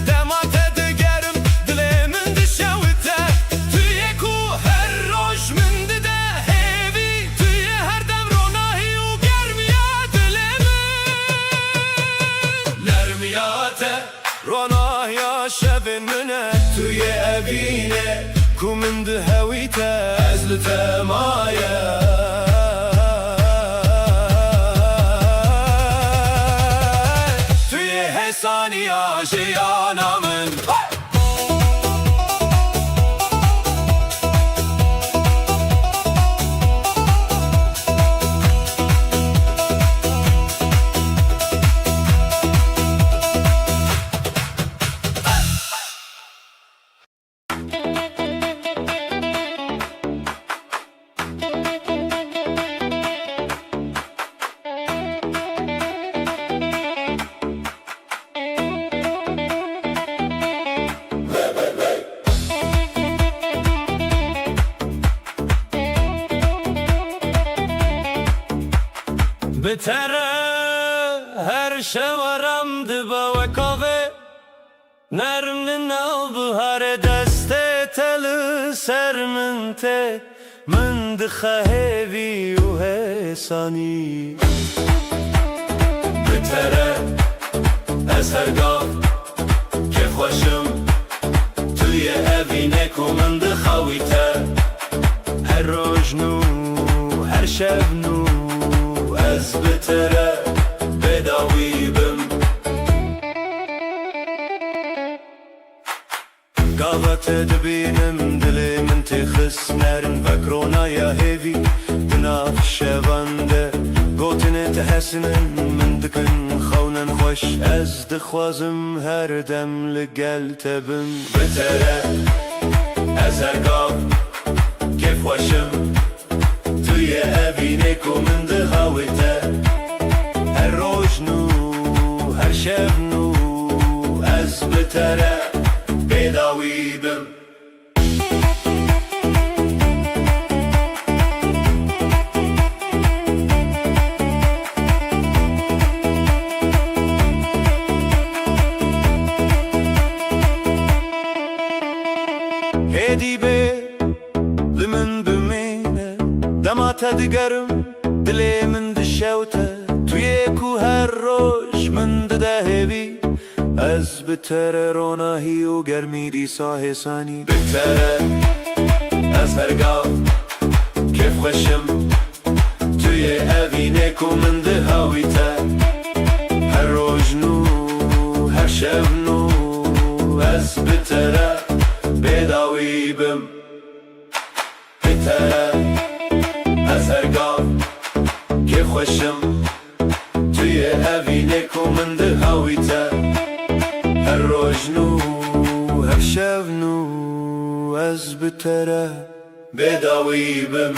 Speaker 1: Demate evine Kumin de hevite ezlite maya Tüye hesaniya jiyanamın
Speaker 5: Bitere her şevaram diba ve kave Nermin al buhare deste teli serminte Min dixa hevi u hesani Bitere ez her gav kef hoşum Tüye evine ku min dixa wite Her rojnu her şevnu Ez betere bedavi bim
Speaker 1: Gavete dibinem dilimin tixis Nerin vekronaya hevi Dinaf şevande Gotine tehesinin min dikin xawnen xoş Ez dixwazim her dem li gel tebim Betere ez her gav kef hoşum Tüye evine ku min dihavite Her rojnu her şevnu Ez betere bedavi bim Hedibe limin bimine Demate digerim dilimin dişevte Tuye ku her roj min dide hevi Ez betere ronahi u germi disa hesani Betere ez her gav kef xoşum Tüye evine ku min dihavite Her rojnu her şevnu Ez betere bedavi bim Betere ez her gav kef xoşum Tüye evine ku min dihavite Her rojnu her şevnu Ez betere bedavi bim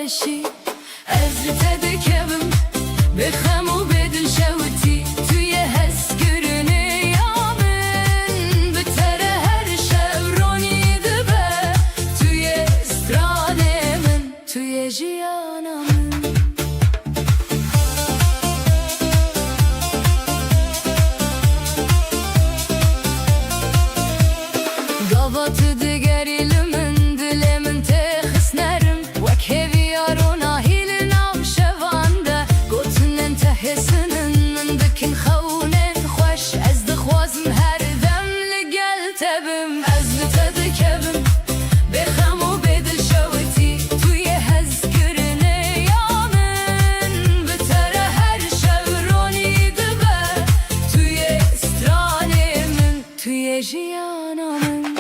Speaker 2: خوشی از تدکم بخم و بدل شوتی توی هست گرنه یامن بتره هر شب رونی دبه توی استرانه من توی جیانم قوات دگری لمن دلمن تخس نرم وک هویارو هیل ناو شوانده گوتن انتحسنن من دکن خونن خوش از دخوازم هر دم لگل تبم از بتدکبم بخم و بدل شوتی توی هز گرنه یامن بتره هر شب رونی دبه توی استرانه من توی جیانم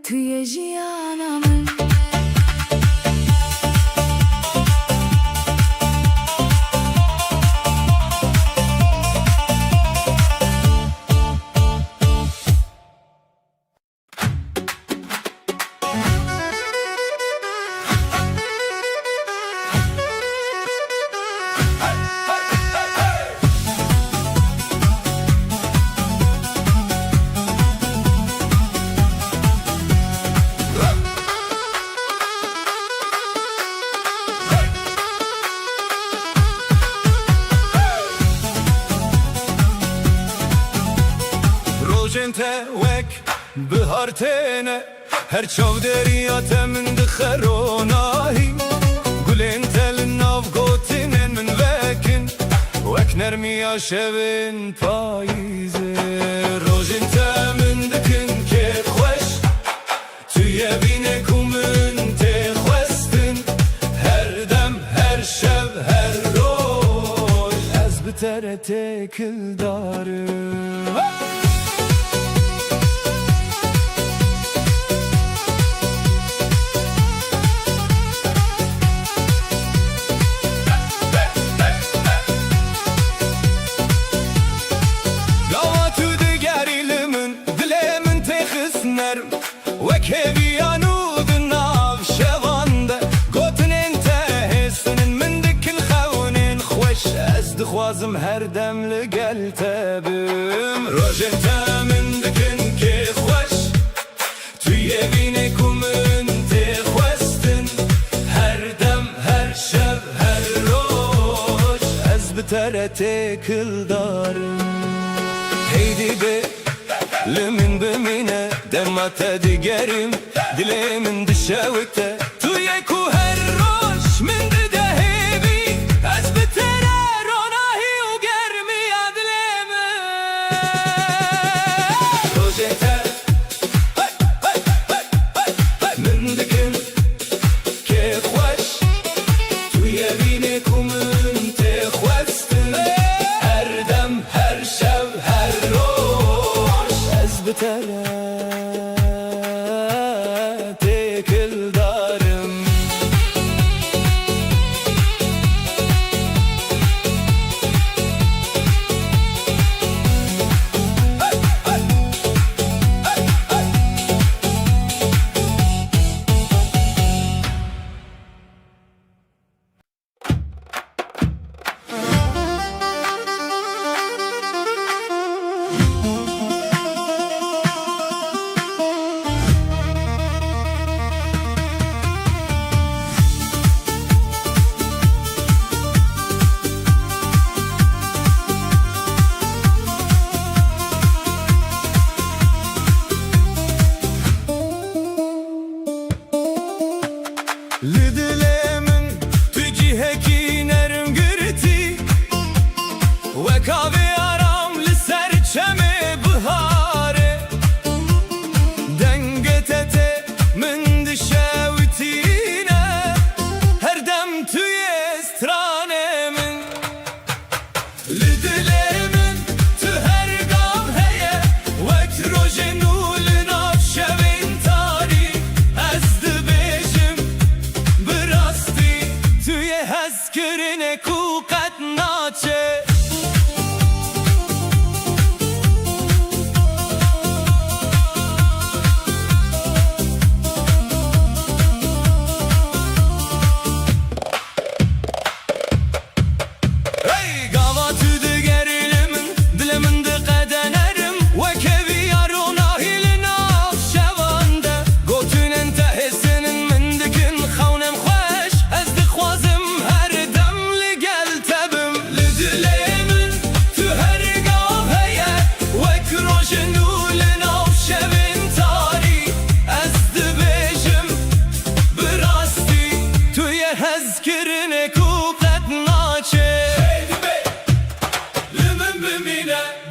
Speaker 2: توی جیانم
Speaker 1: جنته وک بهار تنه هر چو دریات من دخروناهی گلین تل ناف گوتنن من وکن وک نرمیا شبن پاییزه روجنته من دکن که خوش توی بینه کومن تخوستن هر دم هر شب هر روز از بتره تکل دارم وک هویانو دناو شوانده گوتن انتهستن من دکل خونین خوش از دخوازم هر دم لگل تبم روشنتا من دکن که خوش توی بینه کومن تخوستن هر دم هر شب هر روز از بتره تکل دارم هیدی به لمن بمینه دمت دیگریم دل من دشاوته توی کو هر روش من دهیبی از بتره روناهی و گرمی دلم روزته من دکن که خوش توی بینه کومن تخوستن هر دم هر شب هر روز از بتره تکل دارم لدلمن تو جیهکی نرم گرتی و کاوی آرام لسر چم بهاره دنگتت من دشاوتینه هر دم توی استرانه من لدلمن تو هر گام هیه وقت روژنو لناف شوین تاری از دبیجم براستی توی هزکرین کوقت ناچه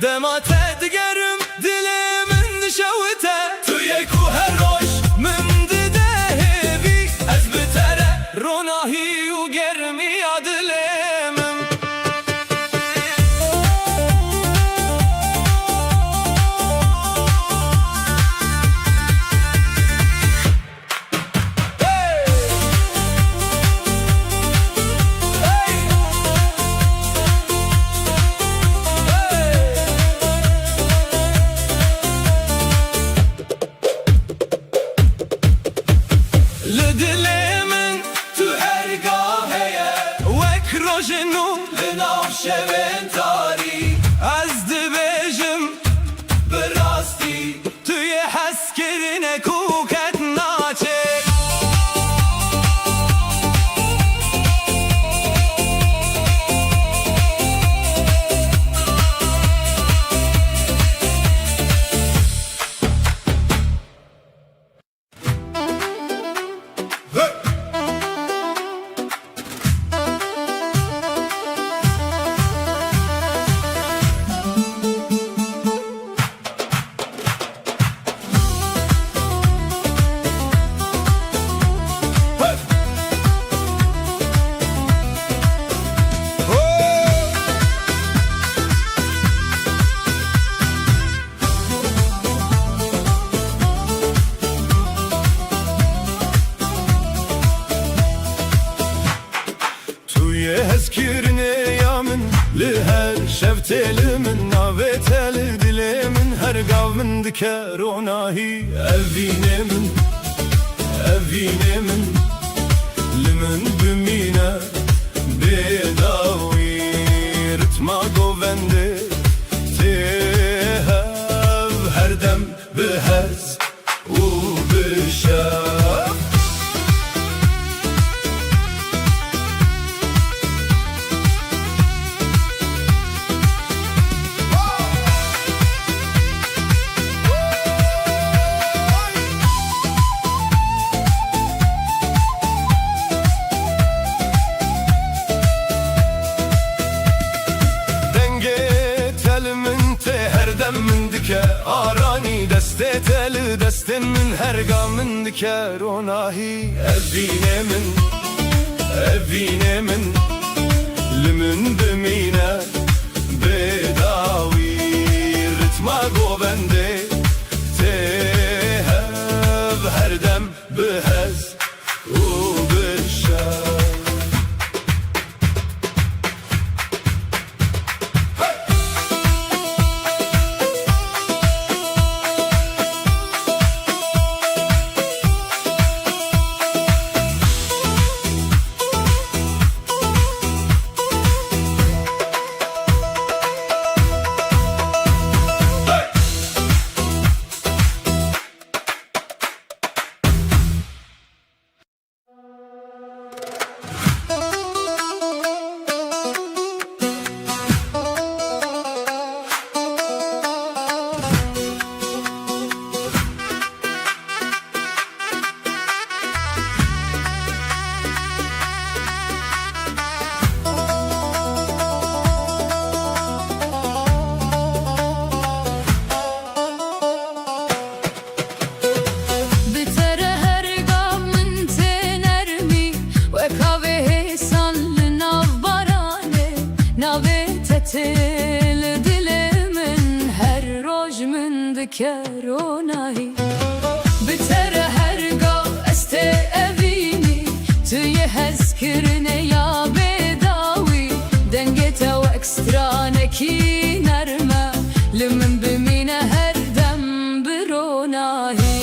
Speaker 1: دمات دگرم دلمن نشوته توی کوه روش من دیده هبی از بتره روناهی و گرمی دلمن لدلمن تو هرگاه وک روژنو لناف شوین تاری از دبیجم براستی توی حسکرین کوکت ناچه هزکرنه یامن لهر شفتل من ناوتل دل من هر گاو من دکروناهی اوینه من لمن بمینه بداوی رتما گوونده تهب هر دم بهز و بشاف من دکه آرانی دسته تل دست من هرگاه من دکه روناهی اوینه من لمن بمینه بداوی رتما گوبنده تهب هر دم بهز و بشاف
Speaker 2: دکرونایی بتر هرگاه است اوینی توی هز کرنه یا بداوی دنگت و اکسترانکی نرمه لمن بمینه هر دم برونایی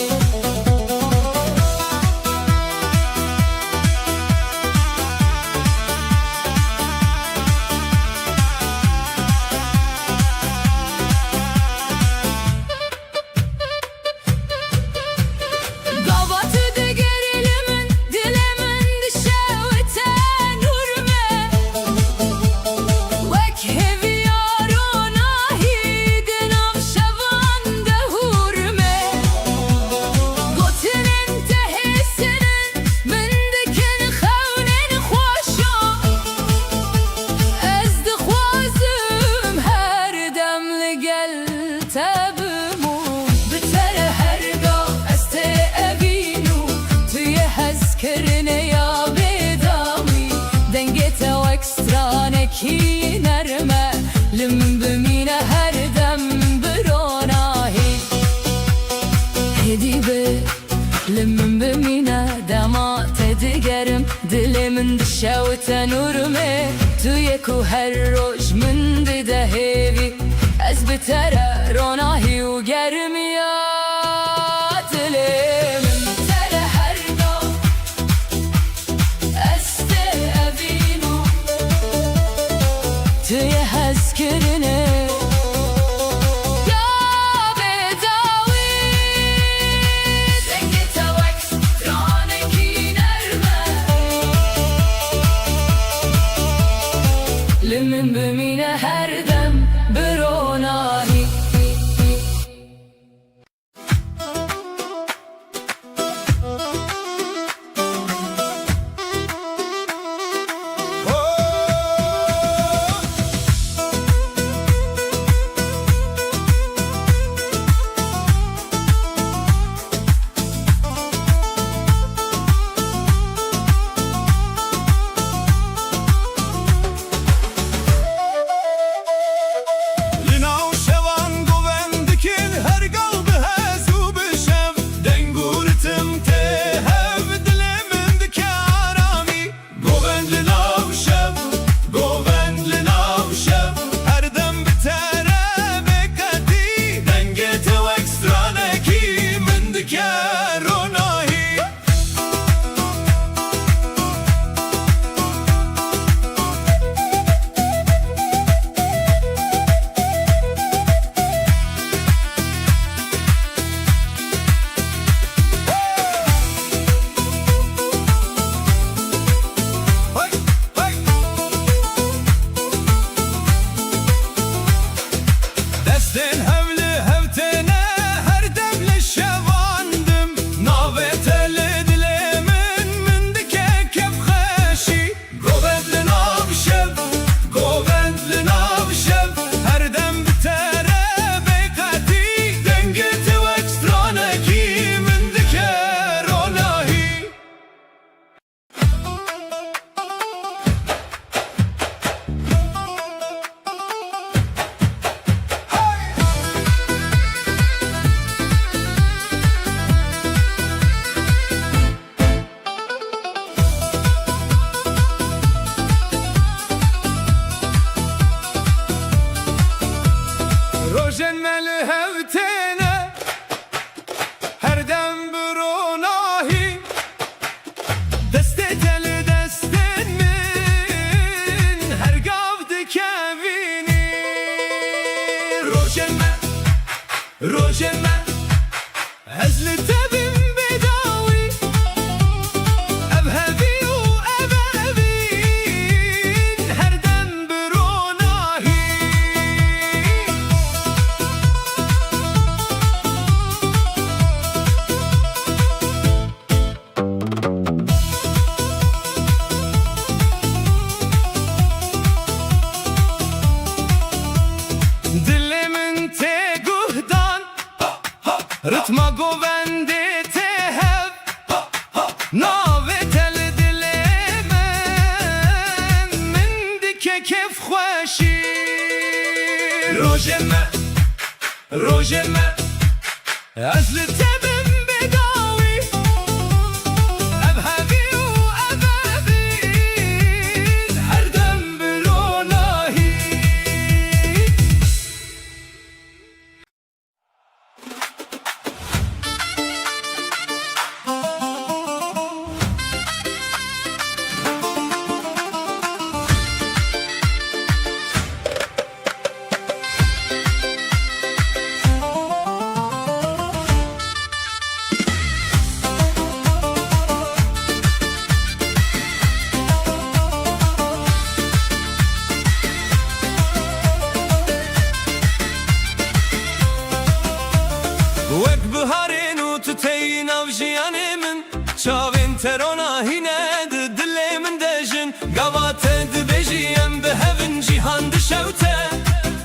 Speaker 2: کی نرمه لمن بمینه هر دم بروناهی هدی به لمن بمینه دمات دیگرم دل من دشاوت نورمه توی کو هر روش من دیده هیوی از بتره روناهی و گرمیات دل من تره هر گاه است اوینو توی هز کرنه یا بداوی دنگی تا اکسترانکی نرمه لمن بمینه هر دم بروناهی
Speaker 1: روشن هزل تبم بداوي أبهبي وأبابين هردم بروناهي دل من تگهدان رتما گوونده تهب ناوه تل دل من دیکه کف خوشی روژمه از لتبم بداوی ابهوی و ابابین هر دم بروناهی وەک بهارێن و تو تێی ناو ژیانێ من چاوێن تەرۆناهینە دلێ من دەژن گاواتە دبێژی ئەم بهەڤن جیهان دشەوتە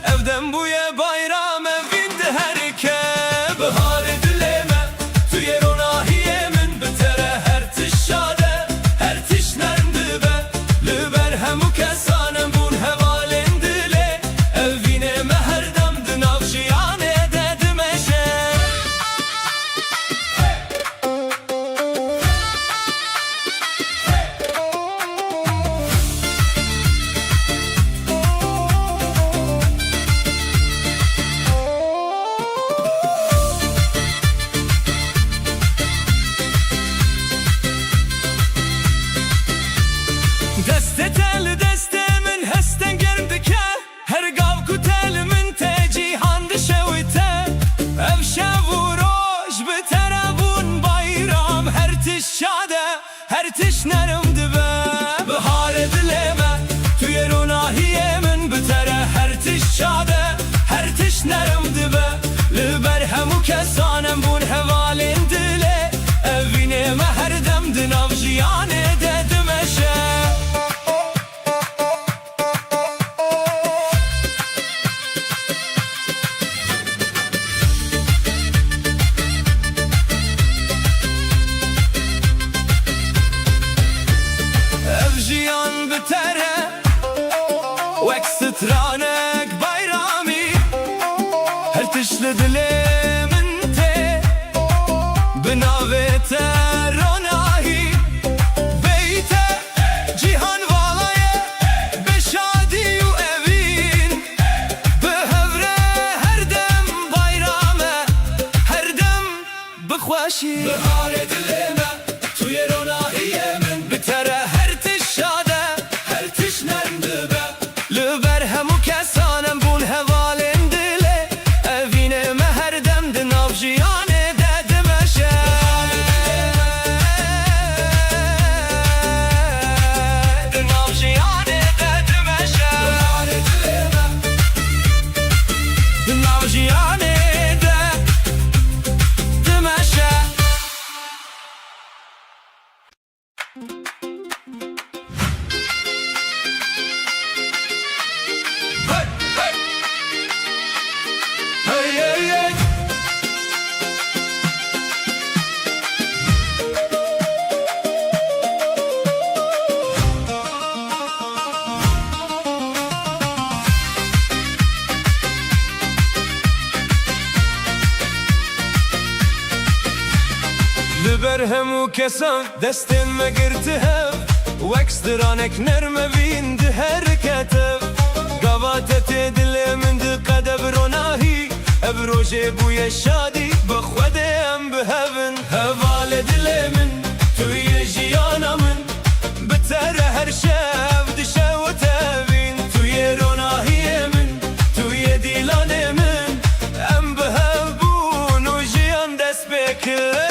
Speaker 1: ئەو دەم بوویە بایرامە ڤین دهەرکە بهارێ دلێ me تویە ڕۆناهیێ من بتەرە هەر تش شادە هەر تش نەرم دبە لەبەر هەموو کەسانم بوون هەڤالێن دلێ ئەو ڤینێ me هەردەم دناو ژیانێ دە دمەژە دەستە لە دەستێ من هەستەن گەرم دکە هەر گاو و تەل من تێ جیهان دشەوتە ئەو شەو و ڕۆژ بتەرە بوون بایرام هەر تش شادە هەر تش نەرم دبە بهارە دلێ me تویە ڕۆناهیێ من بتەرە هەر تش شادە هەر تش نەرم دبە لەبەر هەموو کەسانم بوون هەڤالێن دلێ ئەو ڤینێ me هەردەم دناو ژیانێ دە دمەژە ئەو ژیان بتەرە وەک سترانێک بایرامی هەر تش لە دلێ من تێ بناوێتە ڕۆناهی بیتە جیهان واڵایە بە شادی و ئەڤین بهەورە هەردەم بایرامە هەردەم بخواشی بهارێ دلێ me تویە ڕۆناهیێ من بتەرە هەر تش شادە هەر تش نەرم دبە لەبەر هەموو کەسانم بوون هەڤالێن دلێ ئەو ڤینێ me هەردەم دناو ژیانێ دە دمەژە دناو ژیانێ دە دمەژە دناو ژیانێ دە دمەژە لەبەر هەموو کەسان دەستێن me گرتە هەv وەک سترانێک نەرمە ڤین دهەرکەتە گاواتە تێ دلێ من دقەدە بڕۆناهی ئەv ڕۆژێ بوویە شادی بەخوەدێ ئەم بهەڤن هەڤالە دلێ من تویە ژیانە من بتەرە هەر شەو دشەوتە ڤین تویە ڕۆناهیێ من تویە دیلانێ من ئەم بهەv بوون و ژیان دەست پێ کرد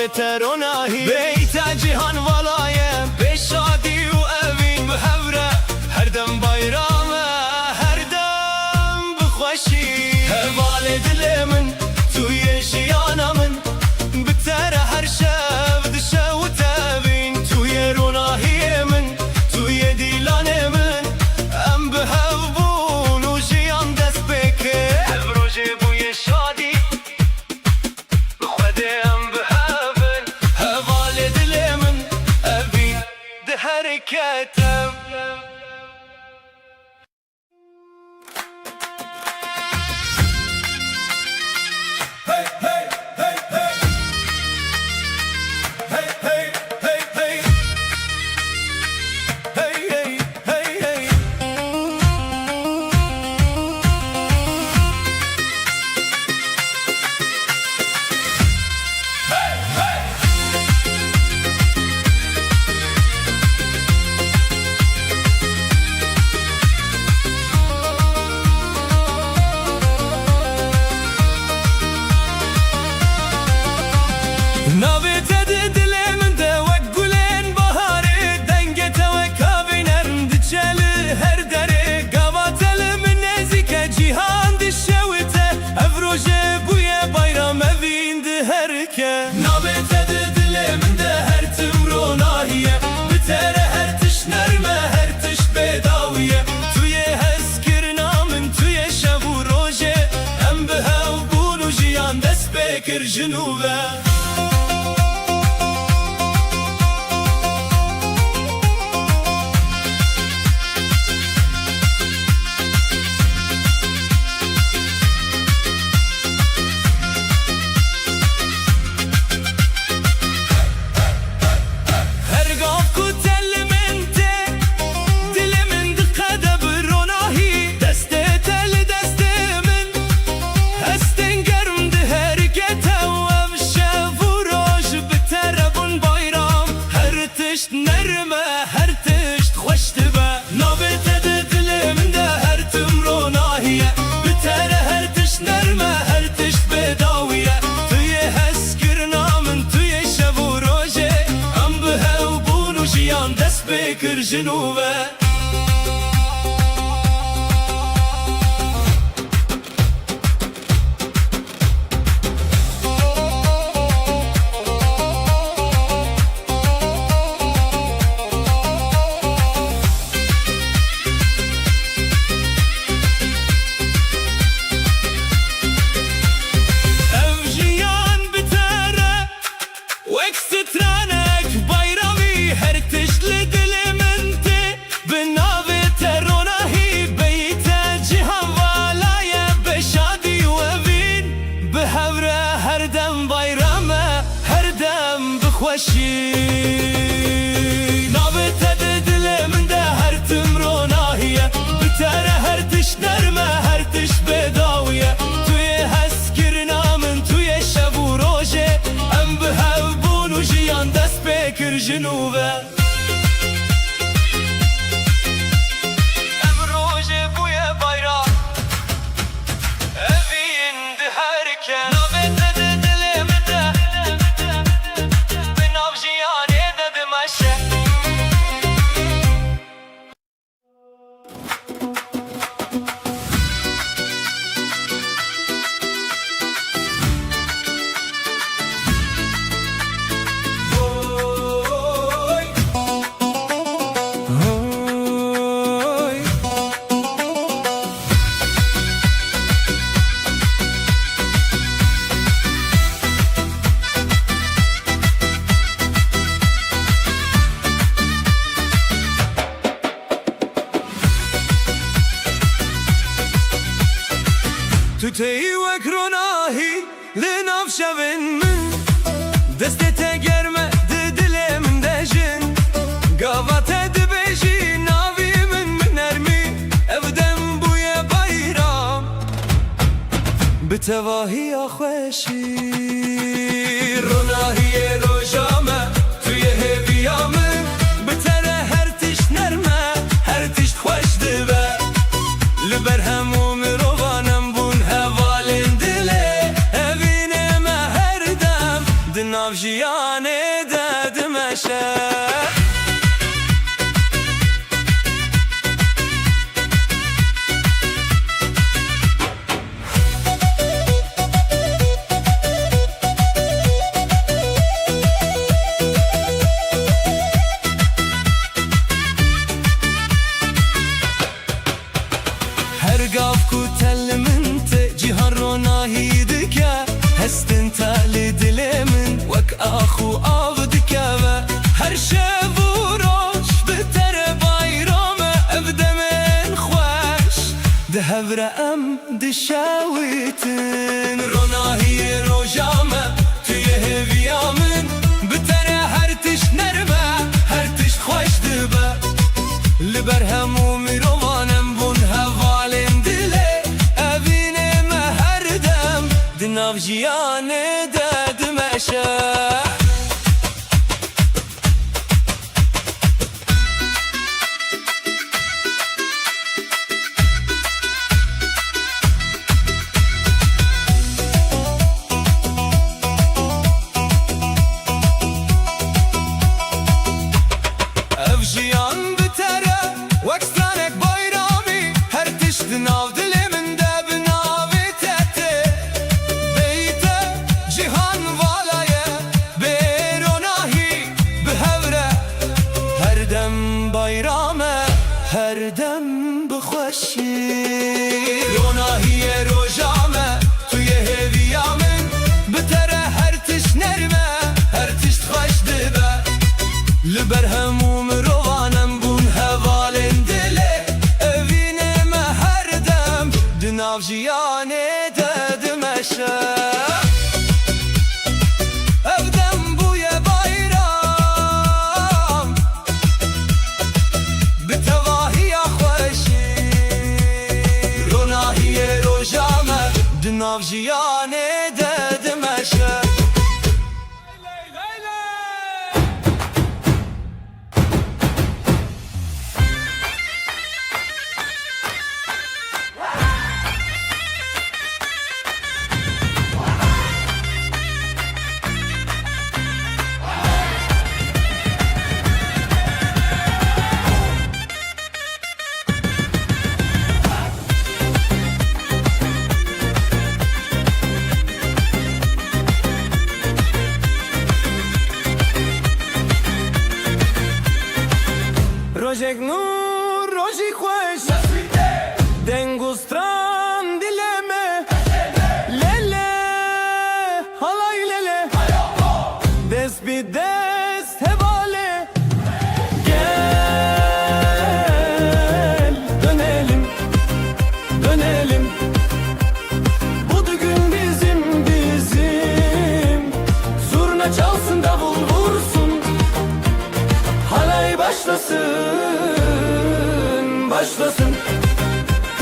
Speaker 1: تروناهی بیت جهان والایم به شادی و اوین به هوره هر دم بایرامه هر دم بخوشی هوال دل من توی جیانا من بتر هر شب دشه و تبین توی روناهی من توی دیلان من ام به هوبون و جیان دست بکه هر روژه بوی شادی حرکتم جنوبه بكر جنوبه خوشی نابته دل من ده هر تمرو ناهیه بتره هر تش نرمه هر تش بداویه توی هست کرنا من توی شب و روژه ام به هبون و جیان دست بکر جنوبه ام روژه بوی بایرام اوین ده هرکن تو تی وکروناهی لناف شون من دست گرمه دل من دجن قوات دبیجی ناوی من نرمی افدم بوی بایرام بتواهی خوشی روناهی روشامه توی هویامه بتره هر تش نرمه هر تش خوش دبه لبر هموم روانم بون هوالن دله اوینه ما هر دم دناف جیان هفره ام دشاوتن روناهی روجامه توی هویامن بتره هر تش نرمه هر تش خوش دبه لبر همو میروانم بون هوالم دله اوینم هر دم دناف جیانه دادمشه Jiyan bitere, wekstranek bayrami her tişt nav diliminde binavet etti. Beyte cihan valaye beronahi behevre her dem bayrame her dem bixweşi ronahiye rojame tuye heviyamin bitere her tişt nerme her tişt xweş dibe لبر هموم روانم بون هوالن دله اوینم هر دم دناو جیانه ددمشه evdem بوی bayram بتواهی خوشی روناهی روجامه دناو جیانه ددمشه Rojek nur, roji khosh Dengustran dileme Lele, halay lele Des bir des hevale Gel, dönelim, dönelim Bu düğün bizim, bizim Zurna çalsın, davul vursun Halay başlasın, başlasın,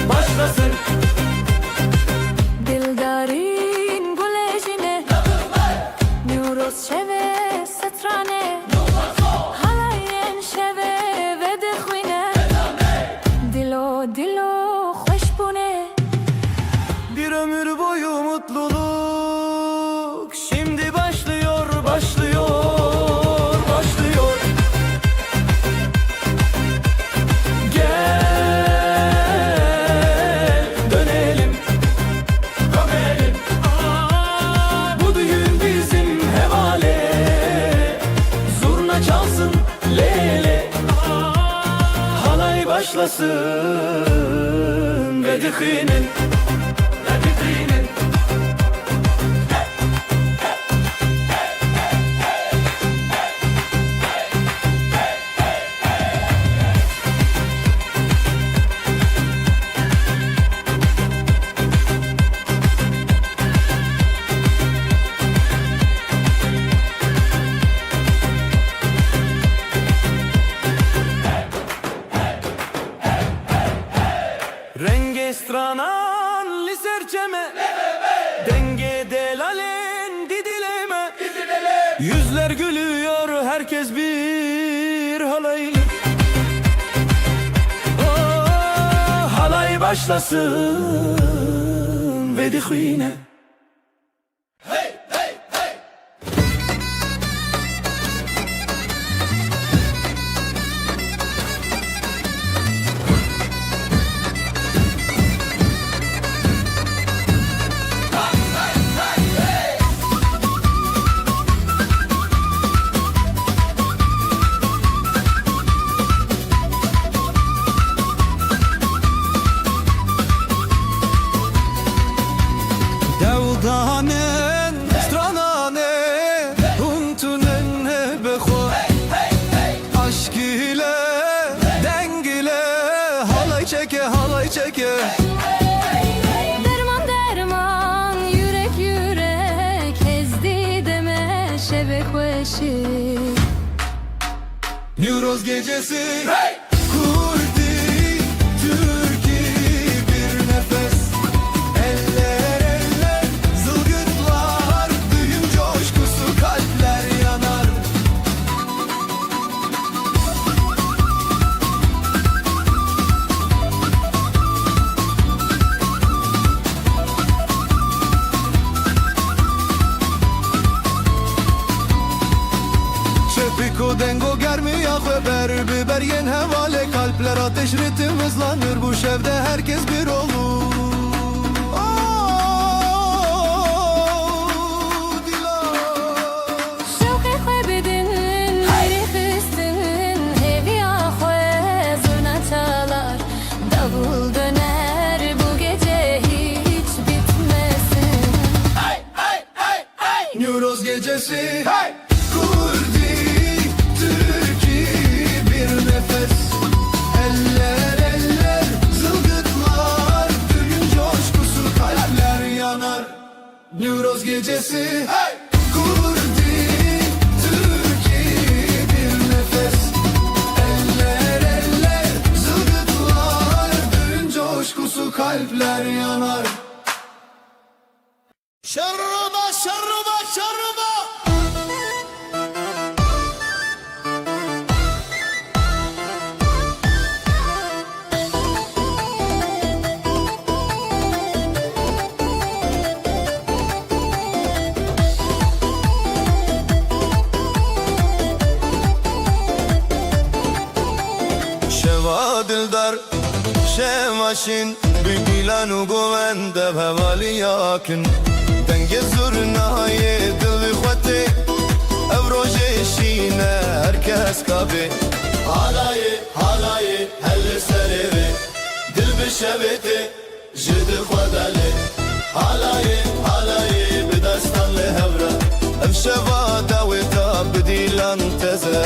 Speaker 1: başlasın.
Speaker 2: Dildarin gulejine Nuros şeve setrane Halayen şeve ve dixwine Dilo dilo hoş bune
Speaker 1: Bir ömür boyu mutluluk şimdi başlıyor, başlıyor, başlıyor. Başlasın ve dikinin Renge stranan liserçeme Denge delalen didileme Yüzler gülüyor herkes bir halay Oh, halay başlasın ve dixwine Devdanen stranane Untunen beho Aşk ile deng ile Halay çeke halay çeke Newroz gecesi Kurdi Türkiye bir nefes Eller eller zılgıtlar Düğün coşkusu kalpler yanar Çepiko dengo germi ya haber biber yen hevale kalpler ateş ritim hızlanır bu şevde herkes bir olur
Speaker 2: شوقي خواه بدن هری خستن هیوی آخواه زرنا çalar Davul döner bu gece hiç bitmesin
Speaker 1: Newroz gecesi Kurdi Türkiye bir nefes Eller eller zılgıtlar Düğün coşkusu kalpler yanar Newroz gecesi Kurdi Türkiye bir nefes Eller eller zılgıtlar Düğün coşkusu kalpler yanar
Speaker 4: Şaraba şaraba şaraba
Speaker 1: شوا دلدار شماشین بگیلن و گوند بهوالی یاکن دنگ زرنای دل خواته افروژه شینه هرکس کابه حالای هل سره دل بشبته جد خداله حالای بدستان لهورا اف شوا داوتا بدیلان تزه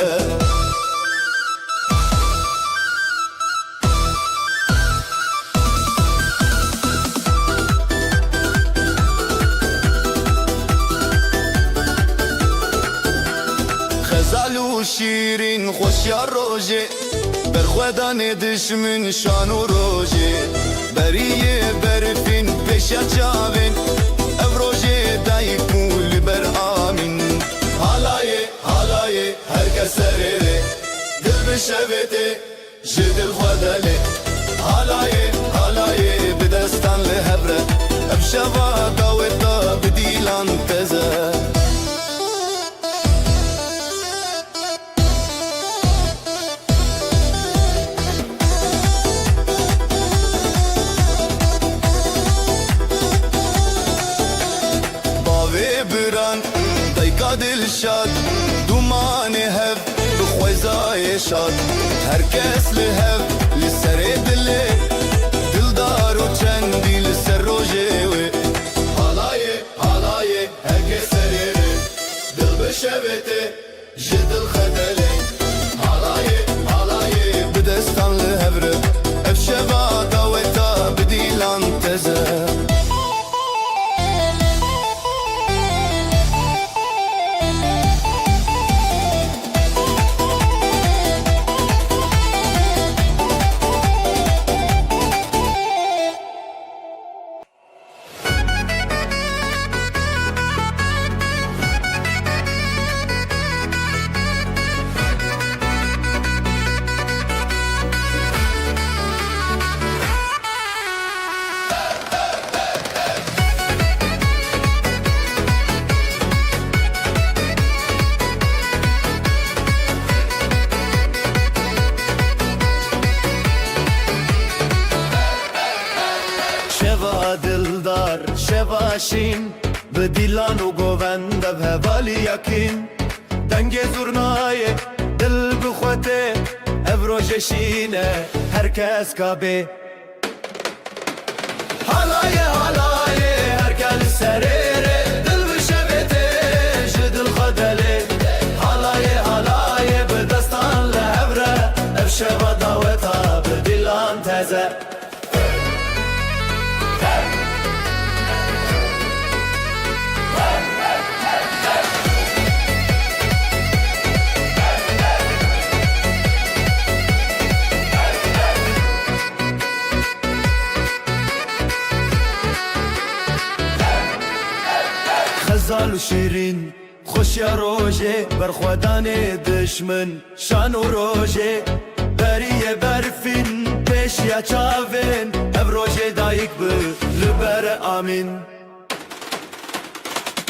Speaker 1: خزالو شیرین خوش یا روژه بر خودان دشمن شان و روژه بریه برفین پیش چاوین او روژه دای کول بر آمین حالای هر کس سره دل بشوته جدل خوداله حالای بدستان لهبره افشوا داوتا بدیلان تزه دلشاد دومان هف بخوزای شاد هر کس لهف لسر دله دلدار و چندی لسر روژه و حالای هر کس سره دل بشبته جدل خدله حالای بدستان لهفره اف شبا داوتا بدیلان تزه دلدار شواشین به دیلان و گوند به هوالی یکین دنگ زرنای دل بخوته افروژشینه هر کس کابه حالای هر کس سره دل بشبته جدل خدله حالای بدستان لهبره افشوا داوتا بدیلان تزه
Speaker 5: لال و شیرین خوشیا روژه برخوادان دشمن شان و روژه بریه برفین پیشیا چاوین ev روژه دایک به لبر آمین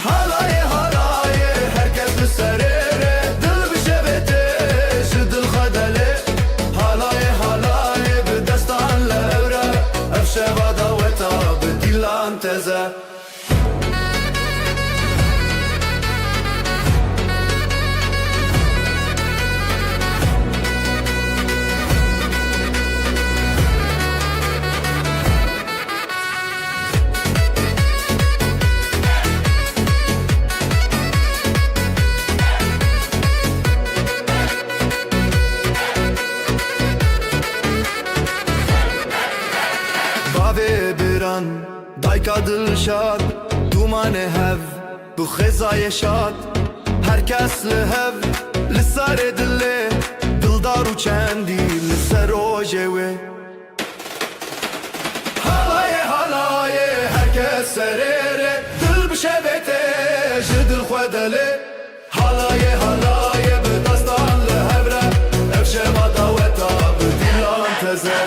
Speaker 5: Halaye halaye herkes bir serere Dil bir şebete şu dil khadale Halaye halaye bir destanla evre Ev şevada ve tabi dilan teze Bave biran dayka dilşad Dumane hev bu xezaye şad Herkes li hev li sare dille Dildar u çendi li ser rojewe Halaye halaye herkes serere Dil bi şebete ji dil xwedele Halaye halaye bi dastan li hevre Ev şevada ve tabi dilan teze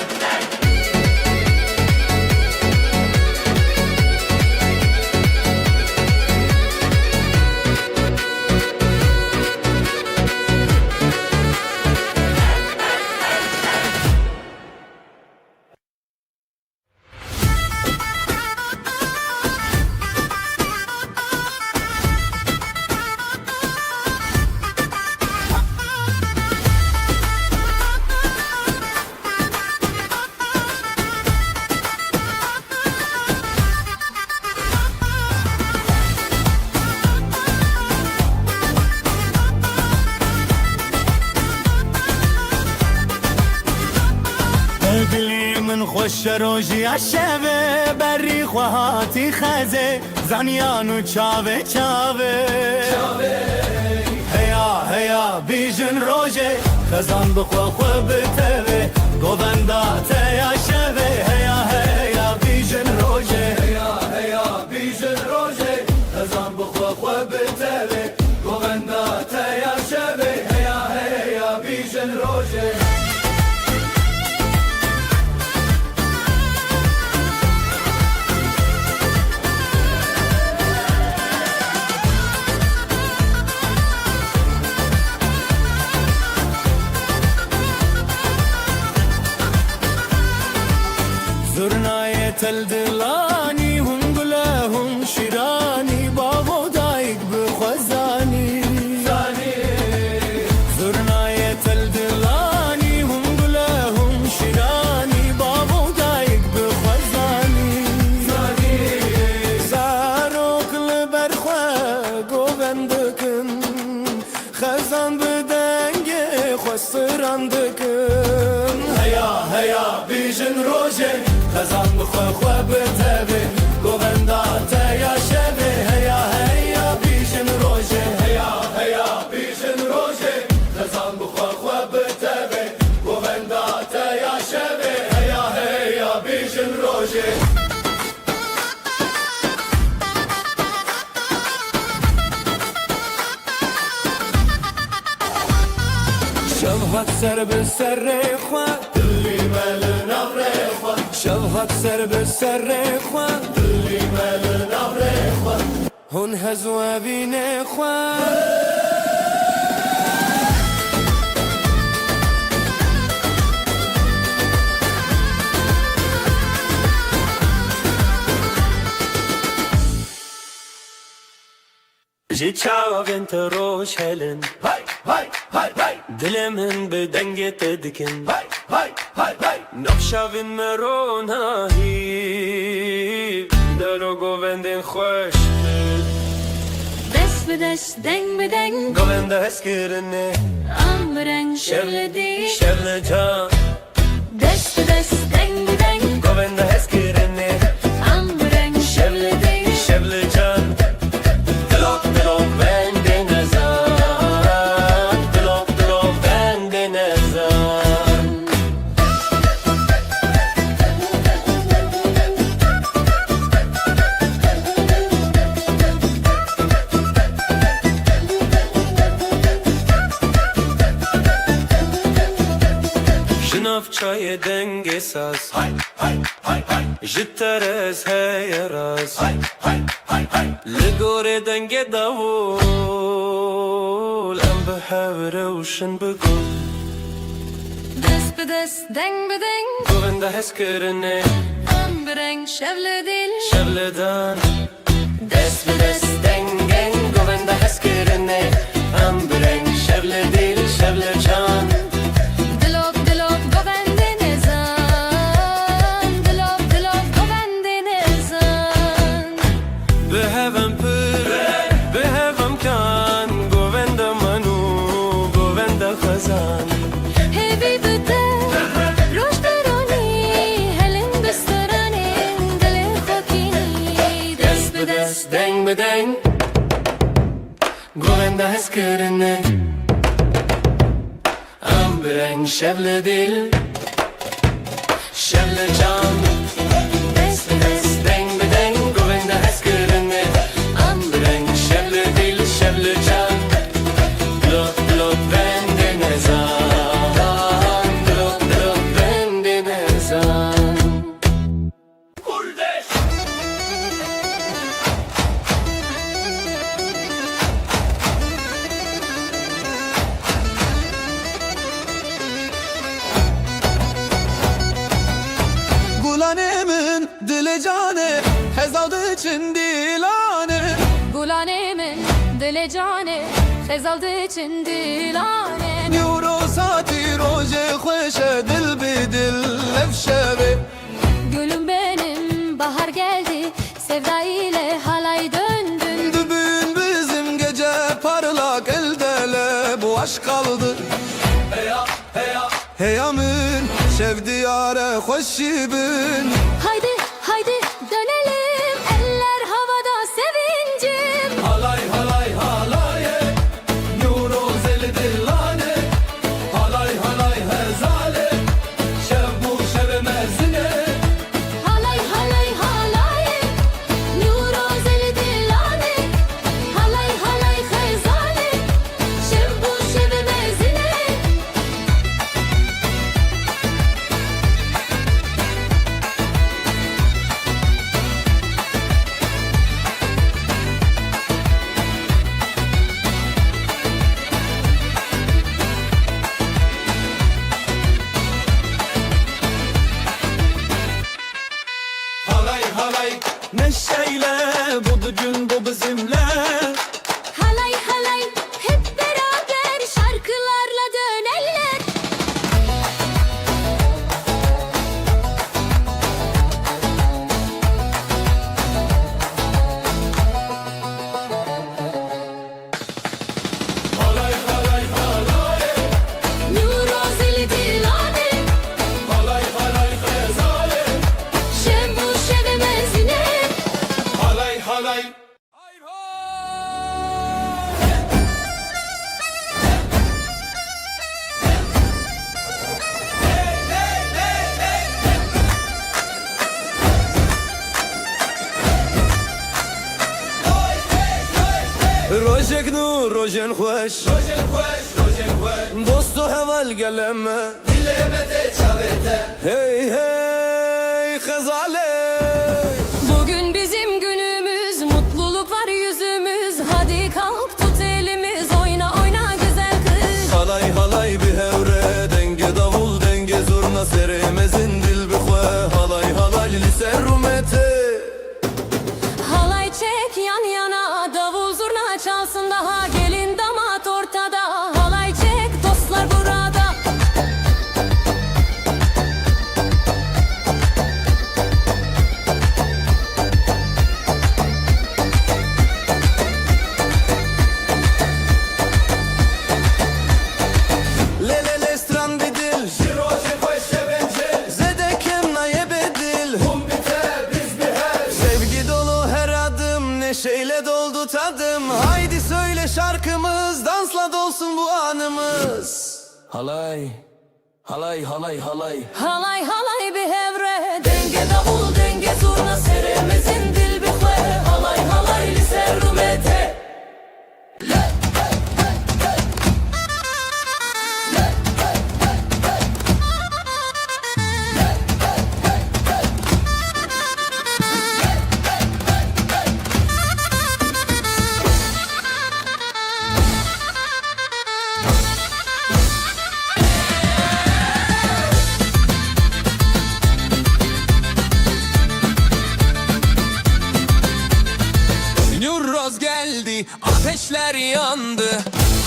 Speaker 5: دلی من خوش روژی عشبه بری خواهاتی خزه زنیانو چاوه چاوه هیا هیا بیجن روژه خزان بخوا خو بتوه گووندا تیا شوه هیا هیا بیجن روژه هیا هیا بیجن روژه خزان بخوا خو بتوه گووندا تیا شوه هیا هیا بیجن روژه زرناية تلدلاني هم قلاهم شيراني بابو دايق بخزاني زرناية تلدلاني هم قلاهم شيراني بابو دايق بخزاني زاروك لبرخوا قوبندكن خزان بدنگي خسرندكن هيا هيا بيجن روجي خزان بخوا خوا بتبه گووندا تیا شبه هیا هیا بیجن روژه هیا هیا بیجن روژه خزان بخوا خوا بتبه گووندا تیا شبه هیا هیا بیجن روژه شبهت سر به سر خواه دلی مل نبره خواه شبهت سر به سر خواه دلی مل نبره خواه هون هزو بینه خواه
Speaker 6: جی چاوین تو روش هلن
Speaker 5: Hay hay hay hay
Speaker 6: دلمن به دنگت دکن
Speaker 5: hay hay hay hay
Speaker 6: نفشاوین مرونه هی درو گووندین خوش
Speaker 2: دست به دست دنگ به دنگ
Speaker 6: گوونده هسکرنه
Speaker 2: امرن شغلدی
Speaker 6: شغل جان
Speaker 2: دست به دست دنگ به دنگ
Speaker 6: گوونده هسکرنه
Speaker 2: امرن شغلدی
Speaker 6: شغل جان دلو دلو بند نزار دلو دلو بند نزار احساس
Speaker 3: Hay hay hay hay
Speaker 6: جترس هي راس
Speaker 3: hay hay hay hay
Speaker 6: لقوري دنگ داوول ام بحب روشن بقول
Speaker 2: Dest be dest, deng be deng,
Speaker 6: گوینده حس کرنه
Speaker 2: am bereng, şevle dil.
Speaker 6: شبلدان
Speaker 3: Dest be dest dengen Govenda heskirine Ambreng şevle dil şevle can
Speaker 2: Dilop dilop govende nezan, dilop dilop govende nezan.
Speaker 6: بهوام پر بهوام کان گوینده منو گوینده خزان
Speaker 2: Hevi bıdı, roş deroni, helin bestarani, dilin khokini. Dest be dest,
Speaker 3: Deng be deng Govenda heskirine Ambreng şevle dil şevle can Dest be dest deng be deng Govenda heskirine Ambreng şevle dil şevle can Blot blot bende nezan Blot blot bende nezan
Speaker 5: Gulanemin dili canı Hezaldı için dilane
Speaker 2: gulanemin dile cane, fezaldı için dilane.
Speaker 5: Nuro saati roje khoşe dil bi dil lefşevi
Speaker 2: Gülüm benim, bahar geldi, sevda ile halay döndün.
Speaker 5: Dübün bizim gece parlak eldele bu aşk kaldı
Speaker 6: هيا هيا
Speaker 5: Heyamın şevdiyare hoşibin
Speaker 2: Haydi haydi dönelim, eller havada sevincim.
Speaker 6: halay halay halay Nuro zeli dillane halay halay hezale şev bu şeve mezine
Speaker 2: Halay halay halay, nuro zeli dilane. Halay halay khezane, şevbu şeve mezine.
Speaker 6: halay halay neşeyle bu gün bu bizimle
Speaker 2: Halay halay, hep beraber şarkılarla döneller.
Speaker 6: halay halay halay
Speaker 2: Nuro zeli dilane,
Speaker 6: halay halay hezale
Speaker 2: şevbu şeve mezine.
Speaker 6: halay halay
Speaker 5: Rojek nur rojen hoş
Speaker 6: روشن خوش روشن خوش
Speaker 5: Dostu heval geleme
Speaker 6: dilemede çavete
Speaker 5: Hey hey khazale
Speaker 2: Bugün bizim günümüz, mutluluk var yüzümüz. Hadi kalk tut elimiz, oyna oyna güzel kız.
Speaker 5: Halay halay bir hevre denge davul denge zurna seremezin dil bi khwe halay halay li ser rumete
Speaker 2: Halay çek yan yana, davul zurna çalsın daha. Gelin damat ortada, halay çek dostlar burada.
Speaker 5: Le le le stran bir dil
Speaker 6: روشن خوش şevence
Speaker 5: Zedekem naye bedil
Speaker 6: Hum bite biz biher
Speaker 5: Sevgi dolu her adım neşeyle doldu tadım Haydi söyle şarkımız dansla dolsun bu anımız Halay halay halay halay
Speaker 2: Halay halay bir hevre, denge davul denge zurna. Seremezin dil bir khwe, halay halay li ser rumete.
Speaker 6: Haydi ateşler yandı,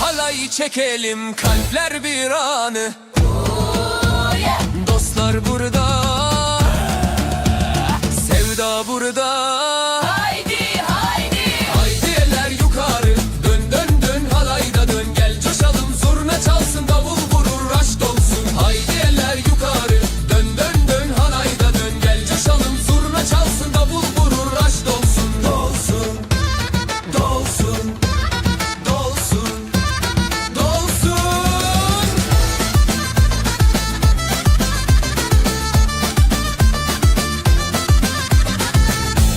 Speaker 6: halayı çekelim, kalpler bir anı. Dostlar burada, sevda burada.
Speaker 2: Haydi haydi.
Speaker 6: Haydi eller yukarı, dön dön dön, halayda dön. Gel coşalım, zurna çalsın, davul vurur, aşk dolsun. Haydi eller yukarı, dön dön dön, halayda dön. Gel coşalım, zurna çalsın, davul vurur, aşk dolsun. Dolsun, dolsun, dolsun, dolsun.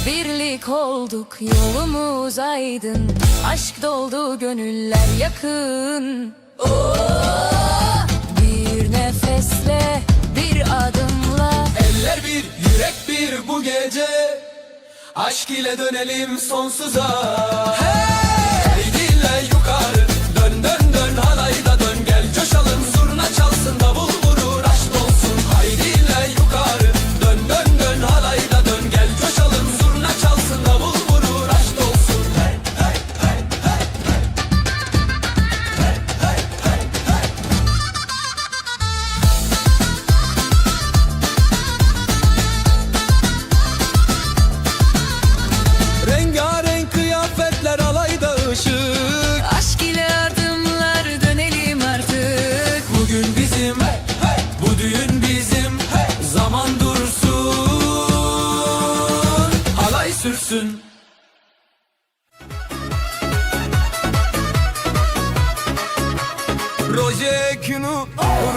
Speaker 2: Birlik olduk, yolumuz aydın. Aşk doldu, gönüller yakın. Bir nefesle, bir adımla.
Speaker 6: Eller bir, yürek bir bu gece. Aşk ile dönelim sonsuza. Haydi eller yukarı, dön dön dön, halayda dön. Gel coşalım, zurna çalsın, davul vurur, aşk olsun. Haydi eller yukarı, dön dön dön, halayda dön. Gel coşalım, zurna çalsın, davul vurur, aşk olsun. Hey hey hey hey hey hey hey hey. Rengarenk kıyafetler, alayda ışık.
Speaker 2: Aşk ile adımlar, dönelim artık.
Speaker 6: Bugün bizim, bu düğün bizim. Zaman dursun, halay sürsün.
Speaker 1: Rojekinu,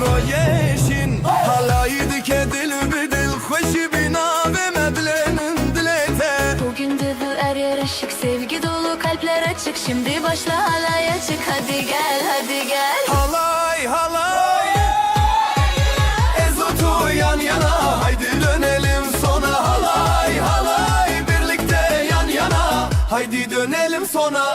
Speaker 1: rojeşin halaydı ke dil bedil hoşi bina ve meblenin dilete.
Speaker 2: Bugün de bu er yer aşık, sevgi dolu kalpler açık. Şimdi başla halaya çık, hadi gel hadi gel.
Speaker 1: Halay halay Ezotu yan yana, haydi dönelim sona. Halay halay birlikte yan yana, haydi dönelim sona.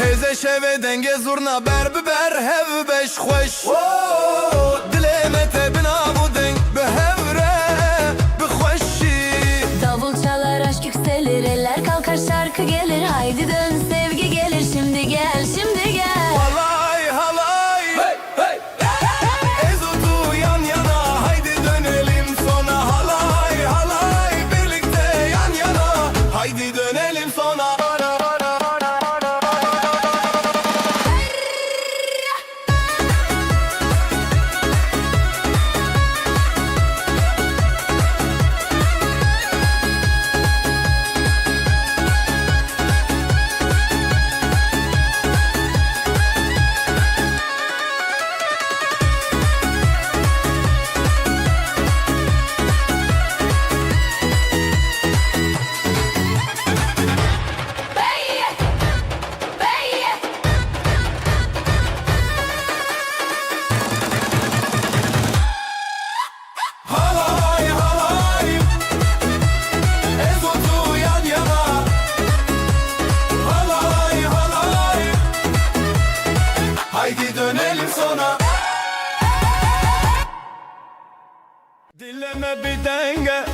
Speaker 1: Heze şeve denge zurna ber biber hev beş xoş. Dilemete bina bu deng behevre bixoşi.
Speaker 2: Davul çalar, aşk yükselir, eller kalkar, şarkı gelir. Haydi dön, sevgi gelir, şimdi gel şimdi gel.
Speaker 1: Halay halay Ezotu yan yana, haydi dönelim sona. Halay halay birlikte yan yana, haydi dönelim sona. Halay halay Ezotu yan yana, halay halay haydi dönelim sona. Dileme bir denge,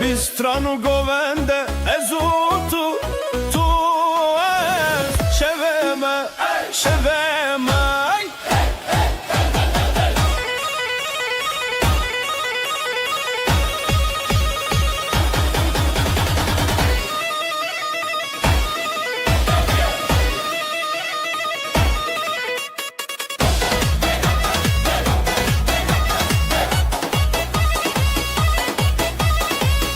Speaker 1: bir stranu govende. Ezotu tu şeveme şeveme.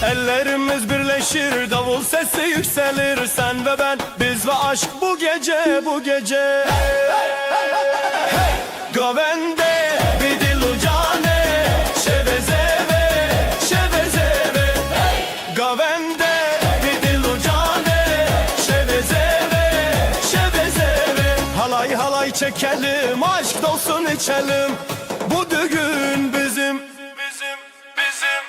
Speaker 1: Ellerimiz birleşir, davul sesi yükselir. Sen ve ben, biz ve aşk bu gece, bu gece. Govende bidilu cane, şevezeve, şevezeve. Govende bidilu cane, şevezeve, şevezeve. Halay halay çekelim, aşk dolsun içelim. Bu düğün bizim, bizim, bizim.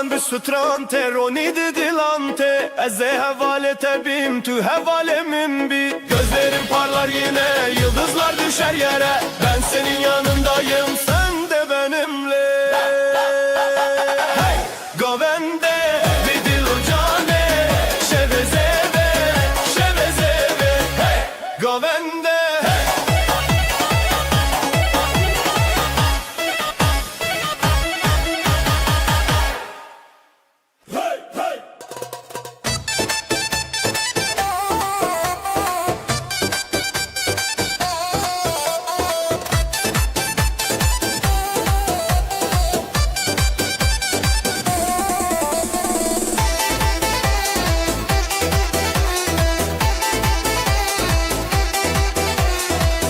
Speaker 1: Civan bir sutrante Ronidi dilante Eze hevalete bim tu hevalemin bi Gözlerim parlar yine Yıldızlar düşer yere Ben senin yanındayım Sen de benimle Hey! Govende Vidil ucane Şevezeve Şevezeve Hey! Govende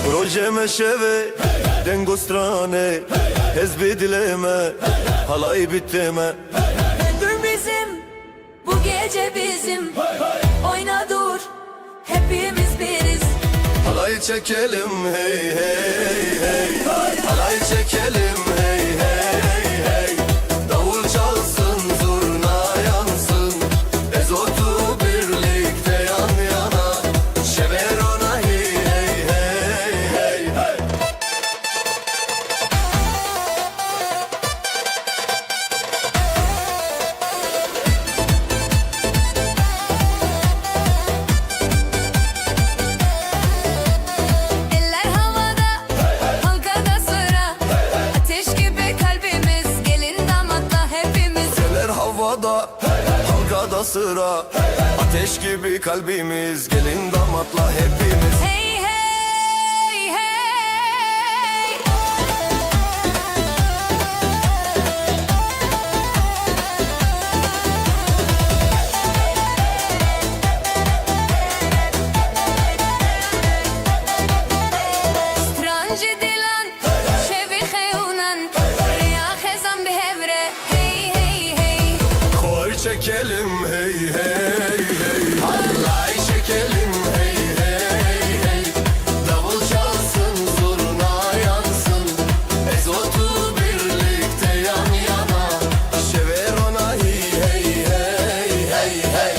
Speaker 1: Proje meşeve Dengo strane Hezbi dileme Halay biteme
Speaker 2: Dur bizim, bu gece bizim. Oyna dur, hepimiz biriz.
Speaker 1: Halay çekelim hey hey hey Halay çekelim hey hey hey Davul çalsın zurna yansın Ezotu birlikte yan yana Şeverona hey hey hey hey hey
Speaker 2: Eller havada, halkada sıra. Ateş gibi kalbimiz, gelin damatla hepimiz.
Speaker 1: Eller havada, halkada sıra Ateş gibi kalbimiz Gelin damatla hepimiz
Speaker 2: Hey hey hey. Stranji dilan, şevi xeyunan. Riya xezan bihevre. Hey hey hey.
Speaker 1: Koy çekelim hey hey hey Halay çekelim hey hey hey Davul çalsın zurna yansın Ezotu birlikte yan yana Şeverona hey hey hey hey hey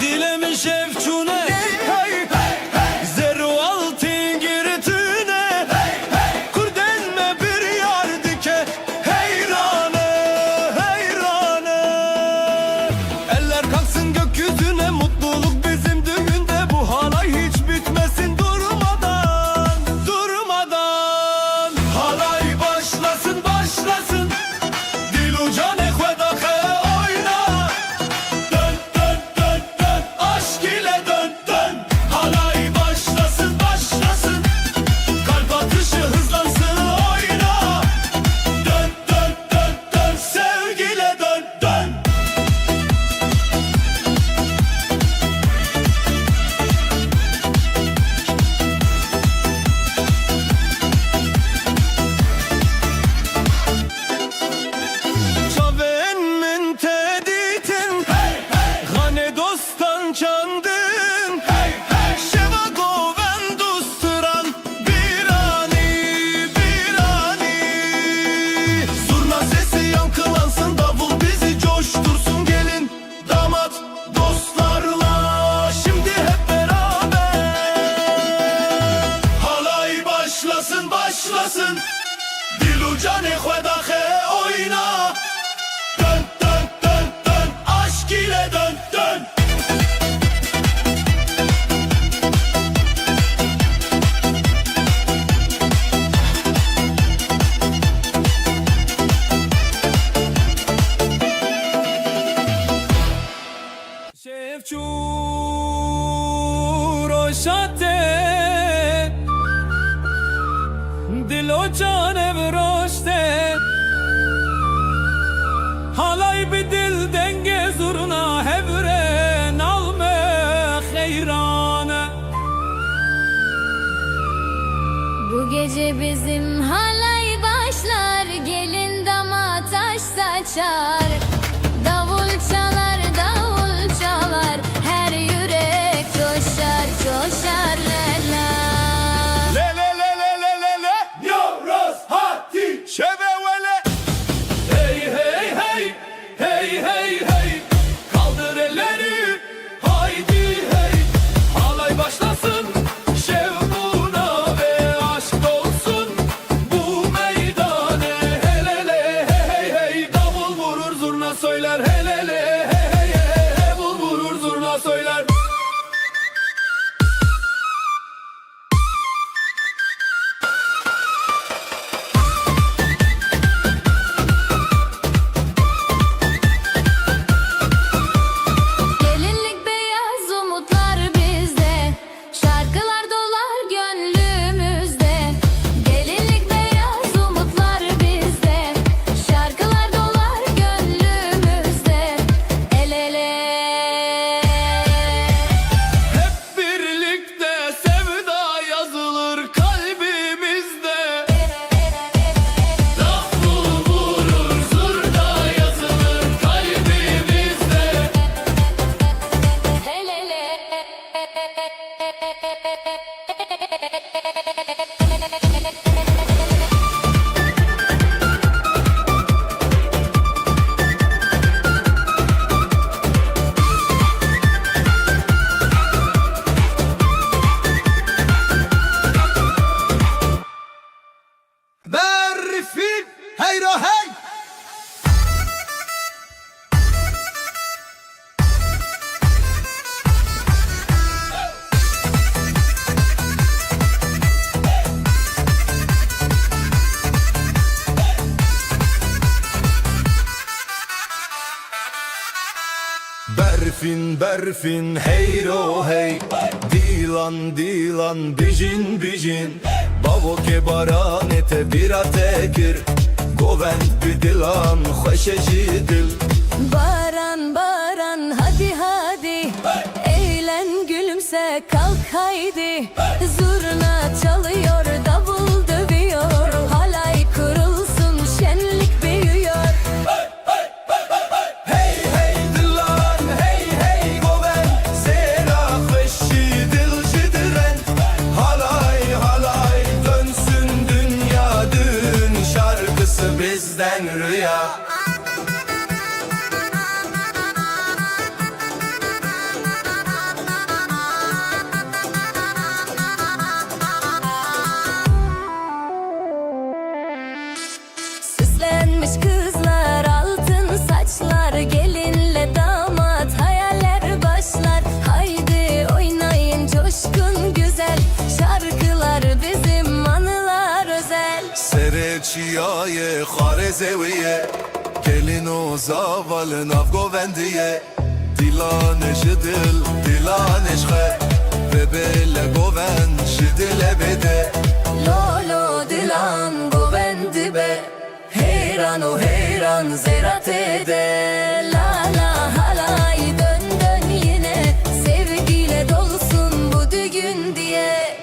Speaker 5: Dilemin şefçune Zeru altın giritine Kurdenme bir yar dike Heyrane heyrane Eller kalksın gökyüzüne Mutluluk bizim düğünde Bu halay hiç bitmesin durmadan Durmadan Halay başlasın başlasın Dil ucan ekvedahe oyna Dön dön dön dön aşk ile dön dön Halay başlasın başlasın Kalp atışı hızlansın oyna Dön dön dön dön sevgiyle dön dön Çaven min teditin Gane dostan çandın Şeva goven dusturan Birani birani Zurna sesi yankılansın Davul bizi coştursun Gelin damat dostlarla Şimdi hep beraber Halay başlasın başlasın Dil ucan ekvedahe oyna Dön dön dön dön aşk ile dön dön Şefçu roşate Dilo can evroşte Halay bir dil denge zurna hev
Speaker 2: Şimdi bizim halay başlar, gelin damat taş saçar. Davul çalar, davul çalar, her yürek coşar, coşar la la.
Speaker 1: Le le le le le le le
Speaker 5: Yoros hati
Speaker 1: Şevevele
Speaker 5: Hey hey hey Hey hey hey Kaldır elleri Haydi hey Halay başlasın Şevbuna ve aşk olsun Bu meydane Helele hey hey hey Davul vurur zurna söyler Helele hey hey hey Davul vurur zurna söyler
Speaker 2: Gelinlik beyaz umutlar bizde, şarkılar dolar gönlümüzde. Gelinlik beyaz umutlar bizde, şarkılar dolar gönlümüzde. El ele.
Speaker 5: Hep birlikte sevda yazılır kalbimizde
Speaker 7: Davul vurur zurna yazılır kalbimizde.
Speaker 2: El ele.
Speaker 5: Berfin heyro hey
Speaker 1: Berfin berfin heyro hey Dilan dilan bijin bijin Bavo ke baranete birate gir Govend bidilan hoşeşi dil
Speaker 2: Baran baran hadi hadi, eğlen gülümse kalk haydi. Zurna çalıyor, davul dövüyor, halay kurulsun, şenlik büyüyor.
Speaker 1: Hey hey dilan hey hey govend Sera hoşi dil şidren Halay halay dönsün dünya dün Şarkısı bizden rüya
Speaker 2: Süslenmiş kızlar, altın saçlar, gelinle damat hayaller başlar. Haydi oynayın coşkun güzel, şarkılar bizim anılar özel.
Speaker 1: Sereçiyaye xarezeviye Gelin o zavalın avgovendiye Dilan şidil, dilan eşhe Ve bele goven şidile bede
Speaker 2: Lolo dilan govendi be, heyran o heyran zerat ede. La la halay dön dön yine, sevgiyle dolsun bu düğün diye.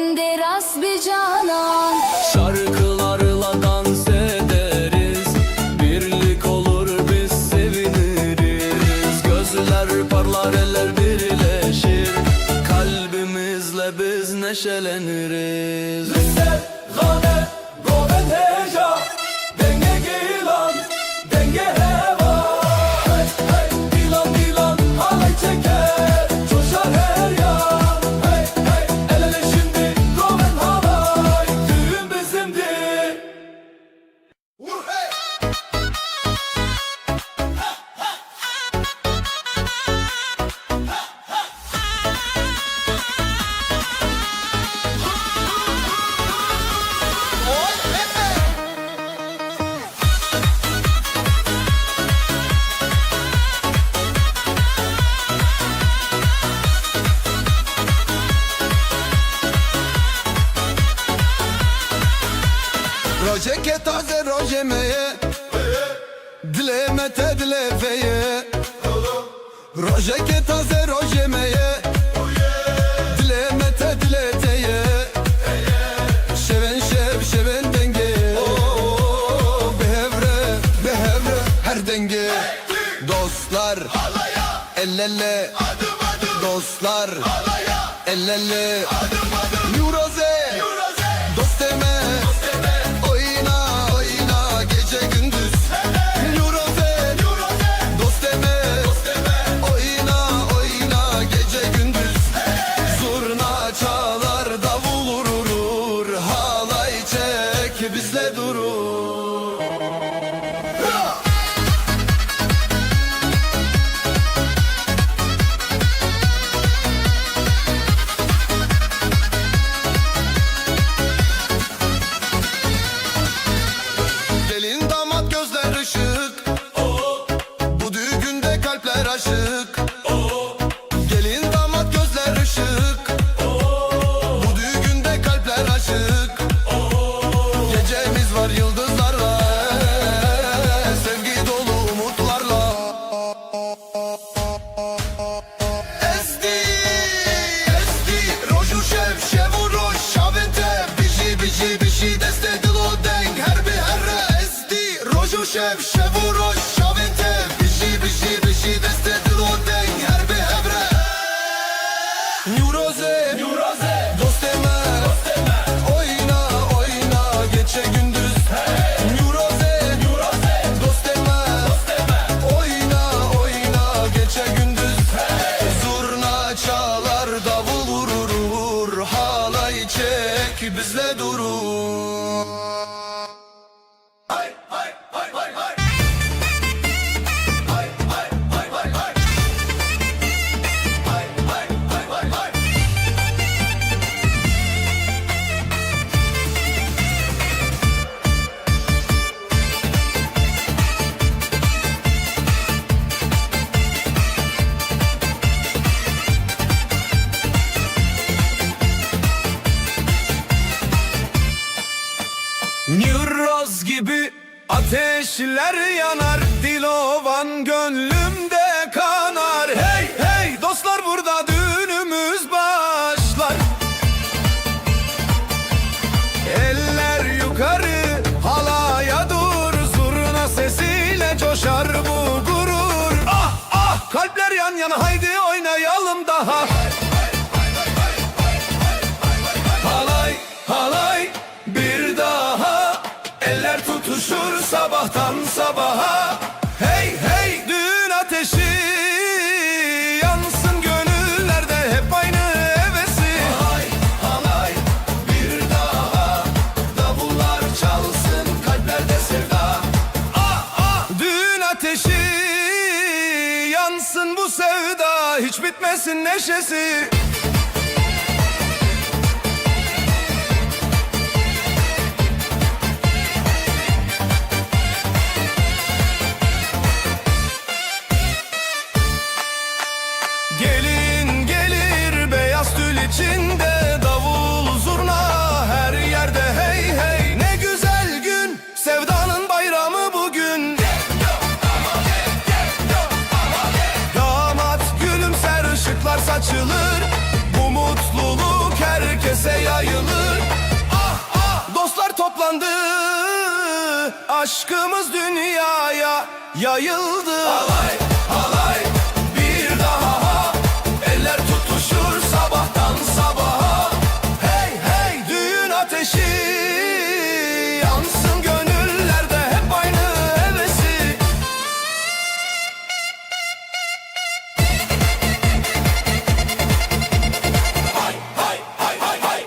Speaker 2: Oyundur bir canan.
Speaker 6: Şarkılarla dans ederiz, birlik olur biz seviniriz. Gözler parlar eller birleşir, kalbimizle biz neşeleniriz. Lisser, gane, goven heja, denge gilan, denge heva. Hey hey, dilan dilan, halay çeker, coşar her yan. Hey hey, el ele şimdi, goven halay, düğün bizimdir.
Speaker 4: Vur hey! Oy hey hey! Roje ke taze roje meye Dileme te dilefeye Roje ke taze roje meye Dileme te dileteye Şeven şev şeven denge Behevre her denge Dostlar el ele Dostlar el ele Nuroze dost deme Oyna oyna gece gündüz Nuroze dost deme Oyna oyna gece gündüz Zurna çalar davul vurur Halay çek bizle durur Gelin damat gözler ışık Bu düğünde kalpler aşık Gelin damat gözler ışık Bu düğünde kalpler aşık Gecemiz var yıldızlarla Sevgi dolu umutlarla Esti, Rožu šev, ševu rož, šavente Biži, deste dilo deng Herbi herre esti Rožu šev, ševu rož, šavente Biži, deste dilo deng Herbi hevre Nuroze, dost deme Oyna, oyna gece gündüz Nuroze, dost deme Oyna, oyna gece gündüz Zurna çalar davul vurur Halay çek bizle durur Hay hay hay hay hay Hay hay hay hay hay Hay hay hay hay hay
Speaker 5: Nüroz gibi ateşler yanar Dilovan gönlümde kanar Hey hey dostlar burada düğünümüz başlar Eller yukarı halaya dur Zurna sesiyle coşar bu gurur Ah ah kalpler yan yana haydi oynayalım daha Halay halay bir daha Eller tutuşur sabahtan sabaha Hey hey düğün ateşi yansın gönüllerde hep aynı hevesi Halay halay bir daha Davullar çalsın kalplerde sevda Ah ah düğün ateşi yansın bu sevda Hiç bitmesin neşesi Gelin gelir beyaz tül içinde Davul zurna her yerde hey hey Ne güzel gün sevdanın bayramı bugün Damat gülümser ışıklar saçılır
Speaker 1: aşkımız dünyaya yayıldı. Halay halay bir daha, eller tutuşur sabahtan sabaha. Hey hey düğün ateşi yansın gönüllerde, hep aynı hevesi. Hay hay hay hay hay.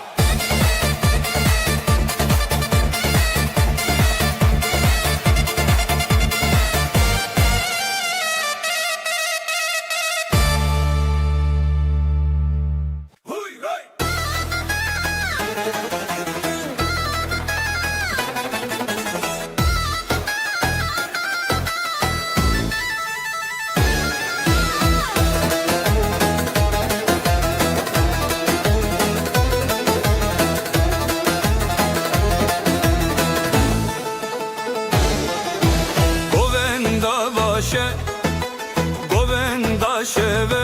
Speaker 1: Huy hay.
Speaker 5: Govenda şeve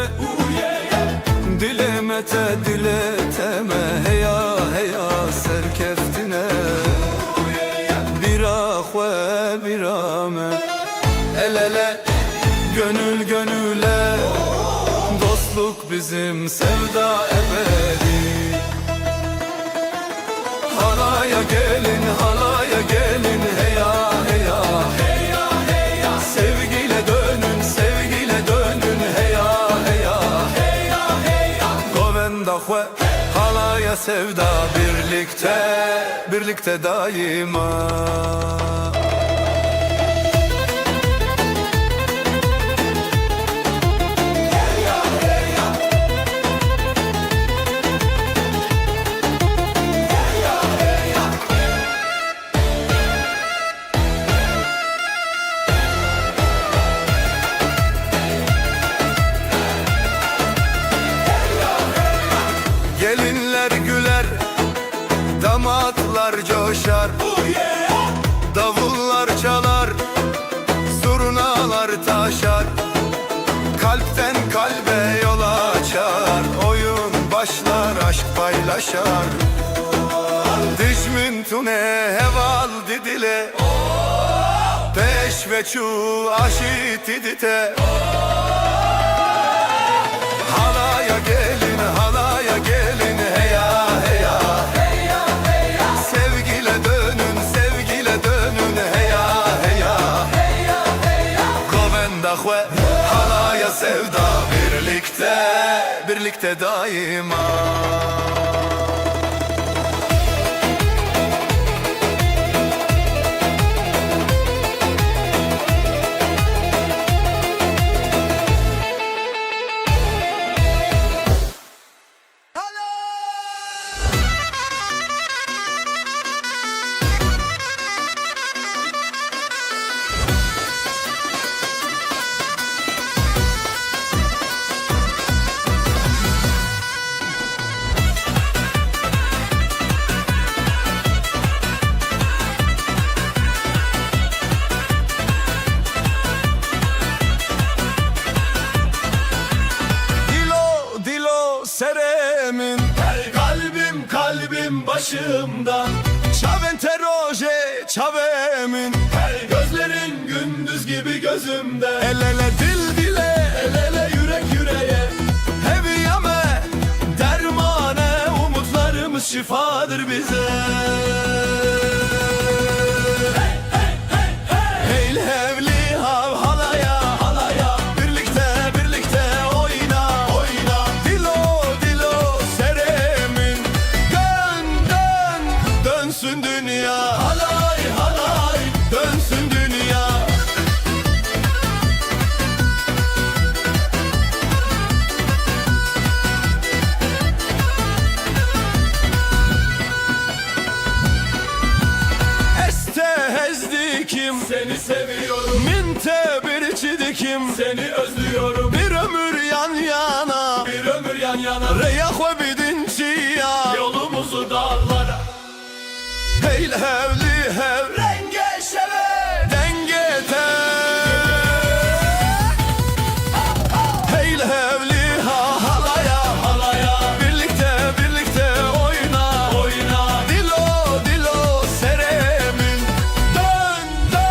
Speaker 5: dilemete dileteme, heya heya serkeftine bir ahve bir ame, el ele gönül gönüle, dostluk bizim sevda ebedi. Halaya gelin halaya gelin, heya heya heya heya, sevgiyle dönün sevgiyle dönün, heya heya heya heya. Govenda hue halaya sevda, birlikte birlikte daima. Gelinler güler, damatlar coşar, davullar çalar, zurnalar taşar, kalpten kalbe yol açar, oyun başlar aşk paylaşar. Dijmin tune heval didile, peş ve çu aşit idite. Halaya gelin halaya gelin, heya heya heya heya, sevgiyle dönün sevgiyle dönün, heya heya heya heya. Govenda hue halaya sevda, birlikte birlikte daima. Seremin kalbim kalbim başımda, çavente roje çavemin, gözlerin gündüz gibi gözümde, el ele dil dile el ele yürek yüreğe, heviyame dermane, umutlarımız şifadır bize. Hey hevli hav halaya halaya, birlikte birlikte oyna oyna, dilo dilo seremin, dön dön dönsün dünya, halay halay dönsün dünya. Kim seni seviyorum, minte bir çidikim seni özlüyorum, bir ömür yan yana bir ömür yan yana, reyah ve bidinci ya yolumuzu dağlara. Hey hevli hev renge şeve denge te, hey hevli ha halaya halaya, birlikte birlikte oyna oyna, dilo dilo seremin, dön dön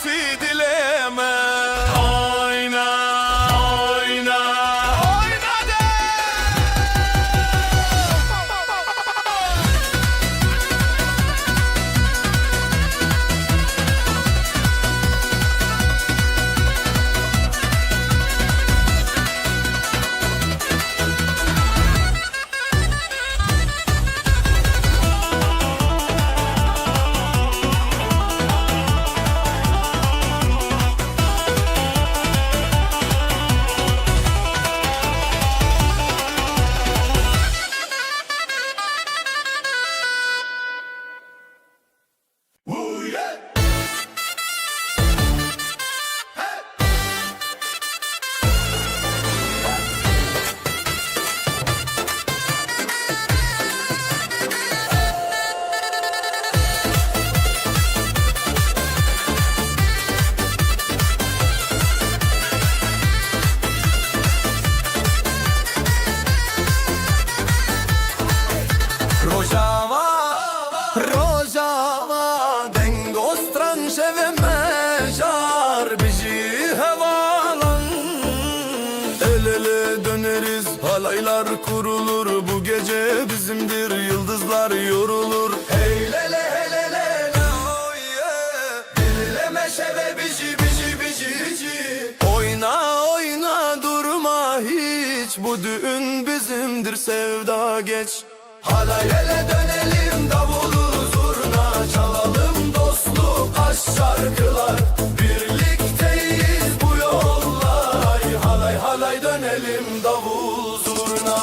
Speaker 5: saadeti dileme. Oyna, oyna, oyna de. Rojava, Rojava, dengo strange ve mejar bizi havalan. El ele döneriz, halaylar kurulur. Bu gece bizimdir, yıldızlar yorulur. Hey lele hey lele le, oh yeah. Dinleme şeve bizi bizi bizi bizi. Oyna oyna durma hiç. Bu düğün bizimdir, sevda geç. Halay ele dönelim, davulu zurna çalalım, dostluk aşk şarkılar. Birlikteyiz bu yollar. Halay halay dönelim, davul zurna.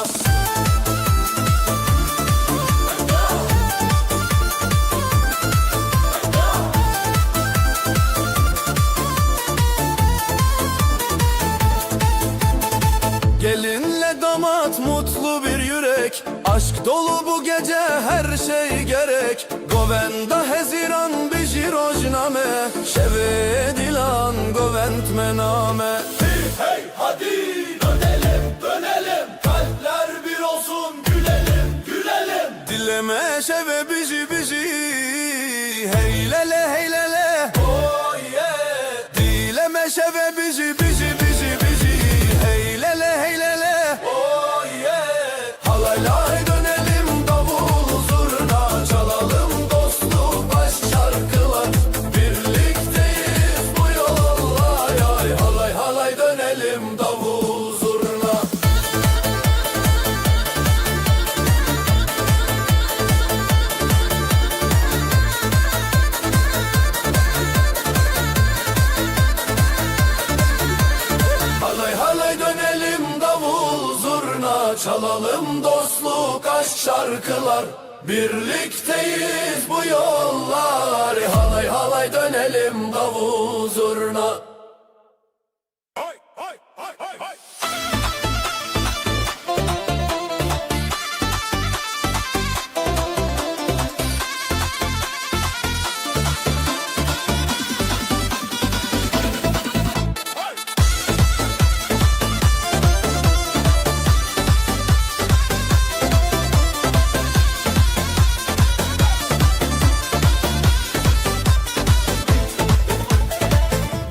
Speaker 5: Gelinle damat mutlu bir yürek. Aşk dolu bu gece, her şey gerek. Govenda heziran biji rojname. Şeve dilan govend mename. Hey hey hadi dönelim dönelim. Kalpler bir olsun, gülelim gülelim. Dileme şeve biji biji. Hey lele hey lele, oh yeah. Dileme şeve biji biji biji biji. Hey lele hey lele, oh yeah. Halaylay dönelim, davul zurna çalalım, dostluk aşk şarkılar. Birlikteyiz bu yollar. Ay halay halay dönelim, davul zurna. Halay halay dönelim, davul zurna çalalım, dostluk aşk şarkılar. Birlikteyiz bu yollar. Halay halay dönelim, davul zurna.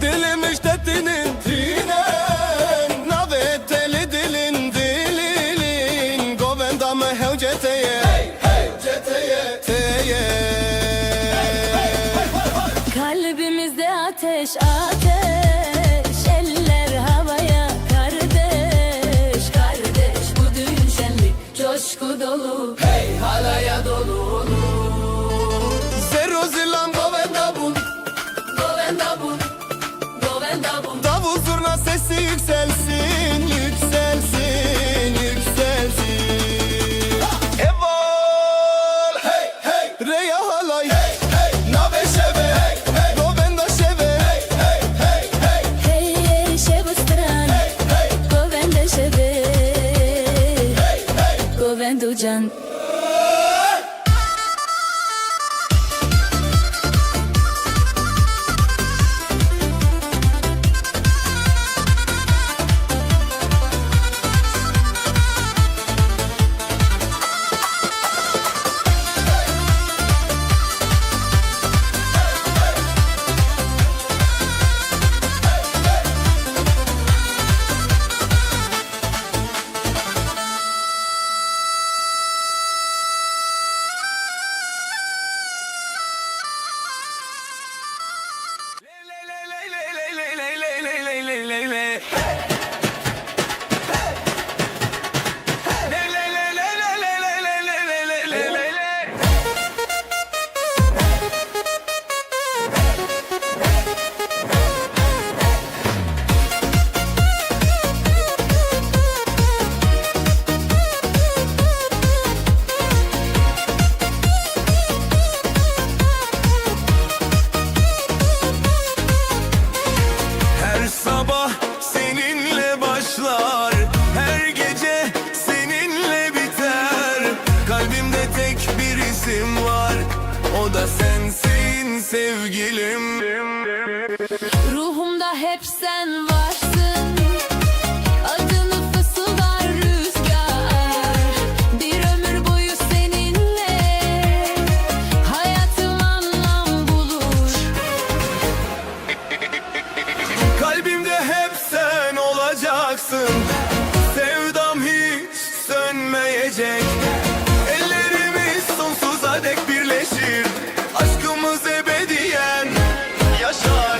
Speaker 5: Dilim işte dinin dinen, naveteli dilin dilin. Govenda me hevceteye, hey hey ceteye teye.
Speaker 2: Kalbimizde ateş ateş, eller havaya kardeş kardeş. Bu düğün şenlik coşku dolu, hey halaya dolu.
Speaker 5: Zeruzilam govenda bun,
Speaker 2: Govenda bun, govenda bun.
Speaker 5: davul zurna sesi yükselsin, yükselsin, yükselsin. Evol, hey hey, reya halay, hey hey, nave şeve, hey hey, govenda şeve, hey hey hey hey.
Speaker 2: Hey hey şebu stran,
Speaker 5: Hey hey,
Speaker 2: govenda şebe,
Speaker 5: hey hey.
Speaker 2: govenda can.
Speaker 5: gelecek. Ellerimiz sonsuza dek birleşir, aşkımız ebediyen yaşar.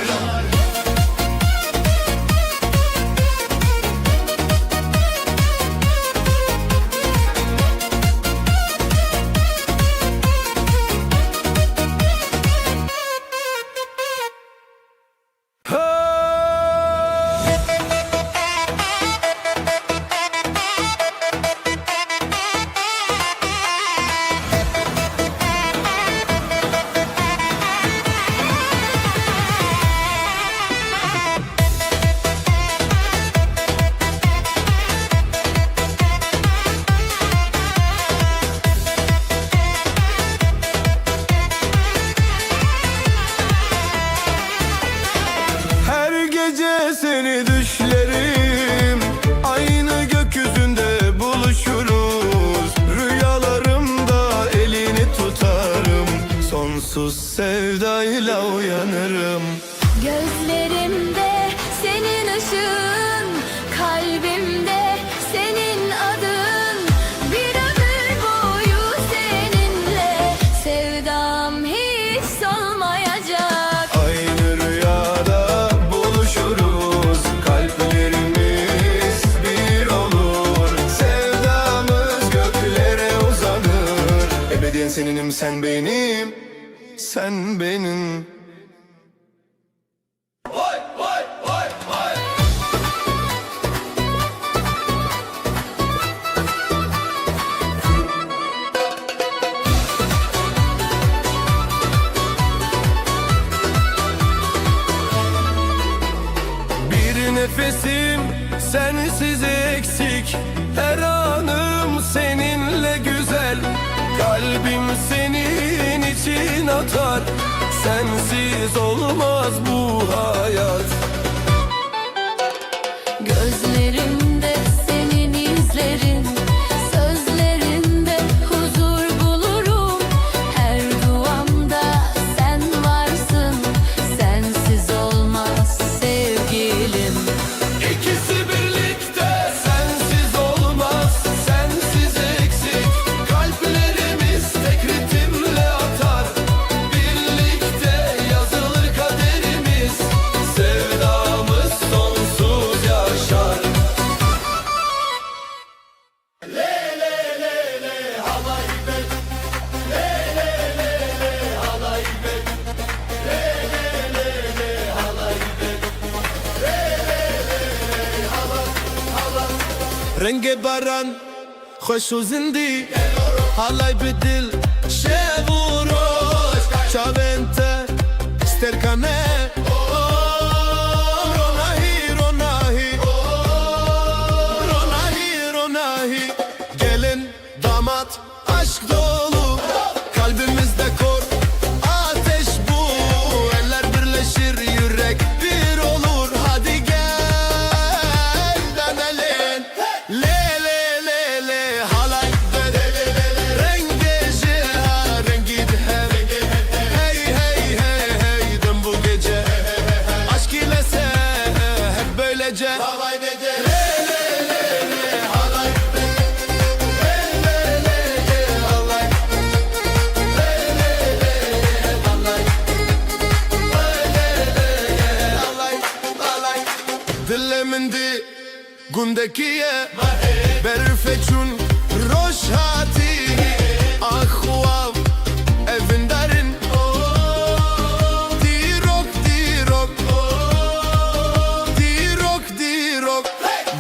Speaker 5: Her gece seni düşlerim, aynı gökyüzünde buluşuruz. Rüyalarımda elini tutarım, sonsuz sevdayla uyanırım.
Speaker 2: Gözlerimde senin ışığın, kalbimde senin adın. Bir ömür boyu seninle, sevdam hiç solmayacak.
Speaker 5: Aynı rüyada buluşuruz, kalplerimiz bir olur. Sevdamız göklere uzanır, ebediyen seninim sen benim, sen benim. Bir nefesim sensiz eksik, her anım seninle güzel. Kalbim senin için atar, sensiz olmaz bu hayat.
Speaker 2: Gözlerimde senin izlerin, sözlerinde huzur bulurum. Her duamda sen varsın, sensiz olmaz sevgilim.
Speaker 5: İkisi birlikte sensiz olmaz, sensiz eksik. Kalplerimiz tek ritimle atar, birlikte yazılır kaderimiz. Sevdamız sonsuz yaşar. رنگ باران خوش و زندی حالای بدل شب و روز چاونته سترکانه روناهی روناهی روناهی روناهی gelin damat aşk dolu kalbimizde kor ateş bu eller birleşir yürek bir olur hadi gel dönelim le le le le halay be rengi jihar rengi her hey hey hey hey dön bu gece aşk ile sen hep böylece halay be le le le le halay be le le le le halay le le le halay halay dilimin di gundekiye berfechun roshati akhwav evindarin dirok dirok dirok dirok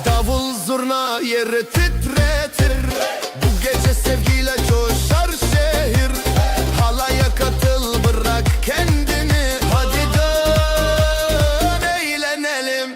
Speaker 5: davul zurna yeri titretir bu gece sevgiyle coşar şehir halaya katıl bırak kendini hadi dön eğlenelim.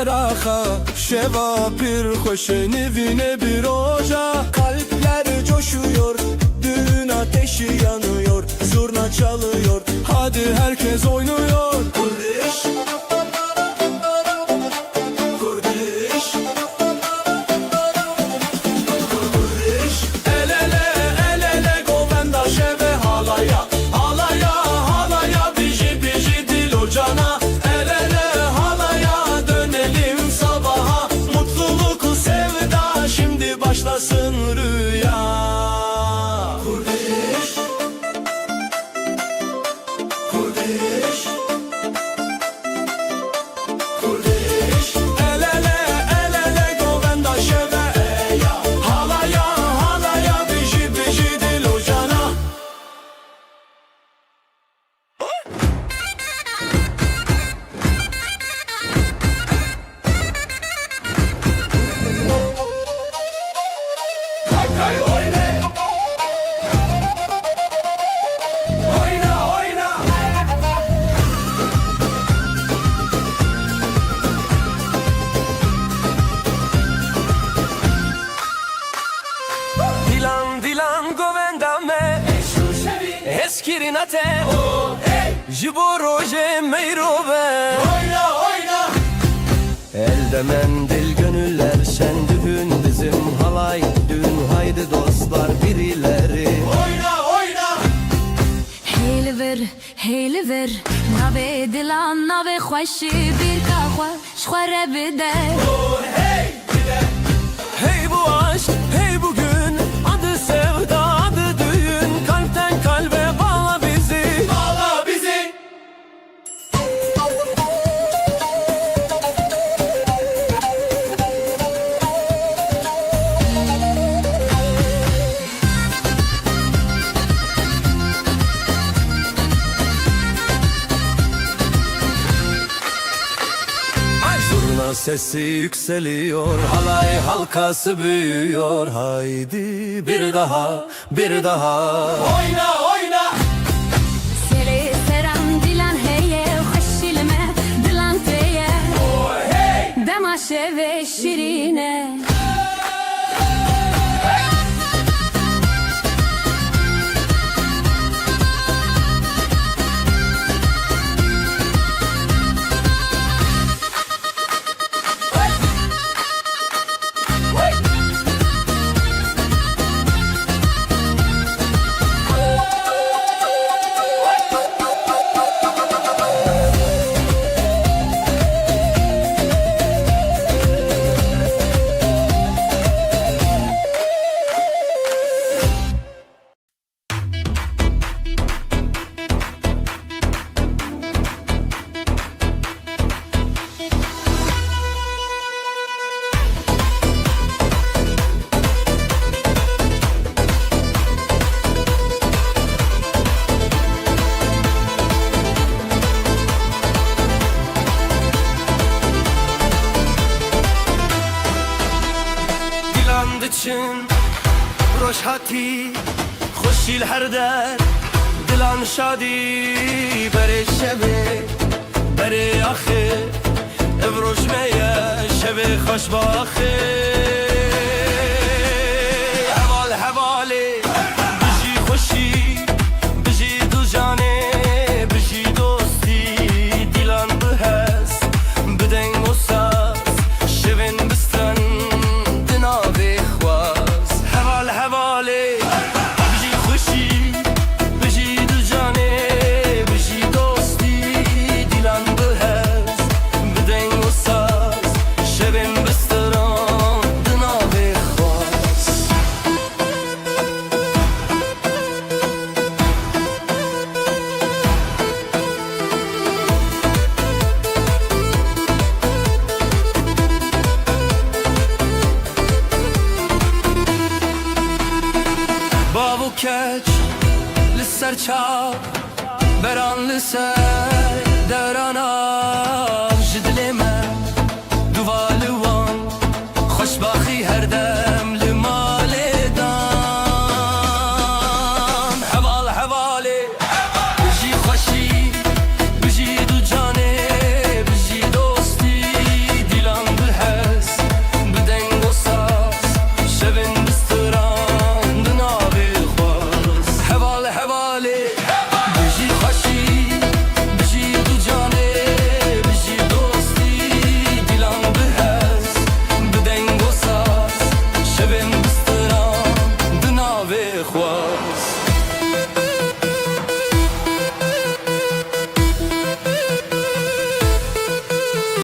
Speaker 5: seraxa Şeva bir hoş nevine bir roja Kalpler coşuyor, düğün ateşi yanıyor Zurna çalıyor, hadi herkes oynuyor Kurdiş Kurdiş Kurdiş El ele el ele govenda şeve halaya Halaya halaya biji biji dil ocana El ele halaya dönelim sabaha Mutluluk sevda şimdi başlasın rüya Kurdiş Kurdiş Kurdiş El ele govenda şeve eya Halaya halaya biji biji dil ocana Dilan dilan govendame Eskirinate Jibo roje meyrove Elde mendil gönüller sen düğün bizim halay düğün haydi dostlar birileri
Speaker 2: هیل ور نوی دلان نوی خوشی بیر که خوره بده
Speaker 5: Hey bu aşk hey bugün adı sevda adı düğün kalpten kalbe bağla bizi Bağla bizi Zurna sesi yükseliyor halay halkası büyüyor Haydi bir daha bir daha Oyna oyna
Speaker 2: سری سرم دیلان هیه خوشیلمه دیلان تیه دماشه و شیرینه
Speaker 5: için روشهاتی خوشیل هر در دلان شادی بره شبه بره آخه افروش میه شبه خوش باخه حوال حواله بجی خوشی بجی دو جانه بجی دوستی دیلان بهز بدنگ و ساز شبن بستن دنابه خواز حوال حواله بجی خوشی بجی دو جانه بجی دوستی دیلان بهز بدنگ و ساز شبن بستن دنابه خواز بابو کچ لسر چاو بران لسر درانا